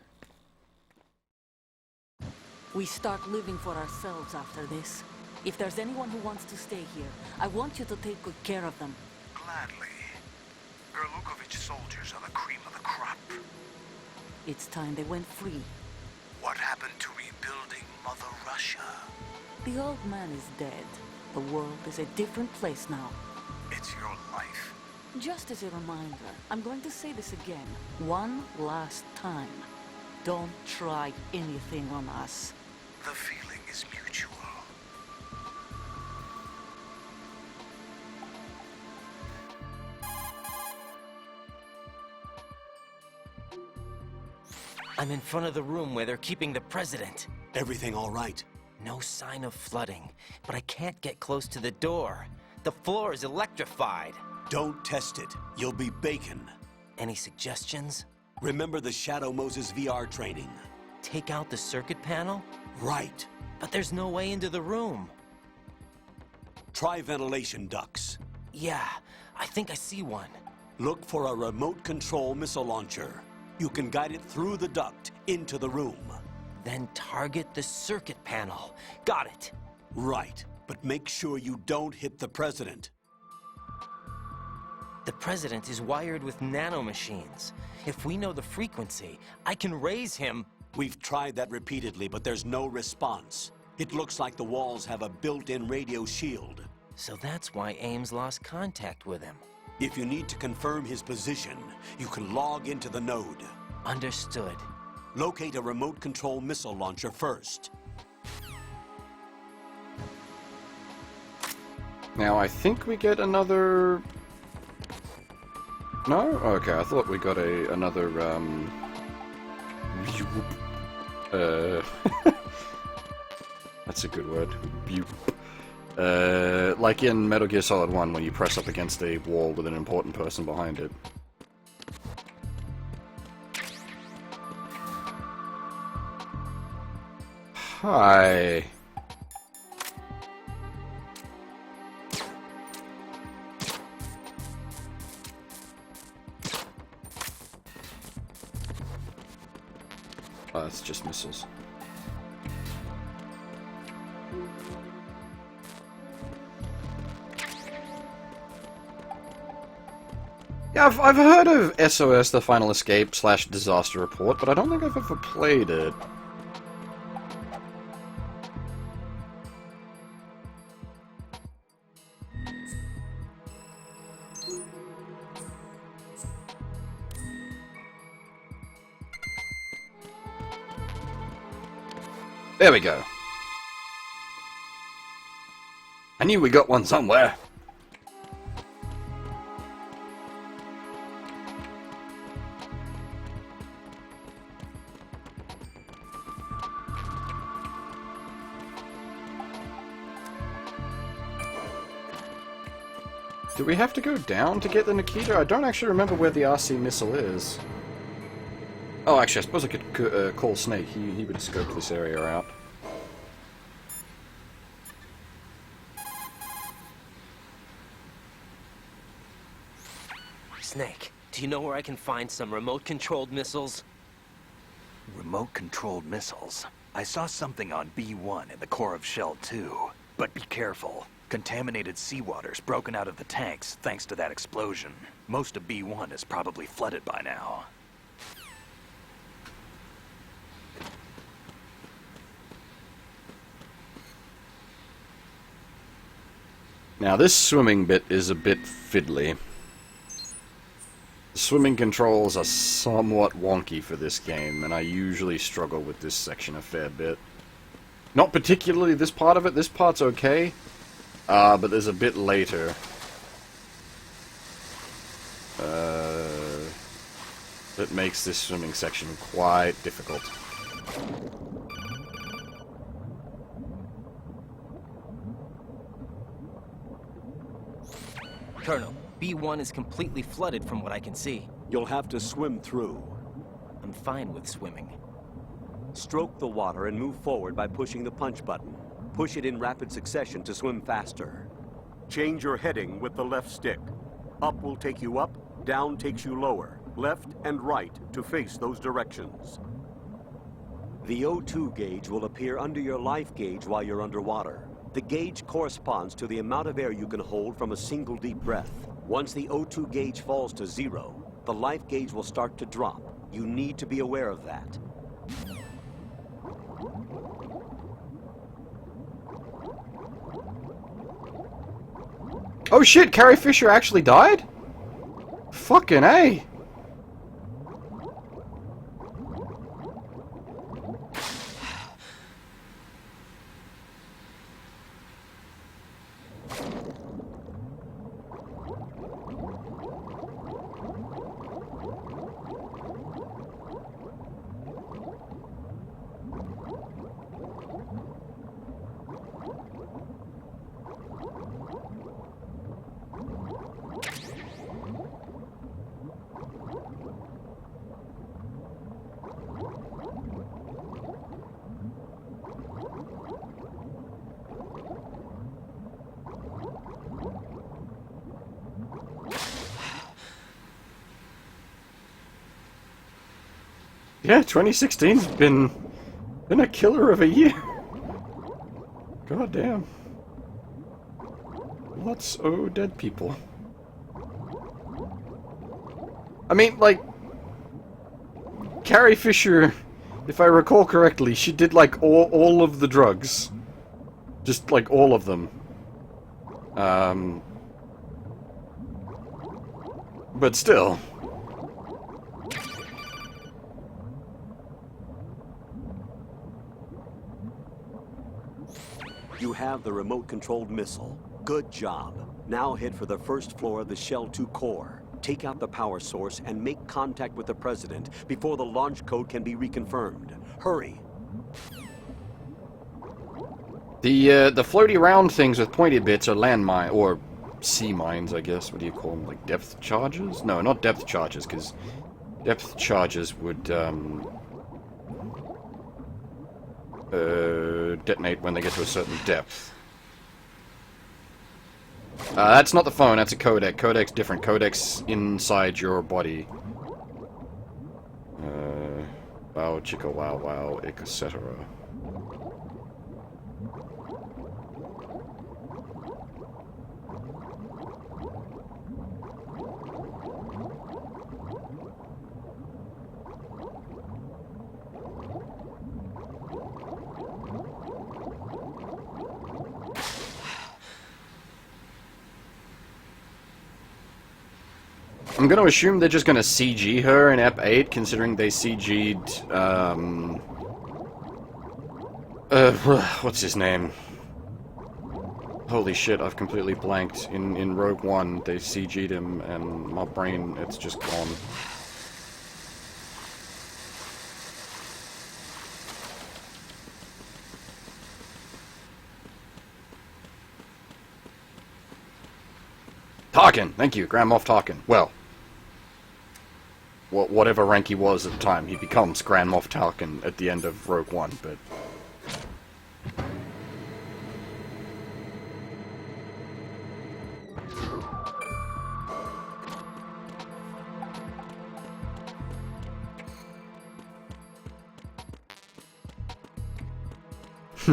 We start living for ourselves after this. If there's anyone who wants to stay here, I want you to take good care of them. Gladly. Gerlukovich soldiers are the cream of the crop. It's time they went free. What happened to rebuilding Mother Russia? The old man is dead. The world is a different place now. It's your life. Just as a reminder, I'm going to say this again, one last time. Don't try anything on us. The feeling is mutual. I'm in front of the room where they're keeping the president. Everything all right? No sign of flooding, but I can't get close to the door. The floor is electrified. Don't test it. You'll be bacon. Any suggestions? Remember the Shadow Moses VR training. Take out the circuit panel? Right. But there's no way into the room. Try ventilation ducts. Yeah, I think I see one. Look for a remote control missile launcher. You can guide it through the duct into the room. Then target the circuit panel. Got it. Right, but make sure you don't hit the president. The president is wired with nanomachines. If we know the frequency, I can raise him. We've tried that repeatedly, but there's no response. It looks like the walls have a built-in radio shield. So that's why Ames lost contact with him. If you need to confirm his position, you can log into the node. Understood. Locate a remote control missile launcher first. Now, I think we get another... No? Okay, I thought we got another, That's a good word. Like in Metal Gear Solid 1, when you press up against a wall with an important person behind it. Hi. Oh, it's just missiles. Yeah, I've heard of SOS, The Final Escape / Disaster Report, but I don't think I've ever played it. There we go. I knew we got one somewhere. Do we have to go down to get the Nikita? I don't actually remember where the RC missile is. Oh, actually, I suppose I could call Snake. He would scope this area out. Snake, do you know where I can find some remote-controlled missiles? Remote-controlled missiles? I saw something on B1 in the core of Shell 2. But be careful. Contaminated seawater's broken out of the tanks thanks to that explosion. Most of B1 is probably flooded by now. Now, this swimming bit is a bit fiddly. The swimming controls are somewhat wonky for this game, and I usually struggle with this section a fair bit. Not particularly this part of it. This part's okay. But there's a bit later. That makes this swimming section quite difficult. Colonel, B1 is completely flooded from what I can see. You'll have to swim through. I'm fine with swimming. Stroke the water and move forward by pushing the punch button. Push it in rapid succession to swim faster. Change your heading with the left stick. Up will take you up, down takes you lower. Left and right to face those directions. The O2 gauge will appear under your life gauge while you're underwater. The gauge corresponds to the amount of air you can hold from a single deep breath. Once the O2 gauge falls to 0, the life gauge will start to drop. You need to be aware of that. Oh shit, Carrie Fisher actually died? Fucking A. Yeah, 2016's been a killer of a year. God damn. Lots of dead people. I mean, like, Carrie Fisher, if I recall correctly, she did like all of the drugs. Just like all of them. But still. You have the remote-controlled missile. Good job. Now head for the first floor of the Shell 2 core. Take out the power source and make contact with the President before the launch code can be reconfirmed. Hurry. The floaty round things with pointed bits are landmine or sea mines, I guess. What do you call them? Like depth charges? No, not depth charges, because depth charges would detonate when they get to a certain depth. That's not the phone, that's a codec. Codec's different. Codec's inside your body. Wow, chicka wow wow, etc. I'm gonna assume they're just gonna CG her in Ep 8, considering they CG'd, what's his name? Holy shit, I've completely blanked. In Rogue One, they CG'd him, and my brain, it's just gone. Tarkin! Thank you, Grand Moff Tarkin. Well, whatever rank he was at the time, he becomes Grand Moff Tarkin at the end of Rogue One, but...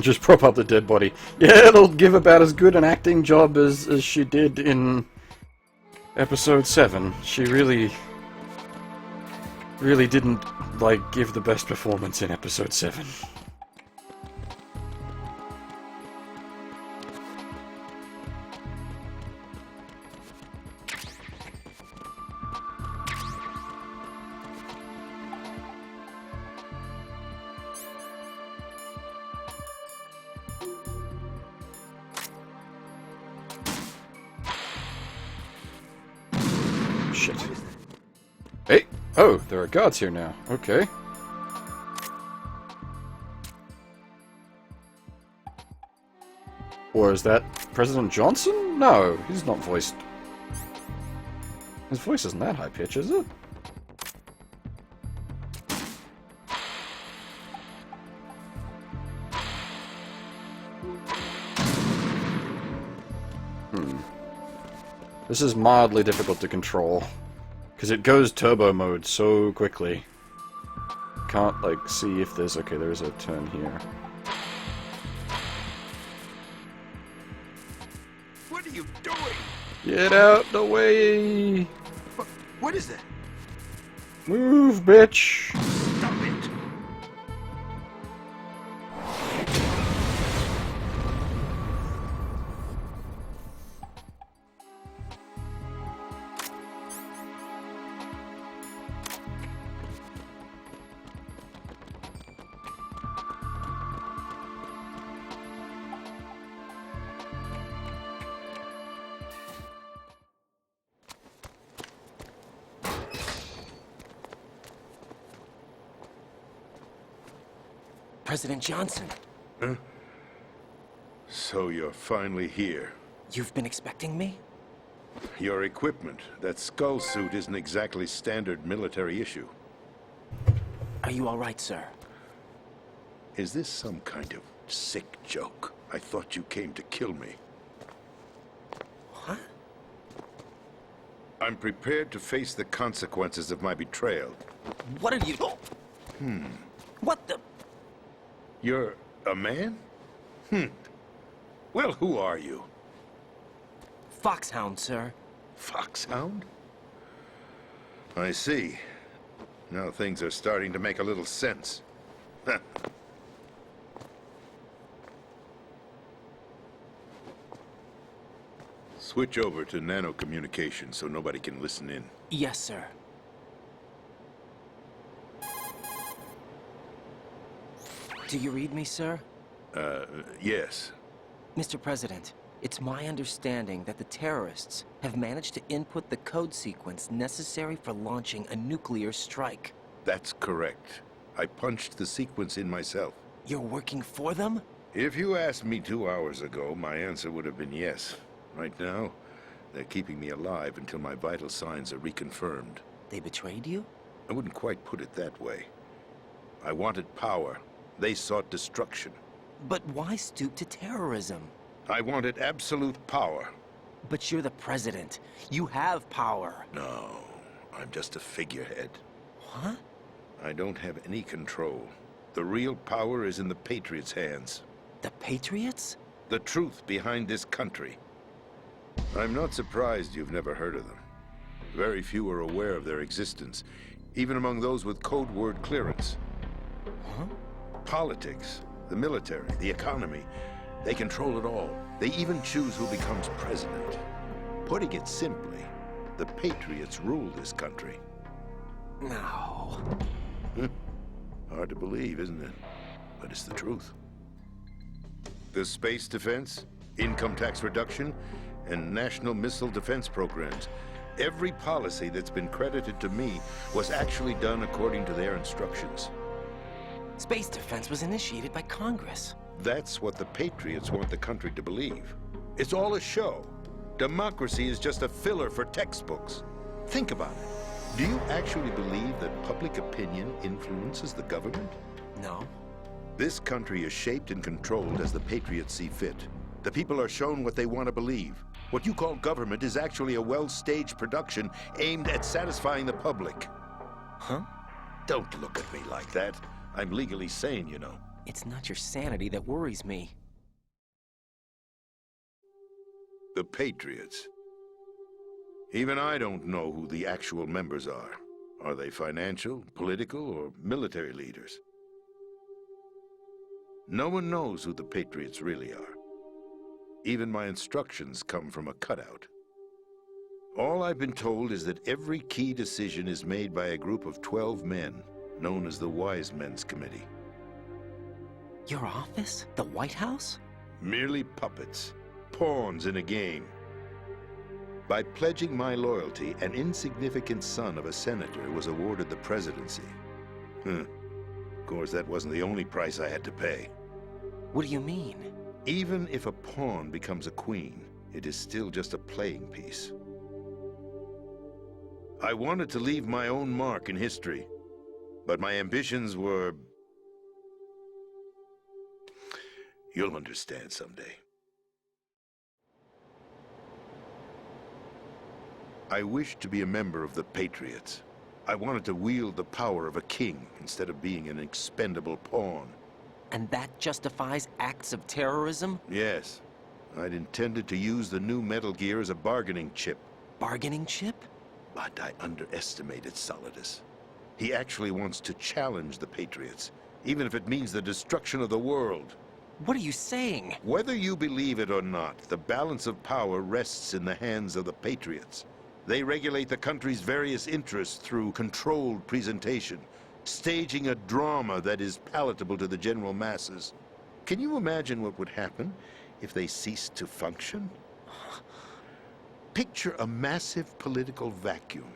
just prop up the dead body. Yeah, it'll give about as good an acting job as she did in Episode 7. She really didn't, like, give the best performance in Episode 7. Shit. Hey! Oh, there are guards here now. Okay. Or is that President Johnson? No, he's not voiced. His voice isn't that high pitch, is it? This is mildly difficult to control, because it goes turbo mode so quickly. Can't, like, see if there's... Okay, there is a turn here. Get out the way! What is that? Move, bitch! Stop it! President Johnson. Huh? So you're finally here. You've been expecting me? Your equipment, that skull suit isn't exactly standard military issue. Are you all right, sir? Is this some kind of sick joke? I thought you came to kill me. What? I'm prepared to face the consequences of my betrayal. What are you... What the... You're a man? Well, who are you? Foxhound, sir. Foxhound? I see. Now things are starting to make a little sense. Switch over to nano-communication so nobody can listen in. Yes, sir. Do you read me, sir? Yes. Mr. President, it's my understanding that the terrorists have managed to input the code sequence necessary for launching a nuclear strike. That's correct. I punched the sequence in myself. You're working for them? If you asked me 2 hours ago, my answer would have been yes. Right now, they're keeping me alive until my vital signs are reconfirmed. They betrayed you? I wouldn't quite put it that way. I wanted power. They sought destruction. But why stoop to terrorism? I wanted absolute power. But you're the president. You have power. No, I'm just a figurehead. What? I don't have any control. The real power is in the Patriots' hands. The Patriots? The truth behind this country. I'm not surprised you've never heard of them. Very few are aware of their existence, even among those with code word clearance. Huh? Politics, the military, the economy, they control it all. They even choose who becomes president. Putting it simply, the Patriots rule this country. No. Hard to believe, isn't it? But it's the truth. The space defense, income tax reduction, and national missile defense programs. Every policy that's been credited to me was actually done according to their instructions. Space defense was initiated by Congress. That's what the Patriots want the country to believe. It's all a show. Democracy is just a filler for textbooks. Think about it. Do you actually believe that public opinion influences the government? No. This country is shaped and controlled as the Patriots see fit. The people are shown what they want to believe. What you call government is actually a well-staged production aimed at satisfying the public. Huh? Don't look at me like that. I'm legally sane, you know. It's not your sanity that worries me. The Patriots. Even I don't know who the actual members are. Are they financial, political, or military leaders? No one knows who the Patriots really are. Even my instructions come from a cutout. All I've been told is that every key decision is made by a group of 12 men, known as the Wise Men's Committee. Your office? The White House? Merely puppets, pawns in a game. By pledging my loyalty, an insignificant son of a senator was awarded the presidency. Of course, that wasn't the only price I had to pay. What do you mean? Even if a pawn becomes a queen, it is still just a playing piece. I wanted to leave my own mark in history, but my ambitions were... You'll understand someday. I wished to be a member of the Patriots. I wanted to wield the power of a king instead of being an expendable pawn. And that justifies acts of terrorism? Yes. I'd intended to use the new Metal Gear as a bargaining chip. Bargaining chip? But I underestimated Solidus. He actually wants to challenge the Patriots, even if it means the destruction of the world. What are you saying? Whether you believe it or not, the balance of power rests in the hands of the Patriots. They regulate the country's various interests through controlled presentation, staging a drama that is palatable to the general masses. Can you imagine what would happen if they ceased to function? Picture a massive political vacuum,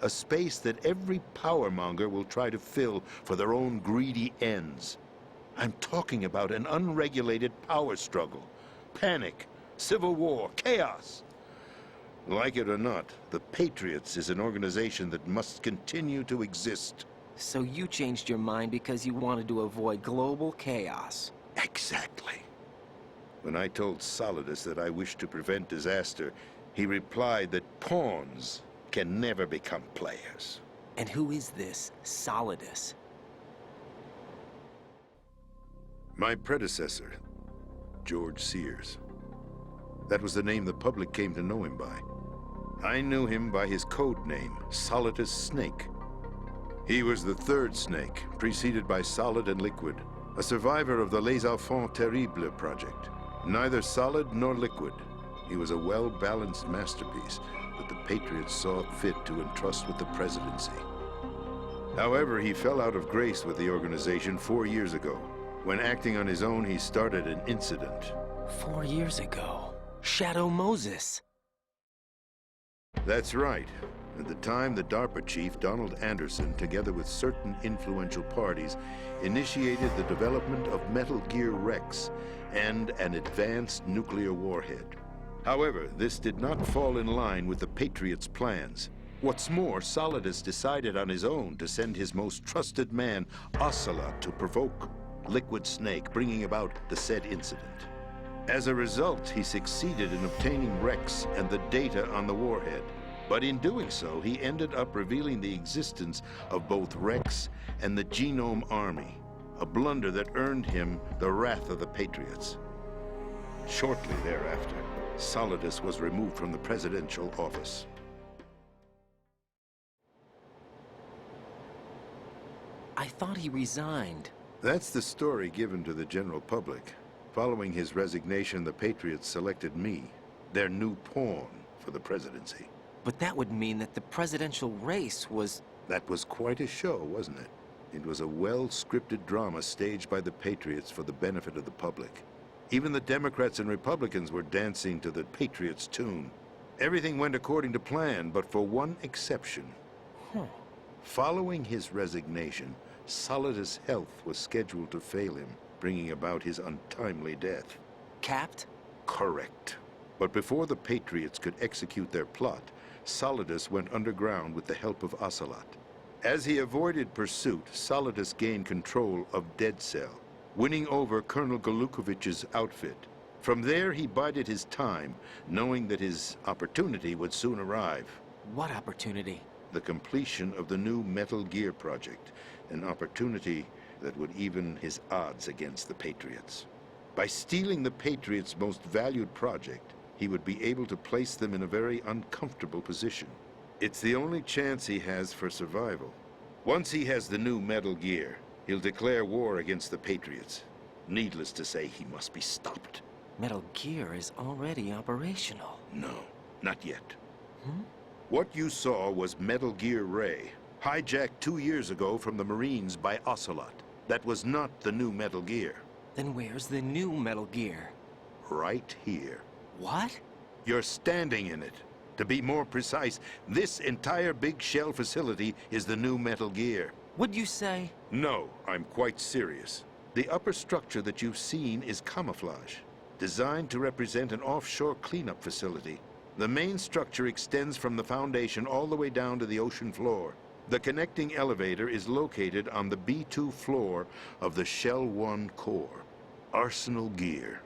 a space that every powermonger will try to fill for their own greedy ends. I'm talking about an unregulated power struggle, panic, civil war, chaos. Like it or not, the Patriots is an organization that must continue to exist. So you changed your mind because you wanted to avoid global chaos. Exactly. When I told Solidus that I wished to prevent disaster, he replied that pawns can never become players. And who is this Solidus? My predecessor, George Sears. That was the name the public came to know him by. I knew him by his code name, Solidus Snake. He was the third Snake, preceded by Solid and Liquid, a survivor of the Les Enfants Terribles project. Neither solid nor liquid, he was a well-balanced masterpiece that the Patriots saw it fit to entrust with the presidency. However, he fell out of grace with the organization 4 years ago. When acting on his own, he started an incident. 4 years ago? Shadow Moses. That's right. At the time, the DARPA chief, Donald Anderson, together with certain influential parties, initiated the development of Metal Gear Rex and an advanced nuclear warhead. However, this did not fall in line with the Patriots' plans. What's more, Solidus decided on his own to send his most trusted man, Ocelot, to provoke Liquid Snake, bringing about the said incident. As a result, he succeeded in obtaining Rex and the data on the warhead. But in doing so, he ended up revealing the existence of both Rex and the Genome Army, a blunder that earned him the wrath of the Patriots. Shortly thereafter, Solidus was removed from the presidential office. I thought he resigned. That's the story given to the general public. Following his resignation, the Patriots selected me, their new pawn, for the presidency. But that would mean that the presidential race was... That was quite a show, wasn't it? It was a well-scripted drama staged by the Patriots for the benefit of the public. Even the Democrats and Republicans were dancing to the Patriots' tune. Everything went according to plan, but for one exception. Following his resignation, Solidus' health was scheduled to fail him, bringing about his untimely death. Capped? Correct. But before the Patriots could execute their plot, Solidus went underground with the help of Ocelot. As he avoided pursuit, Solidus gained control of Dead Cell, winning over Colonel Golukovich's outfit. From there, he bided his time, knowing that his opportunity would soon arrive. What opportunity? The completion of the new Metal Gear project, an opportunity that would even his odds against the Patriots. By stealing the Patriots' most valued project, he would be able to place them in a very uncomfortable position. It's the only chance he has for survival. Once he has the new Metal Gear, he'll declare war against the Patriots. Needless to say, he must be stopped. Metal Gear is already operational. No, not yet. What you saw was Metal Gear Ray, hijacked 2 years ago from the Marines by Ocelot. That was not the new Metal Gear. Then where's the new Metal Gear? Right here. What? You're standing in it. To be more precise, this entire big shell facility is the new Metal Gear. What'd you say? No, I'm quite serious. The upper structure that you've seen is camouflage, designed to represent an offshore cleanup facility. The main structure extends from the foundation all the way down to the ocean floor. The connecting elevator is located on the B2 floor of the Shell 1 core. Arsenal Gear.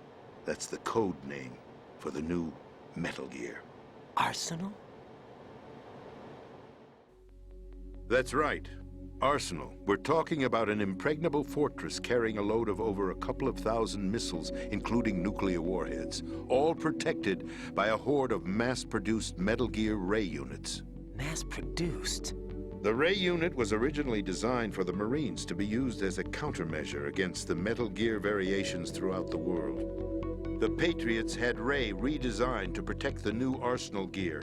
That's the code name for the new Metal Gear. Arsenal? That's right. Arsenal. We're talking about an impregnable fortress carrying a load of over a couple of thousand missiles, including nuclear warheads, all protected by a horde of mass-produced Metal Gear ray units. Mass-produced? The ray unit was originally designed for the Marines to be used as a countermeasure against the Metal Gear variations throughout the world. The Patriots had Ray redesigned to protect the new Arsenal gear.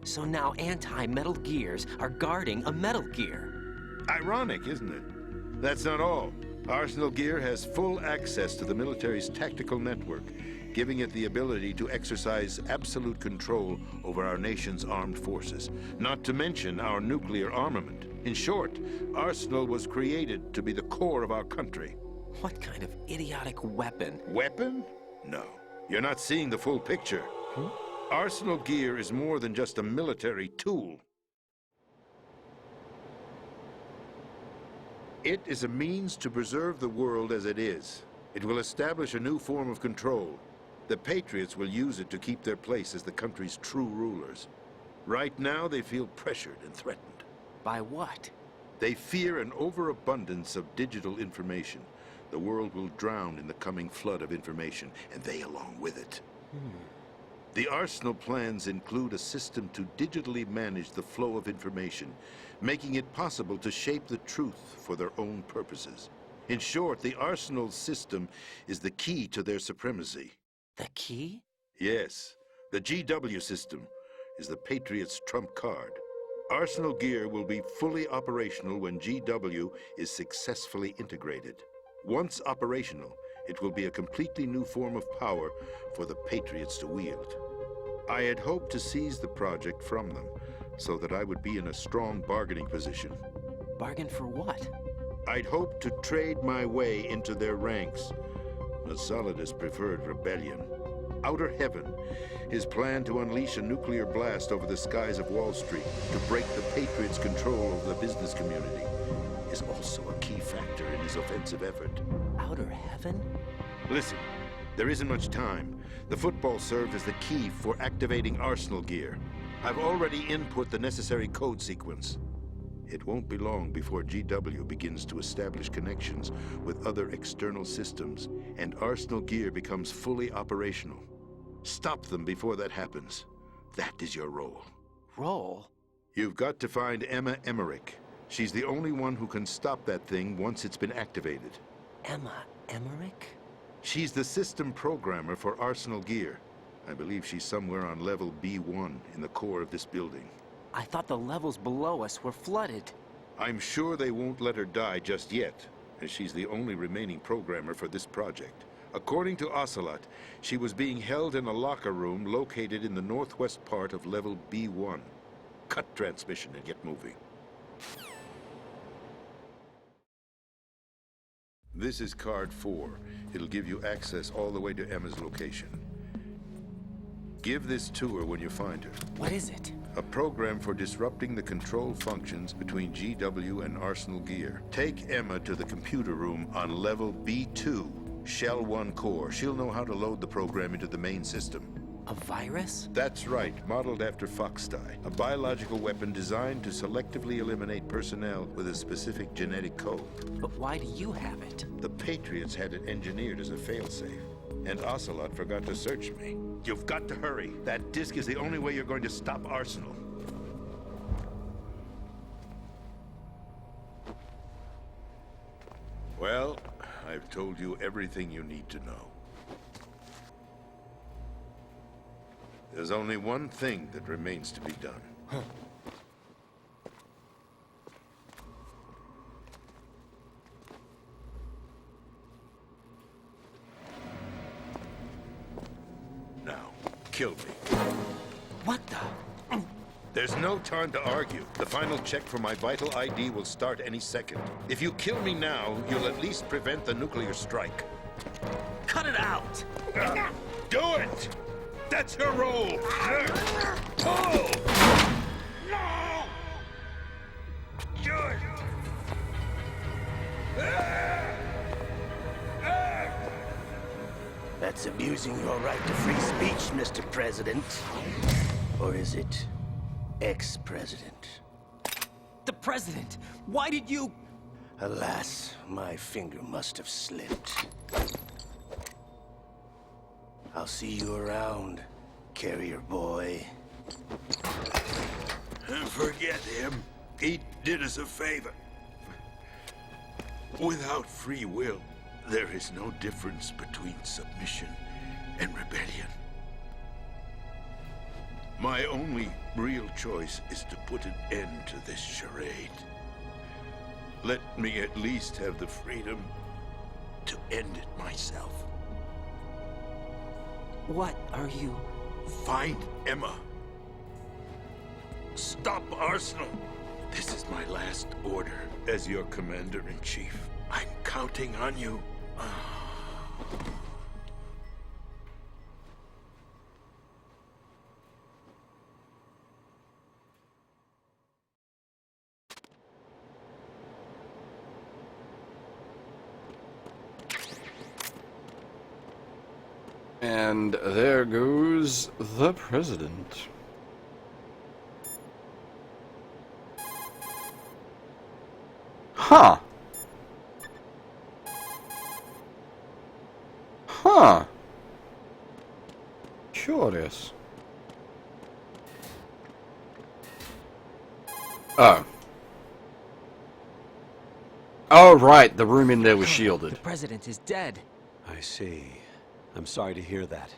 So now anti-Metal Gears are guarding a Metal Gear. Ironic, isn't it? That's not all. Arsenal Gear has full access to the military's tactical network, giving it the ability to exercise absolute control over our nation's armed forces, not to mention our nuclear armament. In short, Arsenal was created to be the core of our country. What kind of idiotic weapon? Weapon? No. You're not seeing the full picture. Arsenal Gear is more than just a military tool. It is a means to preserve the world as it is. It will establish a new form of control. The Patriots will use it to keep their place as the country's true rulers. Right now, they feel pressured and threatened. By what? They fear an overabundance of digital information. The world will drown in the coming flood of information, and they along with it. The Arsenal plans include a system to digitally manage the flow of information, making it possible to shape the truth for their own purposes. In short, the Arsenal system is the key to their supremacy. The key? Yes. The GW system is the Patriots' trump card. Arsenal Gear will be fully operational when GW is successfully integrated. Once operational, it will be a completely new form of power for the Patriots to wield. I had hoped to seize the project from them, so that I would be in a strong bargaining position. Bargain for what? I'd hoped to trade my way into their ranks. But Solidus preferred rebellion. Outer Heaven, his plan to unleash a nuclear blast over the skies of Wall Street to break the Patriots' control of the business community, is also a key factor in his offensive effort. Outer Heaven? Listen, there isn't much time. The football served as the key for activating Arsenal Gear. I've already input the necessary code sequence. It won't be long before GW begins to establish connections with other external systems, and Arsenal Gear becomes fully operational. Stop them before that happens. That is your role. Role? You've got to find Emma Emmerich. She's the only one who can stop that thing once it's been activated. Emma Emmerich? She's the system programmer for Arsenal Gear. I believe she's somewhere on level B1 in the core of this building. I thought the levels below us were flooded. I'm sure they won't let her die just yet, as she's the only remaining programmer for this project. According to Ocelot, she was being held in a locker room located in the northwest part of level B1. Cut transmission and get moving. This is card 4. It'll give you access all the way to Emma's location. Give this to her when you find her. What is it? A program for disrupting the control functions between GW and Arsenal Gear. Take Emma to the computer room on level B2, Shell 1 core. She'll know how to load the program into the main system. A virus? That's right, modeled after Foxdie. A biological weapon designed to selectively eliminate personnel with a specific genetic code. But why do you have it? The Patriots had it engineered as a failsafe. And Ocelot forgot to search me. You've got to hurry. That disk is the only way you're going to stop Arsenal. Well, I've told you everything you need to know. There's only one thing that remains to be done. Now, kill me. What the? There's no time to argue. The final check for my vital ID will start any second. If you kill me now, you'll at least prevent the nuclear strike. Cut it out! Do it! That's your role! Pull! No! Good! That's abusing your right to free speech, Mr. President. Or is it ex-president? The president. Why did you... Alas, my finger must have slipped. I'll see you around, carrier boy. Forget him. He did us a favor. Without free will, there is no difference between submission and rebellion. My only real choice is to put an end to this charade. Let me at least have the freedom to end it myself. What are you... Find Emma. Stop Arsenal. This is my last order as your commander-in-chief. I'm counting on you. And there goes the president. Huh. Huh. Curious. Oh. Oh, right. The room in there was shielded. The president is dead. I see. I'm sorry to hear that.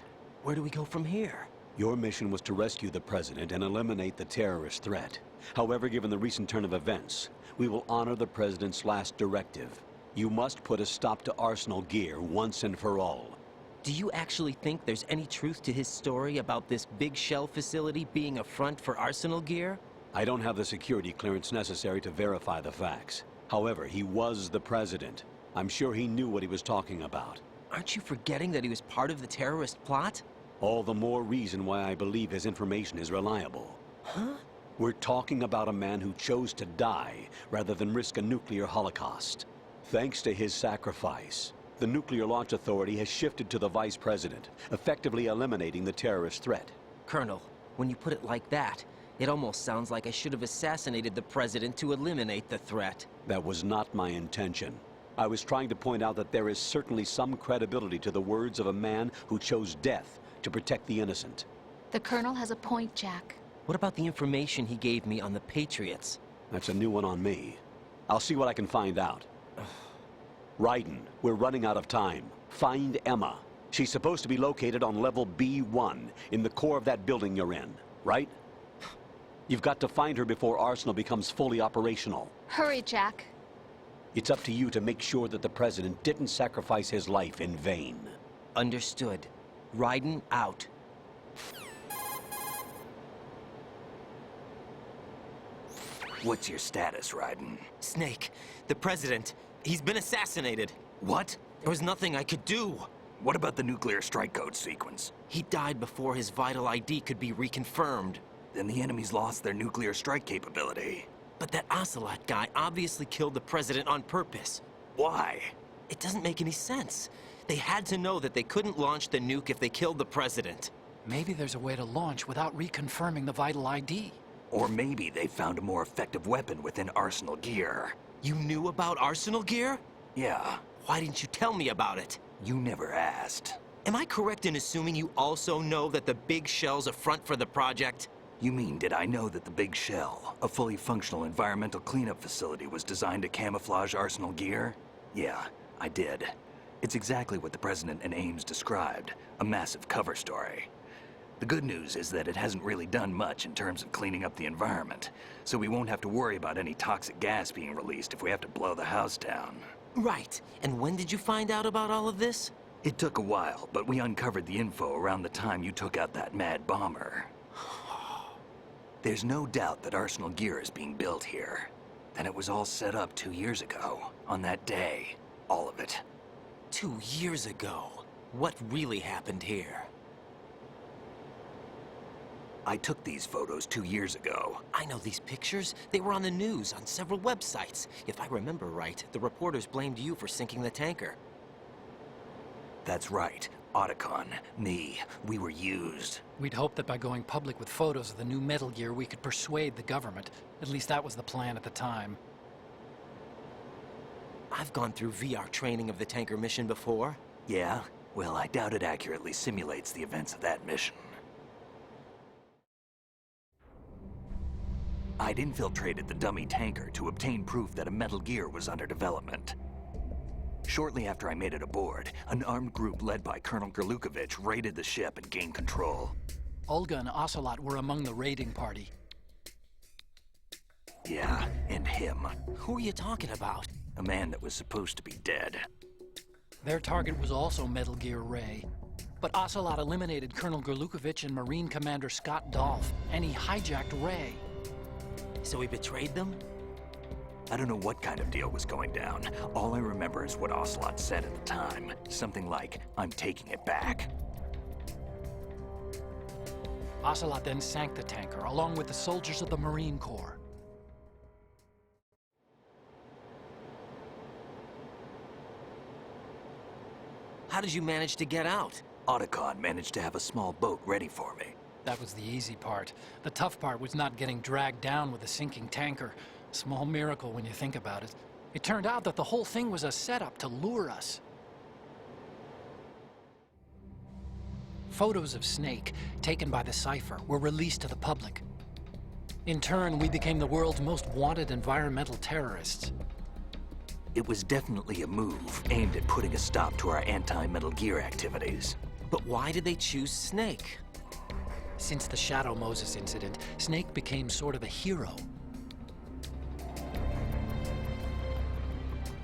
Where do we go from here? Your mission was to rescue the president and eliminate the terrorist threat. However, given the recent turn of events, we will honor the president's last directive. You must put a stop to Arsenal Gear once and for all. Do you actually think there's any truth to his story about this big shell facility being a front for Arsenal Gear? I don't have the security clearance necessary to verify the facts. However, he was the president. I'm sure he knew what he was talking about. Aren't you forgetting that he was part of the terrorist plot? All the more reason why I believe his information is reliable. Huh? We're talking about a man who chose to die rather than risk a nuclear holocaust. Thanks to his sacrifice, the Nuclear Launch Authority has shifted to the vice president, effectively eliminating the terrorist threat. Colonel, when you put it like that, it almost sounds like I should have assassinated the president to eliminate the threat. That was not my intention. I was trying to point out that there is certainly some credibility to the words of a man who chose death to protect the innocent. The Colonel has a point, Jack. What about the information he gave me on the Patriots? That's a new one on me. I'll see what I can find out. Raiden, we're running out of time. Find Emma. She's supposed to be located on level B1, in the core of that building you're in, right? You've got to find her before Arsenal becomes fully operational. Hurry, Jack. It's up to you to make sure that the president didn't sacrifice his life in vain. Understood. Raiden out. What's your status, Raiden? Snake, the president, he's been assassinated. What? There was nothing I could do. What about the nuclear strike code sequence? He died before his vital ID could be reconfirmed. Then the enemy's lost their nuclear strike capability. But that Ocelot guy obviously killed the president on purpose. Why? It doesn't make any sense. They had to know that they couldn't launch the nuke if they killed the president. Maybe there's a way to launch without reconfirming the vital ID. Or maybe they found a more effective weapon within Arsenal Gear. You knew about Arsenal Gear? Yeah. Why didn't you tell me about it? You never asked. Am I correct in assuming you also know that the Big Shell's a front for the project? You mean, did I know that the Big Shell, a fully functional environmental cleanup facility, was designed to camouflage Arsenal Gear? Yeah, I did. It's exactly what the President and Ames described, a massive cover story. The good news is that it hasn't really done much in terms of cleaning up the environment, so we won't have to worry about any toxic gas being released if we have to blow the house down. Right. And when did you find out about all of this? It took a while, but we uncovered the info around the time you took out that mad bomber. There's no doubt that Arsenal Gear is being built here. And it was all set up 2 years ago, on that day. All of it. 2 years ago? What really happened here? I took these photos 2 years ago. I know these pictures. They were on the news, on several websites. If I remember right, the reporters blamed you for sinking the tanker. That's right. Otacon, me, we were used. We'd hoped that by going public with photos of the new Metal Gear, we could persuade the government. At least that was the plan at the time. I've gone through VR training of the tanker mission before. Yeah? Well, I doubt it accurately simulates the events of that mission. I'd infiltrated the dummy tanker to obtain proof that a Metal Gear was under development. Shortly after I made it aboard, an armed group led by Colonel Gerlukovich raided the ship and gained control. Olga and Ocelot were among the raiding party. Yeah, and him. Who are you talking about? A man that was supposed to be dead. Their target was also Metal Gear Ray. But Ocelot eliminated Colonel Gerlukovich and Marine Commander Scott Dolph, and he hijacked Ray. So he betrayed them? I don't know what kind of deal was going down. All I remember is what Ocelot said at the time. Something like, "I'm taking it back." Ocelot then sank the tanker, along with the soldiers of the Marine Corps. How did you manage to get out? Otacon managed to have a small boat ready for me. That was the easy part. The tough part was not getting dragged down with a sinking tanker. Small miracle when you think about it. It turned out that the whole thing was a setup to lure us. Photos of Snake, taken by the Cypher, were released to the public. In turn, we became the world's most wanted environmental terrorists. It was definitely a move aimed at putting a stop to our anti-Metal Gear activities. But why did they choose Snake? Since the Shadow Moses incident, Snake became sort of a hero.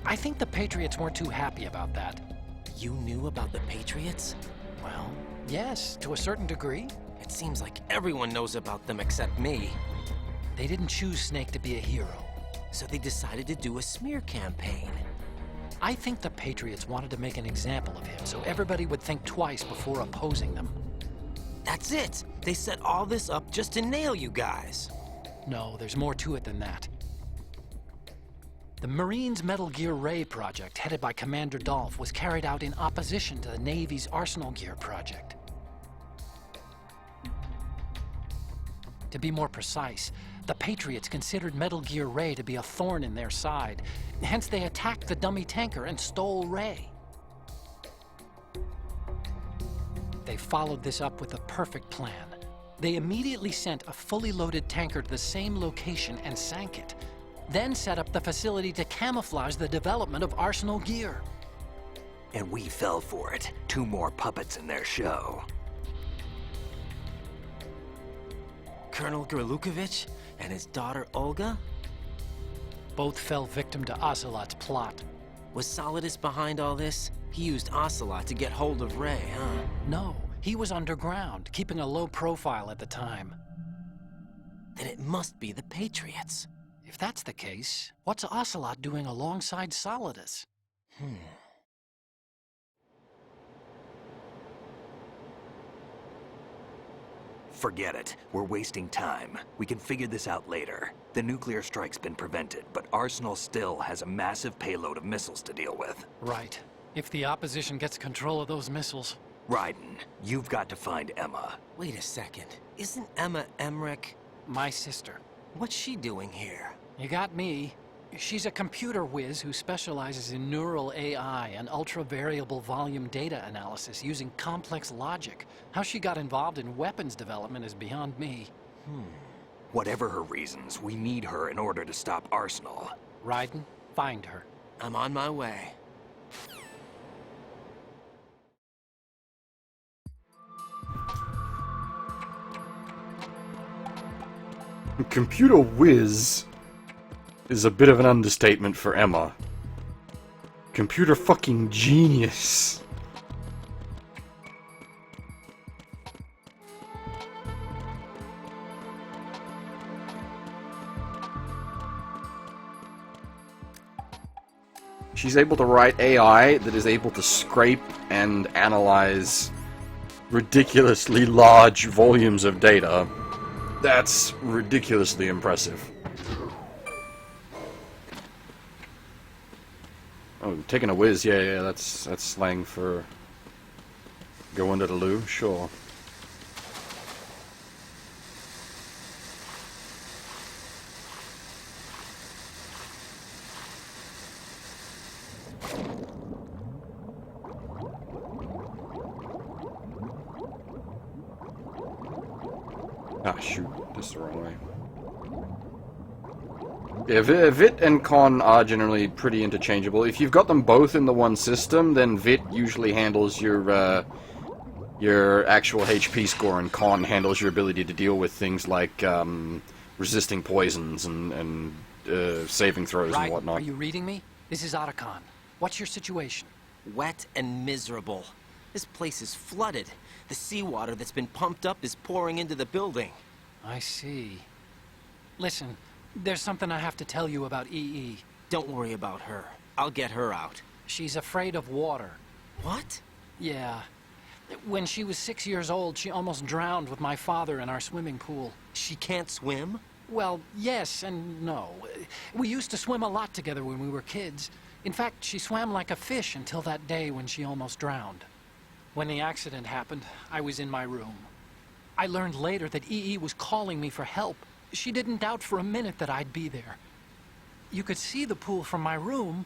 I think the Patriots weren't too happy about that. You knew about the Patriots? Well, yes, to a certain degree. It seems like everyone knows about them except me. They didn't choose Snake to be a hero. So they decided to do a smear campaign. I think the Patriots wanted to make an example of him so everybody would think twice before opposing them. That's it! They set all this up just to nail you guys. No, there's more to it than that. The Marines' Metal Gear Ray project, headed by Commander Dolph, was carried out in opposition to the Navy's Arsenal Gear project. To be more precise, the Patriots considered Metal Gear Ray to be a thorn in their side. Hence, they attacked the dummy tanker and stole Ray. They followed this up with a perfect plan. They immediately sent a fully loaded tanker to the same location and sank it. Then set up the facility to camouflage the development of Arsenal Gear. And we fell for it. 2 more puppets in their show. Colonel Gerlukovich and his daughter Olga? Both fell victim to Ocelot's plot. Was Solidus behind all this? He used Ocelot to get hold of Ray, huh? No, he was underground, keeping a low profile at the time. Then it must be the Patriots. If that's the case, what's Ocelot doing alongside Solidus? Forget it. We're wasting time. We can figure this out later. The nuclear strike's been prevented, but Arsenal still has a massive payload of missiles to deal with. Right. If the opposition gets control of those missiles... Raiden, you've got to find Emma. Wait a second. Isn't Emma Emmerich... my sister? What's she doing here? You got me. She's a computer whiz who specializes in neural AI and ultra-variable volume data analysis using complex logic. How she got involved in weapons development is beyond me. Whatever her reasons, we need her in order to stop Arsenal. Raiden, find her. I'm on my way. Computer whiz is a bit of an understatement for Emma. Computer fucking genius. She's able to write AI that is able to scrape and analyze ridiculously large volumes of data. That's ridiculously impressive. Oh, taking a whiz, yeah, that's slang for Go into the loo? Sure. Ah, shoot. This is the wrong way. Yeah, Vit and Con are generally pretty interchangeable. If you've got them both in the one system, then Vit usually handles your actual HP score, and Con handles your ability to deal with things like resisting poisons and saving throws and whatnot. Are you reading me? This is Otacon. What's your situation? Wet and miserable. This place is flooded. The seawater that's been pumped up is pouring into the building. I see. Listen, there's something I have to tell you about EE. Don't worry about her. I'll get her out. She's afraid of water. What? Yeah. When she was 6 years old, she almost drowned with my father in our swimming pool. She can't swim? Well, yes and no. We used to swim a lot together when we were kids. In fact, she swam like a fish until that day when she almost drowned. When the accident happened, I was in my room. I learned later that EE was calling me for help. She didn't doubt for a minute that I'd be there. You could see the pool from my room,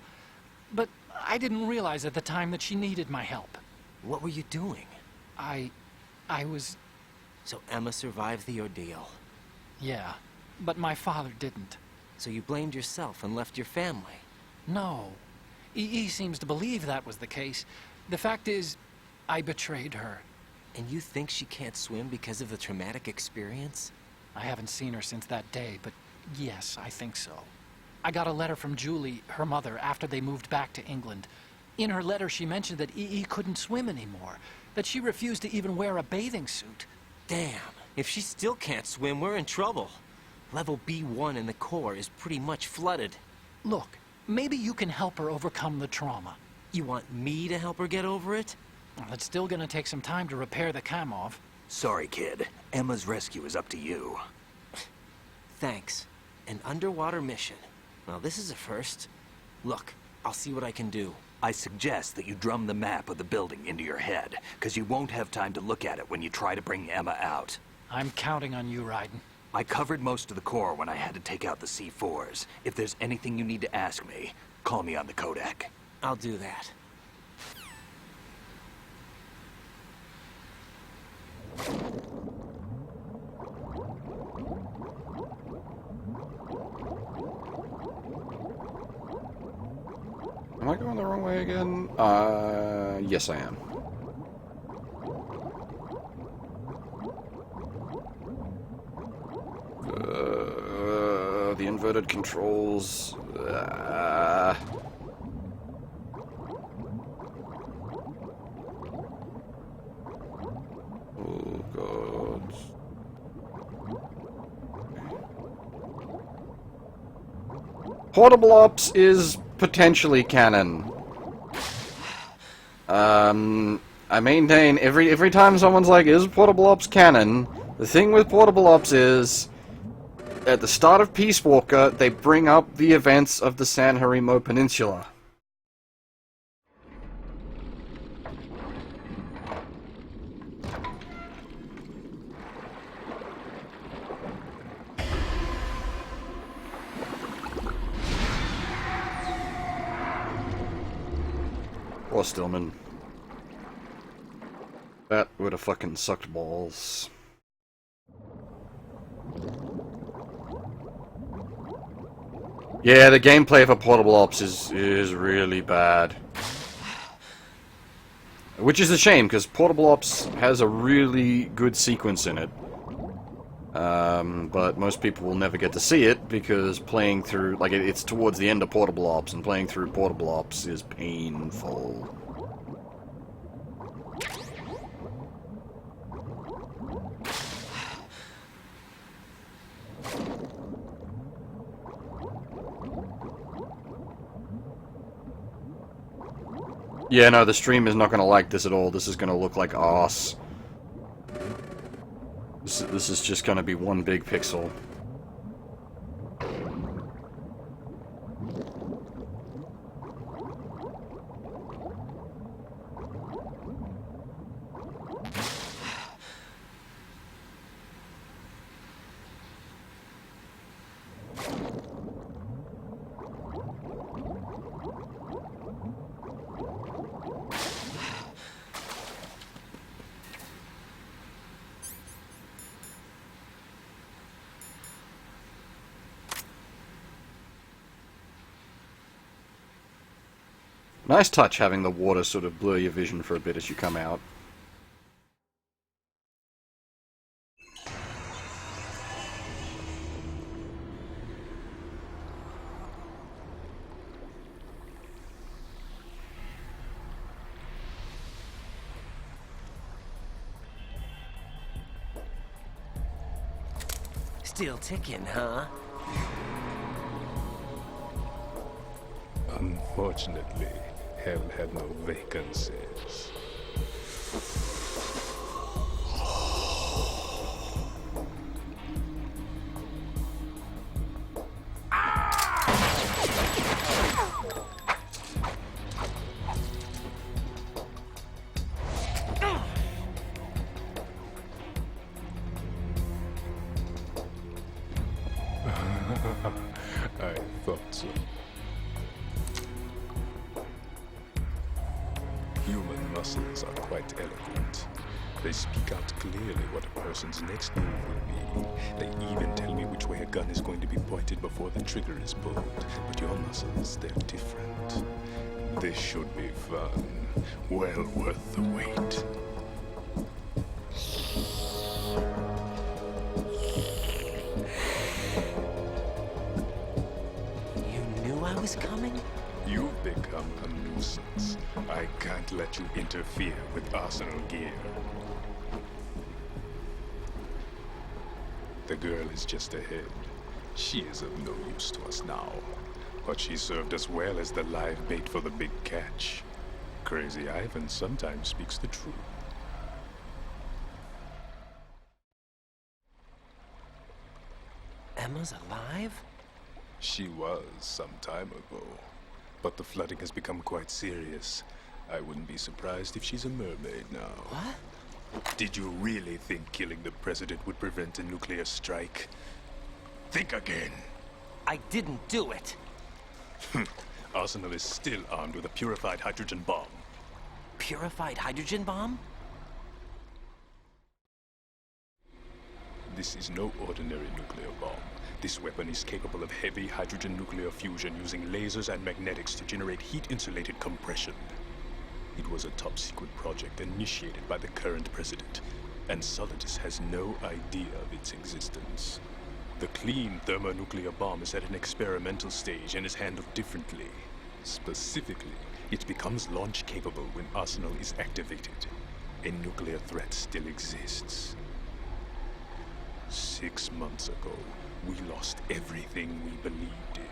but I didn't realize at the time that she needed my help. What were you doing? I was... So Emma survived the ordeal? Yeah, but my father didn't. So you blamed yourself and left your family? No. EE seems to believe that was the case. The fact is, I betrayed her. And you think she can't swim because of the traumatic experience? I haven't seen her since that day, but yes, I think so. I got a letter from Julie, her mother, after they moved back to England. In her letter, she mentioned that EE couldn't swim anymore, that she refused to even wear a bathing suit. Damn, if she still can't swim, we're in trouble. Level B1 in the core is pretty much flooded. Look, maybe you can help her overcome the trauma. You want me to help her get over it? Well, it's still gonna take some time to repair the Kamov. Sorry, kid. Emma's rescue is up to you. Thanks. An underwater mission. Well, this is a first. Look, I'll see what I can do. I suggest that you drum the map of the building into your head, because you won't have time to look at it when you try to bring Emma out. I'm counting on you, Raiden. I covered most of the core when I had to take out the C4s. If there's anything you need to ask me, call me on the Kodak. I'll do that. Am I going the wrong way again? Yes I am. The inverted controls. Oh god. Portable Ops is potentially canon. I maintain every time someone's like, is Portable Ops canon? The thing with Portable Ops is, at the start of Peace Walker, they bring up the events of the San Jarimo Peninsula. Or Stillman. That would have fucking sucked balls. Yeah, the gameplay for Portable Ops is really bad. Which is a shame, because Portable Ops has a really good sequence in it. But most people will never get to see it, because playing through, like, it's towards the end of Portable Ops, and playing through Portable Ops is painful. Yeah, no, the stream is not going to like this at all. This is going to look like arse. This is just going to be one big pixel. Nice touch having the water sort of blur your vision for a bit as you come out. Still ticking, huh? Unfortunately, hell had no vacancies. I thought so. Human muscles are quite eloquent. They speak out clearly what a person's next move will be. They even tell me which way a gun is going to be pointed before the trigger is pulled. But your muscles, they're different. This should be fun. Well worth the wait. I was coming? You've become a nuisance. I can't let you interfere with Arsenal gear. The girl is just ahead. She is of no use to us now. But she served us well as the live bait for the big catch. Crazy Ivan sometimes speaks the truth. Emma's alive? She was some time ago, but the flooding has become quite serious. I wouldn't be surprised if she's a mermaid now. What? Did you really think killing the president would prevent a nuclear strike? Think again. I didn't do it. Arsenal is still armed with a purified hydrogen bomb. Purified hydrogen bomb? This is no ordinary nuclear bomb. This weapon is capable of heavy hydrogen nuclear fusion using lasers and magnetics to generate heat-insulated compression. It was a top-secret project initiated by the current president, and Solidus has no idea of its existence. The clean thermonuclear bomb is at an experimental stage and is handled differently. Specifically, it becomes launch-capable when Arsenal is activated. A nuclear threat still exists. 6 months ago, we lost everything we believed in.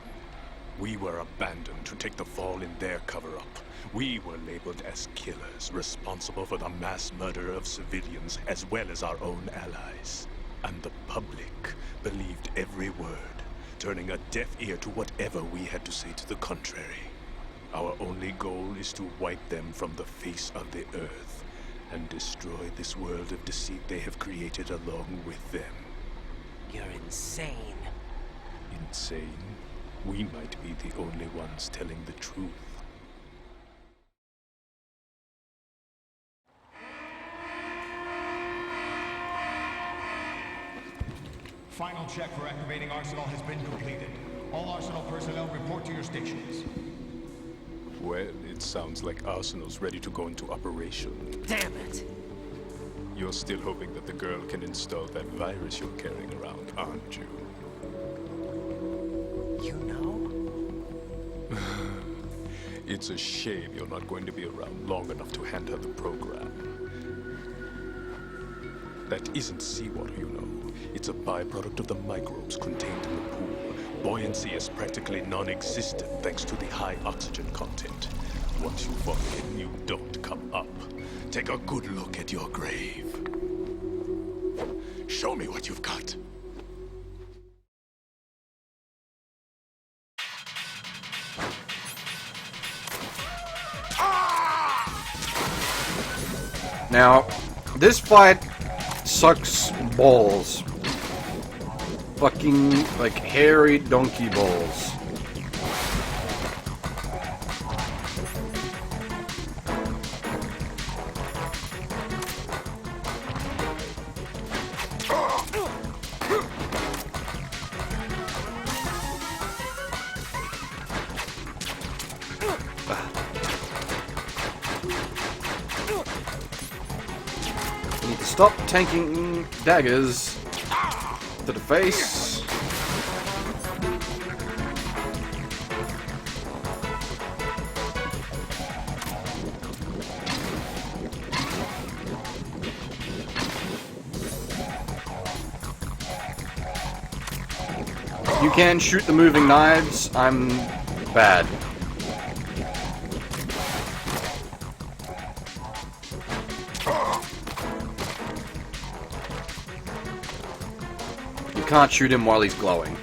We were abandoned to take the fall in their cover-up. We were labeled as killers, responsible for the mass murder of civilians as well as our own allies. And the public believed every word, turning a deaf ear to whatever we had to say to the contrary. Our only goal is to wipe them from the face of the earth and destroy this world of deceit they have created along with them. You're insane. Insane? We might be the only ones telling the truth. Final check for activating Arsenal has been completed. All Arsenal personnel report to your stations. Well, it sounds like Arsenal's ready to go into operation. Damn it! You're still hoping that the girl can install that virus you're carrying around, aren't you? You know? It's a shame you're not going to be around long enough to hand her the program. That isn't seawater, you know. It's a byproduct of the microbes contained in the pool. Buoyancy is practically non-existent thanks to the high oxygen content. Once you fall in, you don't come up. Take a good look at your grave. Show me what you've got. Now, this fight sucks balls. Fucking, like, hairy donkey balls. Stop tanking daggers to the face. You can shoot the moving knives. I'm bad. You can't shoot him while he's glowing.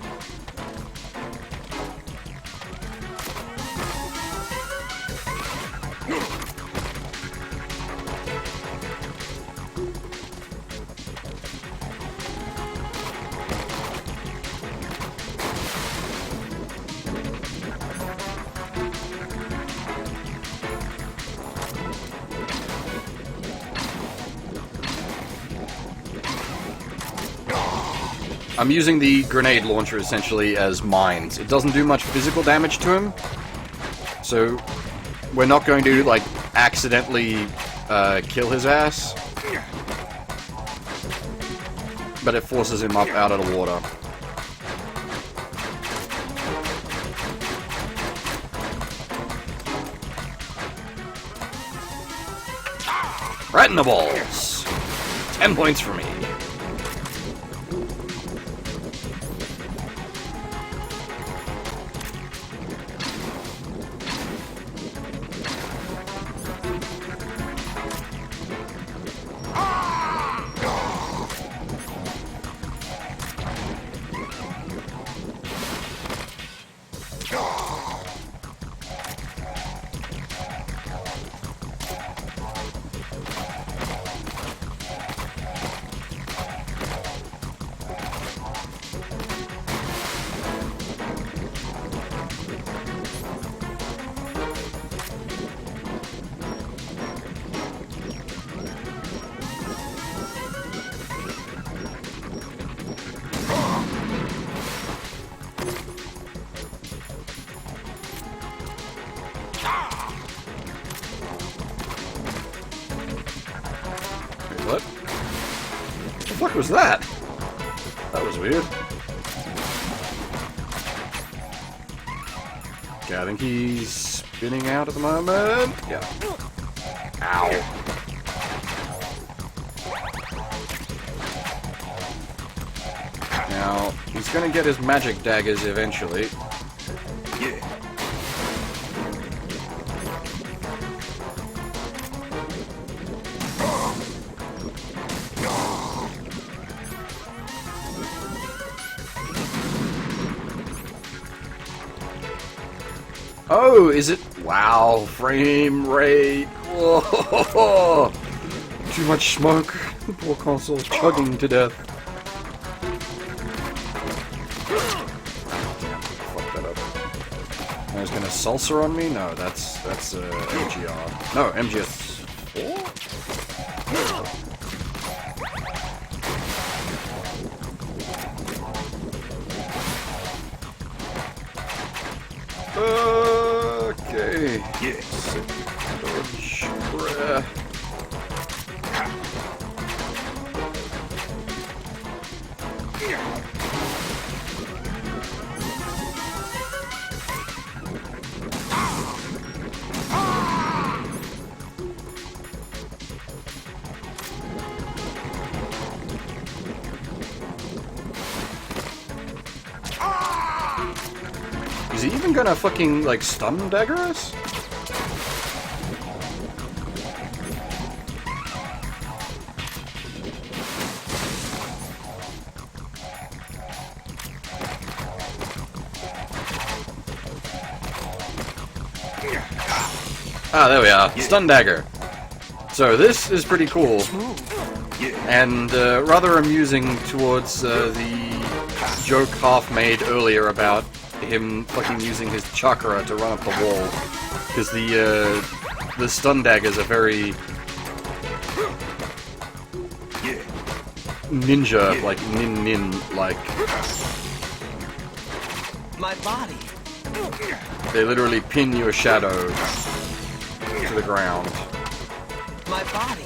I'm using the grenade launcher essentially as mines. It doesn't do much physical damage to him, so we're not going to, like, accidentally kill his ass. But it forces him up out of the water. Right in the balls. 10 points for me. What? What the fuck was that? That was weird. Okay, I think he's spinning out at the moment. Yeah. Ow. Now, he's gonna get his magic daggers eventually. Yeah. Oh, is it? Wow, frame rate. Whoa. Too much smoke. The poor console's chugging to death. Fuck that up. I was gonna salsa on me? No, that's MGR. No, MGS4? Okay. Yes. Dodge. Bruh. Is he even gonna fucking, like, stun dagger us? Ah, there we are. Stun dagger. So this is pretty cool. And rather amusing towards the joke half made earlier about him fucking using his chakra to run up the wall. Because the stun daggers are very ninja, like nin-nin-like. My body. They literally pin your shadow to the ground. My body.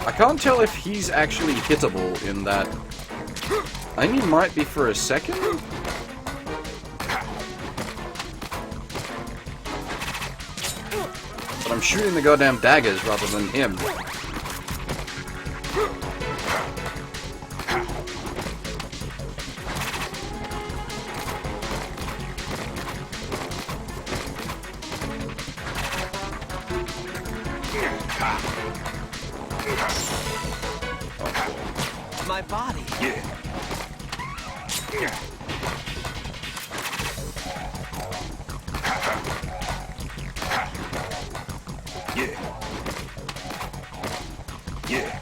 I can't tell if he's actually hittable in that. I think he might be for a second? But I'm shooting the goddamn daggers rather than him. My body. Yeah. Yeah.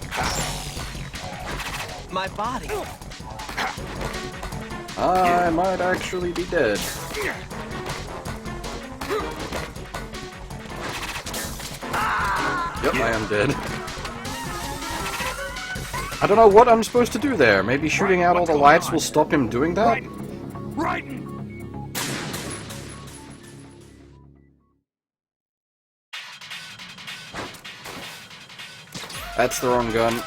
My body. I might actually be dead. Yep, I am dead. I don't know what I'm supposed to do there. Maybe shooting out all the lights will stop him doing that? Right. That's the wrong gun.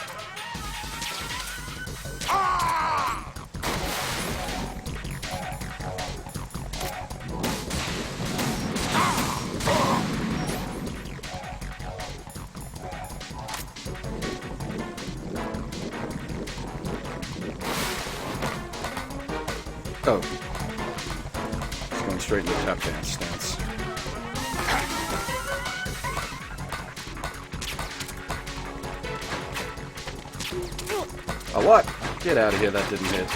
Oh. It's going straight into tap dance stance. Oh, what? Get out of here, that didn't hit.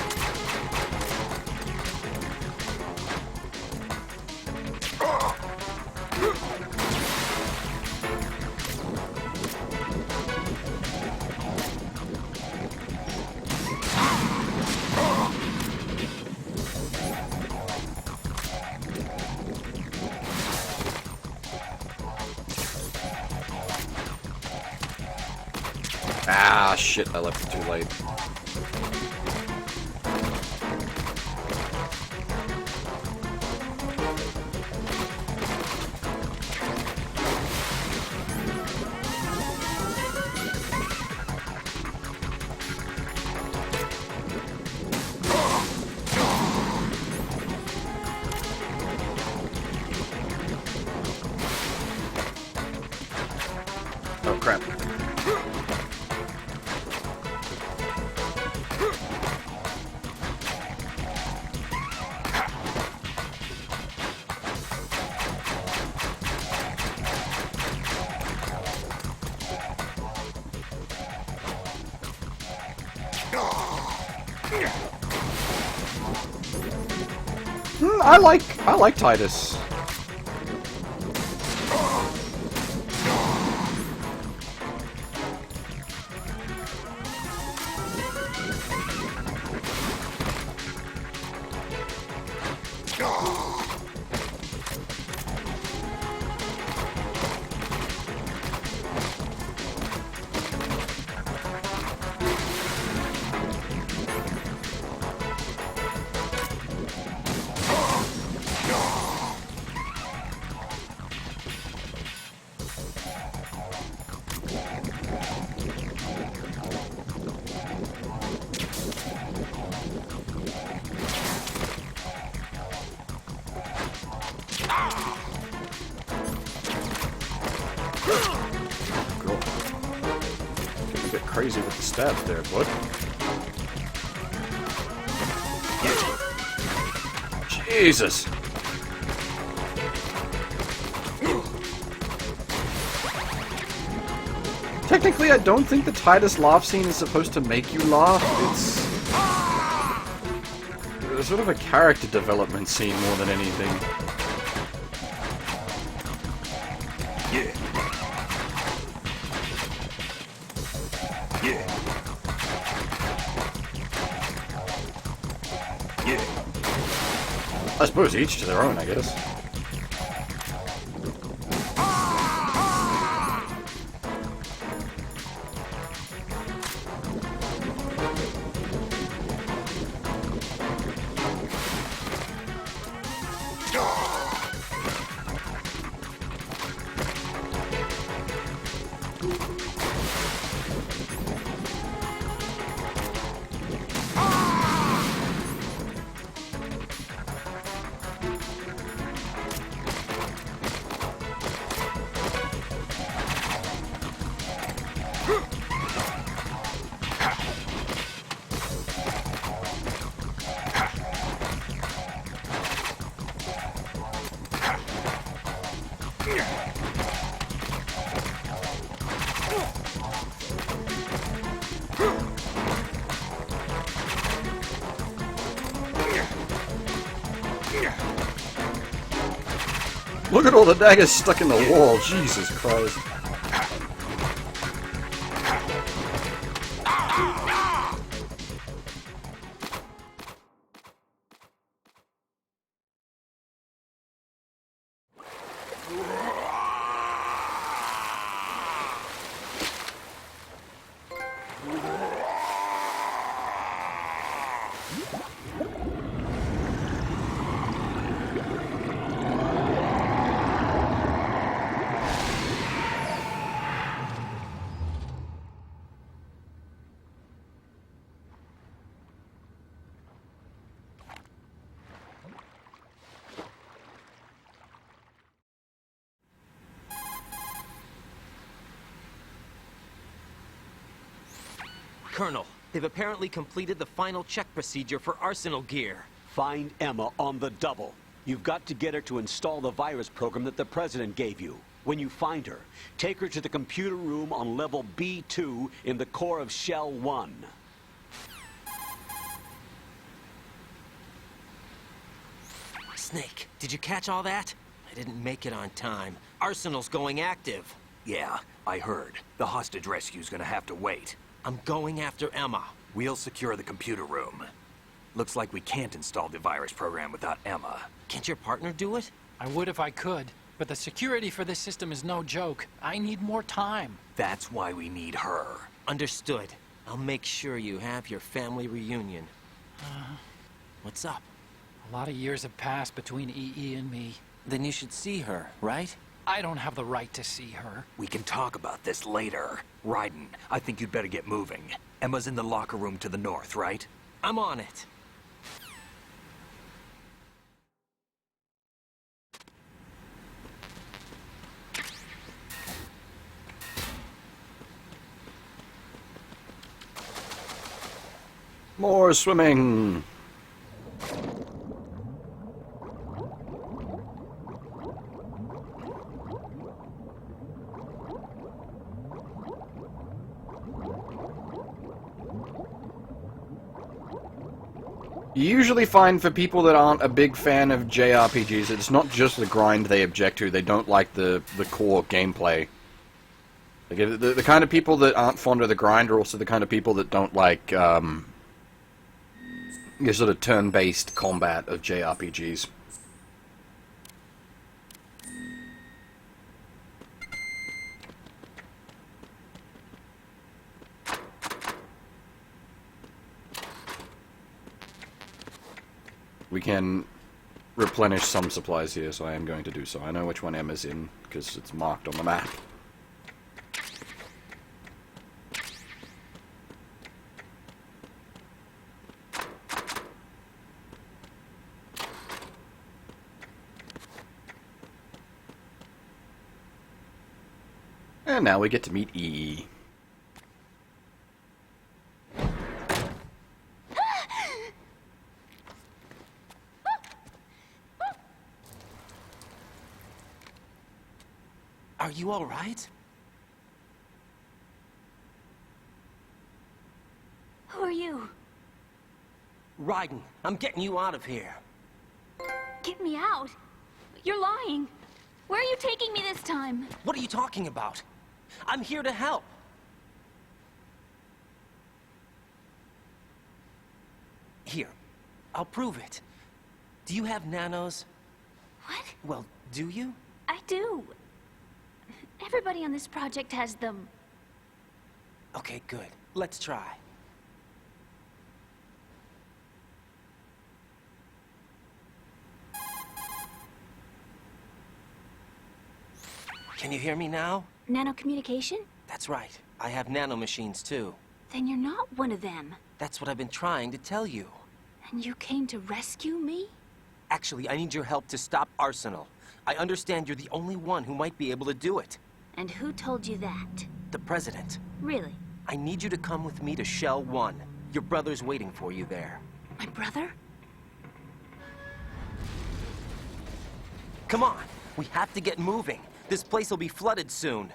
Ah, shit, I left it too late. Oh, crap. I like Titus. Cool. Getting a bit crazy with the stabs there, bud. Jesus! Technically, I don't think the Titus laugh scene is supposed to make you laugh. It's sort of a character development scene more than anything. I suppose each to their own, I guess. Look at all the daggers stuck in the wall, Jesus Christ. Colonel, they've apparently completed the final check procedure for arsenal gear. Find Emma on the double. You've got to get her to install the virus program that the President gave you. When you find her, take her to the computer room on level B2 in the core of Shell 1. Snake, did you catch all that? I didn't make it on time. Arsenal's going active. Yeah, I heard. The hostage rescue's gonna have to wait. I'm going after Emma. We'll secure the computer room. Looks like we can't install the virus program without Emma. Can't your partner do it? I would if I could, but the security for this system is no joke. I need more time. That's why we need her. Understood. I'll make sure you have your family reunion. What's up? A lot of years have passed between EE and me. Then you should see her, right? I don't have the right to see her. We can talk about this later. Raiden, I think you'd better get moving. Emma's in the locker room to the north, right? I'm on it. More swimming! You usually find for people that aren't a big fan of JRPGs, it's not just the grind they object to, they don't like the core gameplay. Like, the kind of people that aren't fond of the grind are also the kind of people that don't like, your sort of turn-based combat of JRPGs. We can replenish some supplies here, so I am going to do so. I know which one Emma's in, because it's marked on the map. And now we get to meet E. Are you all right? Who are you? Raiden, I'm getting you out of here. Get me out. You're lying. Where are you taking me this time? What are you talking about? I'm here to help. Here, I'll prove it. Do you have nanos? What? Well, do you? I do. Everybody on this project has them. Okay, good. Let's try. Can you hear me now? Nanocommunication? That's right. I have nanomachines too. Then you're not one of them. That's what I've been trying to tell you. And you came to rescue me? Actually, I need your help to stop Arsenal. I understand you're the only one who might be able to do it. And who told you that? The President. Really? I need you to come with me to Shell 1. Your brother's waiting for you there. My brother? Come on, we have to get moving. This place will be flooded soon.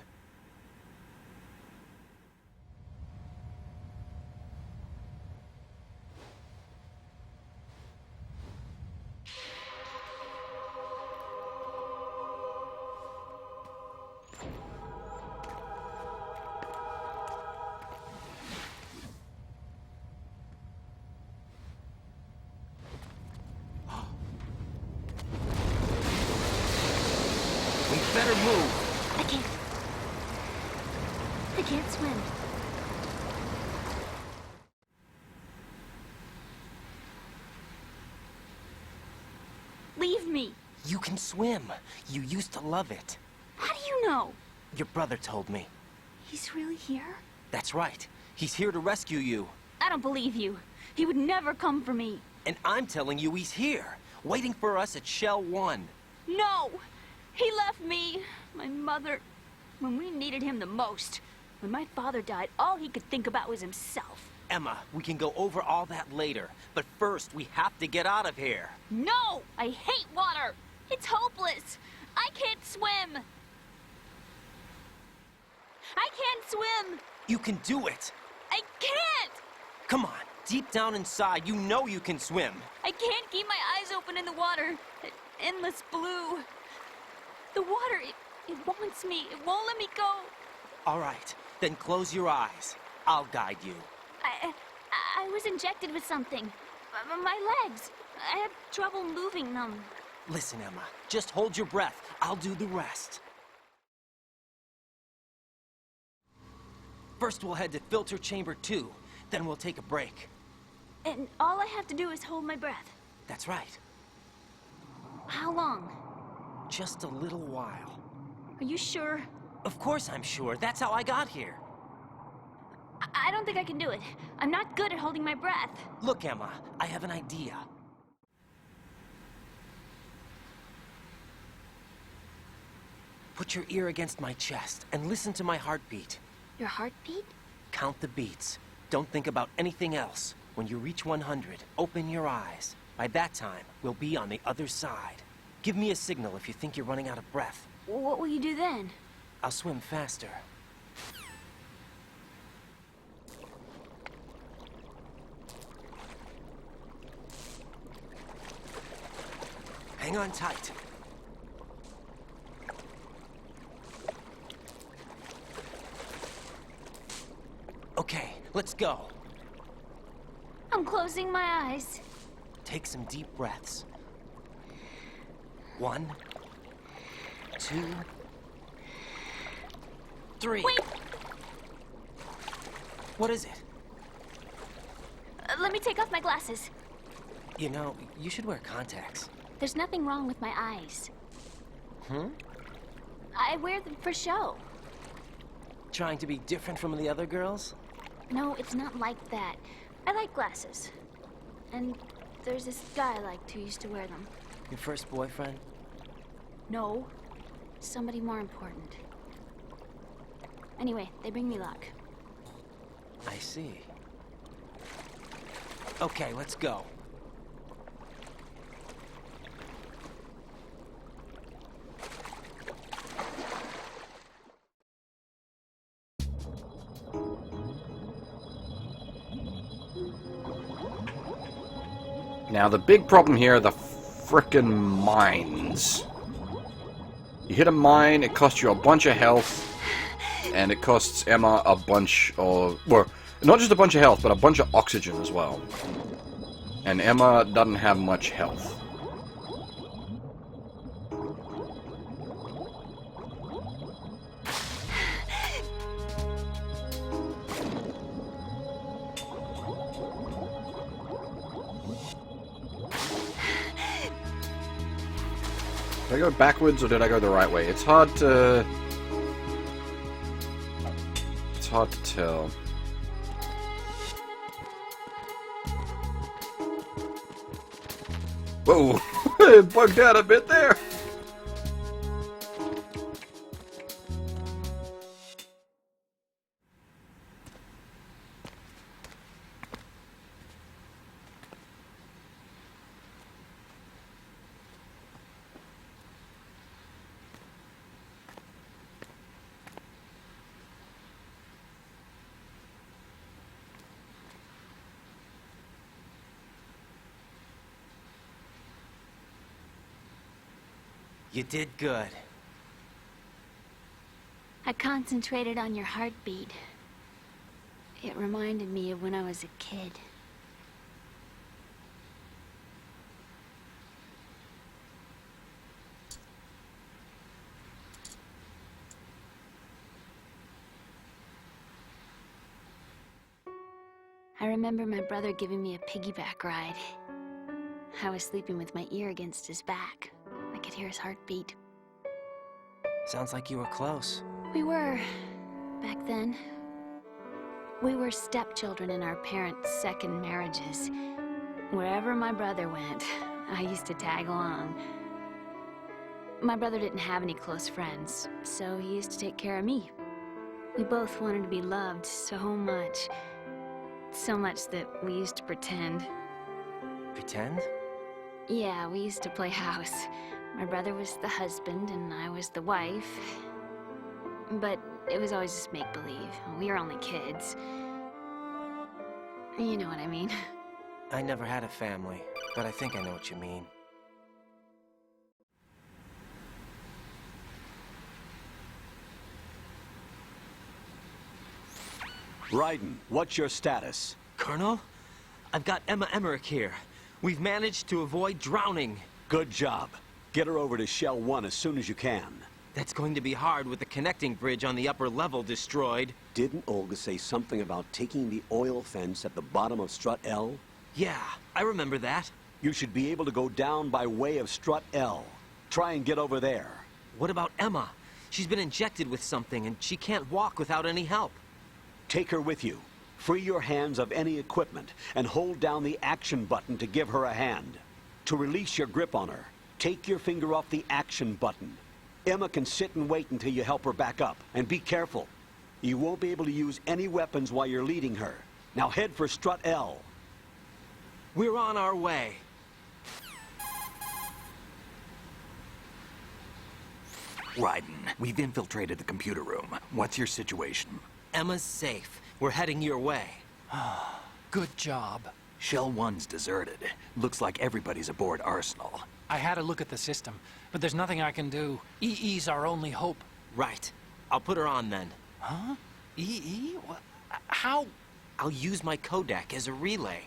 Better move. I can't swim. Leave me. You can swim. You used to love it. How do you know? Your brother told me. He's really here? That's right. He's here to rescue you. I don't believe you. He would never come for me. And I'm telling you he's here, waiting for us at Shell 1. No! He left me, my mother, when we needed him the most. When my father died, all he could think about was himself. Emma, we can go over all that later. But first, we have to get out of here. No! I hate water! It's hopeless! I can't swim! I can't swim! You can do it! I can't! Come on, deep down inside, you know you can swim. I can't keep my eyes open in the water. That endless blue. The water, it wants me. It won't let me go. All right, then close your eyes. I'll guide you. I was injected with something. My legs. I have trouble moving them. Listen, Emma, just hold your breath. I'll do the rest. First, we'll head to filter chamber 2. Then we'll take a break. And all I have to do is hold my breath. That's right. How long? Just a little while. Are you sure? Of course I'm sure. That's how I got here. I don't think I can do it. I'm not good at holding my breath. Look, Emma, I have an idea. Put your ear against my chest and listen to my heartbeat. Your heartbeat? Count the beats. Don't think about anything else. When you reach 100, open your eyes. By that time, we'll be on the other side. Give me a signal if you think you're running out of breath. What will you do then? I'll swim faster. Hang on tight. Okay, let's go. I'm closing my eyes. Take some deep breaths. 1, 2, 3. Wait! What is it? Let me take off my glasses. You know, you should wear contacts. There's nothing wrong with my eyes. I wear them for show. Trying to be different from the other girls? No, it's not like that. I like glasses. And there's this guy I liked who used to wear them. Your first boyfriend? No. Somebody more important. Anyway, they bring me luck. I see. Okay, let's go. Now the big problem here are the frickin' mines. You hit a mine, it costs you a bunch of health, and it costs Emma a bunch of... well, not just a bunch of health, but a bunch of oxygen as well. And Emma doesn't have much health. Did I go backwards or did I go the right way? It's hard to... it's hard to tell. Whoa! It bugged out a bit there! You did good. I concentrated on your heartbeat. It reminded me of when I was a kid. I remember my brother giving me a piggyback ride. I was sleeping with my ear against his back. I could hear his heartbeat. Sounds like you were close. We were, back then. We were stepchildren in our parents' second marriages. Wherever my brother went, I used to tag along. My brother didn't have any close friends, so he used to take care of me. We both wanted to be loved so much. So much that we used to pretend. Pretend? Yeah, we used to play house. My brother was the husband and I was the wife. But it was always just make-believe. We were only kids. You know what I mean. I never had a family, but I think I know what you mean. Raiden, what's your status? Colonel, I've got Emma Emmerich here. We've managed to avoid drowning. Good job. Get her over to Shell 1 as soon as you can. That's going to be hard with the connecting bridge on the upper level destroyed. Didn't Olga say something about taking the oil fence at the bottom of Strut L? Yeah, I remember that. You should be able to go down by way of Strut L. Try and get over there. What about Emma? She's been injected with something and she can't walk without any help. Take her with you. Free your hands of any equipment and hold down the action button to give her a hand. To release your grip on her, take your finger off the action button. Emma can sit and wait until you help her back up. And be careful. You won't be able to use any weapons while you're leading her. Now head for Strut L. We're on our way. Raiden, we've infiltrated the computer room. What's your situation? Emma's safe. We're heading your way. Good job. Shell 1's deserted. Looks like everybody's aboard Arsenal. I had a look at the system, but there's nothing I can do. EE's our only hope. Right. I'll put her on then. Huh? EE? What? How? I'll use my Kodak as a relay.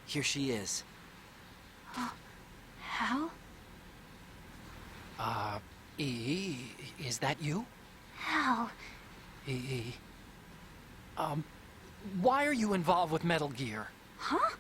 Here she is. How? EE, is that you? How? EE. Why are you involved with Metal Gear? Huh?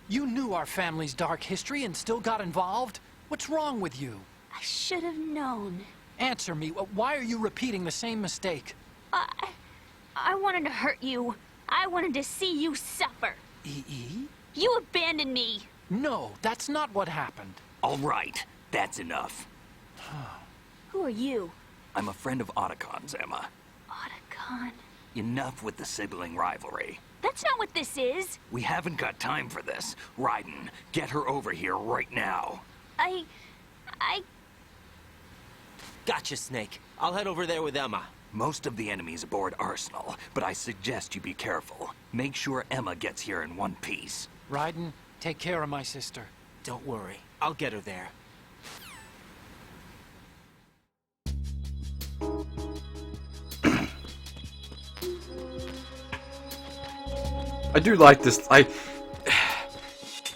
You knew our family's dark history and still got involved? What's wrong with you? I should have known. Answer me. Why are you repeating the same mistake? I wanted to hurt you. I wanted to see you suffer. EE? You abandoned me. No, that's not what happened. All right, that's enough. Who are you? I'm a friend of Otacon's, Emma. Otacon? Enough with the sibling rivalry. That's not what this is. We haven't got time for this. Raiden, get her over here right now. I... Gotcha, Snake. I'll head over there with Emma. Most of the enemy's aboard Arsenal, but I suggest you be careful. Make sure Emma gets here in one piece. Raiden, take care of my sister. Don't worry. I'll get her there. I do like this.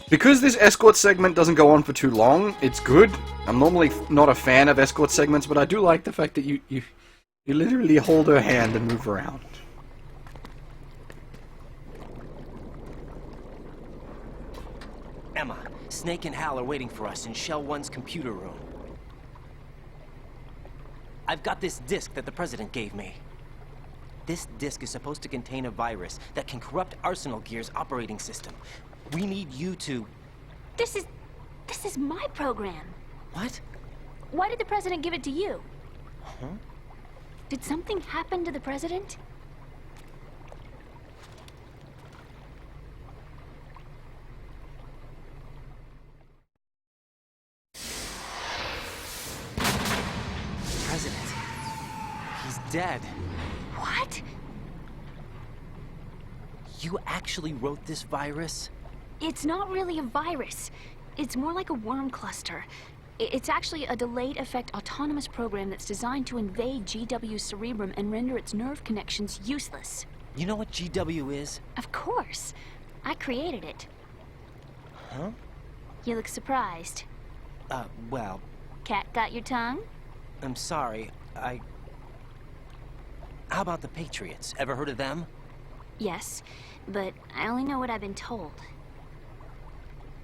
Because this escort segment doesn't go on for too long, it's good. I'm normally not a fan of escort segments, but I do like the fact that you literally hold her hand and move around. Emma, Snake and Hal are waiting for us in Shell 1's computer room. I've got this disk that the President gave me. This disk is supposed to contain a virus that can corrupt Arsenal Gear's operating system. We need you to... This is my program. What? Why did the President give it to you? Huh? Did something happen to the President? President. He's dead. What? You actually wrote this virus? It's not really a virus. It's more like a worm cluster. It's actually a delayed effect autonomous program that's designed to invade GW's cerebrum and render its nerve connections useless. You know what GW is? Of course. I created it. Huh? You look surprised. Well... Cat got your tongue? I'm sorry, How about the Patriots? Ever heard of them? Yes, but I only know what I've been told.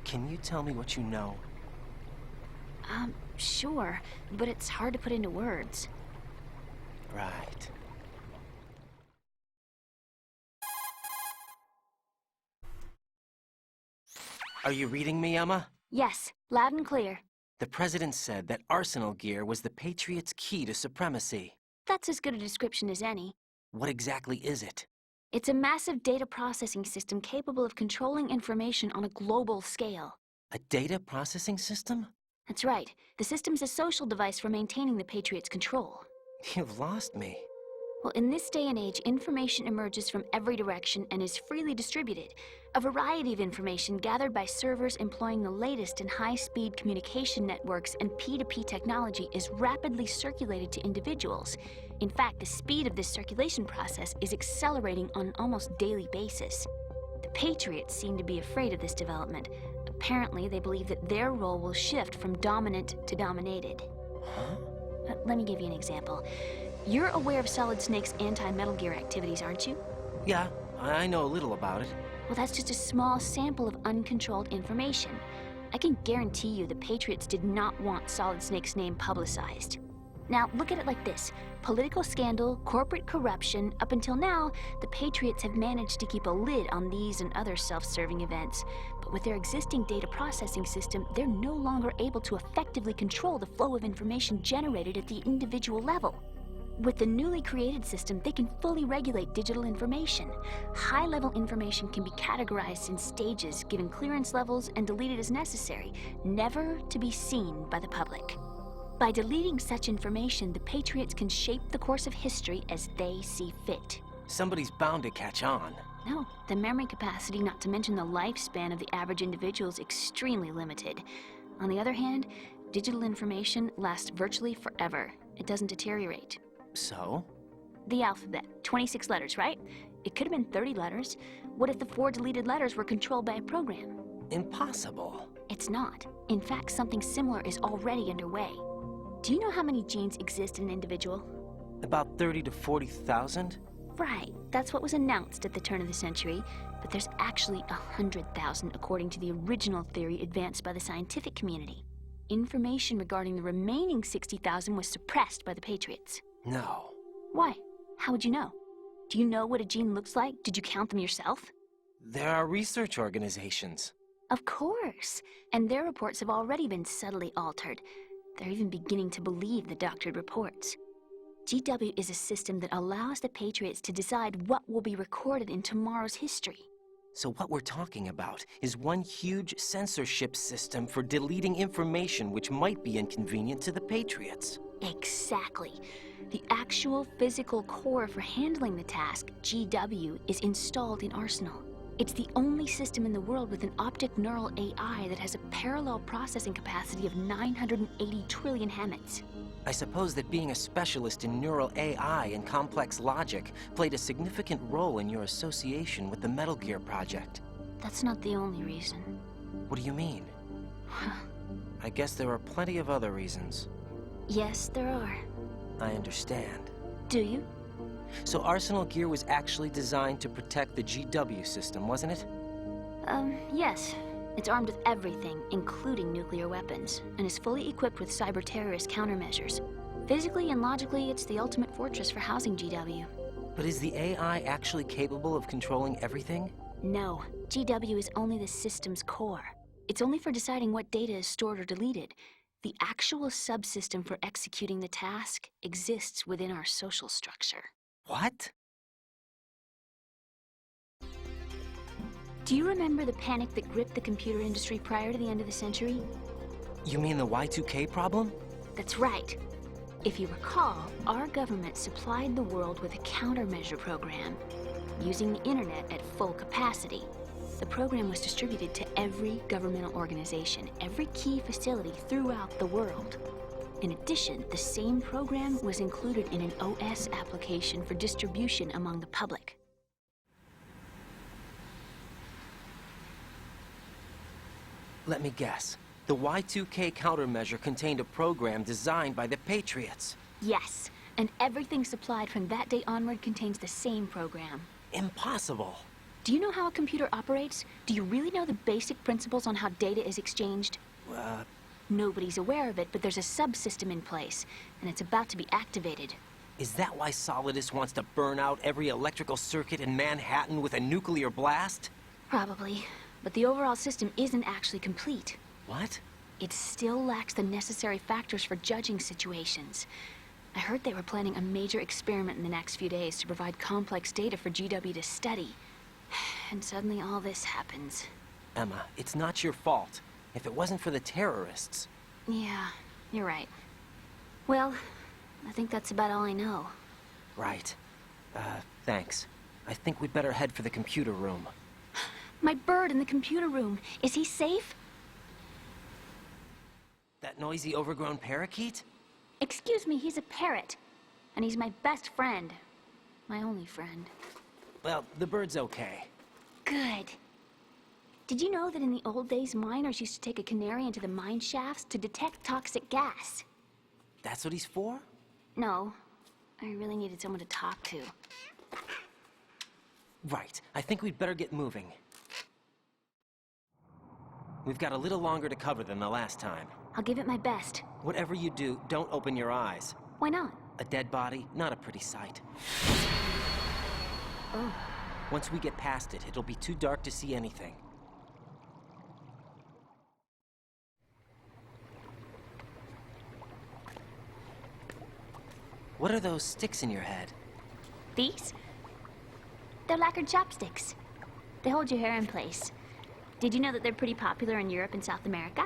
Can you tell me what you know? Sure, but it's hard to put into words. Right. Are you reading me, Emma? Yes, loud and clear. The President said that Arsenal gear was the Patriots' key to supremacy. That's as good a description as any. What exactly is it? It's a massive data processing system capable of controlling information on a global scale. A data processing system? That's right. The system's a social device for maintaining the Patriots' control. You've lost me. Well, in this day and age, information emerges from every direction and is freely distributed. A variety of information gathered by servers employing the latest in high-speed communication networks and P2P technology is rapidly circulated to individuals. In fact, the speed of this circulation process is accelerating on an almost daily basis. The Patriots seem to be afraid of this development. Apparently, they believe that their role will shift from dominant to dominated. Huh? Let me give you an example. You're aware of Solid Snake's anti-Metal Gear activities, aren't you? Yeah, I know a little about it. Well, that's just a small sample of uncontrolled information. I can guarantee you the Patriots did not want Solid Snake's name publicized. Now, look at it like this. Political scandal, corporate corruption, up until now, the Patriots have managed to keep a lid on these and other self-serving events. But with their existing data processing system, they're no longer able to effectively control the flow of information generated at the individual level. With the newly created system, they can fully regulate digital information. High-level information can be categorized in stages, given clearance levels, and deleted as necessary, never to be seen by the public. By deleting such information, the Patriots can shape the course of history as they see fit. Somebody's bound to catch on. No, the memory capacity, not to mention the lifespan of the average individual, is extremely limited. On the other hand, digital information lasts virtually forever. It doesn't deteriorate. So? The alphabet. 26 letters, right? It could have been 30 letters. What if the 4 deleted letters were controlled by a program? Impossible. It's not. In fact, something similar is already underway. Do you know how many genes exist in an individual? About 30 to 40,000? Right. That's what was announced at the turn of the century. But there's actually 100,000 according to the original theory advanced by the scientific community. Information regarding the remaining 60,000 was suppressed by the Patriots. No. Why? How would you know? Do you know what a gene looks like? Did you count them yourself? There are research organizations. Of course. And their reports have already been subtly altered. They're even beginning to believe the doctored reports. GW is a system that allows the Patriots to decide what will be recorded in tomorrow's history. So what we're talking about is one huge censorship system for deleting information which might be inconvenient to the Patriots. Exactly. The actual physical core for handling the task, GW, is installed in Arsenal. It's the only system in the world with an optic neural AI that has a parallel processing capacity of 980 trillion Hammets. I suppose that being a specialist in neural AI and complex logic played a significant role in your association with the Metal Gear project. That's not the only reason. What do you mean? I guess there are plenty of other reasons. Yes, there are. I understand. Do you? So Arsenal Gear was actually designed to protect the GW system, wasn't it? Yes. It's armed with everything, including nuclear weapons, and is fully equipped with cyber-terrorist countermeasures. Physically and logically, it's the ultimate fortress for housing GW. But is the AI actually capable of controlling everything? No. GW is only the system's core. It's only for deciding what data is stored or deleted. The actual subsystem for executing the task exists within our social structure. What? Do you remember the panic that gripped the computer industry prior to the end of the century? You mean the Y2K problem? That's right. If you recall, our government supplied the world with a countermeasure program, using the internet at full capacity. The program was distributed to every governmental organization, every key facility throughout the world. In addition, the same program was included in an OS application for distribution among the public. Let me guess. The Y2K countermeasure contained a program designed by the Patriots. Yes, and everything supplied from that day onward contains the same program. Impossible. Do you know how a computer operates? Do you really know the basic principles on how data is exchanged? Nobody's aware of it, but there's a subsystem in place, and it's about to be activated. Is that why Solidus wants to burn out every electrical circuit in Manhattan with a nuclear blast? Probably, but the overall system isn't actually complete. What? It still lacks the necessary factors for judging situations. I heard they were planning a major experiment in the next few days to provide complex data for GW to study. And suddenly all this happens. Emma, it's not your fault. If it wasn't for the terrorists... Yeah, you're right. Well, I think that's about all I know. Right. Thanks. I think we'd better head for the computer room. My bird in the computer room. Is he safe? That noisy, overgrown parakeet? Excuse me, he's a parrot. And he's my best friend. My only friend. Well, the bird's okay. Good. Did you know that in the old days, miners used to take a canary into the mine shafts to detect toxic gas? That's what he's for? No. I really needed someone to talk to. Right. I think we'd better get moving. We've got a little longer to cover than the last time. I'll give it my best. Whatever you do, don't open your eyes. Why not? A dead body, not a pretty sight. Oh. Once we get past it, it'll be too dark to see anything. What are those sticks in your head? These? They're lacquered chopsticks. They hold your hair in place. Did you know that they're pretty popular in Europe and South America?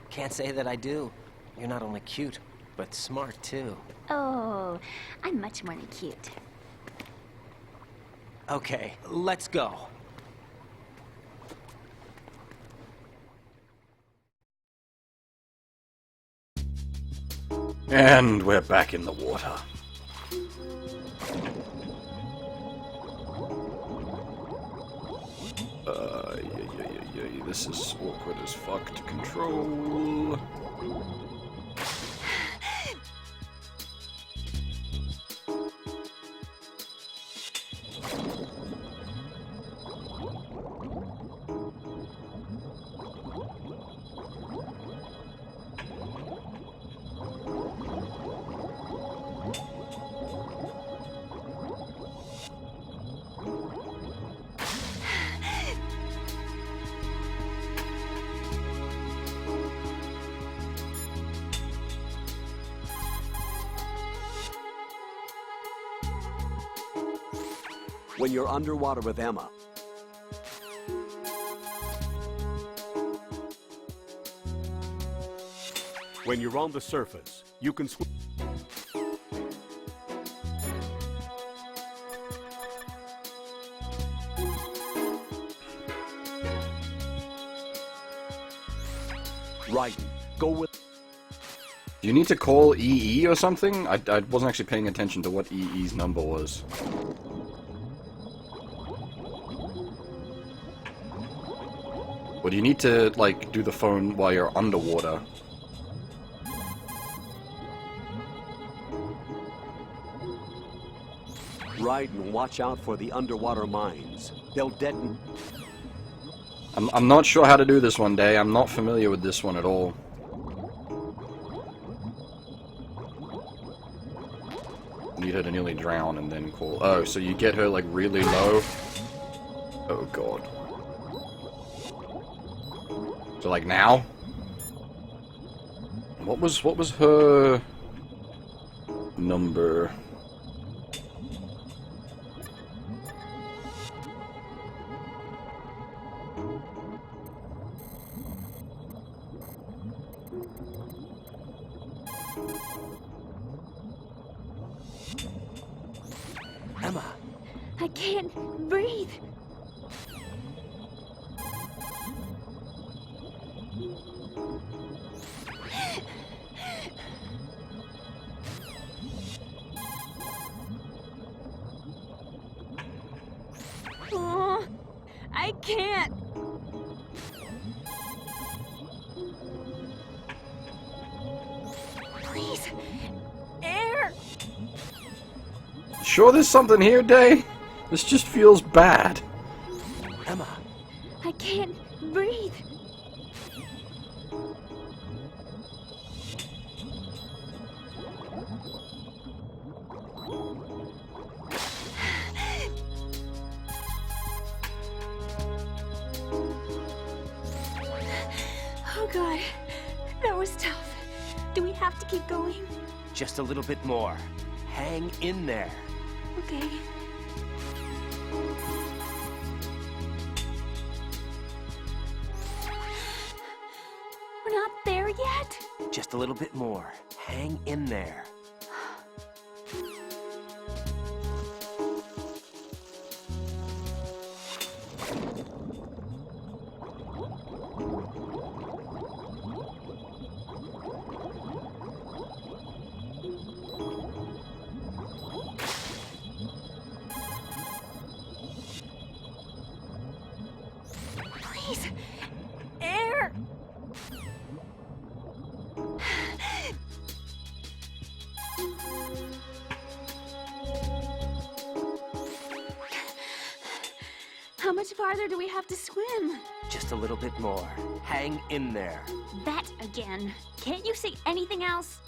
Can't say that I do. You're not only cute, but smart too. Oh, I'm much more than cute. Okay, let's go. And we're back in the water. This is awkward as fuck to control. When you're underwater with Emma, when you're on the surface, you can swim. Right, go with... Do you need to call EE or something? I wasn't actually paying attention to what EE's number was. Or do you need to, like, do the phone while you're underwater? Ride and watch out for the underwater mines. They'll deaden... I'm not sure how to do this one, Day. I'm not familiar with this one at all. Need her to nearly drown and then call... Oh, so you get her, like, really low? Oh, God. So, like, now? What was her... number? Emma! I can't breathe. Oh, I can't. Please, air. Sure there's something here, Day? This just feels bad. Emma. I can't breathe. Oh God, that was tough. Do we have to keep going? Just a little bit more. Hang in there. Okay. We're not there yet? Just a little bit more. Hang in there. Please, air. How much farther do we have to swim? Just a little bit more. Hang in there. That again. Can't you see anything else?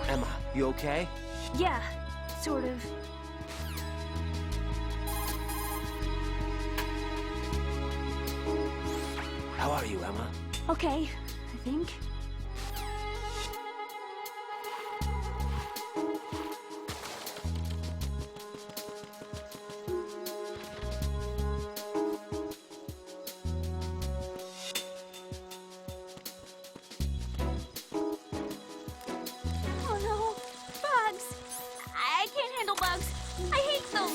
Emma, you okay? Yeah, sort of. How are you, Emma? Okay, I think. Oh no, bugs! I can't handle bugs. I hate them.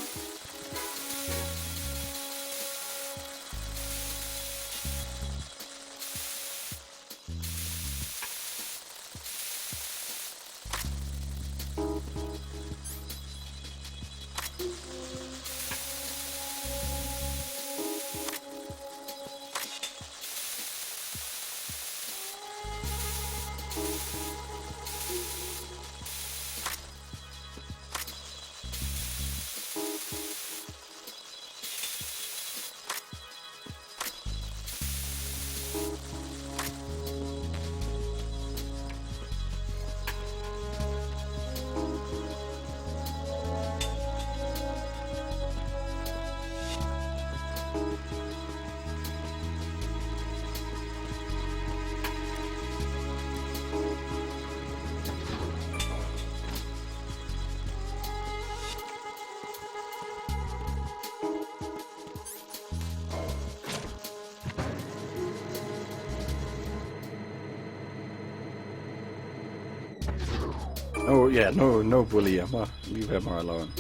Oh yeah, no bully Emma. Leave Emma alone.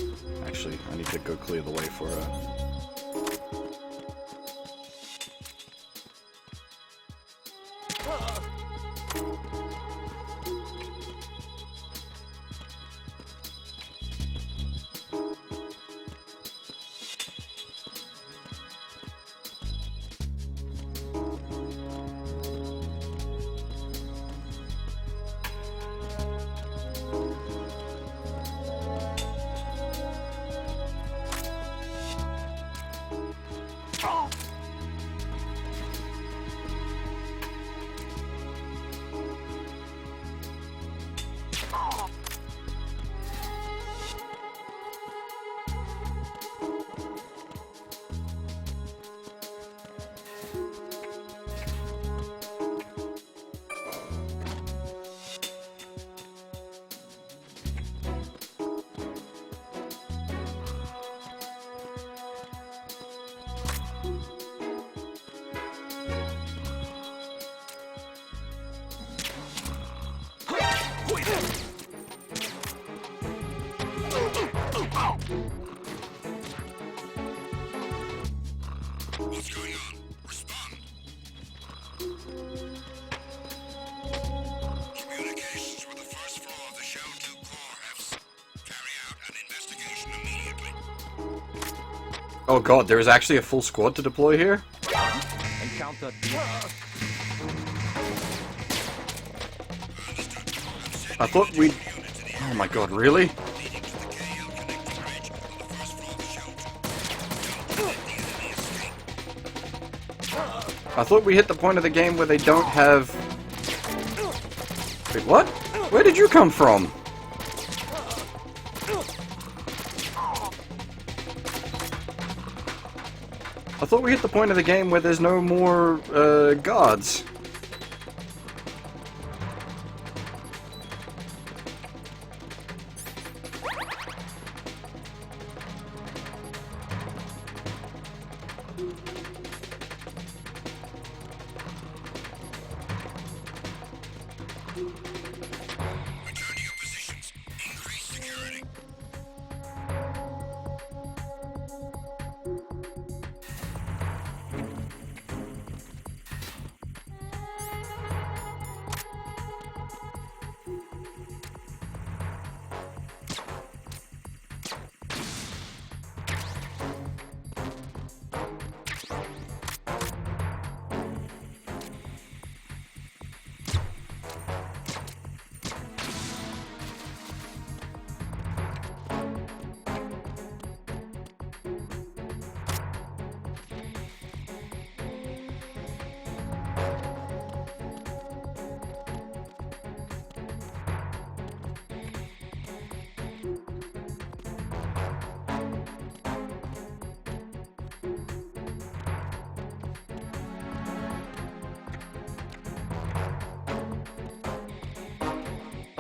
Actually, I need to go clear the way for her. Oh god, there is actually a full squad to deploy here? Encounter. I thought we'd... Oh my god, really? I thought we hit the point of the game where they don't have... Wait, what? Where did you come from? I thought we hit the point of the game where there's no more, guards.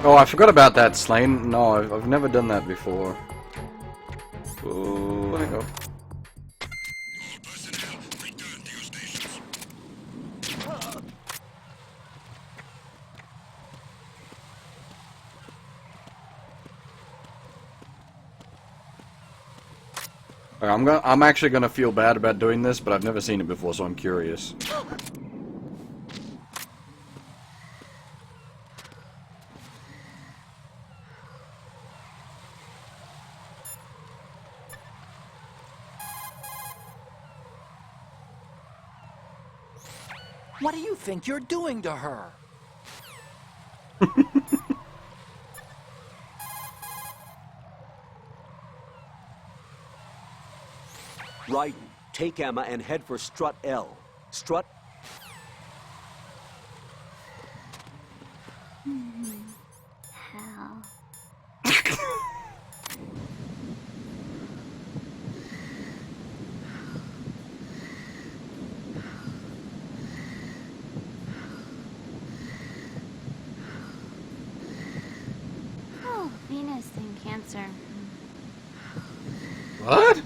Oh, I forgot about that, Slane. No, I've never done that before. Oh, let me go. I'm actually gonna feel bad about doing this, but I've never seen it before, so I'm curious. What do you think you're doing to her? Raiden, take Emma and head for Strut L. Strut... Hell. Oh, Venus and Cancer. What?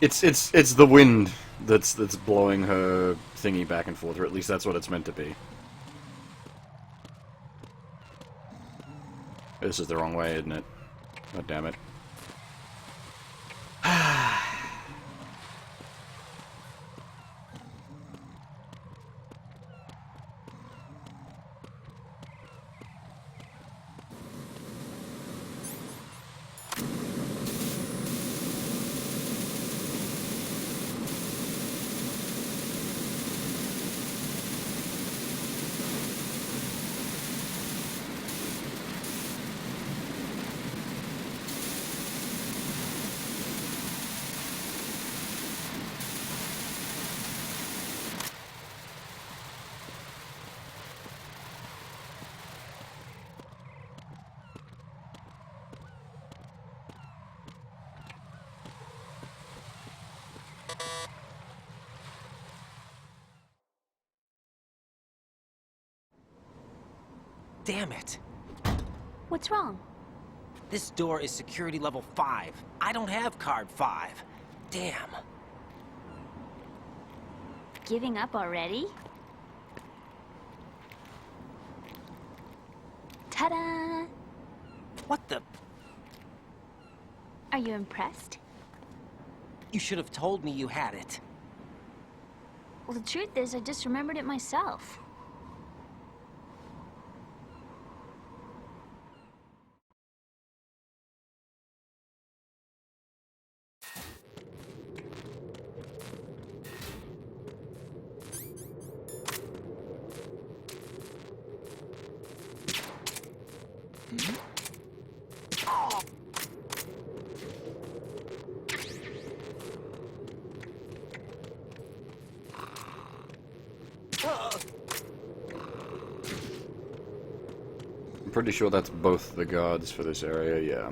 It's the wind that's blowing her thingy back and forth, or at least that's what it's meant to be. This is the wrong way, isn't it? God damn it. Damn it. What's wrong? This door is security level 5. I don't have card 5. Damn. Giving up already? Ta-da! What the? Are you impressed? You should have told me you had it. Well, the truth is, I just remembered it myself. I'm pretty sure that's both the guards for this area, yeah.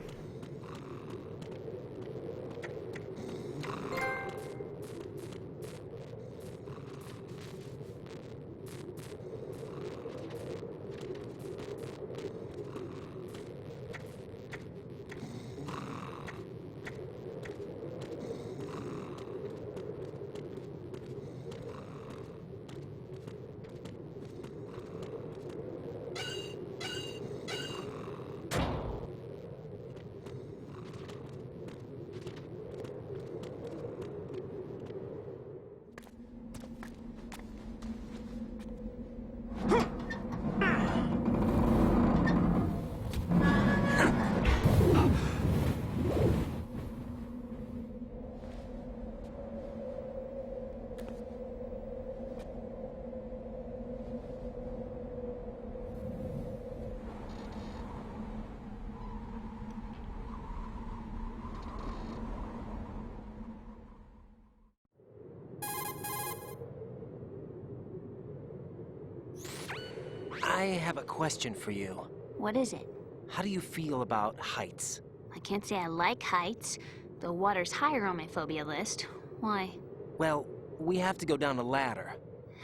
I have a question for you. What is it? How do you feel about heights? I can't say I like heights. The water's higher on my phobia list. Why? Well, we have to go down a ladder.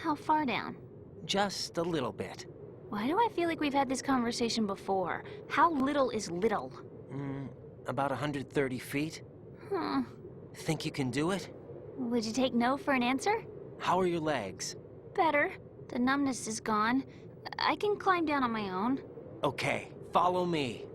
How far down? Just a little bit. Why do I feel like we've had this conversation before? How little is little? About 130 feet. Huh. Think you can do it? Would you take no for an answer? How are your legs? Better. The numbness is gone. I can climb down on my own. Okay, follow me.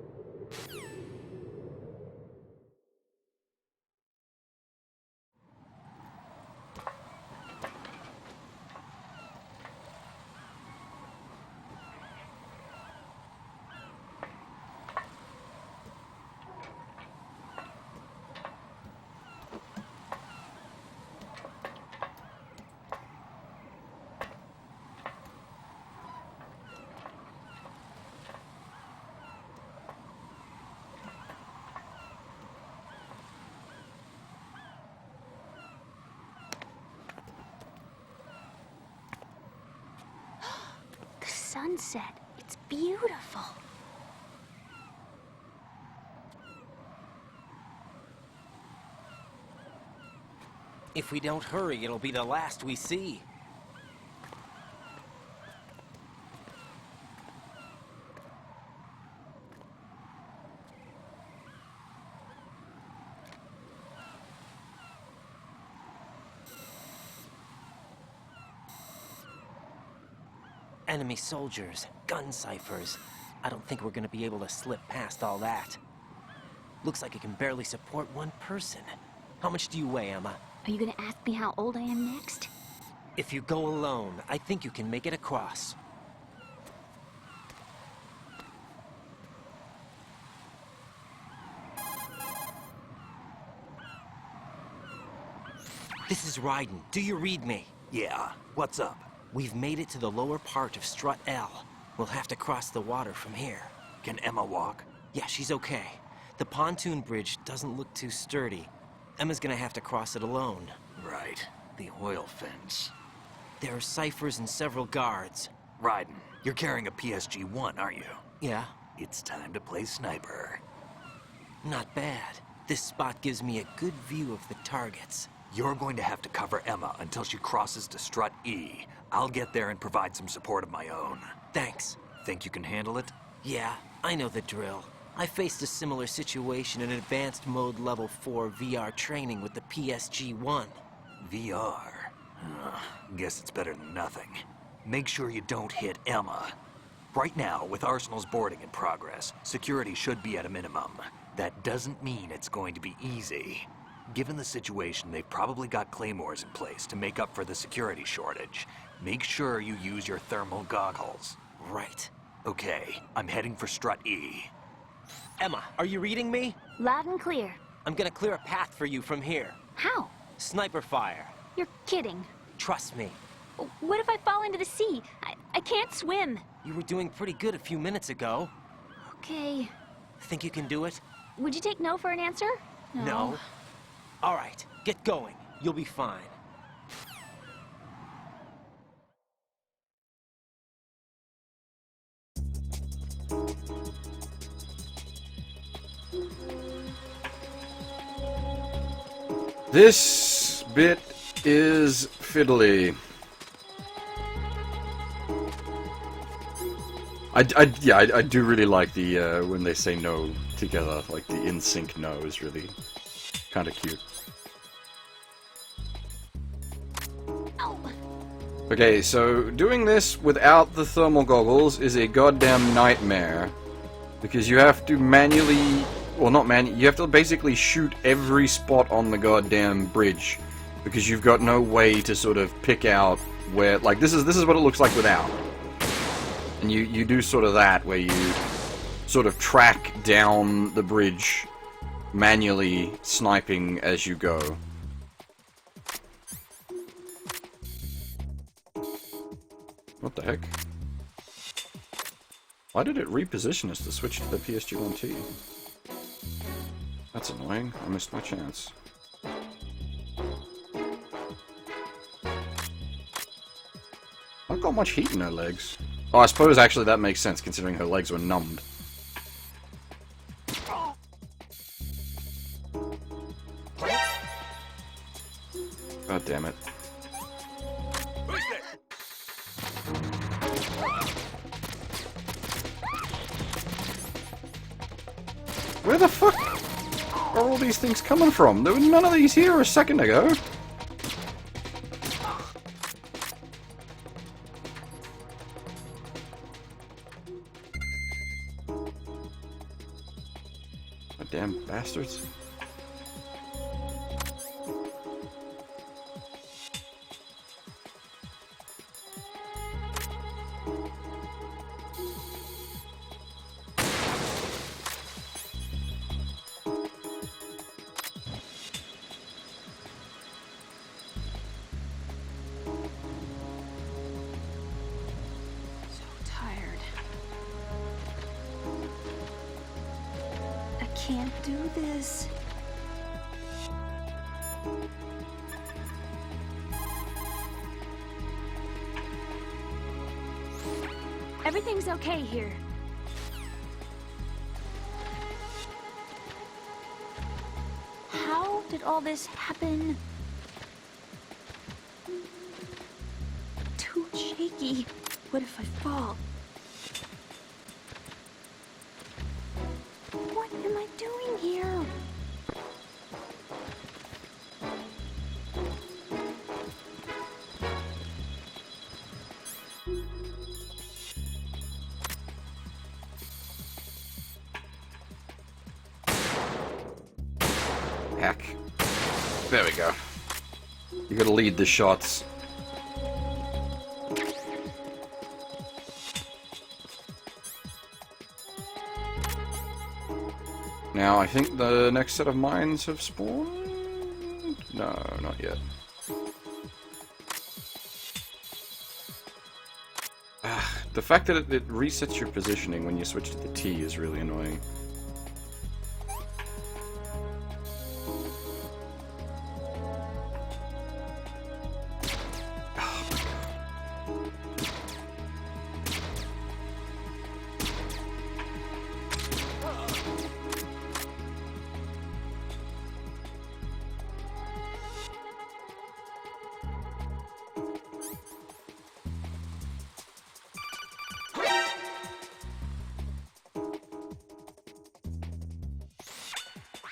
Sunset. It's beautiful. If we don't hurry, it'll be the last we see. Enemy soldiers, gun ciphers. I don't think we're gonna be able to slip past all that. Looks like it can barely support one person. How much do you weigh, Emma? Are you gonna ask me how old I am next? If you go alone, I think you can make it across. This is Raiden. Do you read me? Yeah. What's up? We've made it to the lower part of Strut L. We'll have to cross the water from here. Can Emma walk? Yeah, she's okay. The pontoon bridge doesn't look too sturdy. Emma's gonna have to cross it alone. Right. The oil fence. There are ciphers and several guards. Raiden, you're carrying a PSG-1, aren't you? Yeah. It's time to play sniper. Not bad. This spot gives me a good view of the targets. You're going to have to cover Emma until she crosses to Strut E. I'll get there and provide some support of my own. Thanks. think you can handle it? Yeah, I know the drill. I faced a similar situation in advanced mode level 4 VR training with the PSG-1. VR? Guess it's better than nothing. Make sure you don't hit Emma. Right now, with Arsenal's boarding in progress, security should be at a minimum. That doesn't mean it's going to be easy. Given the situation, they've probably got claymores in place to make up for the security shortage. Make sure you use your thermal goggles. Right. Okay, I'm heading for Strut E. Emma, are you reading me? Loud and clear. I'm gonna clear a path for you from here. How? Sniper fire. You're kidding. Trust me. What if I fall into the sea? I can't swim. You were doing pretty good a few minutes ago. Okay. Think you can do it? Would you take no for an answer? No. All right, get going. You'll be fine. This bit is fiddly. I do really like the when they say no together, like the in sync no is really kind of cute. Okay, so doing this without the thermal goggles is a goddamn nightmare, because you have to manually, well not manually, you have to basically shoot every spot on the goddamn bridge, because you've got no way to sort of pick out where, like this is what it looks like without. And you do sort of that, where you sort of track down the bridge, manually sniping as you go. What the heck? Why did it reposition us to switch to the PSG-1T? That's annoying. I missed my chance. I've got much heat in her legs. Oh, I suppose actually that makes sense, considering her legs were numbed. God damn it. Where the fuck are all these things coming from? There were none of these here a second ago. Damn bastards. Can't do this. Everything's okay here. How did all this happen? Too shaky. What if I fall? What am I doing here? Heck. There we go. You gotta lead the shots. Now, I think the next set of mines have spawned? No, not yet. The fact that it resets your positioning when you switch to the T is really annoying.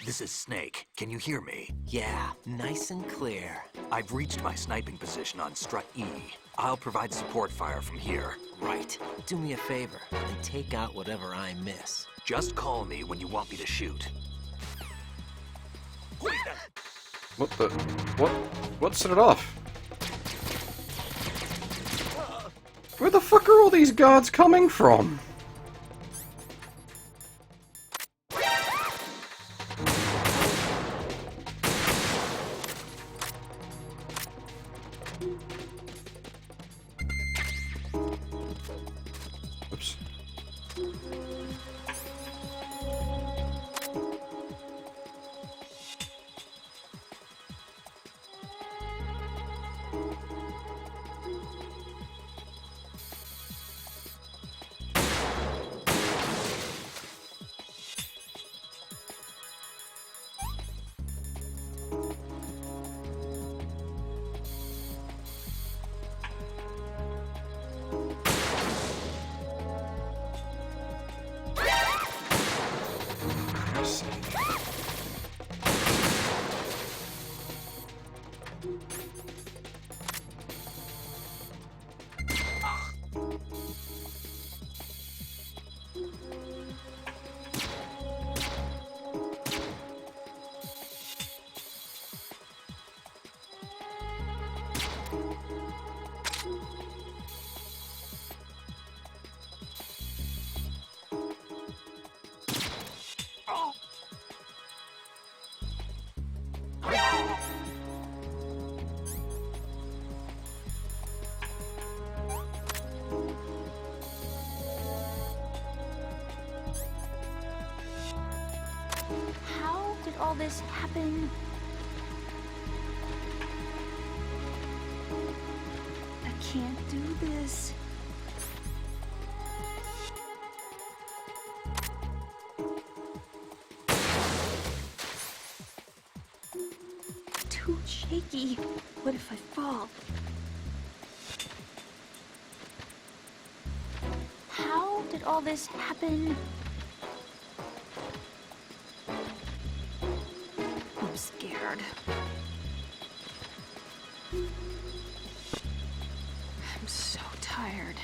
This is Snake. Can you hear me? Yeah, nice and clear. I've reached my sniping position on Strut E. I'll provide support fire from here. Right. Do me a favor and take out whatever I miss. Just call me when you want me to shoot. What the? What? What set it off? Where the fuck are all these guards coming from? Oops. How did all this happen? I can't do this. Too shaky. What if I fall? How did all this happen? I'm scared. I'm so tired.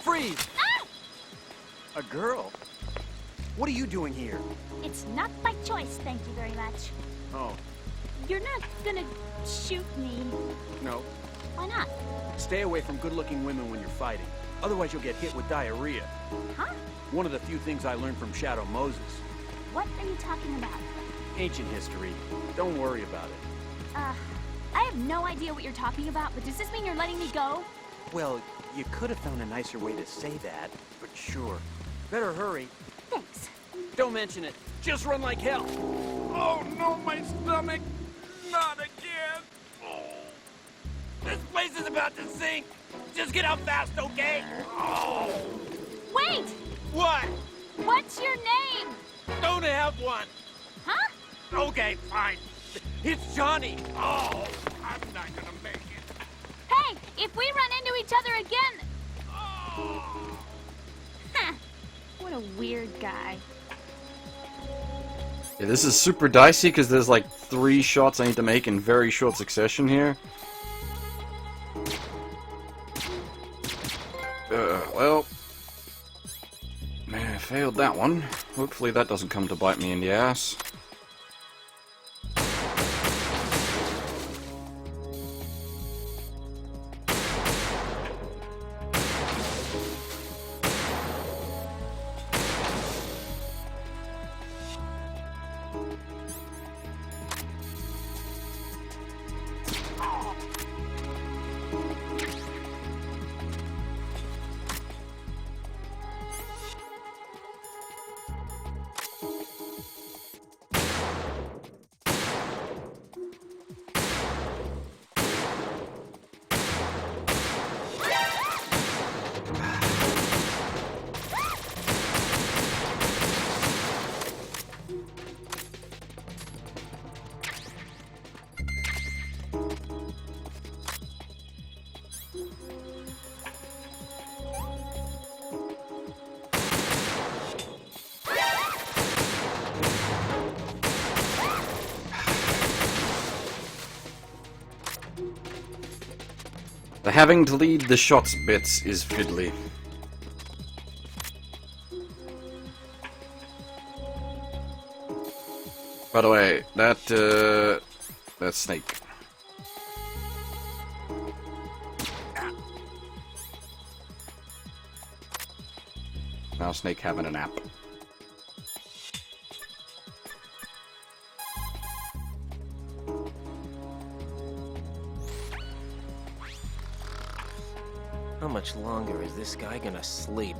Freeze! A girl? What are you doing here? It's not by choice, thank you very much. Oh, You're not gonna shoot me. no. Why not? Stay away from good-looking women when you're fighting. Otherwise you'll get hit with diarrhea. Huh? One of the few things I learned from Shadow Moses. What are you talking about? Ancient history. Don't worry about it. I have no idea what you're talking about, but does this mean you're letting me go? Well, you could have found a nicer way to say that, but sure. Better hurry. Thanks. Don't mention it. Just run like hell. Oh no, my stomach! Not again! Oh. This place is about to sink! Just get out fast, okay? Oh. Wait! What? What's your name? Don't have one! Huh? Okay, fine. It's Johnny! Oh, I'm not gonna make it. Hey, if we run into each other again... Huh. What a weird guy. Yeah, this is super dicey because there's like 3 shots I need to make in very short succession here. Well, I failed that one. Hopefully that doesn't come to bite me in the ass. The having to lead the shots bits is fiddly. By the way, that's Snake. Now Snake having a nap. How much longer is this guy gonna sleep?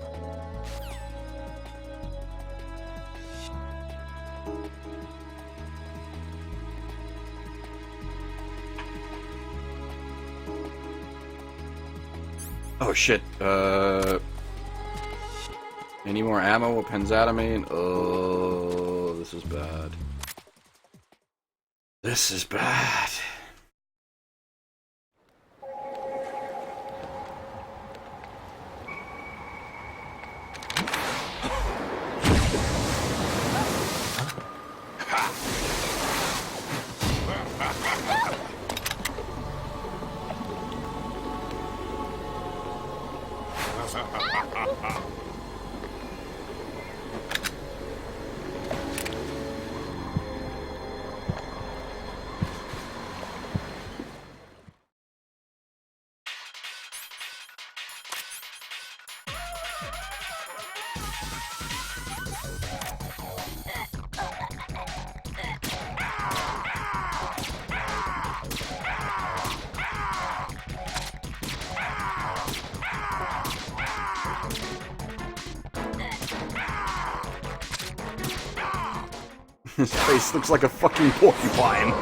Oh shit, any more ammo or penzatamine? Oh, this is bad. This is bad. His face looks like a fucking porcupine.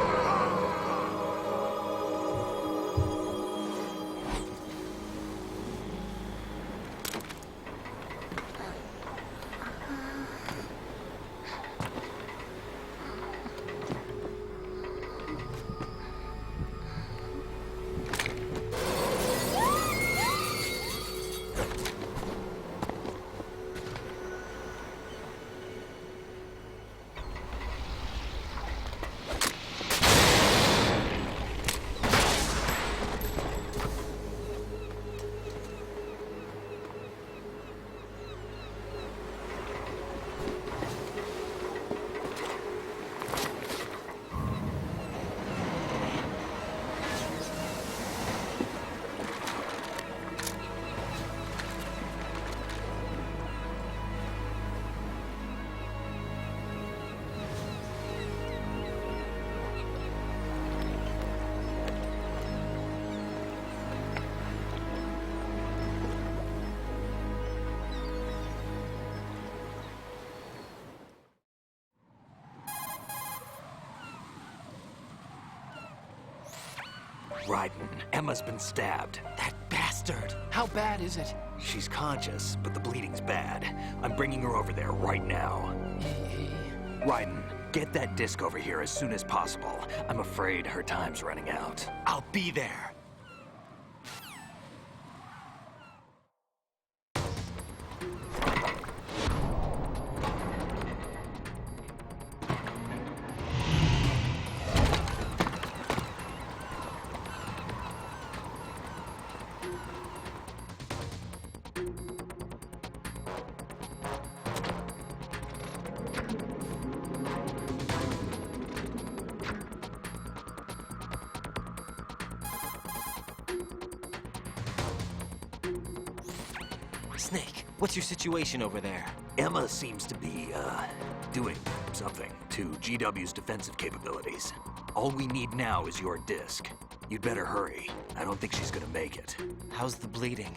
Raiden, Emma's been stabbed. That bastard! How bad is it? She's conscious, but the bleeding's bad. I'm bringing her over there right now. Raiden, get that disc over here as soon as possible. I'm afraid her time's running out. I'll be there. Snake, what's your situation over there? Emma seems to be, doing something to GW's defensive capabilities. All we need now is your disc. You'd better hurry. I don't think she's gonna make it. How's the bleeding?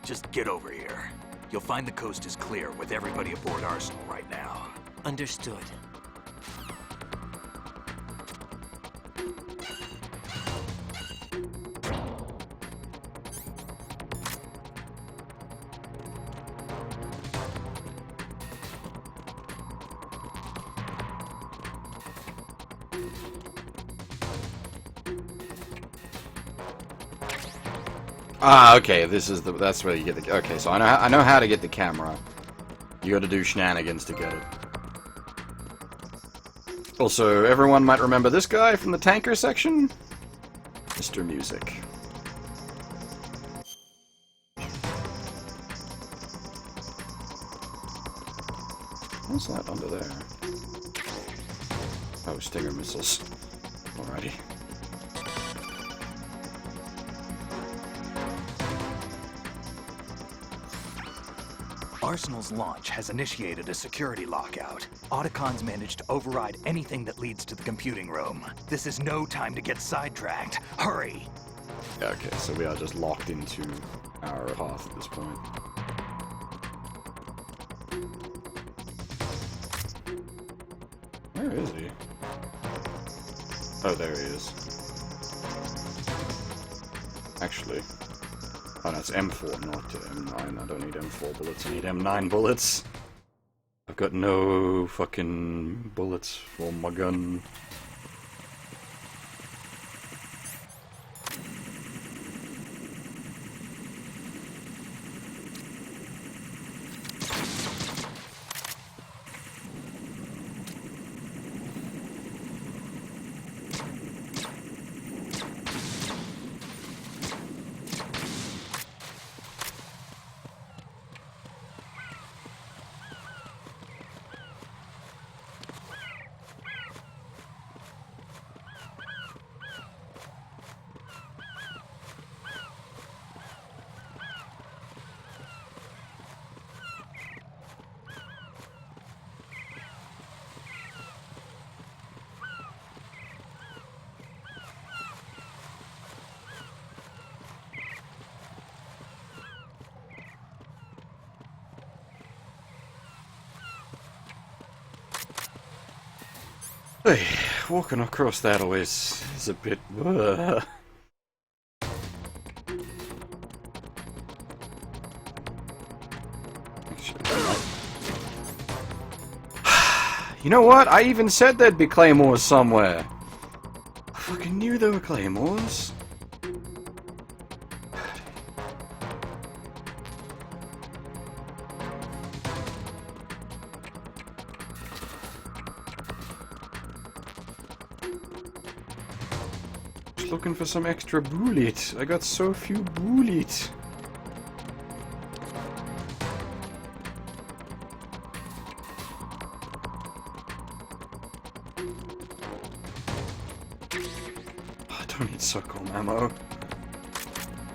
Just get over here. You'll find the coast is clear with everybody aboard Arsenal right now. Understood. Ah, okay. That's where you get the. Okay, so I know how to get the camera. You got to do shenanigans to get it. Also, everyone might remember this guy from the tanker section, Mr. Music. What's that under there? Oh, Stinger missiles. Alrighty. Arsenal's launch has initiated a security lockout. Autocon's managed to override anything that leads to the computing room. This is no time to get sidetracked. Hurry! Yeah, okay, so we are just locked into our path at this point. Where is he? Oh, there he is. Actually. Oh, no, it's M4, not M9. I don't need M4 bullets. I need M9 bullets. I've got no fucking bullets for my gun. Hey, walking across that always is a bit... You know what? I even said there'd be claymores somewhere. I fucking knew there were claymores. Looking for some extra bullet. I got so few bullets. I don't need circle ammo.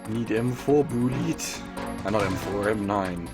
I need M4 bullet. Not M4, M9.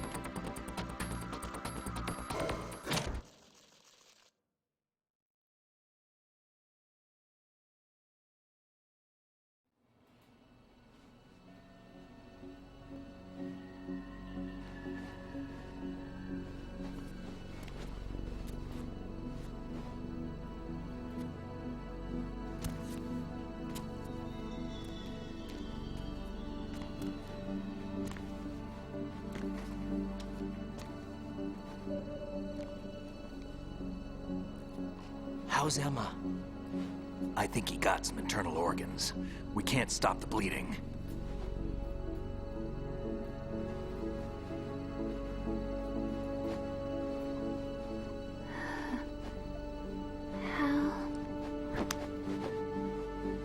How's Emma? I think he got some internal organs. We can't stop the bleeding.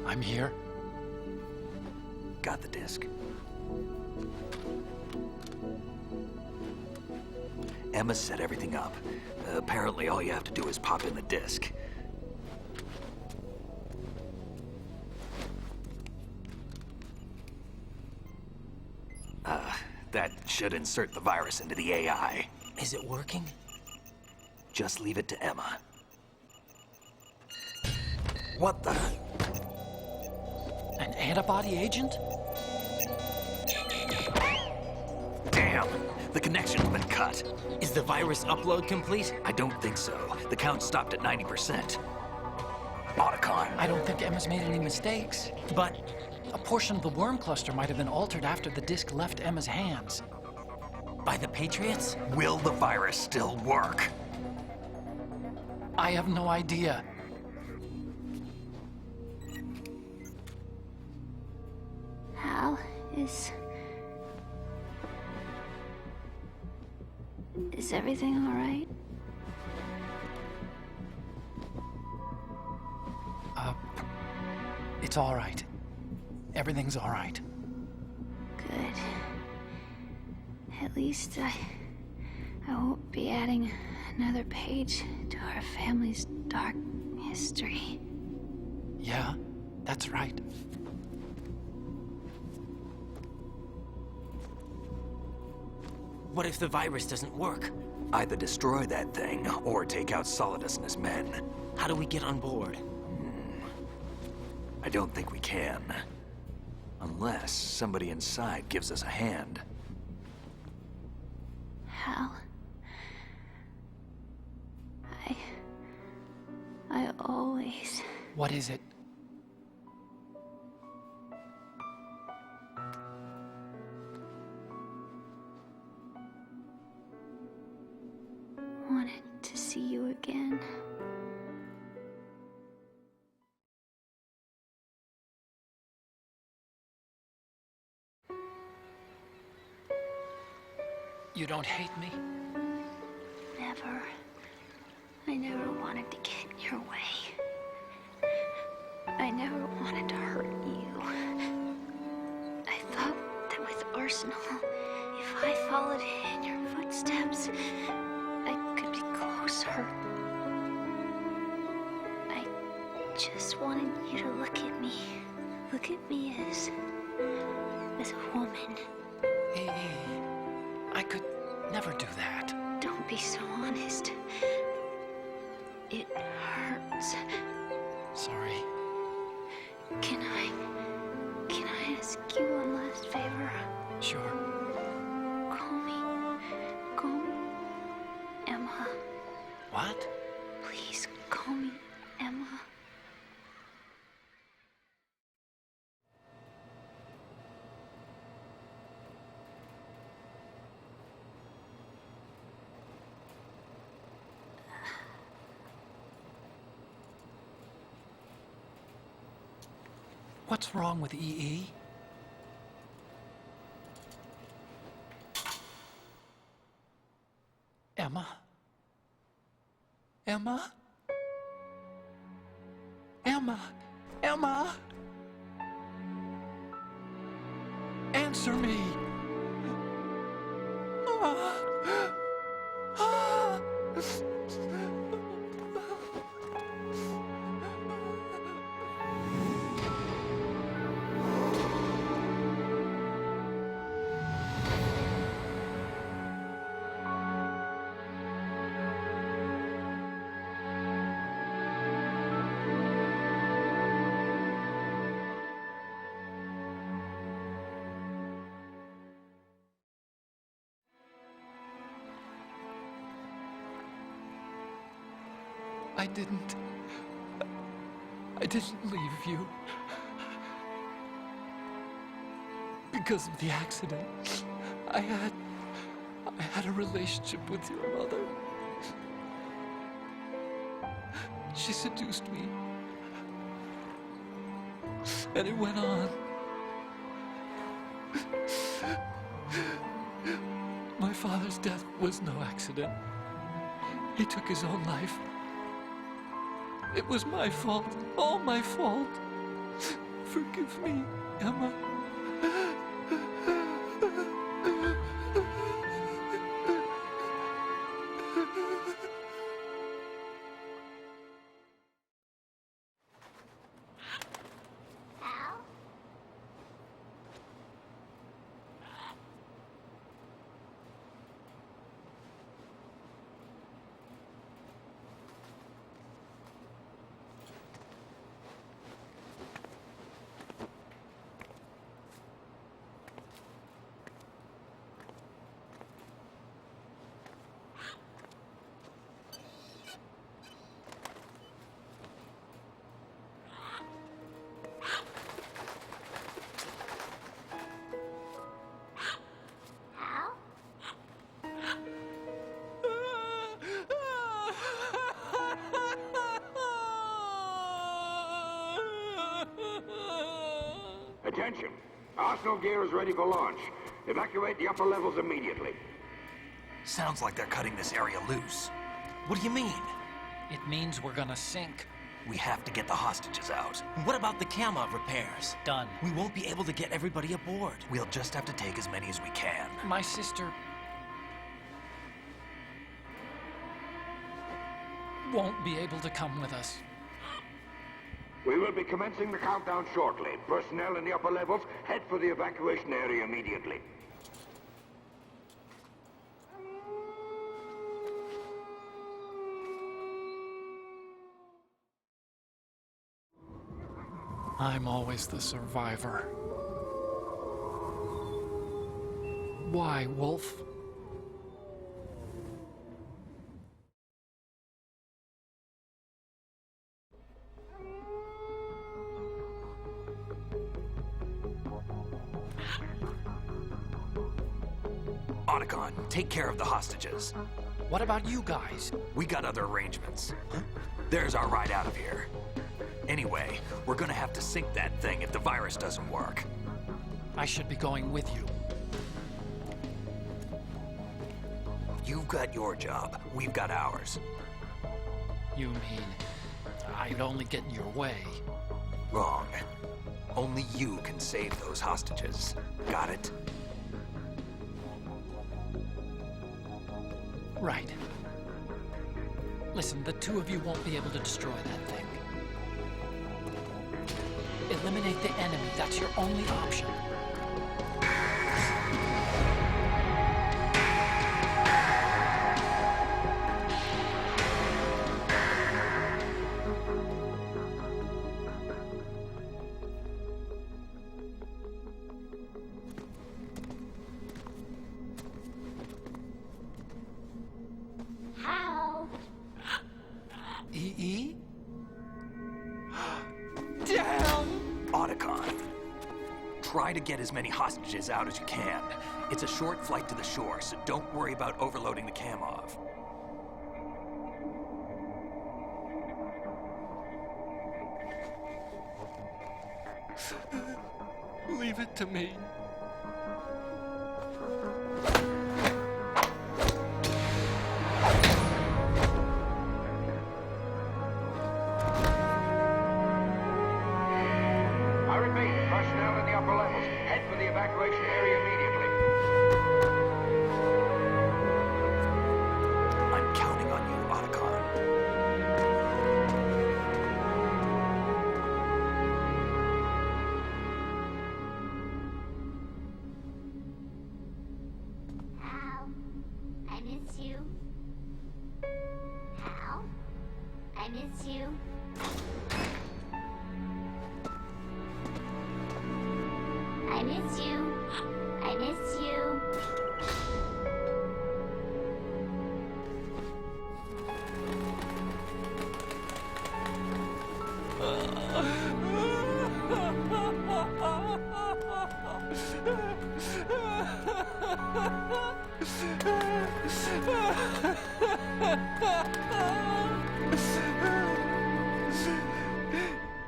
I'm here. Got the disc. Emma set everything up. Apparently all you have to do is pop in the disc. That should insert the virus into the AI. Is it working? Just leave it to Emma. What the? An antibody agent? Damn! The connection's been cut. Is the virus upload complete? I don't think so. The count stopped at 90%. Otacon. I don't think Emma's made any mistakes. But a portion of the worm cluster might have been altered after the disc left Emma's hands. By the Patriots? Will the virus still work? I have no idea. Hal, is everything all right? It's all right. Everything's all right. Good. At least I won't be adding Another page to our family's dark history. Yeah, that's right. What if the virus doesn't work? Either destroy that thing, or take out Solidus and his men. How do we get on board? I don't think we can. Unless somebody inside gives us a hand. Hal. I always... What is it? wanted to see you again. You don't hate me? Never. I never wanted to get in your way. I never wanted to hurt you. I thought that with Arsenal, if I followed in your footsteps, I could be closer. I just wanted you to look at me. Look at me as a woman. Hey, I could never do that. Don't be so honest. It hurts. Sorry. Can I ask you one last favor? Sure. Call me Emma. What? Please call me Emma. What's wrong with EE? Emma? Emma? Emma? Emma? Answer me! I didn't leave you. Because of the accident, I had a relationship with your mother. She seduced me. And it went on. My father's death was no accident. He took his own life. It was my fault, all my fault. Forgive me, Emma. Attention! Arsenal gear is ready for launch. Evacuate the upper levels immediately. Sounds like they're cutting this area loose. What do you mean? It means we're gonna sink. We have to get the hostages out. What about the camo repairs? Done. We won't be able to get everybody aboard. We'll just have to take as many as we can. My sister... won't be able to come with us. We will be commencing the countdown shortly. Personnel in the upper levels, head for the evacuation area immediately. I'm always the survivor. Why, Wolf? Otacon, take care of the hostages. What about you guys? We got other arrangements. There's our ride out of here. Anyway, we're gonna have to sink that thing if the virus doesn't work. I should be going with you. You've got your job. We've got ours. You mean I'd only get in your way? Wrong. Only you can save those hostages. Got it? Right. Listen, the two of you won't be able to destroy that thing. Eliminate the enemy. That's your only option. How? E.E.? Damn! Otacon, try to get as many hostages out as you can. It's a short flight to the shore, so don't worry about overloading the Kamov. Leave it to me. I repeat, personnel in the upper levels, head for the evacuation area immediately. I'm counting on you, Otacon. Hal, I miss you. Hal, I miss you. I miss you. I miss you.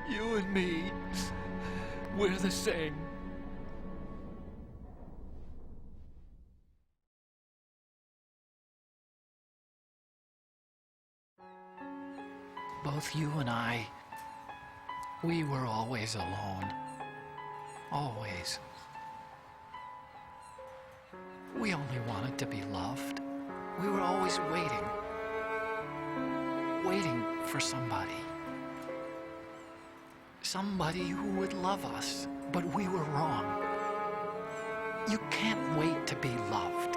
You and me, we're the same. Both you and I, we were always alone. Always. We only wanted to be loved. We were always waiting. Waiting for somebody. Somebody who would love us, but we were wrong. You can't wait to be loved.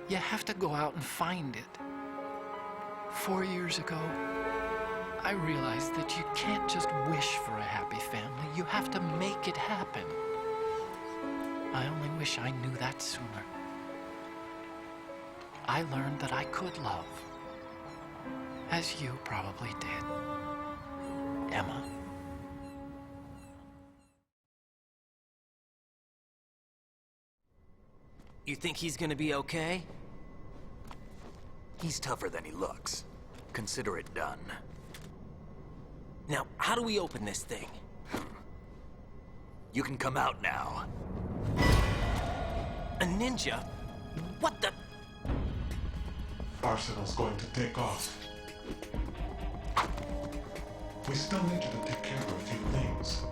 You have to go out and find it. 4 years ago, I realized that you can't just wish for a happy family. You have to make it happen. I only wish I knew that sooner. I learned that I could love, as you probably did, Emma. You think he's gonna be okay? He's tougher than he looks. Consider it done. Now, how do we open this thing? You can come out now. A ninja? What the? Arsenal's going to take off. We still need you to take care of a few things.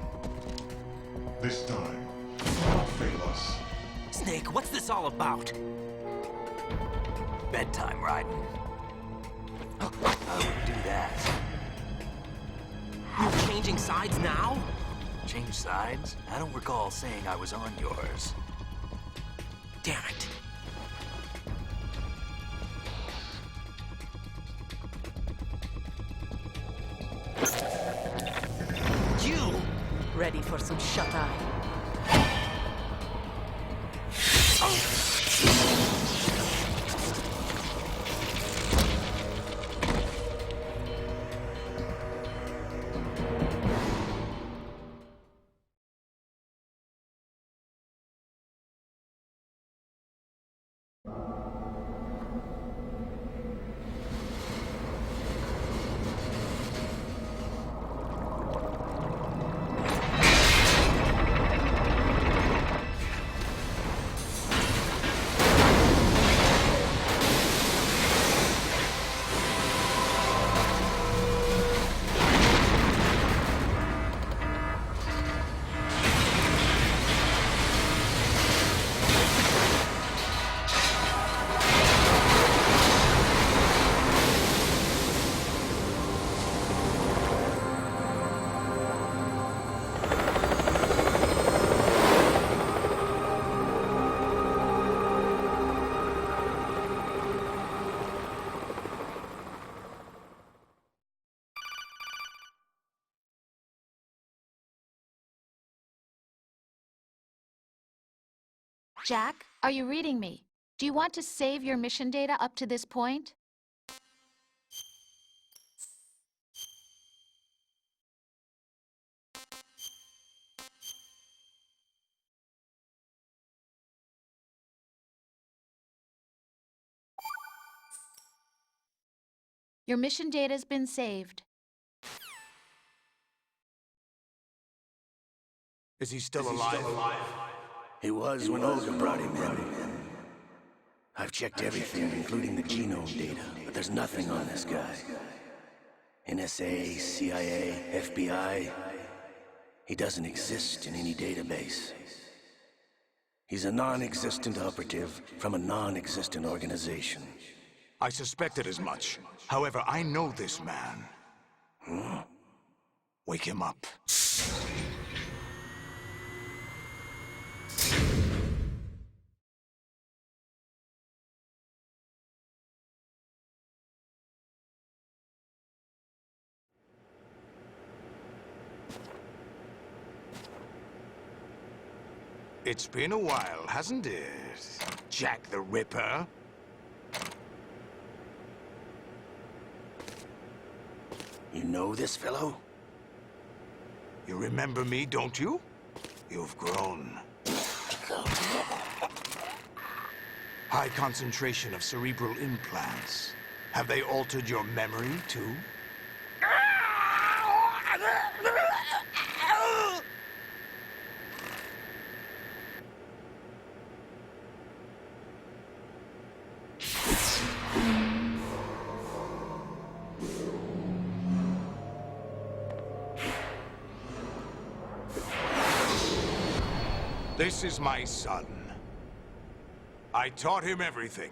This time, don't fail us. Snake, what's this all about? Bedtime, Raiden. I wouldn't do that. You're changing sides now? Change sides? I don't recall saying I was on yours. Damn it. You! Ready for some shut-eye? Jack, are you reading me? Do you want to save your mission data up to this point? Your mission data's been saved. Is he still alive? He was when Olga brought him in. I've checked everything, including the genome data, but there's nothing on this guy. NSA, CIA, FBI. He doesn't exist in any database. He's a non-existent operative from a non-existent organization. I suspected as much. However, I know this man. Wake him up. It's been a while, hasn't it? Jack the Ripper? You know this fellow? You remember me, don't you? You've grown. High concentration of cerebral implants. Have they altered your memory, too? This is my son. I taught him everything.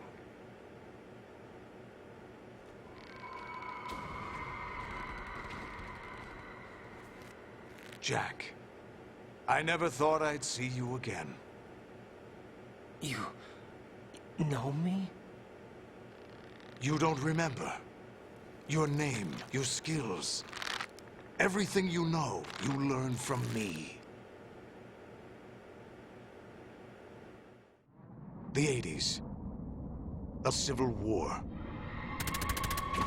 Jack, I never thought I'd see you again. You know me? You don't remember. Your name, your skills. Everything you know, you learned from me. The 80s. A civil war.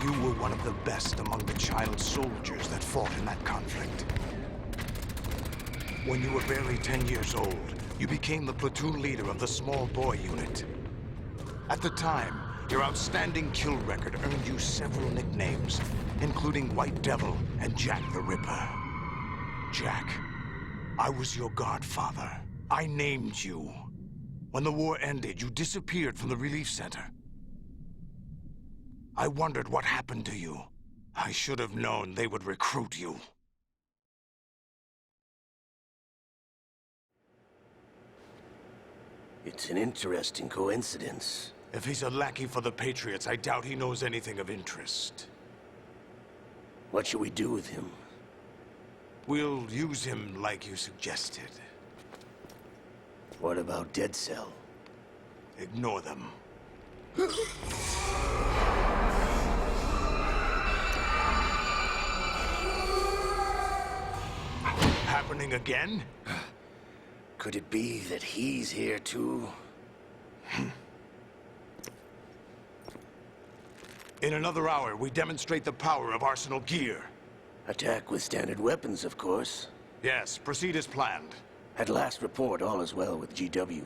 You were one of the best among the child soldiers that fought in that conflict. When you were barely 10 years old, you became the platoon leader of the small boy unit. At the time, your outstanding kill record earned you several nicknames, including White Devil and Jack the Ripper. Jack, I was your godfather. I named you. When the war ended, you disappeared from the relief center. I wondered what happened to you. I should have known they would recruit you. It's an interesting coincidence. If he's a lackey for the Patriots, I doubt he knows anything of interest. What should we do with him? We'll use him like you suggested. What about Dead Cell? Ignore them. Happening again? Could it be that he's here too? In another hour, we demonstrate the power of Arsenal gear. Attack with standard weapons, of course. Yes, proceed as planned. At last report, all is well with GW.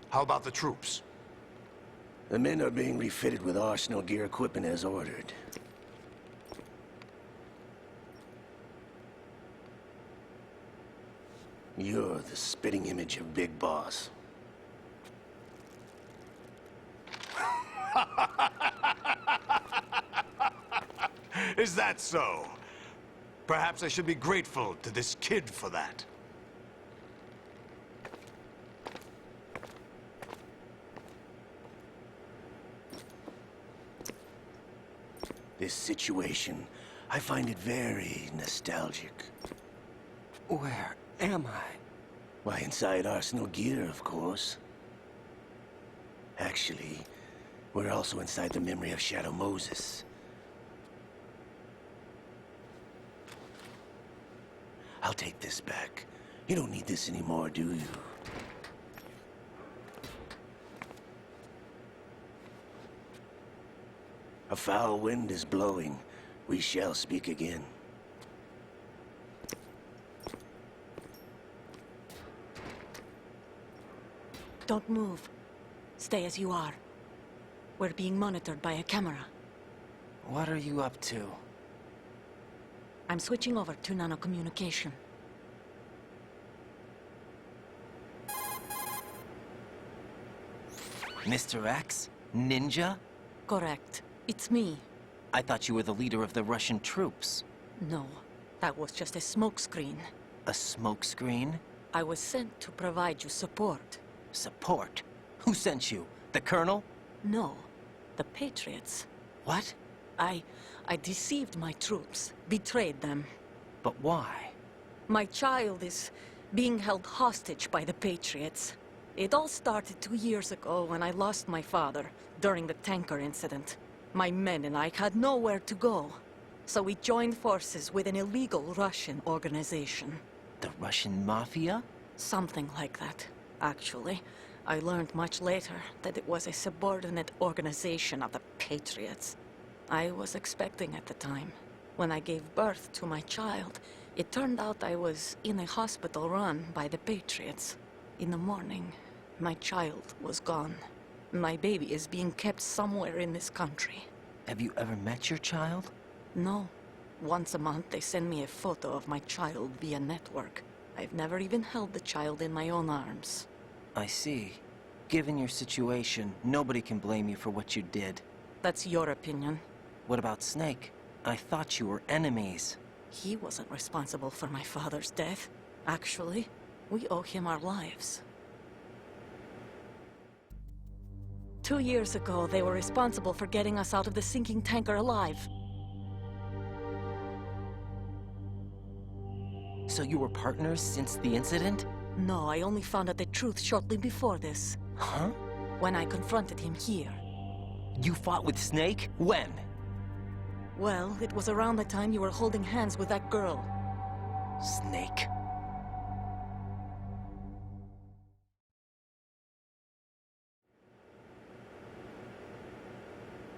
How about the troops? The men are being refitted with Arsenal gear equipment as ordered. You're the spitting image of Big Boss. Is that so? Perhaps I should be grateful to this kid for that. This situation, I find it very nostalgic. Where am I? Why, inside Arsenal gear, of course. Actually, we're also inside the memory of Shadow Moses. I'll take this back. You don't need this anymore, do you? A foul wind is blowing. We shall speak again. Don't move. Stay as you are. We're being monitored by a camera. What are you up to? I'm switching over to nanocommunication. Mr. X? Ninja? Correct. It's me. I thought you were the leader of the Russian troops. No, that was just a smokescreen. A smokescreen? I was sent to provide you support. Support? Who sent you? The Colonel? No, the Patriots. What? I deceived my troops, betrayed them. But why? My child is being held hostage by the Patriots. It all started 2 years ago when I lost my father during the tanker incident. My men and I had nowhere to go. So we joined forces with an illegal Russian organization. The Russian Mafia? Something like that, actually. I learned much later that it was a subordinate organization of the Patriots. I was expecting at the time. When I gave birth to my child, it turned out I was in a hospital run by the Patriots. In the morning, my child was gone. My baby is being kept somewhere in this country. Have you ever met your child? No. Once a month, they send me a photo of my child via network. I've never even held the child in my own arms. I see. Given your situation, nobody can blame you for what you did. That's your opinion. What about Snake? I thought you were enemies. He wasn't responsible for my father's death. Actually, we owe him our lives. 2 years ago, they were responsible for getting us out of the sinking tanker alive. So you were partners since the incident? No, I only found out the truth shortly before this. Huh? When I confronted him here. You fought with Snake? When? Well, it was around the time you were holding hands with that girl. Snake.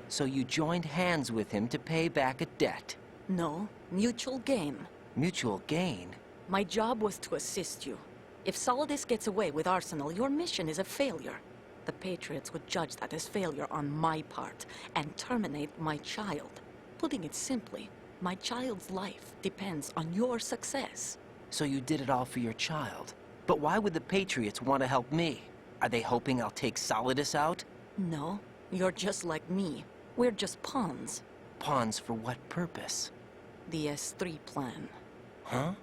So you joined hands with him to pay back a debt? No, mutual gain. Mutual gain? My job was to assist you. If Solidus gets away with Arsenal, your mission is a failure. The Patriots would judge that as failure on my part and terminate my child. Putting it simply, my child's life depends on your success. So you did it all for your child. But why would the Patriots want to help me? Are they hoping I'll take Solidus out? No, you're just like me. We're just pawns. Pawns for what purpose? The S3 plan. Huh?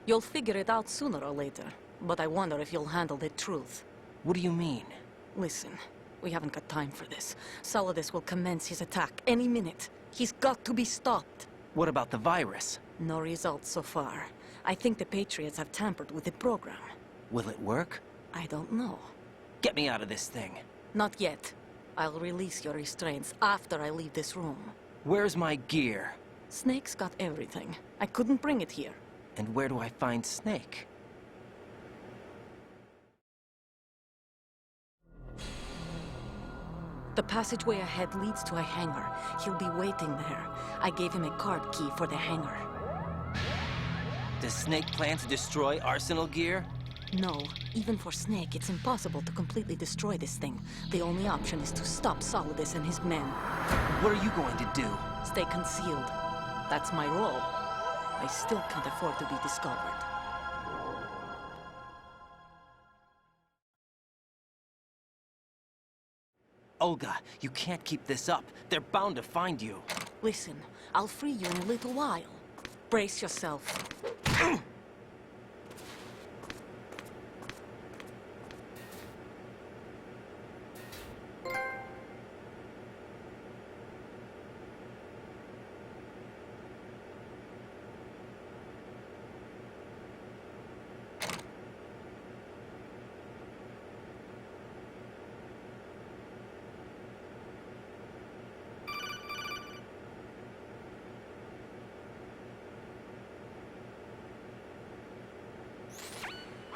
You'll figure it out sooner or later, but I wonder if you'll handle the truth. What do you mean? Listen, we haven't got time for this. Solidus will commence his attack any minute. He's got to be stopped. What about the virus? No results so far. I think the Patriots have tampered with the program. Will it work? I don't know. Get me out of this thing. Not yet. I'll release your restraints after I leave this room. Where's my gear? Snake's got everything. I couldn't bring it here. And where do I find Snake? The passageway ahead leads to a hangar. He'll be waiting there. I gave him a card key for the hangar. Does Snake plan to destroy Arsenal gear? No. Even for Snake, it's impossible to completely destroy this thing. The only option is to stop Solidus and his men. What are you going to do? Stay concealed. That's my role. I still can't afford to be discovered. Olga, you can't keep this up. They're bound to find you. Listen, I'll free you in a little while. Brace yourself.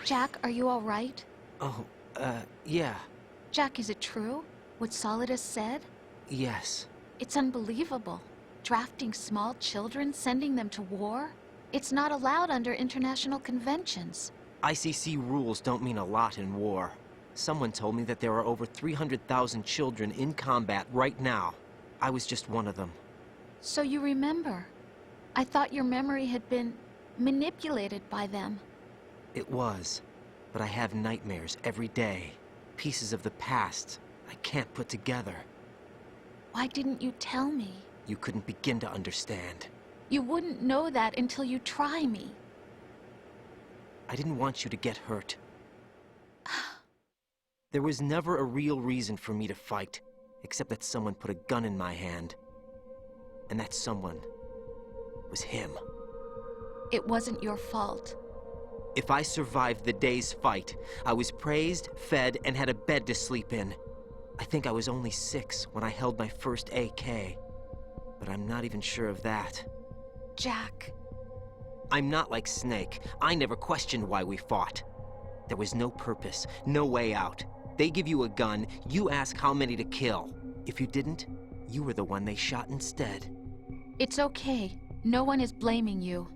Jack, are you all right? Oh, yeah. Jack, is it true? What Solidus said? Yes. It's unbelievable. Drafting small children, sending them to war? It's not allowed under international conventions. ICC rules don't mean a lot in war. Someone told me that there are over 300,000 children in combat right now. I was just one of them. So you remember. I thought your memory had been manipulated by them. It was, but I have nightmares every day. Pieces of the past I can't put together. Why didn't you tell me? You couldn't begin to understand. You wouldn't know that until you try me. I didn't want you to get hurt. There was never a real reason for me to fight, except that someone put a gun in my hand. And that someone was him. It wasn't your fault. If I survived the day's fight, I was praised, fed, and had a bed to sleep in. I think I was only 6 when I held my first AK. But I'm not even sure of that. Jack. I'm not like Snake. I never questioned why we fought. There was no purpose, no way out. They give you a gun, you ask how many to kill. If you didn't, you were the one they shot instead. It's okay. No one is blaming you.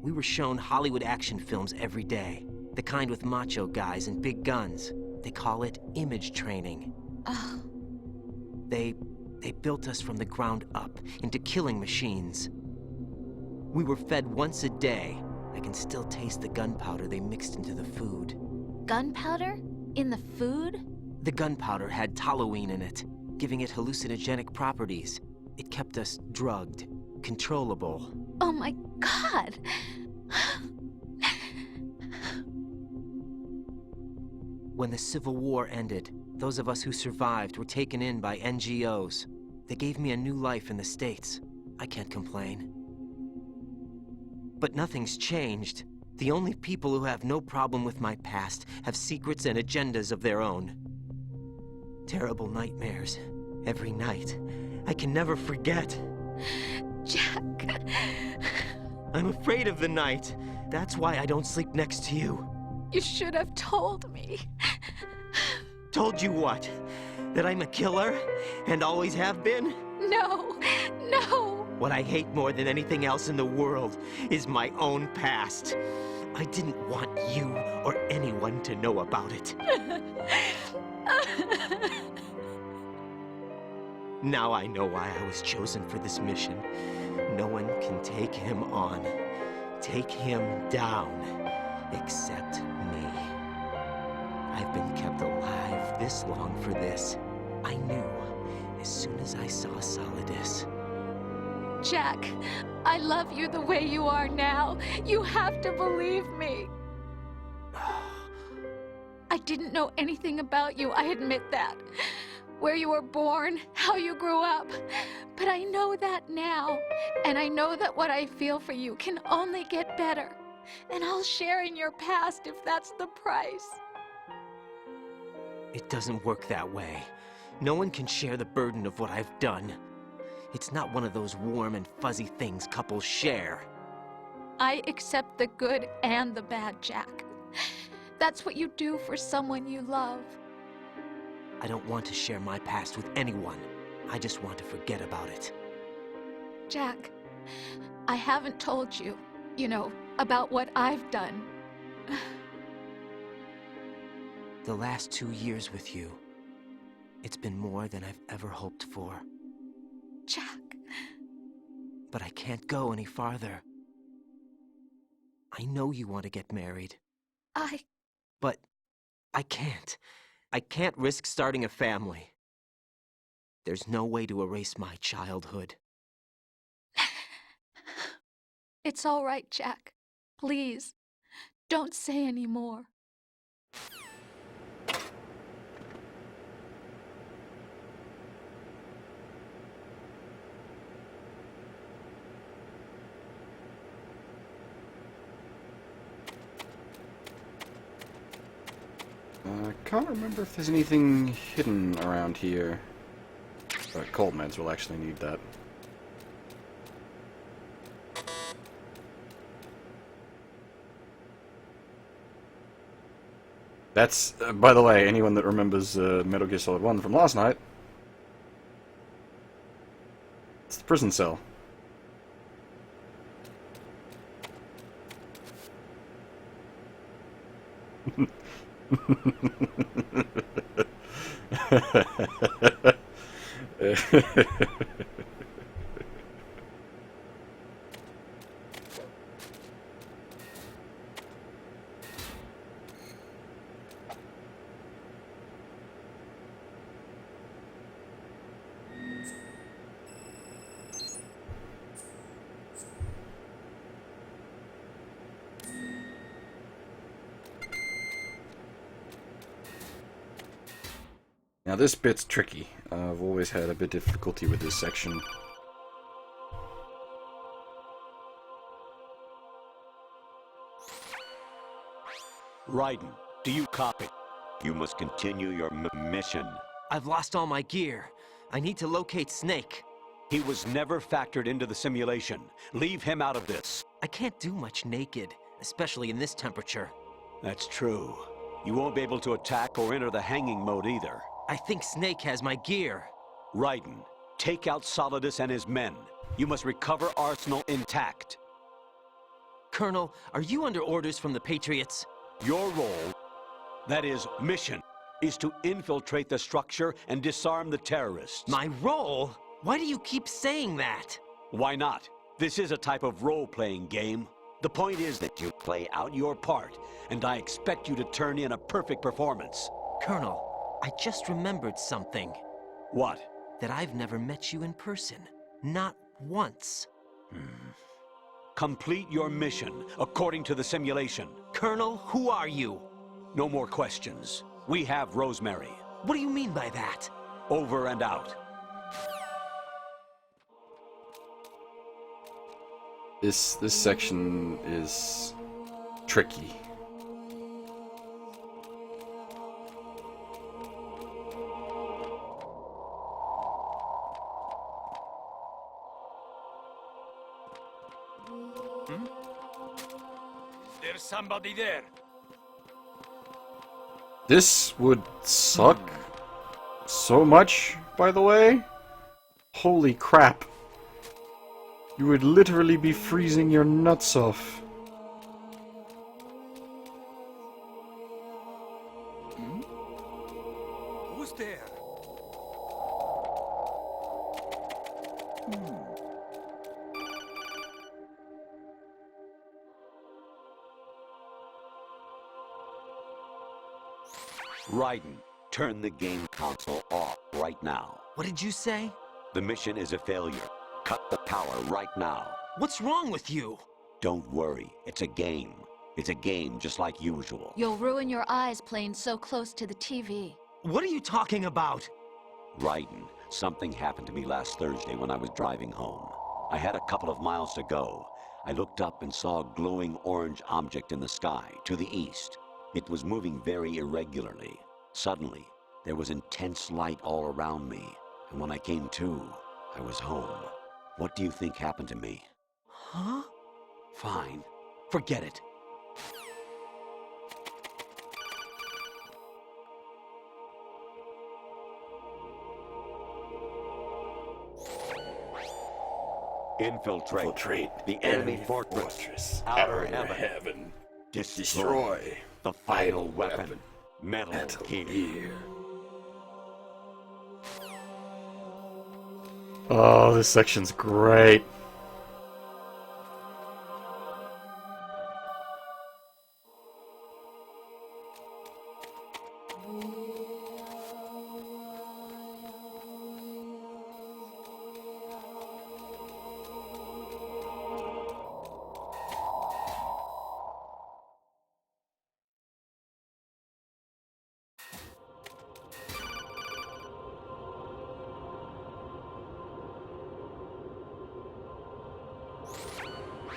We were shown Hollywood action films every day. The kind with macho guys and big guns. They call it image training. They built us from the ground up into killing machines. We were fed once a day. I can still taste the gunpowder they mixed into the food. Gunpowder? In the food? The gunpowder had toluene in it, giving it hallucinogenic properties. It kept us drugged, controllable. Oh my God! When the Civil War ended, those of us who survived were taken in by NGOs. They gave me a new life in the States. I can't complain. But nothing's changed. The only people who have no problem with my past have secrets and agendas of their own. Terrible nightmares. Every night. I can never forget. Jack. I'm afraid of the night. That's why I don't sleep next to you. You should have told me. Told you what? That I'm a killer? And always have been? No, no. What I hate more than anything else in the world is my own past. I didn't want you or anyone to know about it. Now I know why I was chosen for this mission. No one can take him on, take him down, except me. I've been kept alive this long for this. I knew as soon as I saw Solidus. Jack, I love you the way you are now. You have to believe me. I didn't know anything about you, I admit that. Where you were born, how you grew up. But I know that now. And I know that what I feel for you can only get better. And I'll share in your past if that's the price. It doesn't work that way. No one can share the burden of what I've done. It's not one of those warm and fuzzy things couples share. I accept the good and the bad, Jack. That's what you do for someone you love. I don't want to share my past with anyone. I just want to forget about it. Jack, I haven't told you, about what I've done. The last 2 years with you, it's been more than I've ever hoped for. Jack. But I can't go any farther. I know you want to get married. But I can't. I can't risk starting a family. There's no way to erase my childhood. It's all right, Jack. Please, don't say any more. I can't remember if there's anything hidden around here. But cold meds will actually need that. That's, by the way, anyone that remembers Metal Gear Solid 1 from last night, it's the prison cell. Now this bit's tricky. I've always had a bit of difficulty with this section. Raiden, do you copy? You must continue your mission. I've lost all my gear. I need to locate Snake. He was never factored into the simulation. Leave him out of this. I can't do much naked, especially in this temperature. That's true. You won't be able to attack or enter the hanging mode either. I think Snake has my gear. Raiden, take out Solidus and his men. You must recover Arsenal intact. Colonel, are you under orders from the Patriots? Your role, that is, mission, is to infiltrate the structure and disarm the terrorists. My role? Why do you keep saying that? Why not? This is a type of role-playing game. The point is that you play out your part, and I expect you to turn in a perfect performance. Colonel, I just remembered something. What? That I've never met you in person. Not once. Complete your mission, according to the simulation. Colonel, who are you? No more questions. We have Rosemary. What do you mean by that? Over and out. This section is tricky. There's somebody there. This would suck so much, by the way. Holy crap. You would literally be freezing your nuts off. Who's there? Raiden, turn the game console off right now. What did you say? The mission is a failure. Cut the power right now. What's wrong with you? Don't worry, it's a game. It's a game just like usual. You'll ruin your eyes playing so close to the TV. What are you talking about? Raiden, something happened to me last Thursday when I was driving home. I had a couple of miles to go. I looked up and saw a glowing orange object in the sky, to the east. It was moving very irregularly. Suddenly, there was intense light all around me, and when I came to, I was home. What do you think happened to me? Huh? Fine. Forget it. Infiltrate the enemy fortress. Outer heaven. Destroy the final weapon. Metal Gear. Oh, this section's great.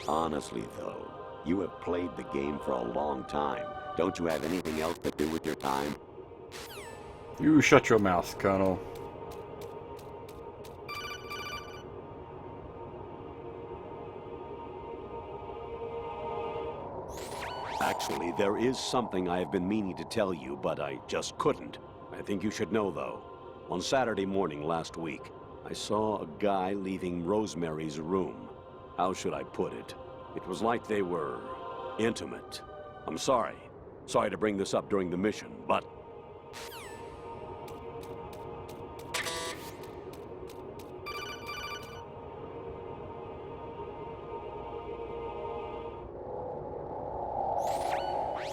Honestly, though, you have played the game for a long time. Don't you have anything else to do with your time? You shut your mouth, Colonel. Actually, there is something I have been meaning to tell you, but I just couldn't. I think you should know, though. On Saturday morning last week, I saw a guy leaving Rosemary's room. How should I put it? It was like they were intimate. I'm sorry. Sorry to bring this up during the mission, but...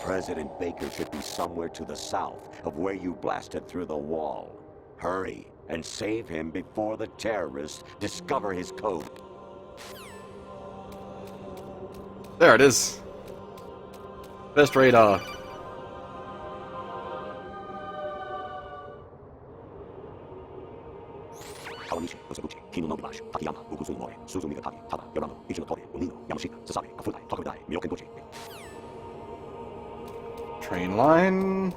President Baker should be somewhere to the south of where you blasted through the wall. Hurry and save him before the terrorists discover his code. There it is. Best radar. Train line.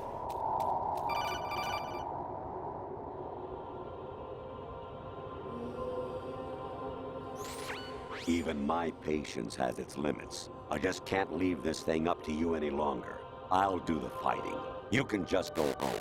Even my patience has its limits. I just can't leave this thing up to you any longer. I'll do the fighting. You can just go home.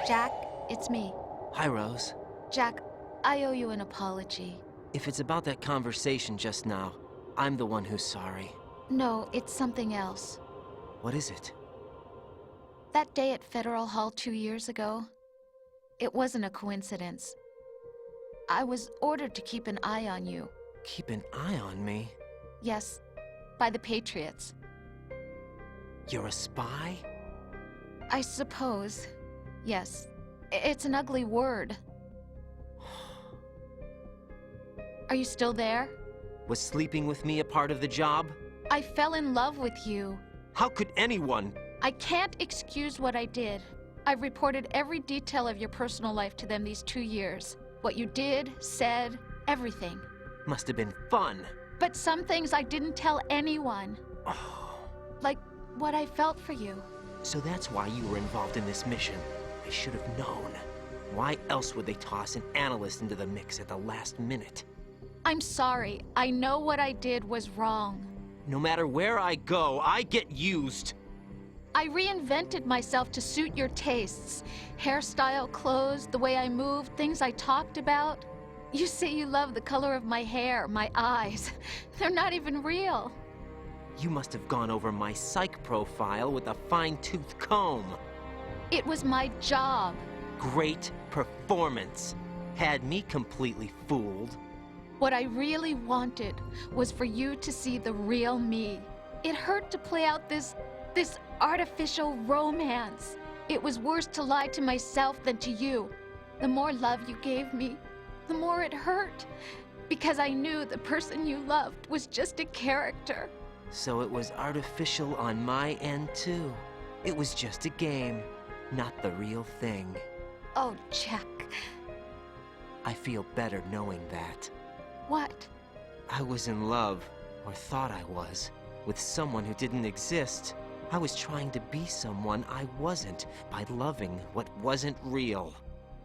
Jack, it's me. Hi, Rose. Jack, I owe you an apology. If it's about that conversation just now, I'm the one who's sorry. No, it's something else. What is it? That day at Federal Hall 2 years ago, it wasn't a coincidence. I was ordered to keep an eye on you. Keep an eye on me? Yes, by the Patriots. You're a spy? I suppose. Yes. It's an ugly word. Are you still there? Was sleeping with me a part of the job? I fell in love with you. How could anyone? I can't excuse what I did. I've reported every detail of your personal life to them these 2 years. What you did, said, everything. Must have been fun. But some things I didn't tell anyone. Like what I felt for you. So that's why you were involved in this mission. I should have known. Why else would they toss an analyst into the mix at the last minute? I'm sorry. I know what I did was wrong. No matter where I go, I get used. I reinvented myself to suit your tastes. Hairstyle, clothes, the way I moved, things I talked about. You say you love the color of my hair, my eyes. They're not even real. You must have gone over my psych profile with a fine-tooth comb. It was my job. Great performance. Had me completely fooled. What I really wanted was for you to see the real me. It hurt to play out this artificial romance. It was worse to lie to myself than to you. The more love you gave me, the more it hurt. Because I knew the person you loved was just a character. So it was artificial on my end, too. It was just a game, not the real thing. Oh, Jack. I feel better knowing that. What? I was in love, or thought I was, with someone who didn't exist. I was trying to be someone I wasn't by loving what wasn't real.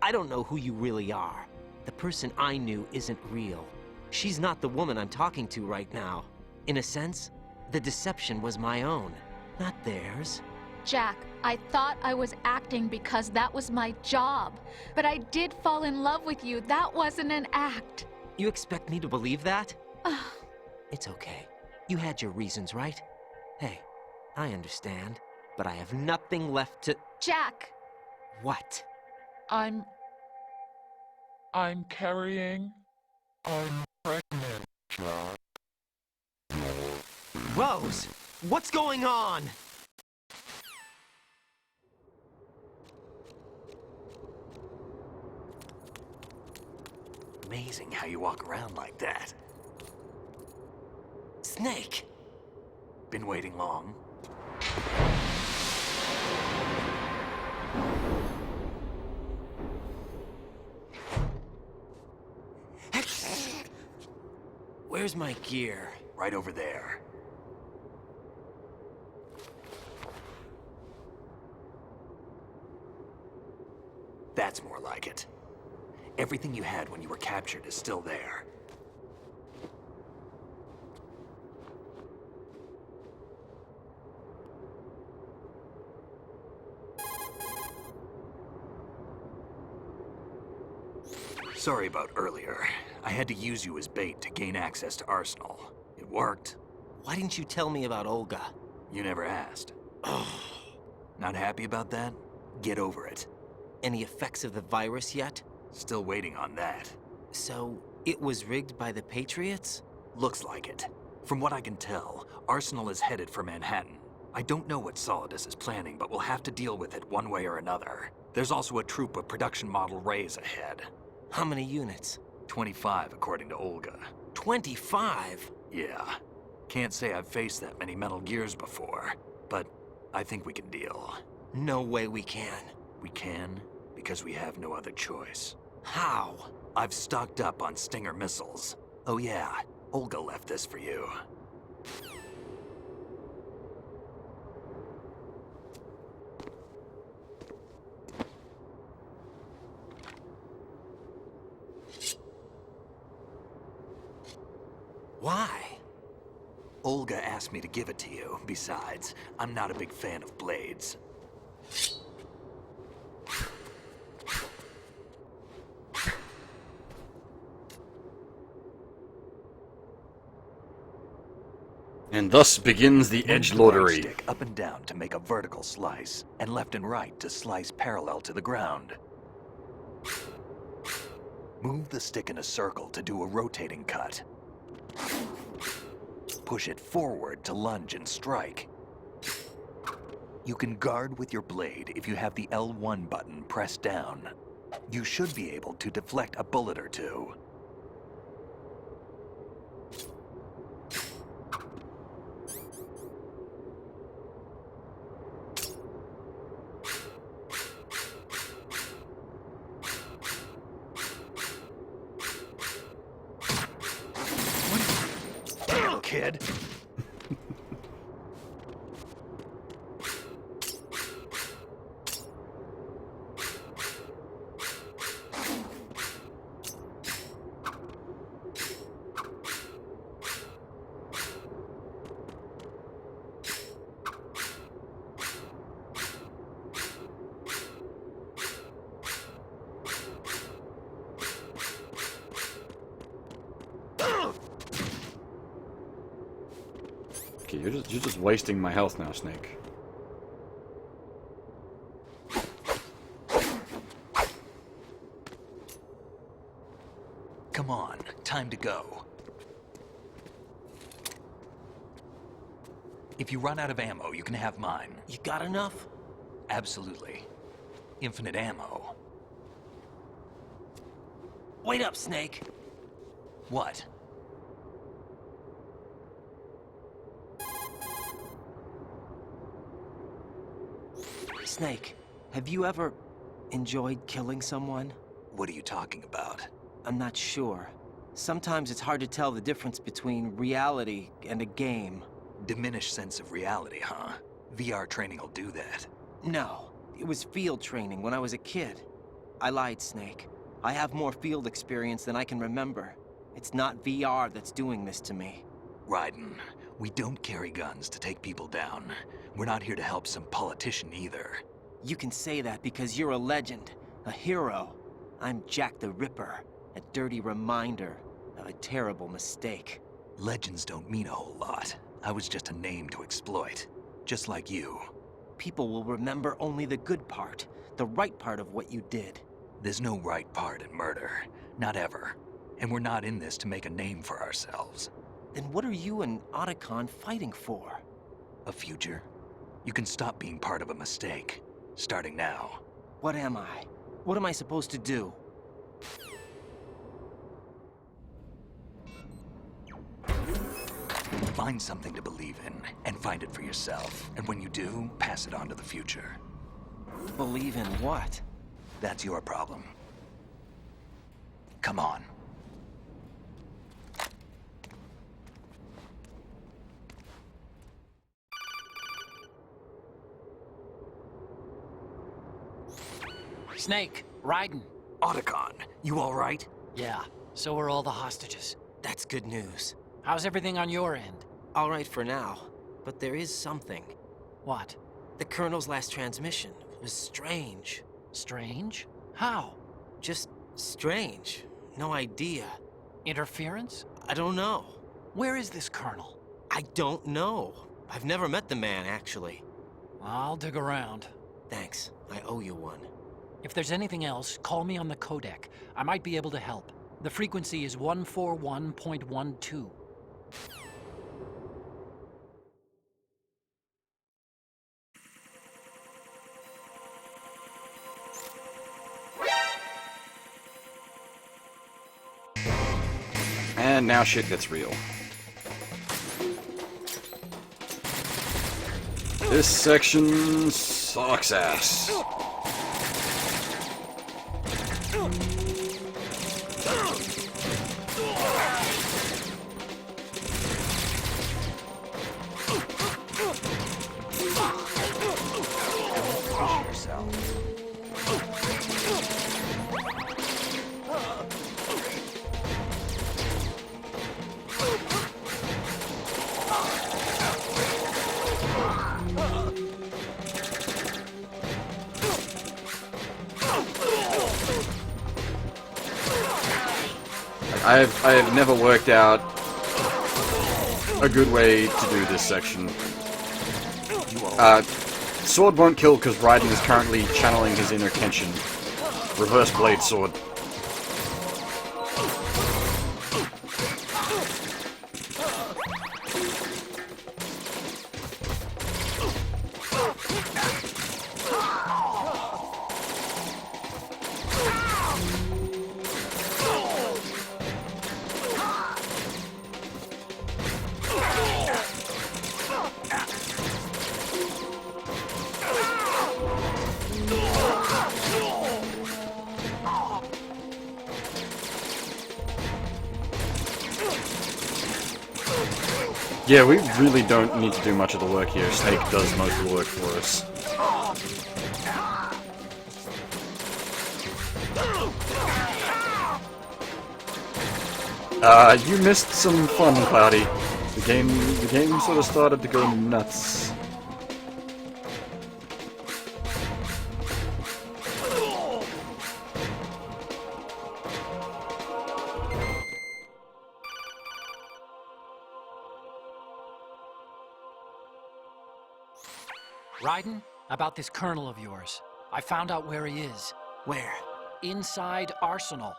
I don't know who you really are. The person I knew isn't real. She's not the woman I'm talking to right now. In a sense, the deception was my own, not theirs. Jack, I thought I was acting because that was my job. But I did fall in love with you. That wasn't an act. You expect me to believe that? It's okay. You had your reasons, right? Hey, I understand, but I have nothing left to... Jack! What? I'm carrying... I'm pregnant, Jack. Rose! What's going on? Amazing how you walk around like that. Snake! Been waiting long? Where's my gear? Right over there. That's more like it. Everything you had when you were captured is still there. Sorry about earlier. I had to use you as bait to gain access to Arsenal. It worked. Why didn't you tell me about Olga? You never asked. Not happy about that? Get over it. Any effects of the virus yet? Still waiting on that. So, it was rigged by the Patriots? Looks like it. From what I can tell, Arsenal is headed for Manhattan. I don't know what Solidus is planning, but we'll have to deal with it one way or another. There's also a troop of production model Rays ahead. How many units? 25, according to Olga. 25? Yeah. Can't say I've faced that many Metal Gears before, but I think we can deal. No way we can. We can, because we have no other choice. How? I've stocked up on Stinger missiles. Oh yeah, Olga left this for you. Why? Olga asked me to give it to you. Besides, I'm not a big fan of blades. And thus begins the edgelordery. Stick up and down to make a vertical slice, and left and right to slice parallel to the ground. Move the stick in a circle to do a rotating cut. Push it forward to lunge and strike. You can guard with your blade if you have the L1 button pressed down. You should be able to deflect a bullet or two. Kid. Okay, you're just wasting my health now, Snake. Come on, time to go. If you run out of ammo, you can have mine. You got enough? Absolutely. Infinite ammo. Wait up, Snake. What? Snake, have you ever enjoyed killing someone? What are you talking about? I'm not sure. Sometimes it's hard to tell the difference between reality and a game. Diminished sense of reality, huh? VR training will do that. No, it was field training when I was a kid. I lied, Snake. I have more field experience than I can remember. It's not VR that's doing this to me. Raiden, we don't carry guns to take people down. We're not here to help some politician either. You can say that because you're a legend, a hero. I'm Jack the Ripper, a dirty reminder of a terrible mistake. Legends don't mean a whole lot. I was just a name to exploit, just like you. People will remember only the good part, the right part of what you did. There's no right part in murder, not ever. And we're not in this to make a name for ourselves. Then what are you and Otacon fighting for? A future? You can stop being part of a mistake, starting now. What am I? What am I supposed to do? Find something to believe in, and find it for yourself. And when you do, pass it on to the future. Believe in what? That's your problem. Come on. Snake, Raiden. Otacon, you all right? Yeah, so are all the hostages. That's good news. How's everything on your end? All right for now, but there is something. What? The Colonel's last transmission was strange. Strange? How? Just strange. No idea. Interference? I don't know. Where is this Colonel? I don't know. I've never met the man, actually. I'll dig around. Thanks. I owe you one. If there's anything else, call me on the codec. I might be able to help. The frequency is 141.12. And now shit gets real. This section sucks ass. I have never worked out a good way to do this section. Sword won't kill because Raiden is currently channeling his inner Kenshin. Reverse blade sword. Yeah, we really don't need to do much of the work here. Snake does most of the work for us. You missed some fun, Cloudy. The game sort of started to go nuts. Raiden, about this colonel of yours. I found out where he is. Where? Inside Arsenal.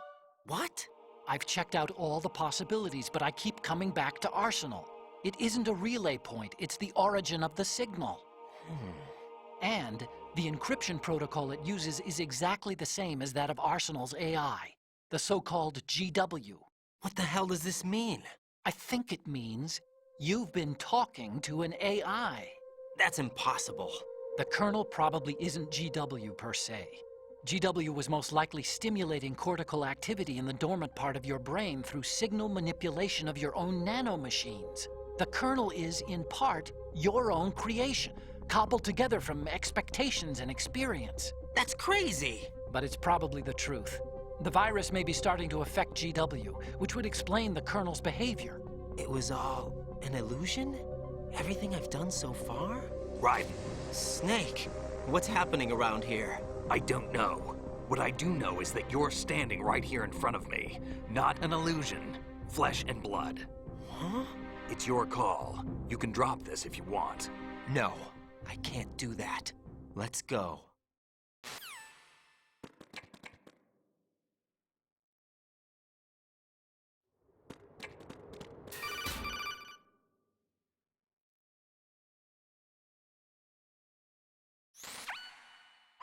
What? I've checked out all the possibilities, but I keep coming back to Arsenal. It isn't a relay point, it's the origin of the signal. And the encryption protocol it uses is exactly the same as that of Arsenal's AI, the so-called GW. What the hell does this mean? I think it means you've been talking to an AI. That's impossible. The kernel probably isn't GW per se. GW was most likely stimulating cortical activity in the dormant part of your brain through signal manipulation of your own nanomachines. The kernel is, in part, your own creation, cobbled together from expectations and experience. That's crazy! But it's probably the truth. The virus may be starting to affect GW, which would explain the kernel's behavior. It was all an illusion? Everything I've done so far? Raiden. Snake, what's happening around here? I don't know. What I do know is that you're standing right here in front of me. Not an illusion. Flesh and blood. Huh? It's your call. You can drop this if you want. No, I can't do that. Let's go.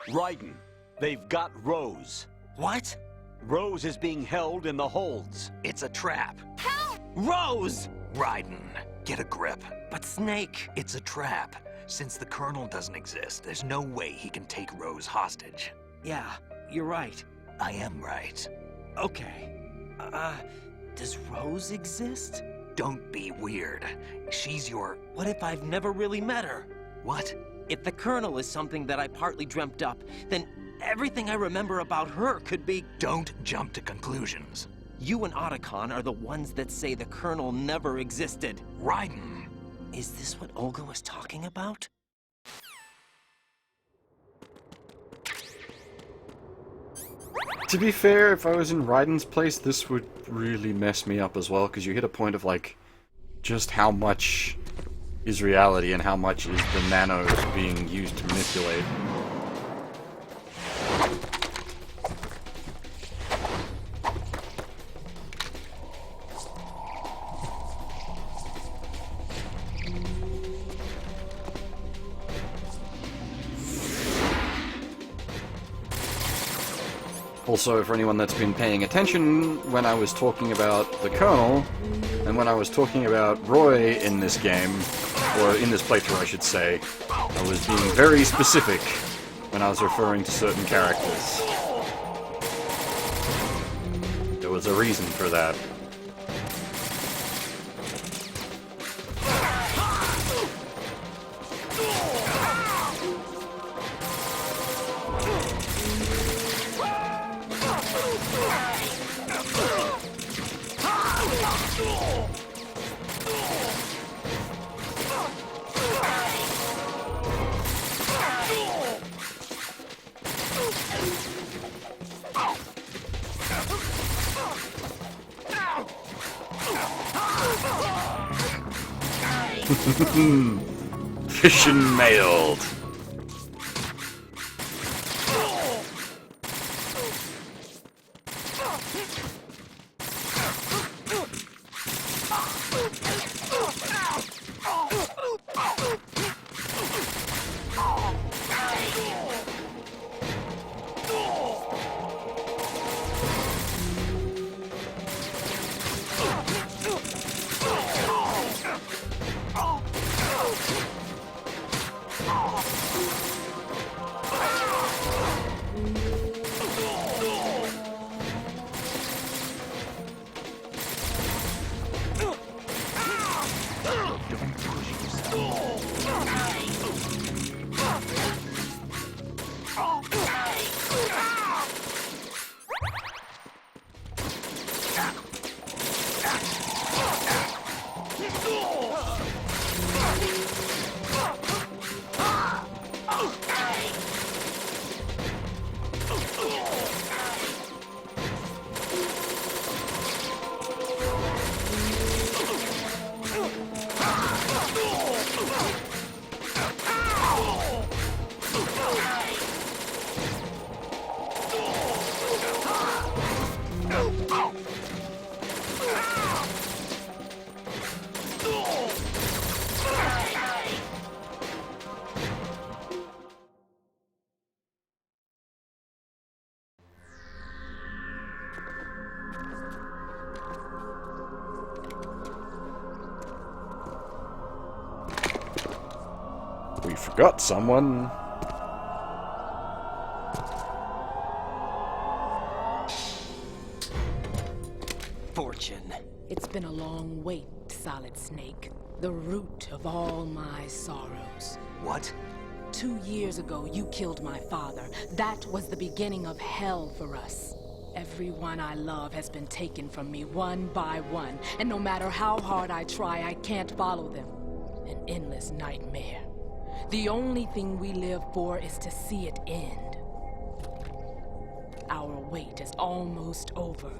Raiden, they've got Rose. What? Rose is being held in the holds. It's a trap. Help! Rose! Raiden, get a grip. But Snake... It's a trap. Since the Colonel doesn't exist, there's no way he can take Rose hostage. Yeah, you're right. I am right. Okay. Does Rose exist? Don't be weird. She's your... What if I've never really met her? What? If the Colonel is something that I partly dreamt up, then everything I remember about her could be... Don't jump to conclusions. You and Otacon are the ones that say the Colonel never existed. Raiden! Is this what Olga was talking about? To be fair, if I was in Raiden's place, this would really mess me up as well, because you hit a point of, like, just how much is reality and how much is the nanos being used to manipulate. Also, for anyone that's been paying attention, when I was talking about the Colonel, and when I was talking about Roy in this game, or in this playthrough I should say, I was being very specific when I was referring to certain characters. There was a reason for that. Mission mailed. We forgot someone. Fortune. It's been a long wait, Solid Snake. The root of all my sorrows. What? 2 years ago, you killed my father. That was the beginning of hell for us. Everyone I love has been taken from me one by one, and no matter how hard I try, I can't follow them. An endless nightmare. The only thing we live for is to see it end. Our wait is almost over.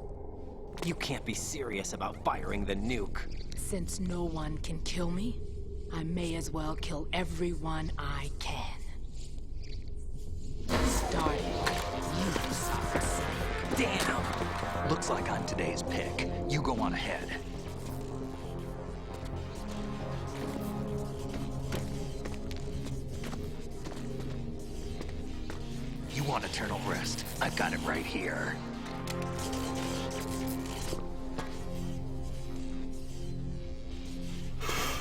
You can't be serious about firing the nuke. Since no one can kill me, I may as well kill everyone I can. Starting with you, Solid Snake. Damn! Looks like I'm today's pick. You go on ahead. You want eternal rest? I've got it right here.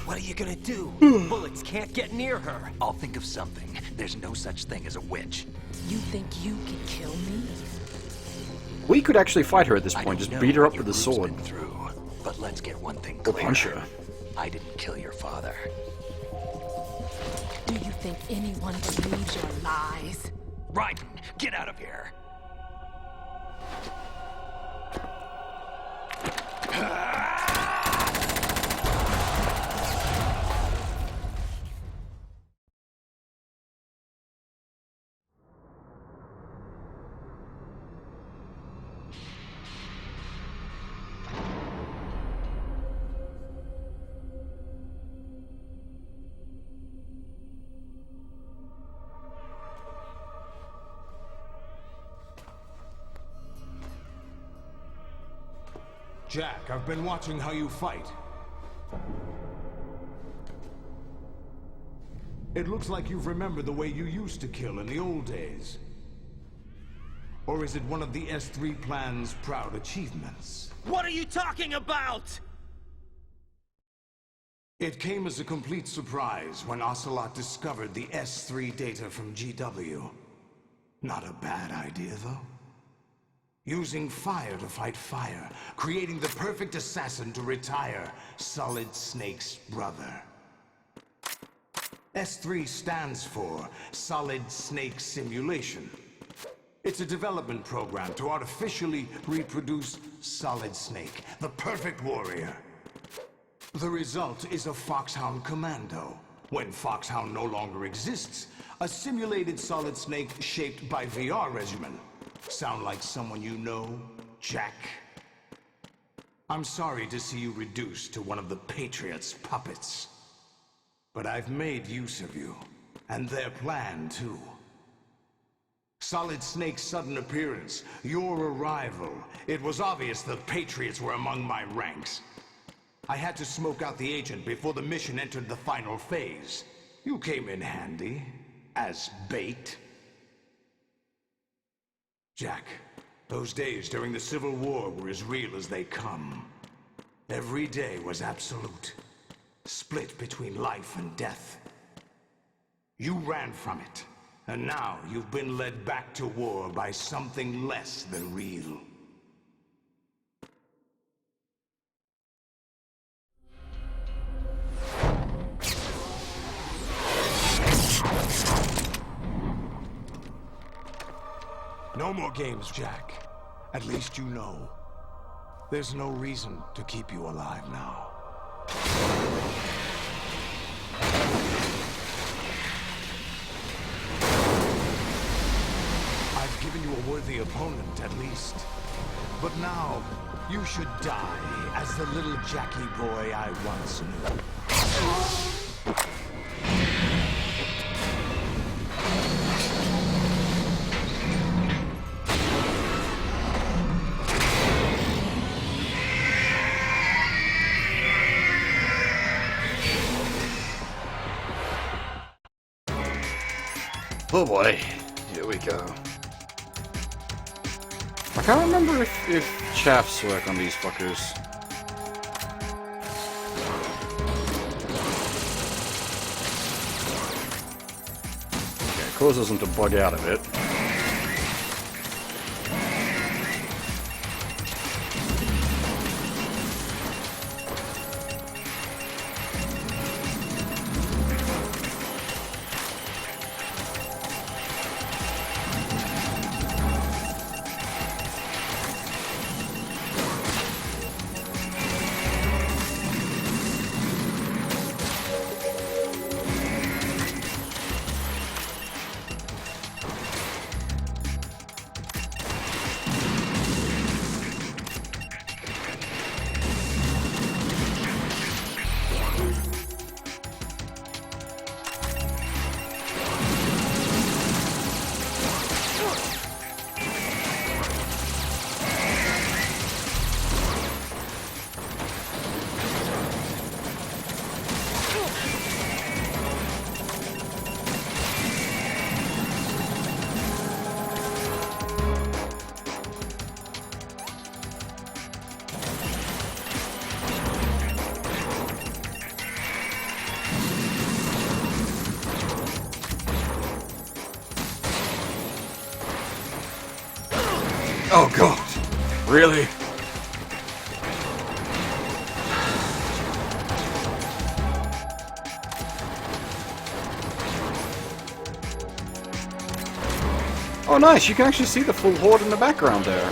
What are you gonna do? Bullets can't get near her. I'll think of something. There's no such thing as a witch. You think you can kill me? We could actually fight her at this point. Just beat her up with the sword. But let's get one thing Or clear. punch her. I didn't kill your father. Do you think anyone believes your lies? Raiden, get out of here! Jack, I've been watching how you fight. It looks like you've remembered the way you used to kill in the old days. Or is it one of the S3 plan's proud achievements? What are you talking about? It came as a complete surprise when Ocelot discovered the S3 data from GW. Not a bad idea, though. Using fire to fight fire, creating the perfect assassin to retire Solid Snake's brother. S3 stands for Solid Snake Simulation. It's a development program to artificially reproduce Solid Snake, the perfect warrior. The result is a Foxhound Commando. When Foxhound no longer exists, a simulated Solid Snake shaped by VR regimen. Sound like someone you know, Jack? I'm sorry to see you reduced to one of the Patriots' puppets. But I've made use of you, and their plan too. Solid Snake's sudden appearance, your arrival, it was obvious the Patriots were among my ranks. I had to smoke out the agent before the mission entered the final phase. You came in handy, as bait. Jack, those days during the Civil War were as real as they come. Every day was absolute, split between life and death. You ran from it, and now you've been led back to war by something less than real. No more games, Jack. At least you know. There's no reason to keep you alive now. I've given you a worthy opponent, at least. But now, you should die as the little Jackie boy I once knew. Oh boy, here we go. I can't remember if chaffs work on these fuckers. causes them to bug out a bit. Oh god, really? Oh nice, you can actually see the full horde in the background there.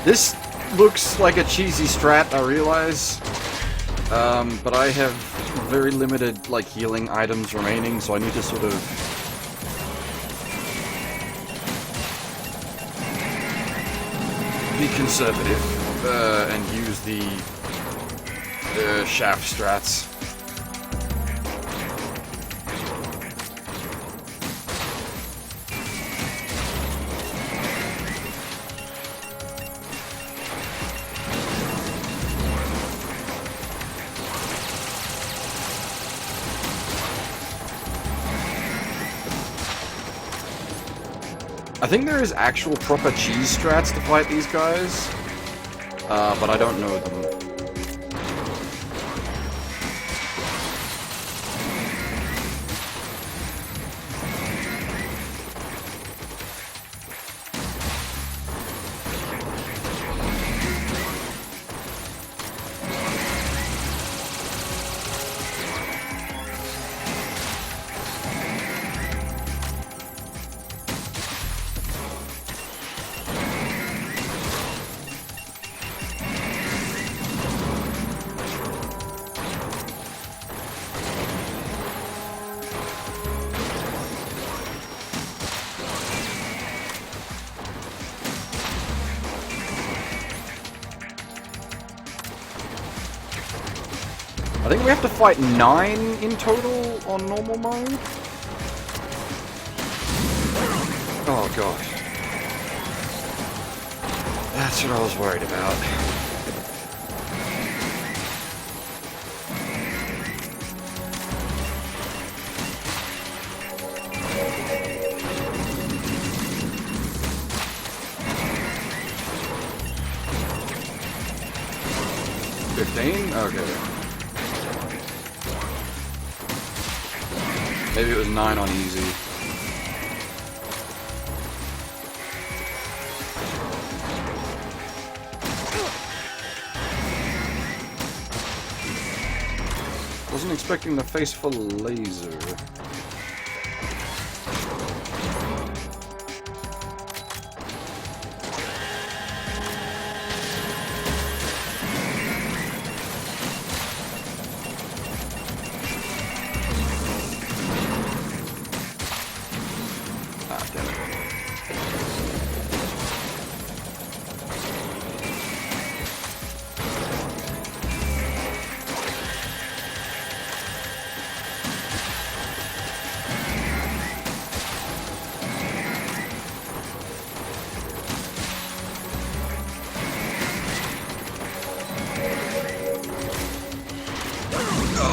This looks like a cheesy strat, I realize, but I have very limited, like, healing items remaining, so I need to sort of be conservative and use the shaft strats. I think there is actual proper cheese strats to fight these guys, but I don't know them. I think we have to fight 9 in total on normal mode. Oh gosh. That's what I was worried about. main? Okay. Maybe it was 9 on easy. Wasn't expecting the face full of laser.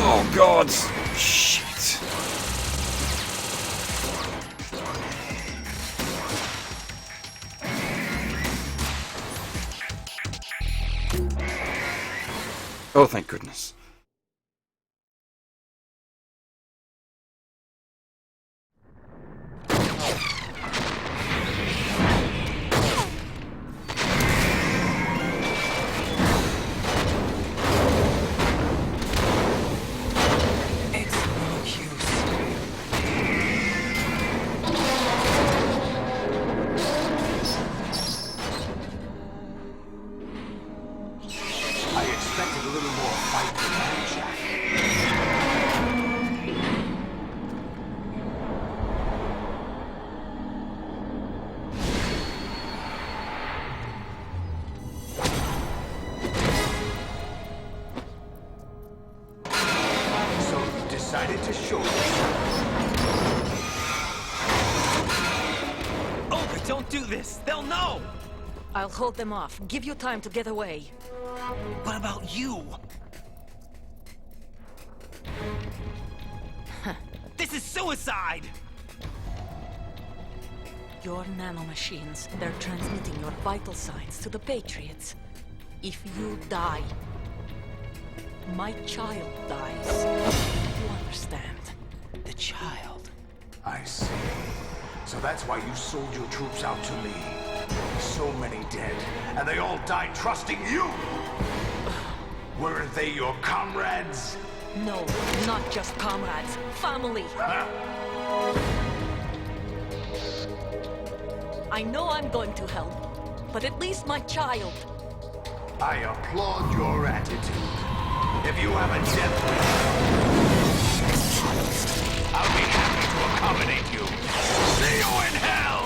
Oh god! Shit! Oh, thank goodness. Decided to show Olga, don't do this! They'll know! I'll hold them off. Give you time to get away. What about you? This is suicide! Your nanomachines, they're transmitting your vital signs to the Patriots. If you die, my child dies. You understand? The child. I see. So that's why you sold your troops out to me. So many dead, and they all died trusting you! Weren't they your comrades? No, not just comrades. Family! I know I'm going to help, but at least my child. I applaud your attitude. If you have a death wish, I'll be happy to accommodate you. See you in hell!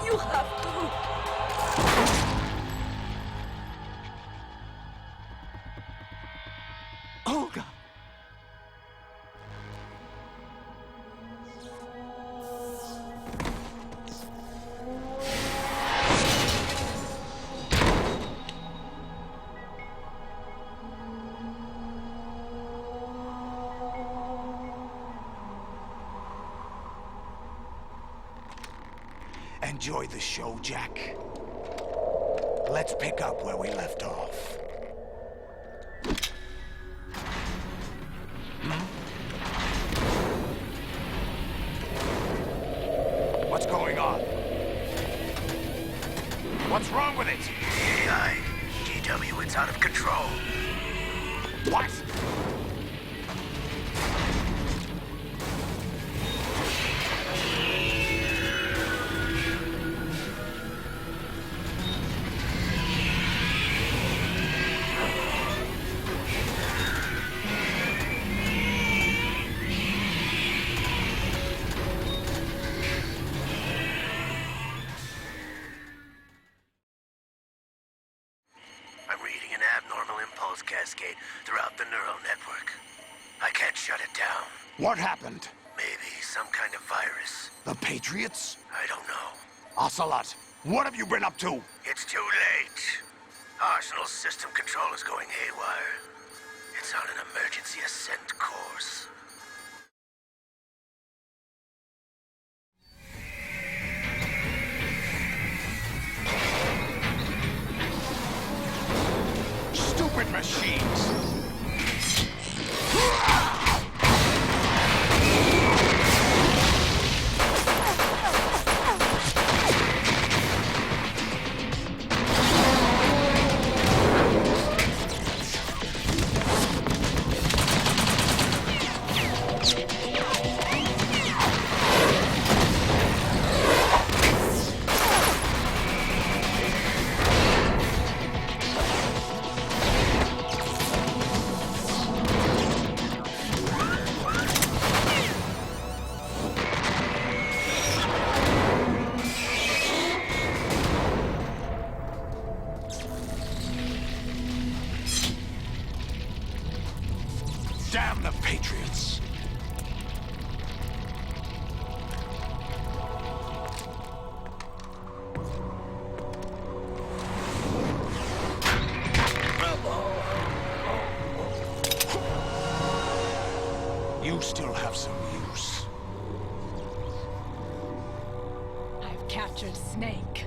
You have to. Olga! Enjoy the show, Jack. Let's pick up where we left off. What's going on? What's wrong with it? GW, it's out of control. What? I'm reading an abnormal impulse cascade throughout the neural network. I can't shut it down. What happened? Maybe some kind of virus. The Patriots? I don't know. Ocelot, what have you been up to? It's too late. Arsenal's system control is going haywire. It's on an emergency ascent course. Stupid machines! Damn the Patriots! You still have some use. I've captured Snake.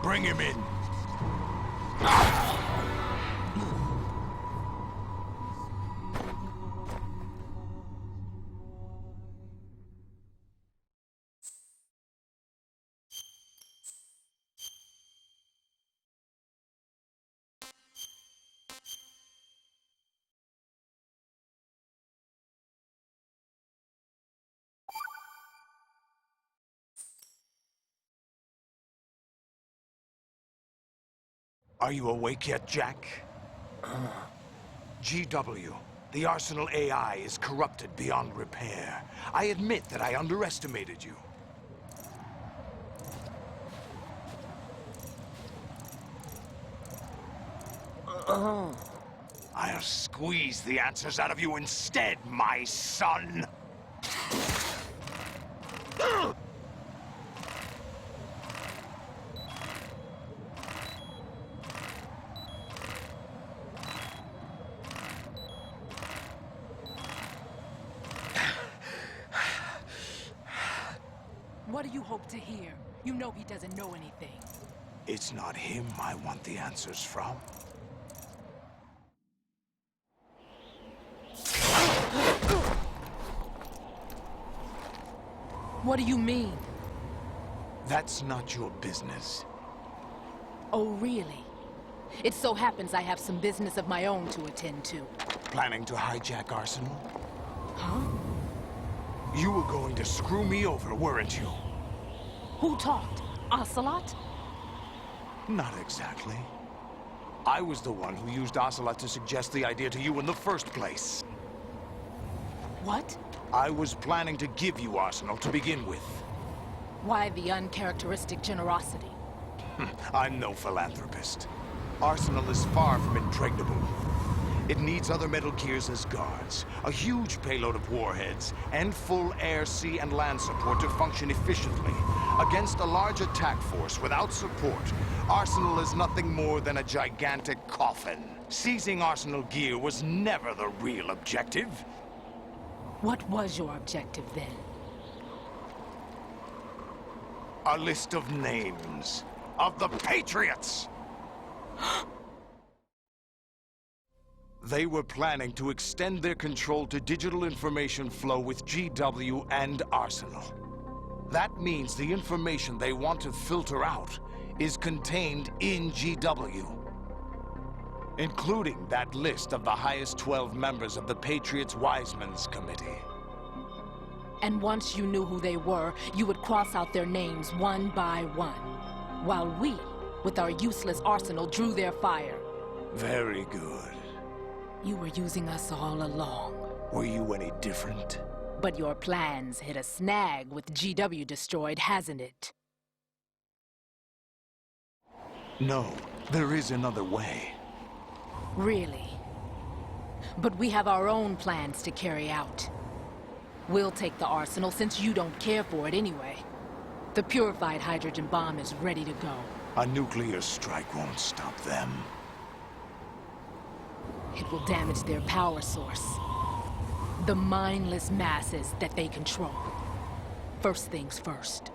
Bring him in. Are you awake yet, Jack? GW, the Arsenal AI is corrupted beyond repair. I admit that I underestimated you. I'll squeeze the answers out of you instead, my son! What do you hope to hear? You know he doesn't know anything. It's not him I want the answers from. What do you mean? That's not your business. Oh, really? It so happens I have some business of my own to attend to. Planning to hijack Arsenal? Huh? You were going to screw me over, weren't you? Who talked? Ocelot? Not exactly. I was the one who used Ocelot to suggest the idea to you in the first place. What? I was planning to give you Arsenal to begin with. Why the uncharacteristic generosity? I'm no philanthropist. Arsenal is far from impregnable. It needs other Metal Gears as guards, a huge payload of warheads, and full air, sea, and land support to function efficiently. Against a large attack force without support, Arsenal is nothing more than a gigantic coffin. Seizing Arsenal gear was never the real objective. What was your objective then? A list of names of the Patriots! They were planning to extend their control to digital information flow with GW and Arsenal. That means the information they want to filter out is contained in GW, including that list of the highest 12 members of the Patriots Wiseman's Committee. And once you knew who they were, you would cross out their names one by one, while we, with our useless arsenal, drew their fire. Very good. You were using us all along. Were you any different? But your plans hit a snag with GW destroyed, hasn't it? No, there is another way. Really? But we have our own plans to carry out. We'll take the arsenal since you don't care for it anyway. The purified hydrogen bomb is ready to go. A nuclear strike won't stop them. It will damage their power source. The mindless masses that they control. First things first.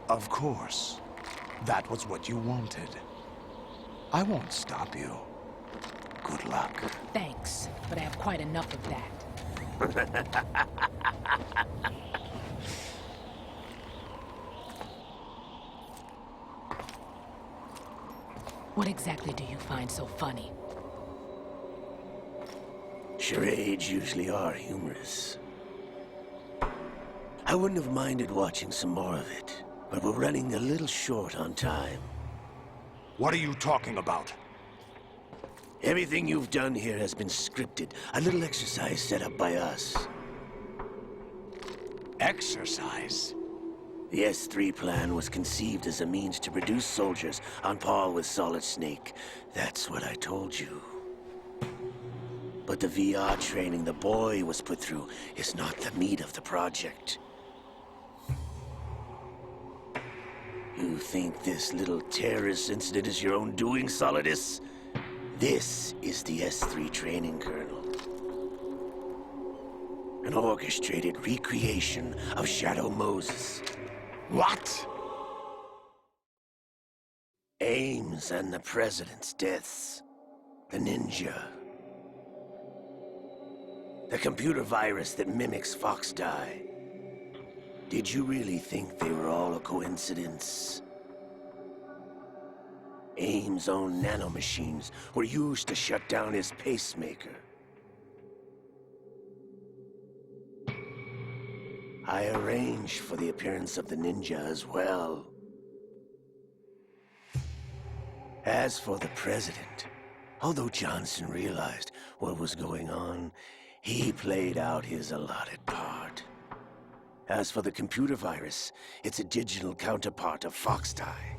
Of course. That was what you wanted. I won't stop you. Good luck. Thanks, but I have quite enough of that. What exactly do you find so funny? Charades usually are humorous. I wouldn't have minded watching some more of it, but we're running a little short on time. What are you talking about? Everything you've done here has been scripted. A little exercise set up by us. Exercise? The S3 plan was conceived as a means to produce soldiers on par with Solid Snake. That's what I told you. But the VR training the boy was put through is not the meat of the project. You think this little terrorist incident is your own doing, Solidus? This is the S3 training kernel. An orchestrated recreation of Shadow Moses. What? Ames and the President's deaths. The ninja. The computer virus that mimics Fox Die. Did you really think they were all a coincidence? Ames' own nanomachines were used to shut down his pacemaker. I arranged for the appearance of the ninja as well. As for the President, although Johnson realized what was going on, he played out his allotted part. As for the computer virus, it's a digital counterpart of Fox Die.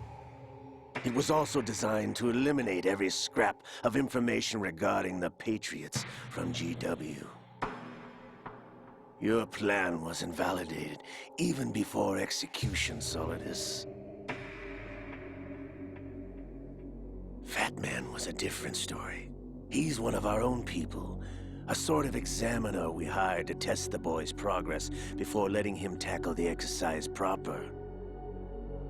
It was also designed to eliminate every scrap of information regarding the Patriots from GW. Your plan was invalidated even before execution, Solidus. Fat Man was a different story. He's one of our own people. A sort of examiner we hired to test the boy's progress before letting him tackle the exercise proper.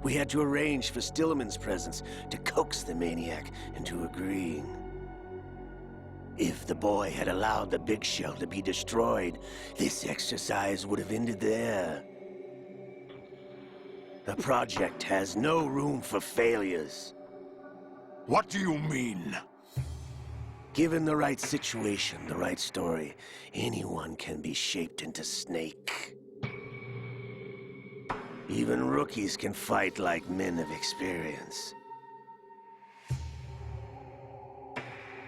We had to arrange for Stillman's presence to coax the maniac into agreeing. If the boy had allowed the big shell to be destroyed, this exercise would have ended there. The project has no room for failures. What do you mean? Given the right situation, the right story, anyone can be shaped into Snake. Even rookies can fight like men of experience.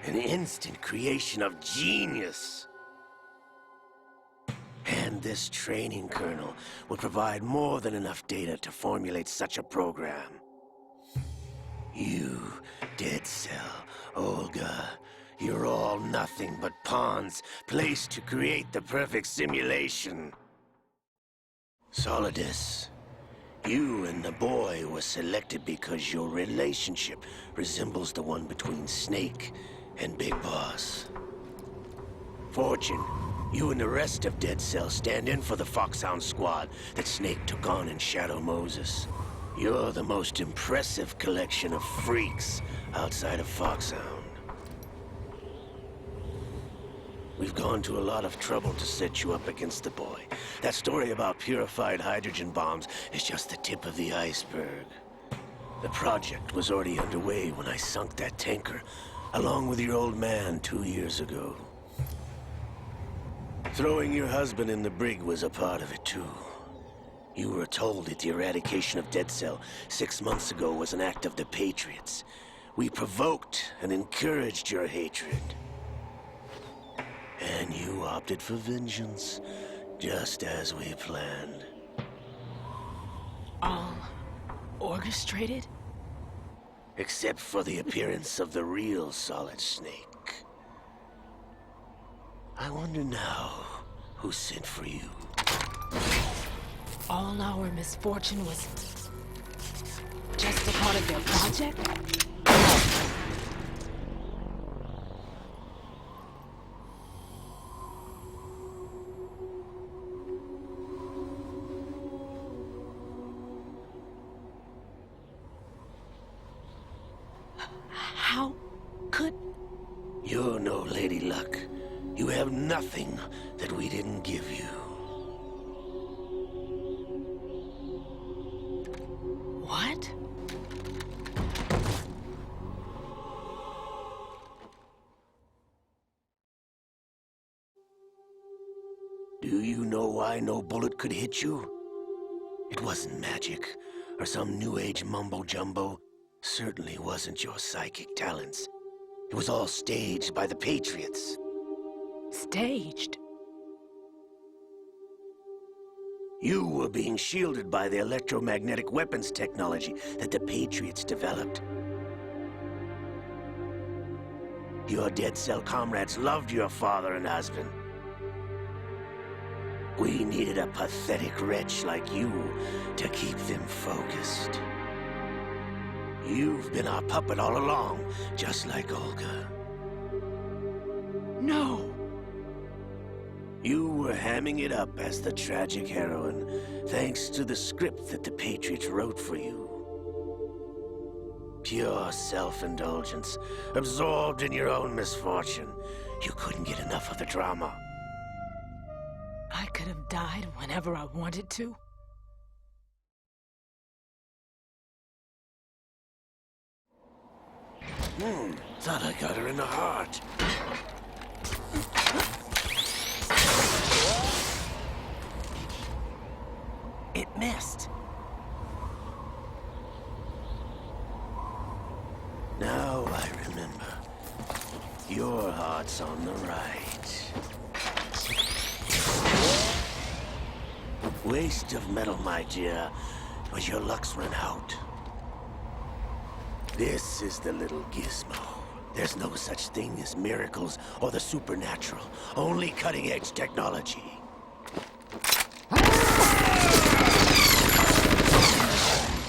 An instant creation of genius. And this training kernel will provide more than enough data to formulate such a program. You, Dead Cell, Olga, you're all nothing but pawns placed to create the perfect simulation. Solidus, you and the boy were selected because your relationship resembles the one between Snake and Big Boss. Fortune, you and the rest of Dead Cell stand in for the Foxhound squad that Snake took on in Shadow Moses. You're the most impressive collection of freaks outside of Foxhound. We've gone to a lot of trouble to set you up against the boy. That story about purified hydrogen bombs is just the tip of the iceberg. The project was already underway when I sunk that tanker, along with your old man 2 years ago. Throwing your husband in the brig was a part of it too. You were told that the eradication of Dead Cell 6 months ago was an act of the Patriots. We provoked and encouraged your hatred. And you opted for vengeance, just as we planned. All orchestrated? Except for the appearance of the real Solid Snake. I wonder now who sent for you. All our misfortune was just a part of their project? How could... You're no Lady Luck. You have nothing that we didn't give you. What? Do you know why no bullet could hit you? It wasn't magic, or some new age mumbo-jumbo. Certainly wasn't your psychic talents. It was all staged by the Patriots. Staged? You were being shielded by the electromagnetic weapons technology that the Patriots developed. Your dead cell comrades loved your father and husband. We needed a pathetic wretch like you to keep them focused. You've been our puppet all along, just like Olga. No! You were hamming it up as the tragic heroine, thanks to the script that the Patriots wrote for you. Pure self-indulgence, absorbed in your own misfortune. You couldn't get enough of the drama. I could have died whenever I wanted to. Thought I got her in the heart. It missed. Now I remember. Your heart's on the right. Waste of metal, my dear, but your luck's run out. This is the little gizmo. There's no such thing as miracles or the supernatural. Only cutting-edge technology.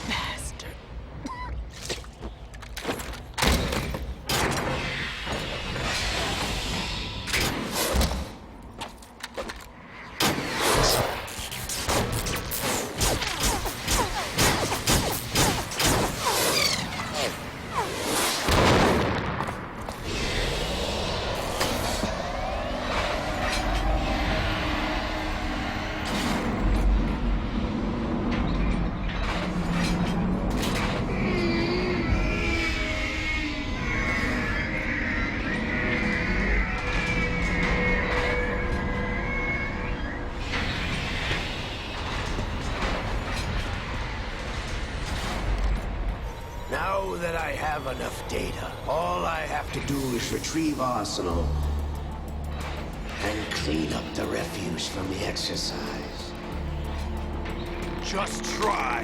Bastard. Now that I have enough data, all I have to do is retrieve Arsenal and clean up the refuse from the exercise. Just try.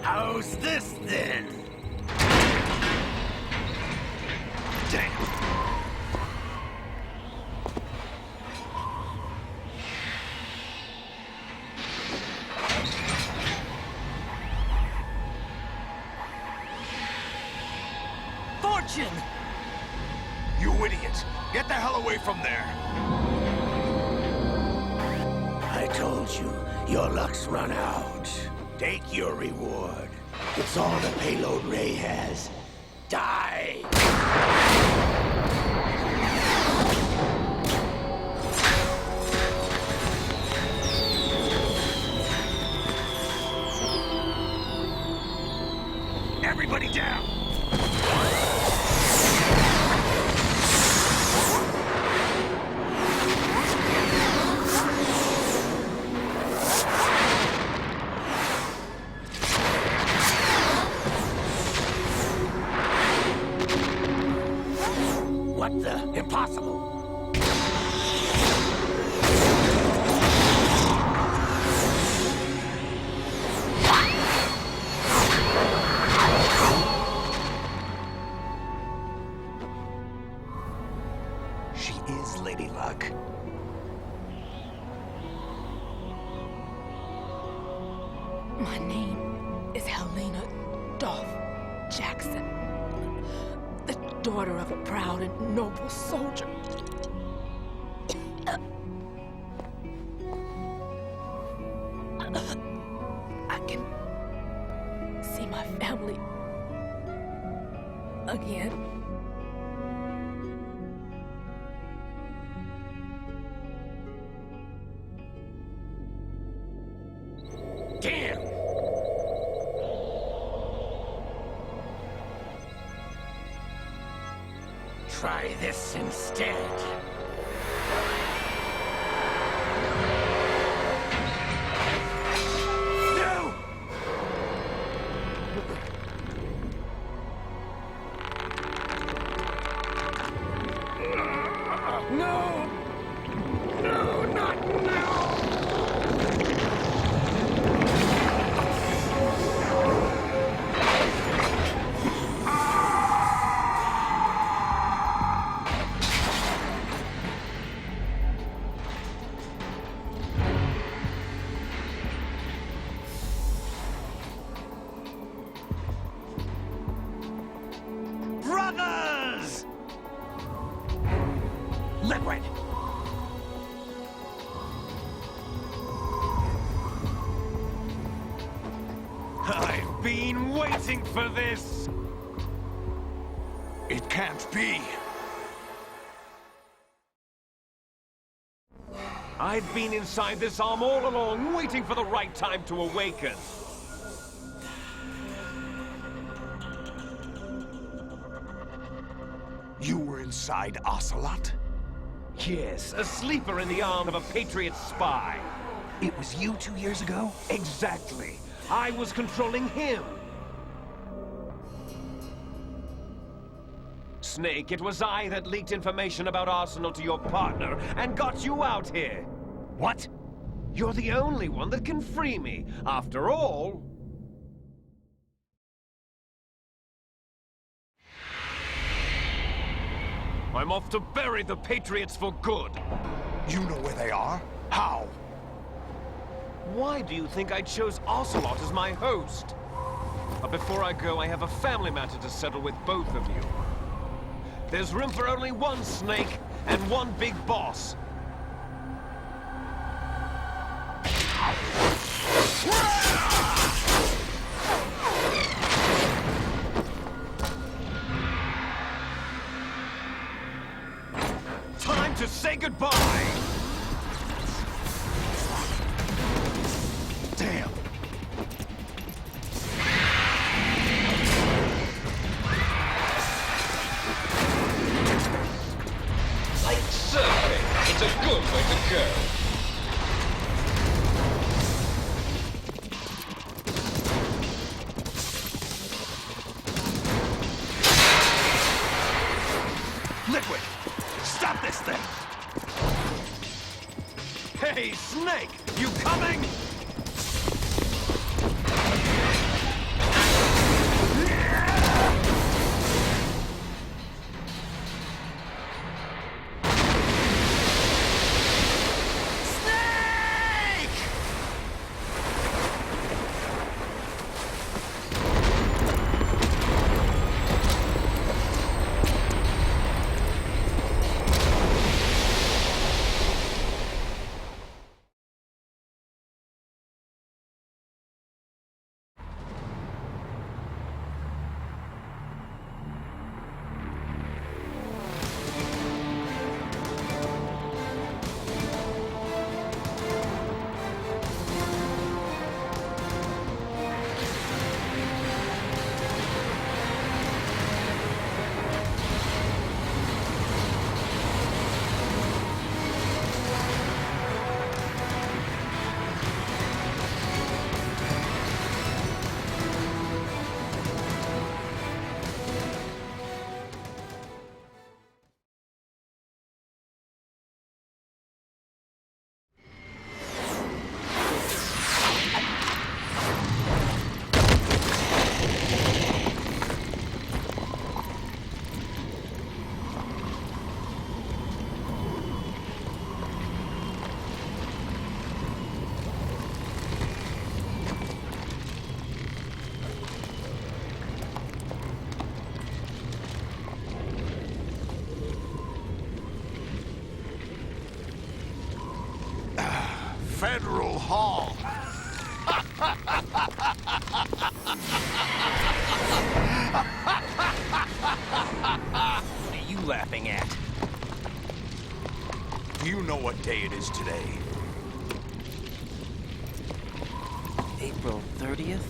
How's this then? Damn. Fortune! You idiot! Get the hell away from there! I told you, your luck's run out. Take your reward. It's all the payload Ray has. Die! Impossible. She is Lady Luck. My name is Helena Dolph Jackson, the daughter of a proud and noble soldier. I can see my family again. Damn! Try this instead. No! No! No, not now! Brothers! Liquid! I've been waiting for this! It can't be. I've been inside this arm all along, waiting for the right time to awaken. You were inside Ocelot? Yes, a sleeper in the arm of a Patriot spy. It was you 2 years ago? Exactly. I was controlling him. Snake, it was I that leaked information about Arsenal to your partner and got you out here. What? You're the only one that can free me. After all... I'm off to bury the Patriots for good. You know where they are? How? Why do you think I chose Ocelot as my host? But before I go, I have a family matter to settle with both of you. There's room for only one Snake and one big boss. Time to say goodbye! Damn! Like surfing, it's a good way to go. Liquid! Stop this thing! Hey, Snake! You coming? Federal Hall. What are you laughing at? Do you know what day it is today? April 30th?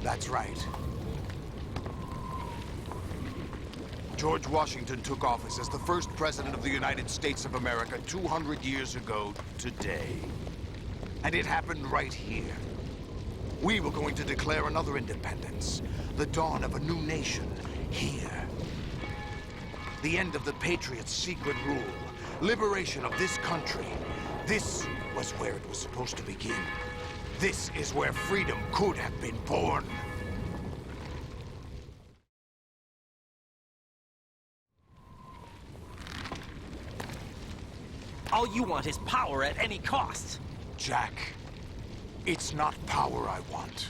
That's right. George Washington took office as the first president of the United States of America 200 years ago today. And it happened right here. We were going to declare another independence, the dawn of a new nation, here. The end of the Patriots' secret rule, liberation of this country. This was where it was supposed to begin. This is where freedom could have been born. All you want is power at any cost. Jack, it's not power I want.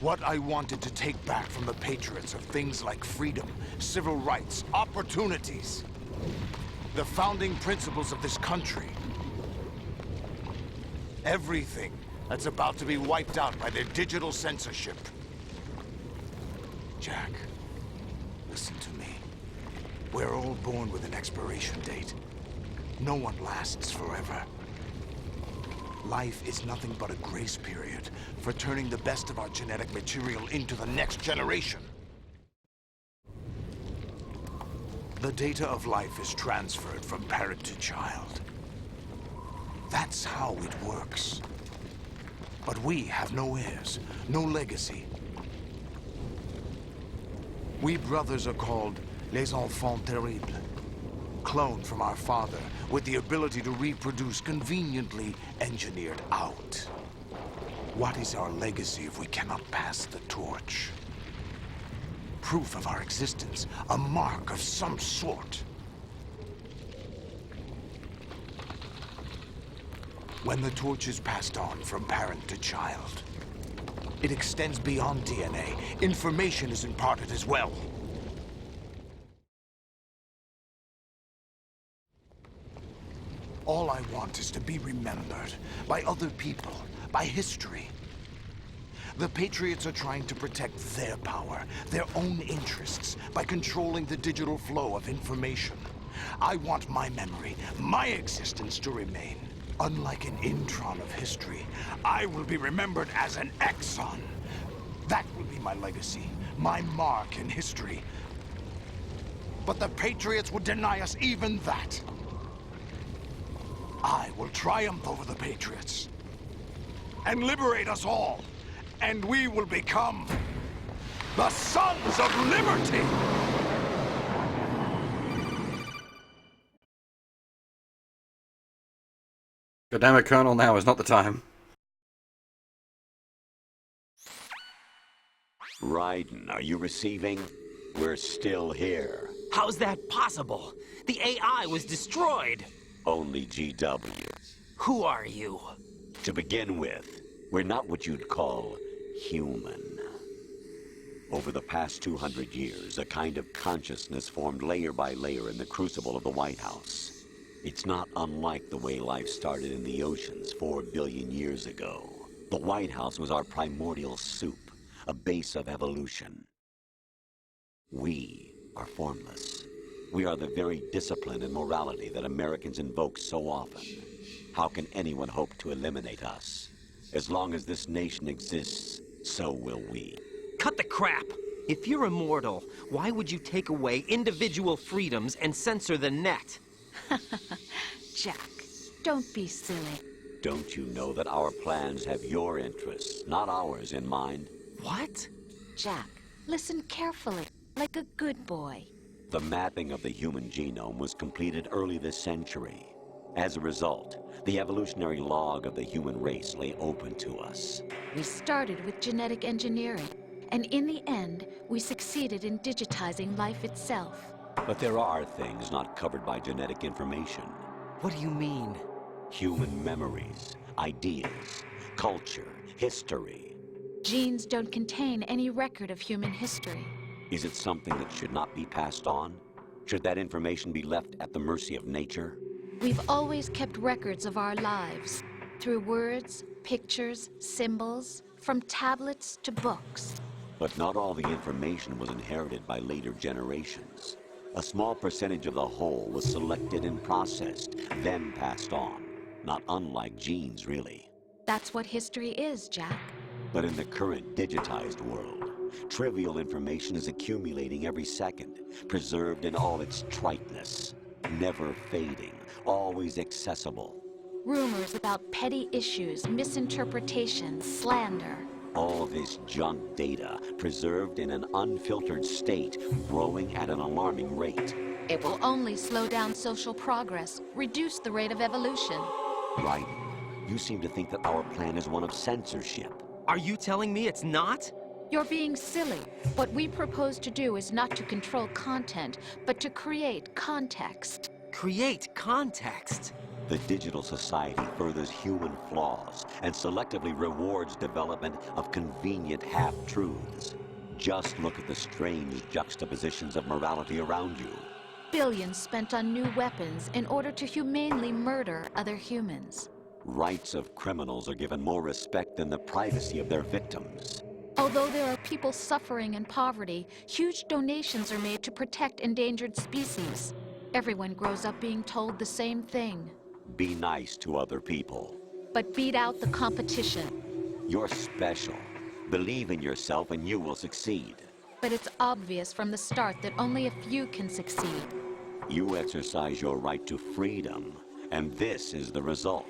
What I wanted to take back from the Patriots are things like freedom, civil rights, opportunities. The founding principles of this country. Everything that's about to be wiped out by their digital censorship. Jack, listen to me. We're all born with an expiration date. No one lasts forever. Life is nothing but a grace period for turning the best of our genetic material into the next generation. The data of life is transferred from parent to child. That's how it works. But we have no heirs, no legacy. We brothers are called les enfants terribles. Cloned from our father, with the ability to reproduce conveniently engineered out. What is our legacy if we cannot pass the torch? Proof of our existence, a mark of some sort. When the torch is passed on from parent to child, it extends beyond DNA. Information is imparted as well. All I want is to be remembered by other people, by history. The Patriots are trying to protect their power, their own interests, by controlling the digital flow of information. I want my memory, my existence to remain. Unlike an intron of history, I will be remembered as an exon. That will be my legacy, my mark in history. But the Patriots would deny us even that. I will triumph over the Patriots and liberate us all, and we will become the Sons of Liberty! God damn it, Colonel, now is not the time. Raiden, are you receiving? We're still here. How's that possible? The AI was destroyed. Only GW. Who are you? To begin with, we're not what you'd call human. Over the past 200 years, a kind of consciousness formed layer by layer in the crucible of the White House. It's not unlike the way life started in the oceans 4 billion years ago. The White House was our primordial soup, a base of evolution. We are formless. We are the very discipline and morality that Americans invoke so often. How can anyone hope to eliminate us? As long as this nation exists, so will we. Cut the crap! If you're immortal, why would you take away individual freedoms and censor the net? Jack, don't be silly. Don't you know that our plans have your interests, not ours, in mind? What? Jack, listen carefully, like a good boy. The mapping of the human genome was completed early this century. As a result, the evolutionary log of the human race lay open to us. We started with genetic engineering, and in the end, we succeeded in digitizing life itself. But there are things not covered by genetic information. What do you mean? Human memories, ideas, culture, history. Genes don't contain any record of human history. Is it something that should not be passed on? Should that information be left at the mercy of nature? We've always kept records of our lives, through words, pictures, symbols, from tablets to books. But not all the information was inherited by later generations. A small percentage of the whole was selected and processed, then passed on. Not unlike genes, really. That's what history is, Jack. But in the current digitized world, trivial information is accumulating every second, preserved in all its triteness, never fading, always accessible. Rumors about petty issues, misinterpretations, slander. All this junk data, preserved in an unfiltered state, growing at an alarming rate. It will only slow down social progress, reduce the rate of evolution. Right. You seem to think that our plan is one of censorship. Are you telling me it's not? You're being silly. What we propose to do is not to control content, but to create context. Create context? The digital society furthers human flaws and selectively rewards development of convenient half-truths. Just look at the strange juxtapositions of morality around you. Billions spent on new weapons in order to humanely murder other humans. Rights of criminals are given more respect than the privacy of their victims. Although there are people suffering in poverty, huge donations are made to protect endangered species. Everyone grows up being told the same thing. Be nice to other people. But beat out the competition. You're special. Believe in yourself and you will succeed. But it's obvious from the start that only a few can succeed. You exercise your right to freedom, and this is the result.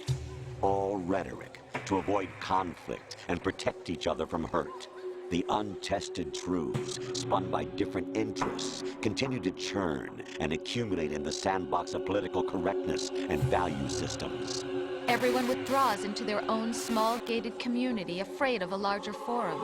All rhetoric to avoid conflict and protect each other from hurt. The untested truths, spun by different interests, continue to churn and accumulate in the sandbox of political correctness and value systems. Everyone withdraws into their own small gated community, afraid of a larger forum.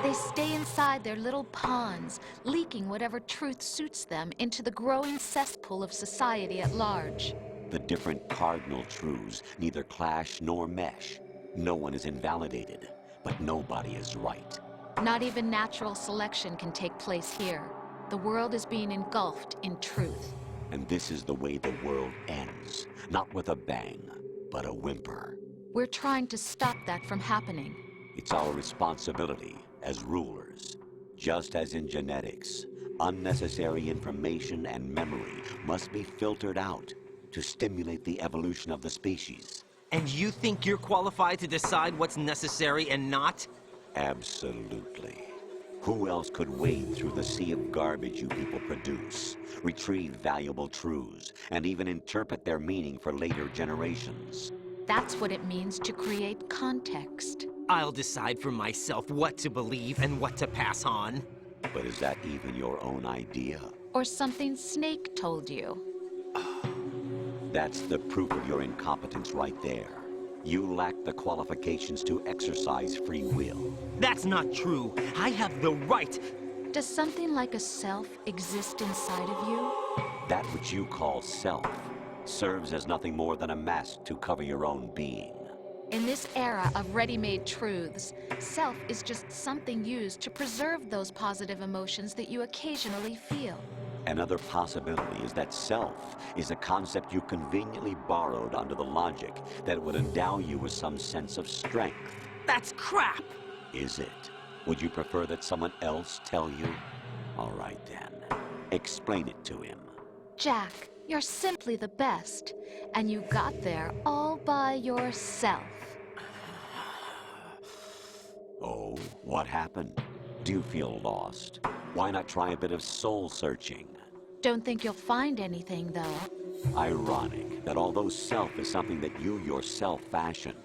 They stay inside their little ponds, leaking whatever truth suits them into the growing cesspool of society at large. The different cardinal truths neither clash nor mesh. No one is invalidated, but nobody is right. Not even natural selection can take place here. The world is being engulfed in truth. And this is the way the world ends. Not with a bang, but a whimper. We're trying to stop that from happening. It's our responsibility as rulers. Just as in genetics, unnecessary information and memory must be filtered out to stimulate the evolution of the species. And you think you're qualified to decide what's necessary and not? Absolutely. Who else could wade through the sea of garbage you people produce, retrieve valuable truths, and even interpret their meaning for later generations? That's what it means to create context. I'll decide for myself what to believe and what to pass on. But is that even your own idea? Or something Snake told you? That's the proof of your incompetence right there. You lack the qualifications to exercise free will. That's not true. I have the right. Does something like a self exist inside of you? That which you call self serves as nothing more than a mask to cover your own being. In this era of ready-made truths, self is just something used to preserve those positive emotions that you occasionally feel. Another possibility is that self is a concept you conveniently borrowed under the logic that it would endow you with some sense of strength. That's crap! Is it? Would you prefer that someone else tell you? All right then. Explain it to him. Jack, you're simply the best. And you got there all by yourself. Oh, what happened? Do you feel lost? Why not try a bit of soul-searching? Don't think you'll find anything, though. Ironic that although self is something that you yourself fashioned,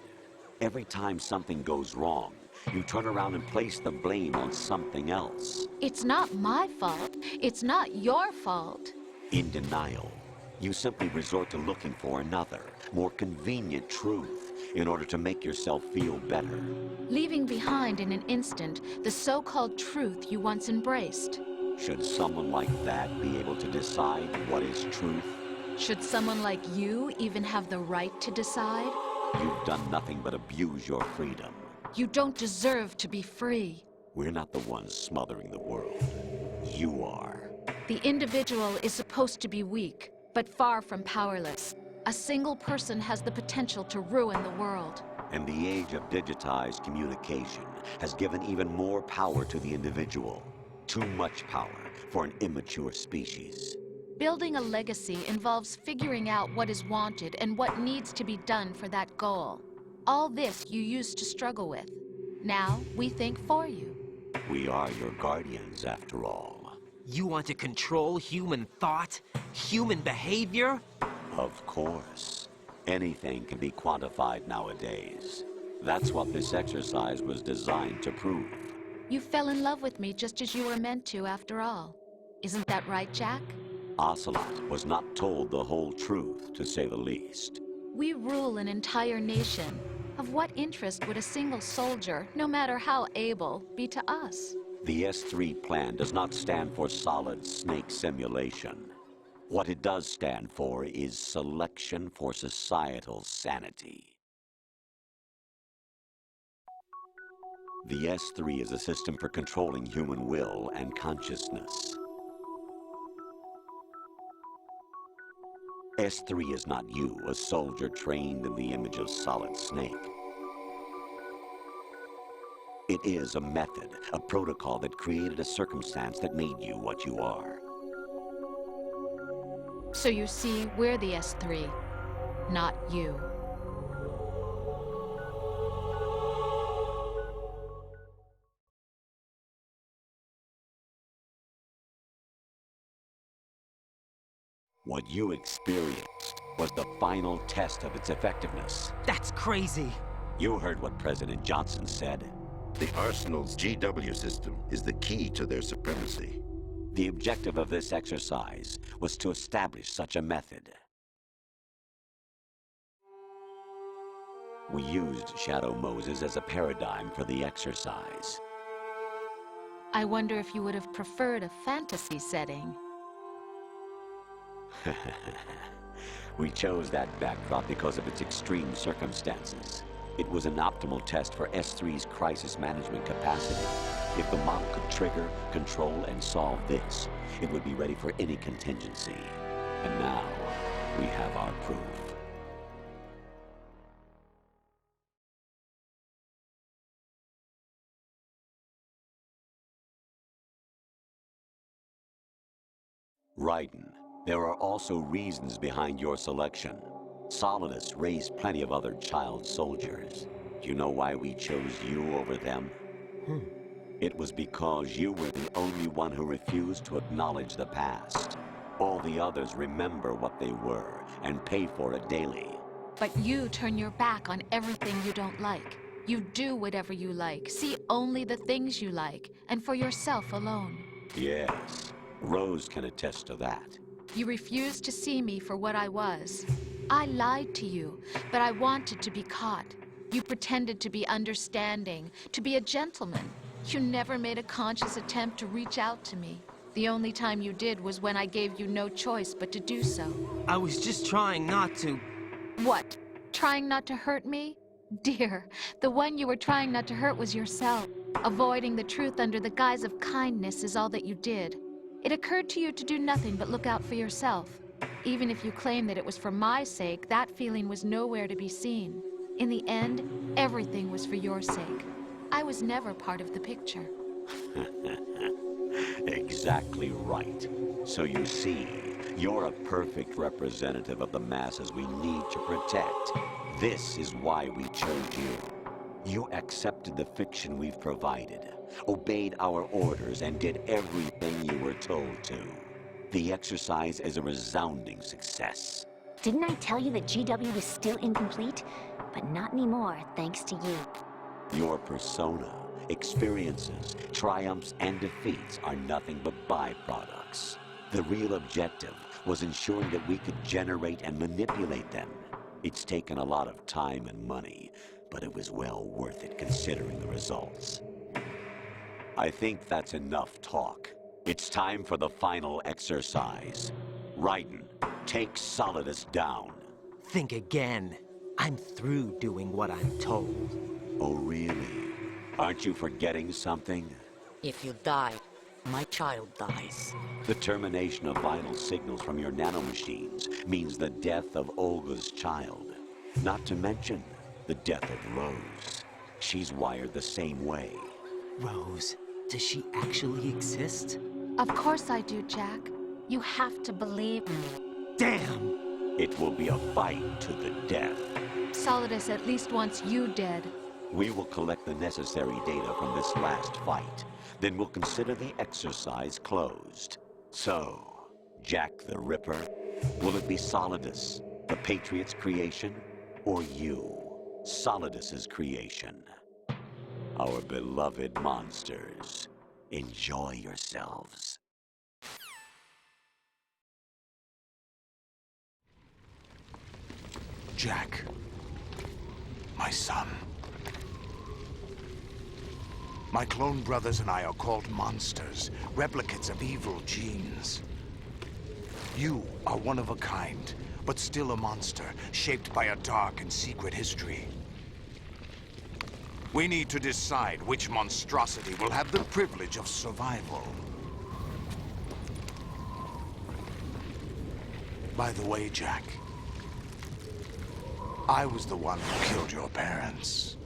every time something goes wrong, you turn around and place the blame on something else. It's not my fault. It's not your fault. In denial, you simply resort to looking for another, more convenient truth in order to make yourself feel better. Leaving behind in an instant the so-called truth you once embraced. Should someone like that be able to decide what is truth? Should someone like you even have the right to decide? You've done nothing but abuse your freedom. You don't deserve to be free. We're not the ones smothering the world. You are. The individual is supposed to be weak, but far from powerless. A single person has the potential to ruin the world. And the age of digitized communication has given even more power to the individual. Too much power for an immature species. Building a legacy involves figuring out what is wanted and what needs to be done for that goal. All this you used to struggle with. Now, we think for you. We are your guardians, after all. You want to control human thought? Human behavior? Of course. Anything can be quantified nowadays. That's what this exercise was designed to prove. You fell in love with me just as you were meant to, after all. Isn't that right, Jack? Ocelot was not told the whole truth, to say the least. We rule an entire nation. Of what interest would a single soldier, no matter how able, be to us? The S3 plan does not stand for solid snake simulation. What it does stand for is selection for societal sanity. The S3 is a system for controlling human will and consciousness. S3 is not you, a soldier trained in the image of Solid Snake. It is a method, a protocol that created a circumstance that made you what you are. So you see, we're the S3, not you. What you experienced was the final test of its effectiveness. That's crazy. You heard what President Johnson said. The Arsenal's GW system is the key to their supremacy. The objective of this exercise was to establish such a method. We used Shadow Moses as a paradigm for the exercise. I wonder if you would have preferred a fantasy setting. We chose that backdrop because of its extreme circumstances. It was an optimal test for S3's crisis management capacity. If the model could trigger, control, and solve this, it would be ready for any contingency. And now, we have our proof. Raiden, there are also reasons behind your selection. Solidus raised plenty of other child soldiers. Do you know why we chose you over them? It was because you were the only one who refused to acknowledge the past. All the others remember what they were and pay for it daily. But you turn your back on everything you don't like. You do whatever you like, see only the things you like, and for yourself alone. Yes, Rose can attest to that. You refused to see me for what I was. I lied to you, but I wanted to be caught. You pretended to be understanding, to be a gentleman. You never made a conscious attempt to reach out to me. The only time you did was when I gave you no choice but to do so. I was just trying not to... What? Trying not to hurt me? Dear, the one you were trying not to hurt was yourself. Avoiding the truth under the guise of kindness is all that you did. It occurred to you to do nothing but look out for yourself. Even if you claim that it was for my sake, that feeling was nowhere to be seen. In the end, everything was for your sake. I was never part of the picture. Exactly right. So you see, you're a perfect representative of the masses we need to protect. This is why we chose you. You accepted the fiction we've provided, obeyed our orders, and did everything you were told to. The exercise is a resounding success. Didn't I tell you that GW was still incomplete? But not anymore, thanks to you. Your persona, experiences, triumphs, and defeats are nothing but byproducts. The real objective was ensuring that we could generate and manipulate them. It's taken a lot of time and money, but it was well worth it considering the results. I think that's enough talk. It's time for the final exercise. Raiden, take Solidus down. Think again. I'm through doing what I'm told. Oh, really? Aren't you forgetting something? If you die, my child dies. The termination of vital signals from your nanomachines means the death of Olga's child. Not to mention the death of Rose. She's wired the same way. Rose, does she actually exist? Of course I do, Jack. You have to believe. Damn! It will be a fight to the death. Solidus at least wants you dead. We will collect the necessary data from this last fight. Then we'll consider the exercise closed. So, Jack the Ripper, will it be Solidus, the Patriot's creation, or you, Solidus's creation? Our beloved monsters, enjoy yourselves. Jack, my son. My clone brothers and I are called monsters, replicates of evil genes. You are one of a kind, but still a monster, shaped by a dark and secret history. We need to decide which monstrosity will have the privilege of survival. By the way, Jack, I was the one who killed your parents.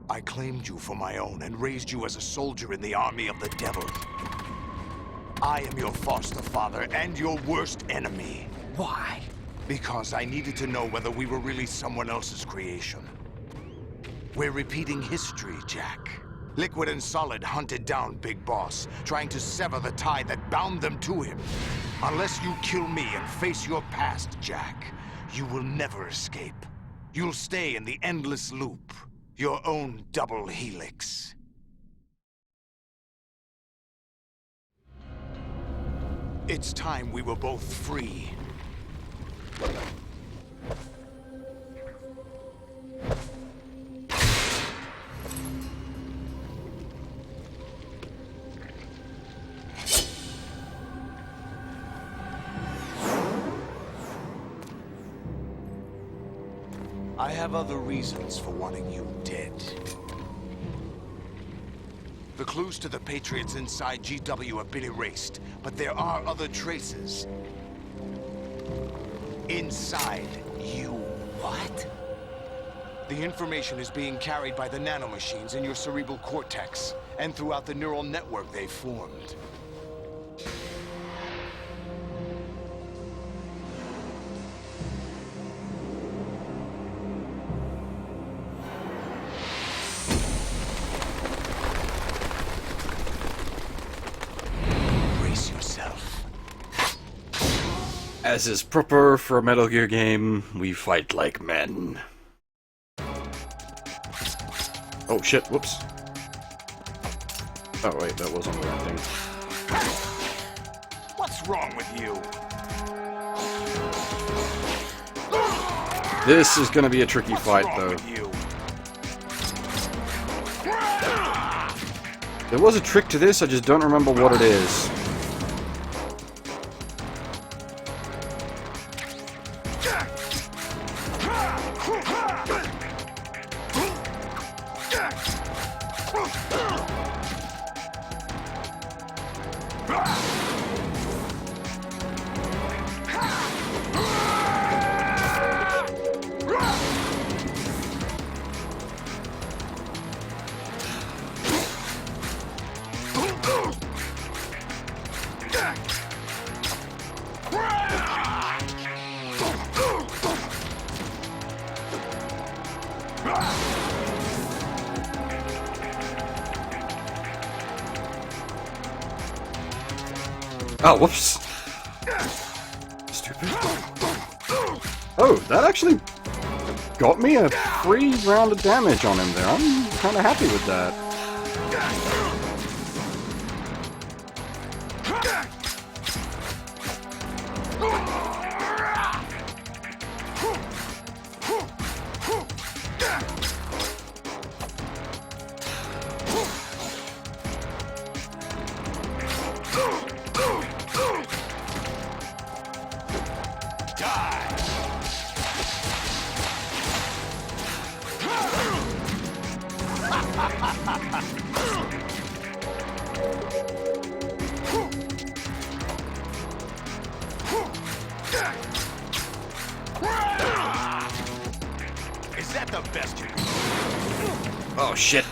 I claimed you for my own and raised you as a soldier in the army of the devil. I am your foster father and your worst enemy. Why? Because I needed to know whether we were really someone else's creation. We're repeating history, Jack. Liquid and Solid hunted down Big Boss, trying to sever the tie that bound them to him. Unless you kill me and face your past, Jack, you will never escape. You'll stay in the endless loop. Your own double helix. It's time we were both free. I have other reasons for wanting you dead. The clues to the Patriots inside GW have been erased, but there are other traces. Inside you. What? The information is being carried by the nanomachines in your cerebral cortex, and throughout the neural network they've formed. As is proper for a Metal Gear game, we fight like men. Oh shit, whoops. Oh wait, that wasn't the right thing. What's wrong with you? This is gonna be a tricky fight, though. There was a trick to this, I just don't remember what it is. Oh, whoops. Stupid. Oh, that actually got me a free round of damage on him there. I'm kind of happy with that. Is that the best you can do? Oh shit.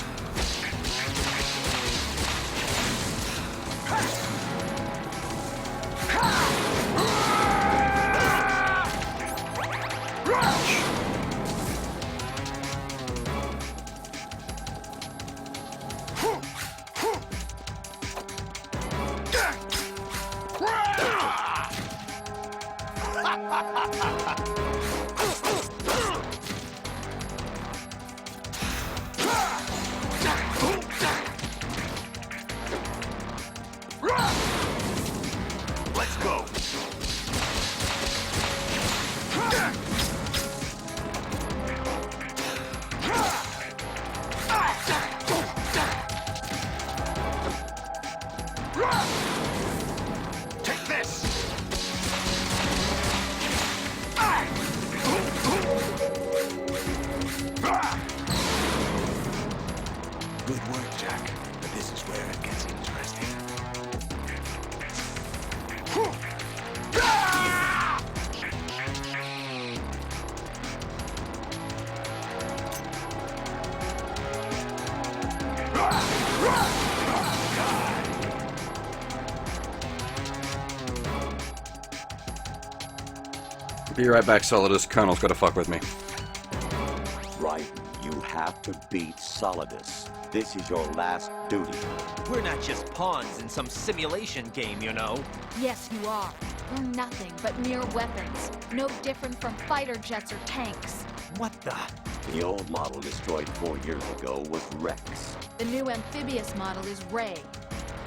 Let's go. Take this. Good work, Jack. But this is where it gets interesting. Be right back, Solidus. Colonel's gotta fuck with me. Right, you have to beat Solidus. This is your last duty. We're not just pawns in some simulation game, you know. Yes, you are. We're nothing but mere weapons. No different from fighter jets or tanks. What the? The old model destroyed 4 years ago was Rex. The new amphibious model is Ray.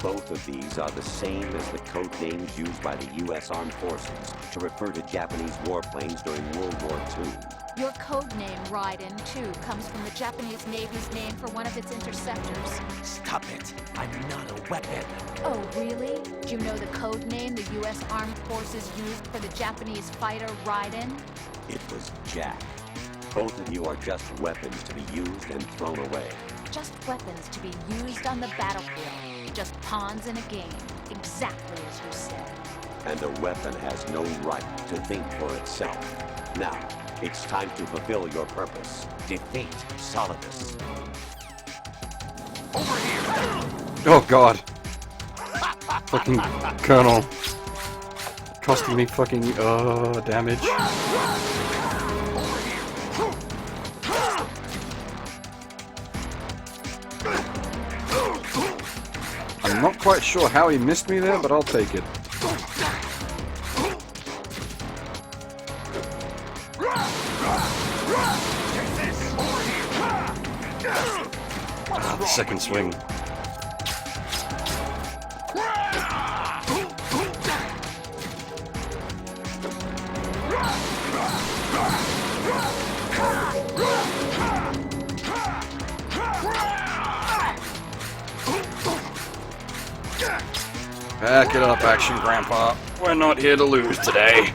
Both of these are the same as the code names used by the U.S. Armed Forces to refer to Japanese warplanes during World War II. Your code name, Raiden, too, comes from the Japanese Navy's name for one of its interceptors. Stop it. I'm not a weapon. Oh, really? Do you know the code name the U.S. Armed Forces used for the Japanese fighter Raiden? It was Jack. Both of you are just weapons to be used and thrown away. Just weapons to be used on the battlefield. Just pawns in a game. Exactly as you said. And a weapon has no right to think for itself. Now, it's time to fulfill your purpose. Defeat Solidus. Over here! Oh god. Fucking Colonel. Costing me fucking damage. I'm not quite sure how he missed me there, but I'll take it. Ah, the second swing. Back it up, Action Grandpa. We're not here to lose today.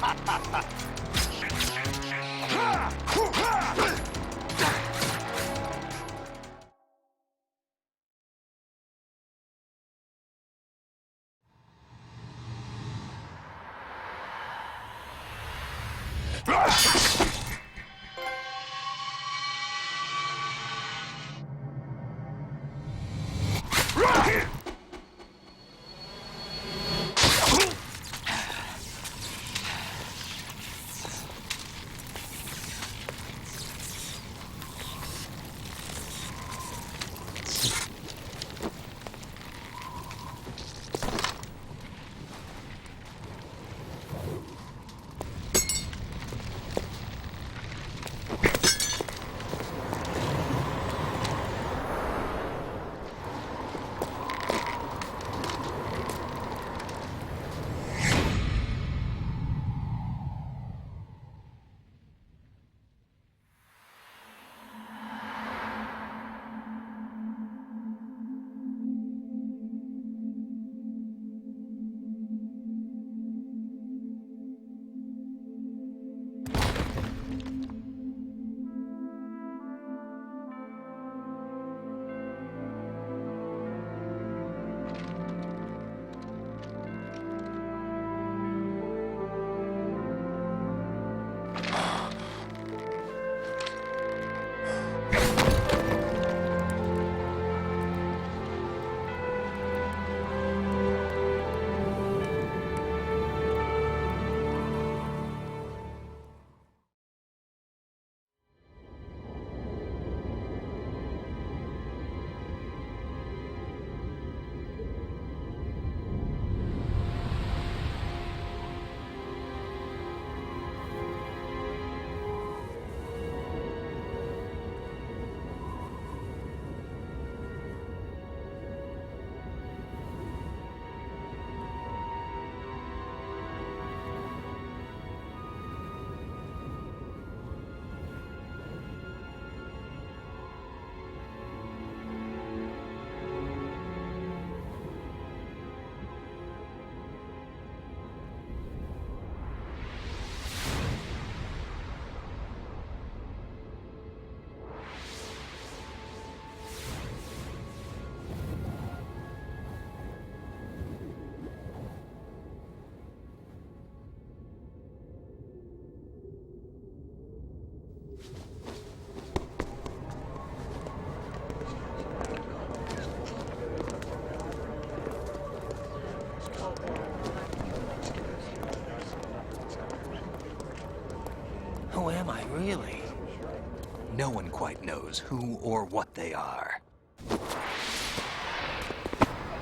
No one quite knows who or what they are.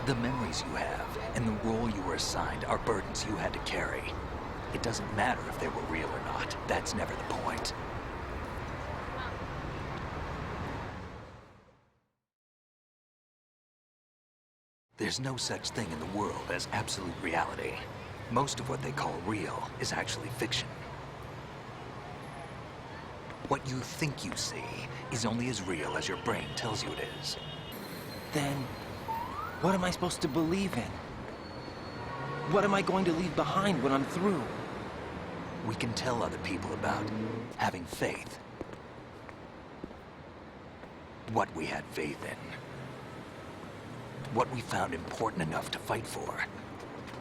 The memories you have and the role you were assigned are burdens you had to carry. It doesn't matter if they were real or not. That's never the point. There's no such thing in the world as absolute reality. Most of what they call real is actually fiction. What you think you see is only as real as your brain tells you it is. Then, what am I supposed to believe in? What am I going to leave behind when I'm through? We can tell other people about having faith. What we had faith in. What we found important enough to fight for.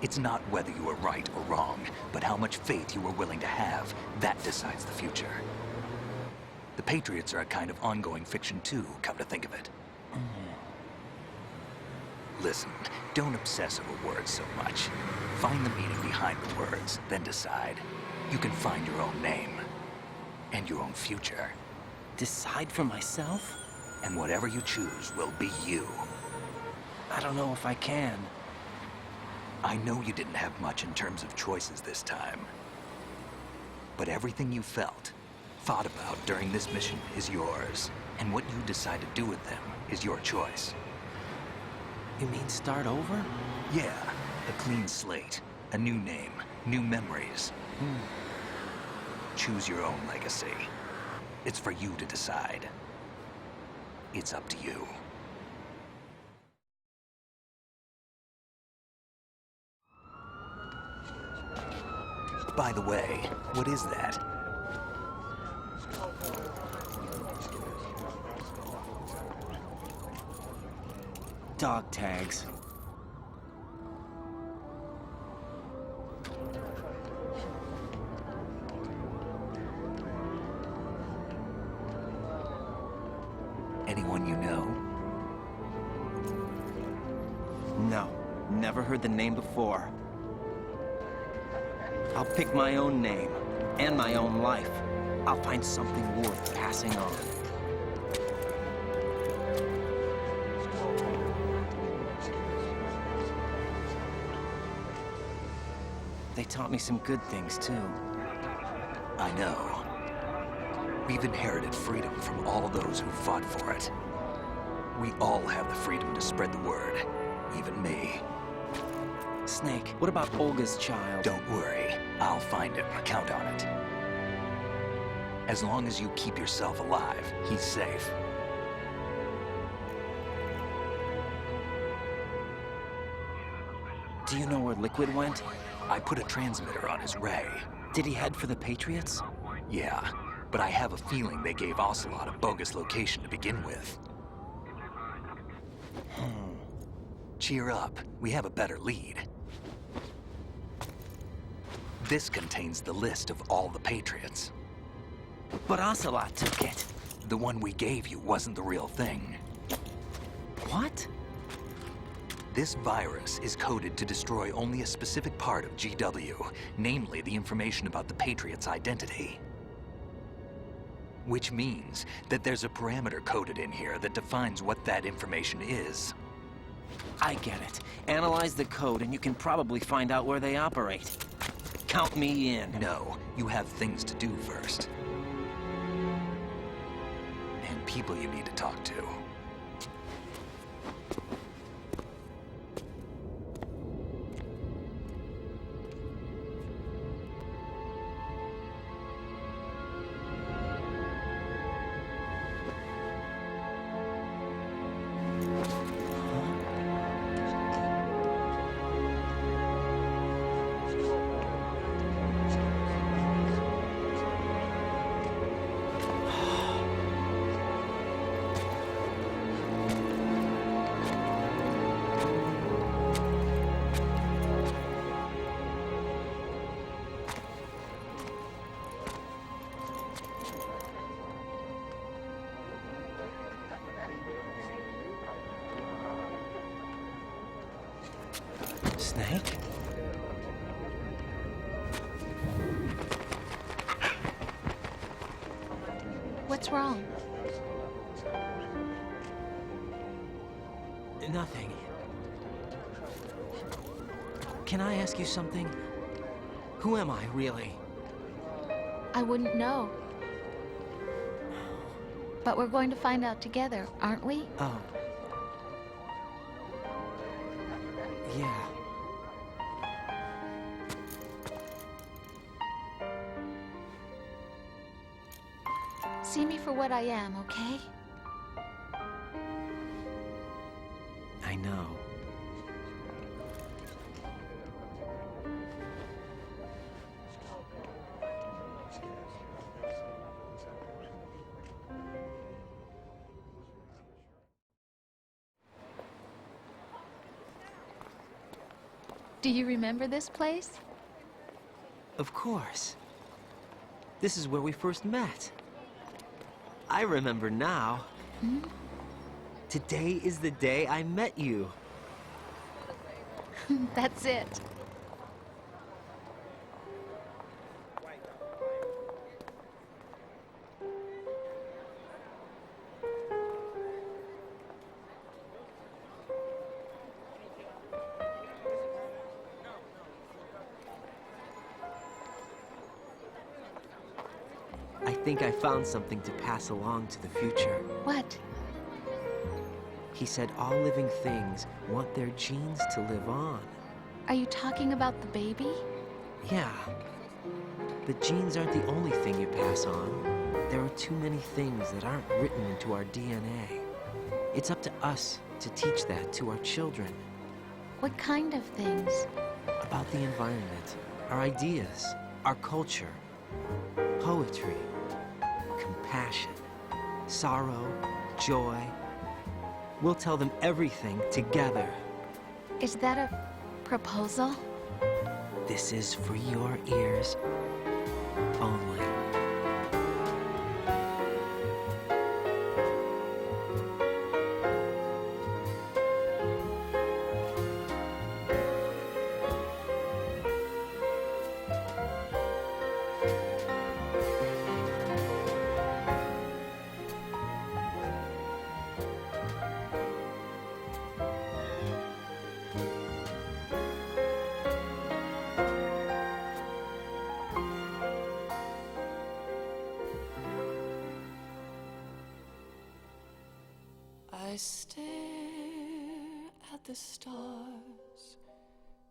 It's not whether you were right or wrong, but how much faith you were willing to have. That decides the future. The Patriots are a kind of ongoing fiction too, come to think of it. Listen, don't obsess over words so much. Find the meaning behind the words, then decide. You can find your own name. And your own future. Decide for myself? And whatever you choose will be you. I don't know if I can. I know you didn't have much in terms of choices this time. But everything you felt, thought about during this mission is yours. And what you decide to do with them is your choice. You mean start over? Yeah, a clean slate, a new name, new memories. Choose your own legacy. It's for you to decide. It's up to you. By the way, what is that? Dog tags. Anyone you know? No, never heard the name before. I'll pick my own name, and my own life. I'll find something worth passing on. They taught me some good things, too. I know. We've inherited freedom from all those who fought for it. We all have the freedom to spread the word, even me. Snake, what about Olga's child? Don't worry. I'll find him. Count on it. As long as you keep yourself alive, he's safe. Do you know where Liquid went? I put a transmitter on his ray. Did he head for the Patriots? Yeah, but I have a feeling they gave Ocelot a bogus location to begin with. Cheer up. We have a better lead. This contains the list of all the Patriots. But Ocelot took it. The one we gave you wasn't the real thing. What? This virus is coded to destroy only a specific part of GW, namely the information about the Patriots' identity. Which means that there's a parameter coded in here that defines what that information is. I get it. Analyze the code and you can probably find out where they operate. Count me in. No, you have things to do first. And people you need to talk to. Snake? What's wrong? Nothing. Can I ask you something? Who am I, really? I wouldn't know. But we're going to find out together, aren't we? Oh. Yeah. See me for what I am, okay? I know. Do you remember this place? Of course. This is where we first met. I remember now. Hmm? Today is the day I met you. That's it. I think I found something to pass along to the future. What? He said all living things want their genes to live on. Are you talking about the baby? Yeah. But genes aren't the only thing you pass on. There are too many things that aren't written into our DNA. It's up to us to teach that to our children. What kind of things? About the environment, our ideas, our culture, poetry, compassion, sorrow, joy. We'll tell them everything together. Is that a proposal? This is for your ears only. I stare at the stars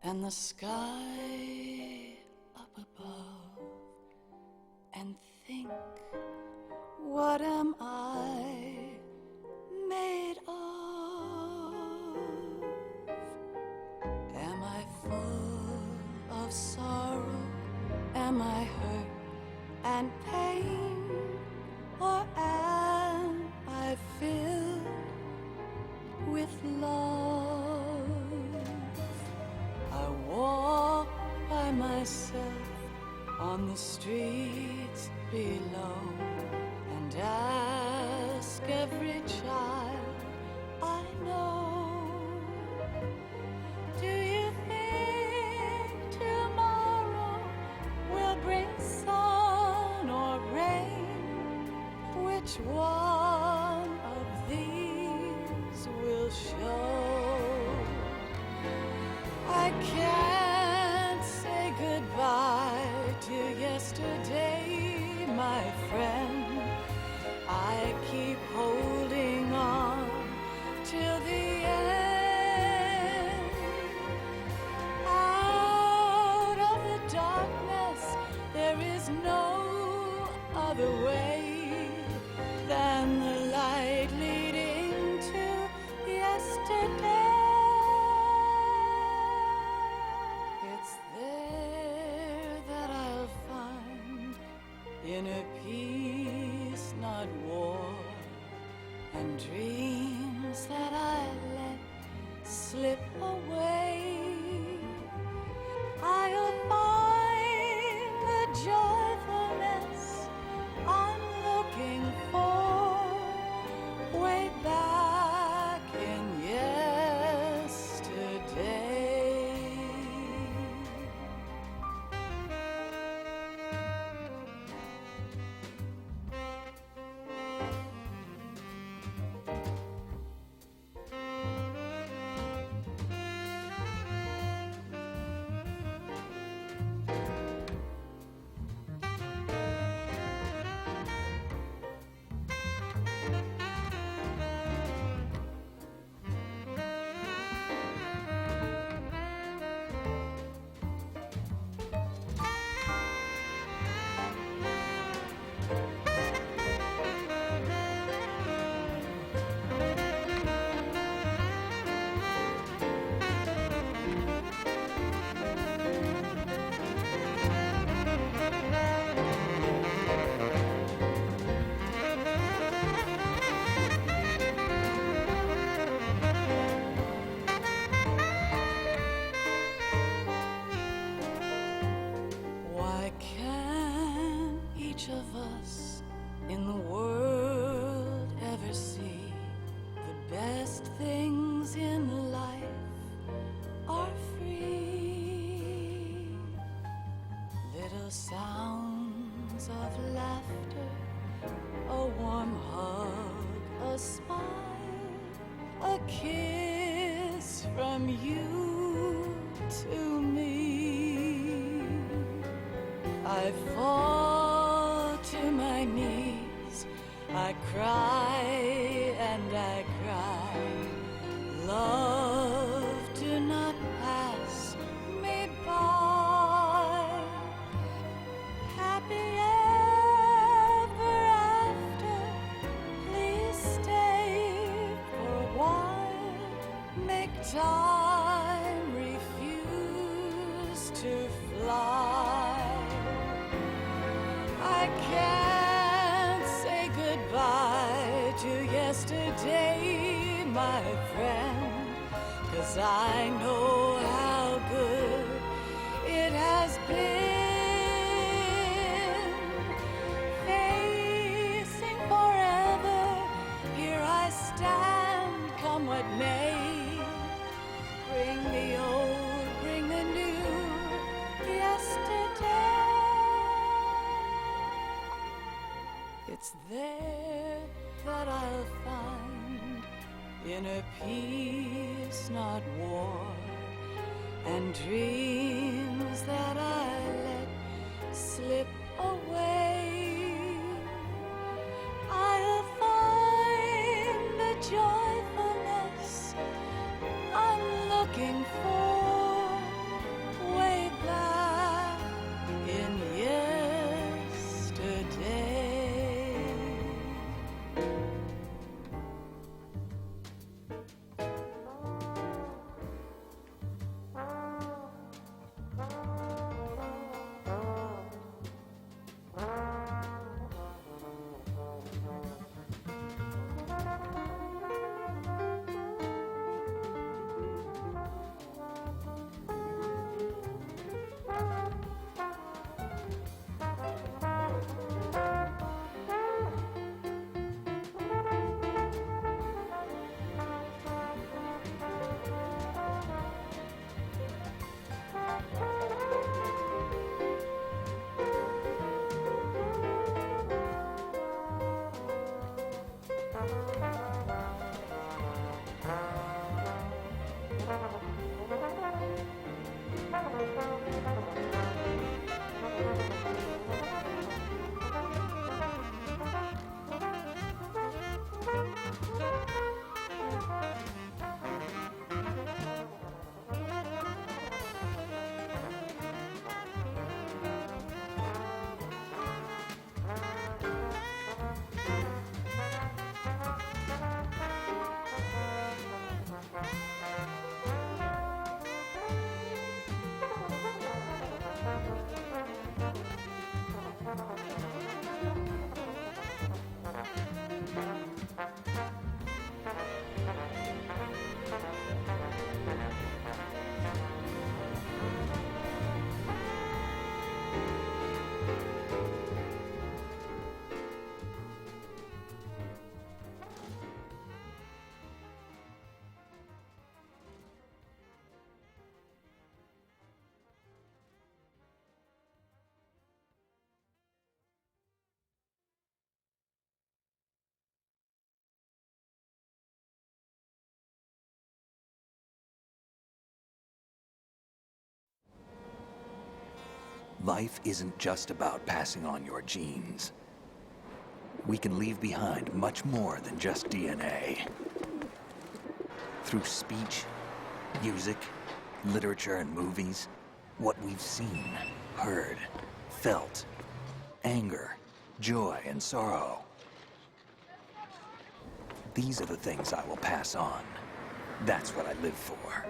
and the sky up above and think, what am I made of? Am I full of sorrow? Am I hurt and pain? Or am I filled with love? I walk by myself on the streets below and ask every child I know, do you think tomorrow will bring sun or rain? Which one of these will show? I can't say goodbye to yesterday, my friend. I keep holding on till the end. Out of the darkness, there is no other way than the light leading to yesterday. It's there that I'll find inner peace, not war, and dreams that I let slip away. I'll find the joyfulness I'm looking for way back in yesterday. from you to me. I fall to my knees, I cry and I cry. Love, do not pass me by. Happy ever after, please stay for a while. Make time refuse to fly. I can't say goodbye to yesterday, my friend, 'cause I know how good it has been. Facing forever, here I stand, come what may. Bring the old, bring the new, yesterday. It's there that I'll find inner peace, not war, and dreams that I let slip away. I'll find the joyfulness I'm looking for way back in yesterday. Life isn't just about passing on your genes. We can leave behind much more than just DNA. Through speech, music, literature, and movies, what we've seen, heard, felt, anger, joy, and sorrow. These are the things I will pass on. That's what I live for.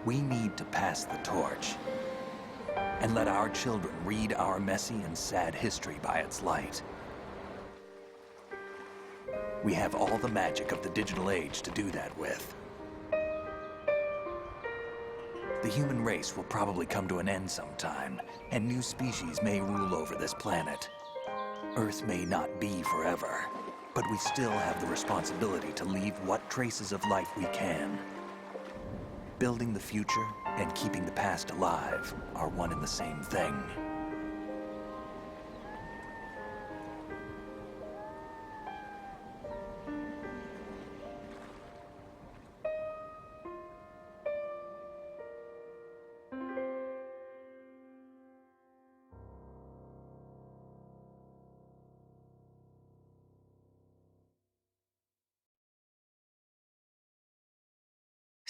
We need to pass the torch and let our children read our messy and sad history by its light. We have all the magic of the digital age to do that with. The human race will probably come to an end sometime, and new species may rule over this planet. Earth may not be forever, but we still have the responsibility to leave what traces of life we can. Building the future and keeping the past alive are one and the same thing.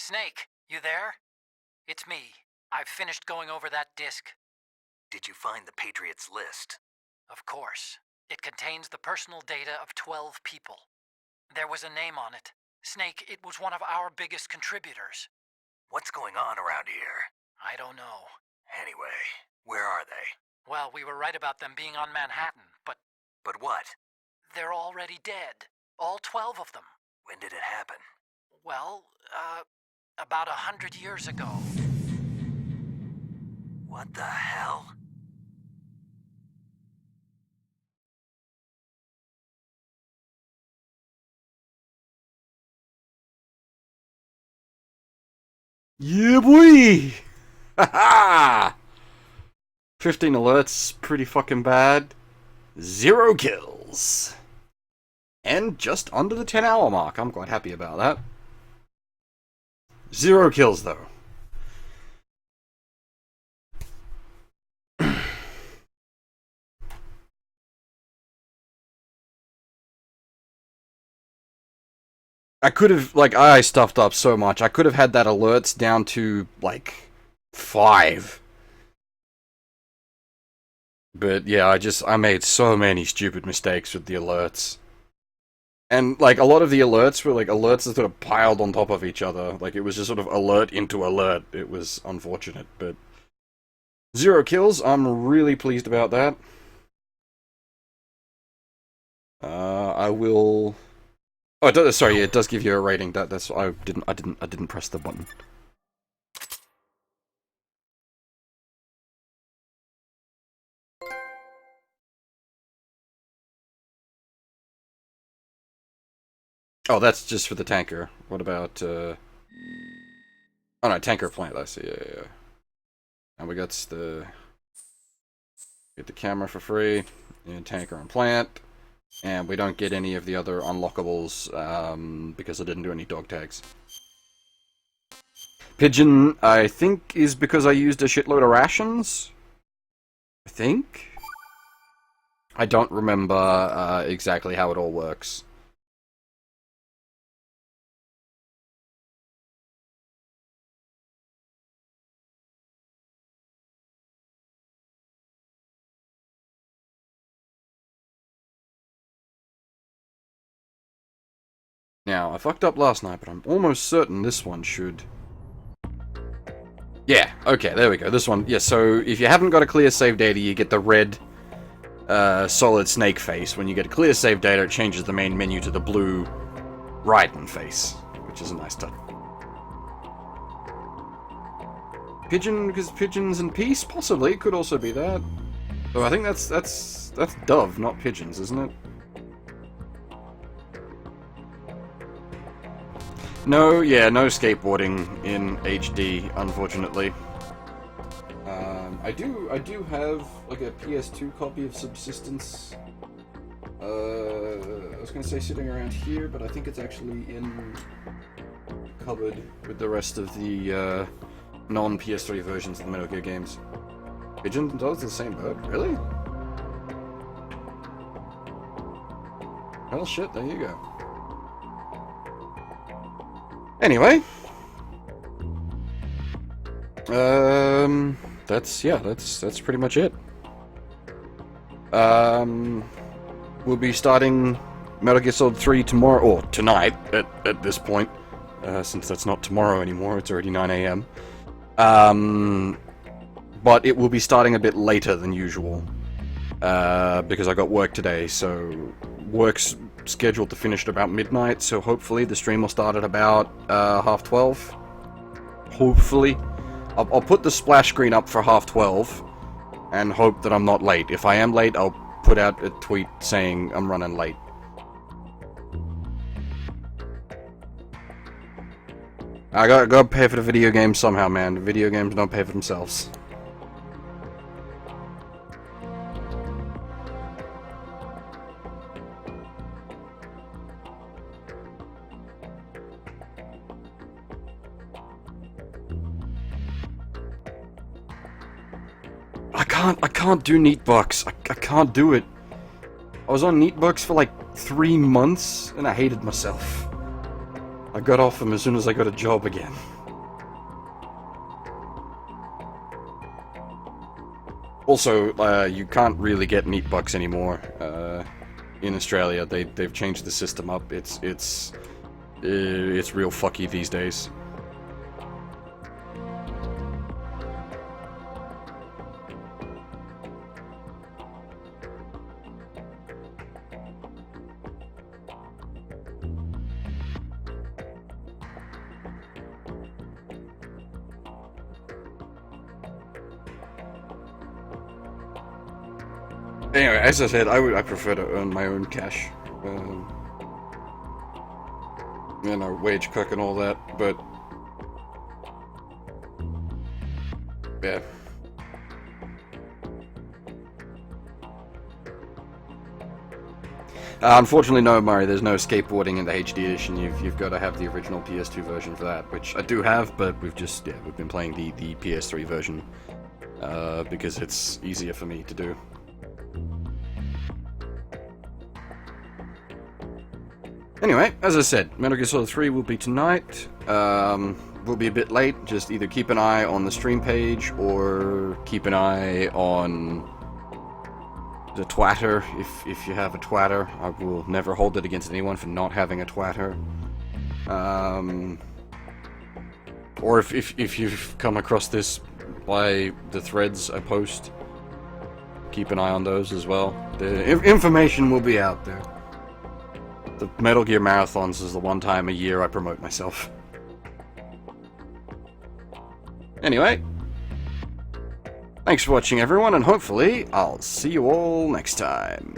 Snake, you there? It's me. I've finished going over that disk. Did you find the Patriots list? Of course. It contains the personal data of 12 people. There was a name on it. Snake, it was one of our biggest contributors. What's going on around here? I don't know. Anyway, where are they? Well, we were right about them being on Manhattan, but... But what? They're already dead. All 12 of them. When did it happen? Well, about 100 years ago. What the hell? Yeah, boy! Haha! 15 alerts, pretty fucking bad. 0 kills. And just under the 10-hour mark. I'm quite happy about that. 0 kills, though. I could have, like, I stuffed up so much. I could have had that alerts down to, like, 5. But, yeah, I made so many stupid mistakes with the alerts. And, like, a lot of the alerts were, like, alerts that sort of piled on top of each other. Like, it was just sort of alert into alert. It was unfortunate, but... 0 kills, I'm really pleased about that. I will... Oh, it does, sorry, it does give you a rating. That's I didn't press the button. Oh, that's just for the tanker. What about oh no, tanker plant, I see, yeah. And we got get the camera for free, and tanker and plant. And we don't get any of the other unlockables, because I didn't do any dog tags. Pigeon, I think, is because I used a shitload of rations? I think? I don't remember exactly how it all works. Now, I fucked up last night, but I'm almost certain this one should... Yeah, okay, there we go. This one, yeah, so if you haven't got a clear save data, you get the red solid snake face. When you get a clear save data, it changes the main menu to the blue Raiden face, which is a nice touch. Pigeon, because pigeons and peace? Possibly, it could also be that. So I think that's dove, not pigeons, isn't it? No, yeah, no skateboarding in HD, unfortunately. I do have like a PS2 copy of Subsistence. I was gonna say sitting around here, but I think it's actually in the cupboard with the rest of the non-PS3 versions of the Metal Gear games. Pigeon does the same bird, really? Well, shit, there you go. Anyway, that's pretty much it. We'll be starting Metal Gear Solid 3 tomorrow, or tonight, at this point, since that's not tomorrow anymore, it's already 9 AM. But it will be starting a bit later than usual, because I got work today, so work's scheduled to finish at about midnight, so hopefully the stream will start at about 12:30. Hopefully. I'll put the splash screen up for 12:30 and hope that I'm not late. If I am late, I'll put out a tweet saying I'm running late. I gotta pay for the video games somehow, man. The video games don't pay for themselves. I can't do Neatbox. I can't do it. I was on Neatbox for like 3 months, and I hated myself. I got off them as soon as I got a job again. Also, you can't really get meat bucks anymore in Australia. They've changed the system up. It's real fucky these days. Anyway, as I said, I prefer to earn my own cash. You know, wage cook and all that, but yeah. Unfortunately, no, Murray, there's no skateboarding in the HD edition. You've got to have the original PS2 version for that, which I do have, but we've been playing the PS3 version because it's easier for me to do. Anyway, as I said, Metal Gear Solid 3 will be tonight. Will be a bit late. Just either keep an eye on the stream page or keep an eye on the twatter if you have a twatter. I will never hold it against anyone for not having a twatter. Or if you've come across this by the threads I post, keep an eye on those as well. The information will be out there. The Metal Gear Marathons is the one time a year I promote myself. Anyway, thanks for watching everyone, and hopefully I'll see you all next time.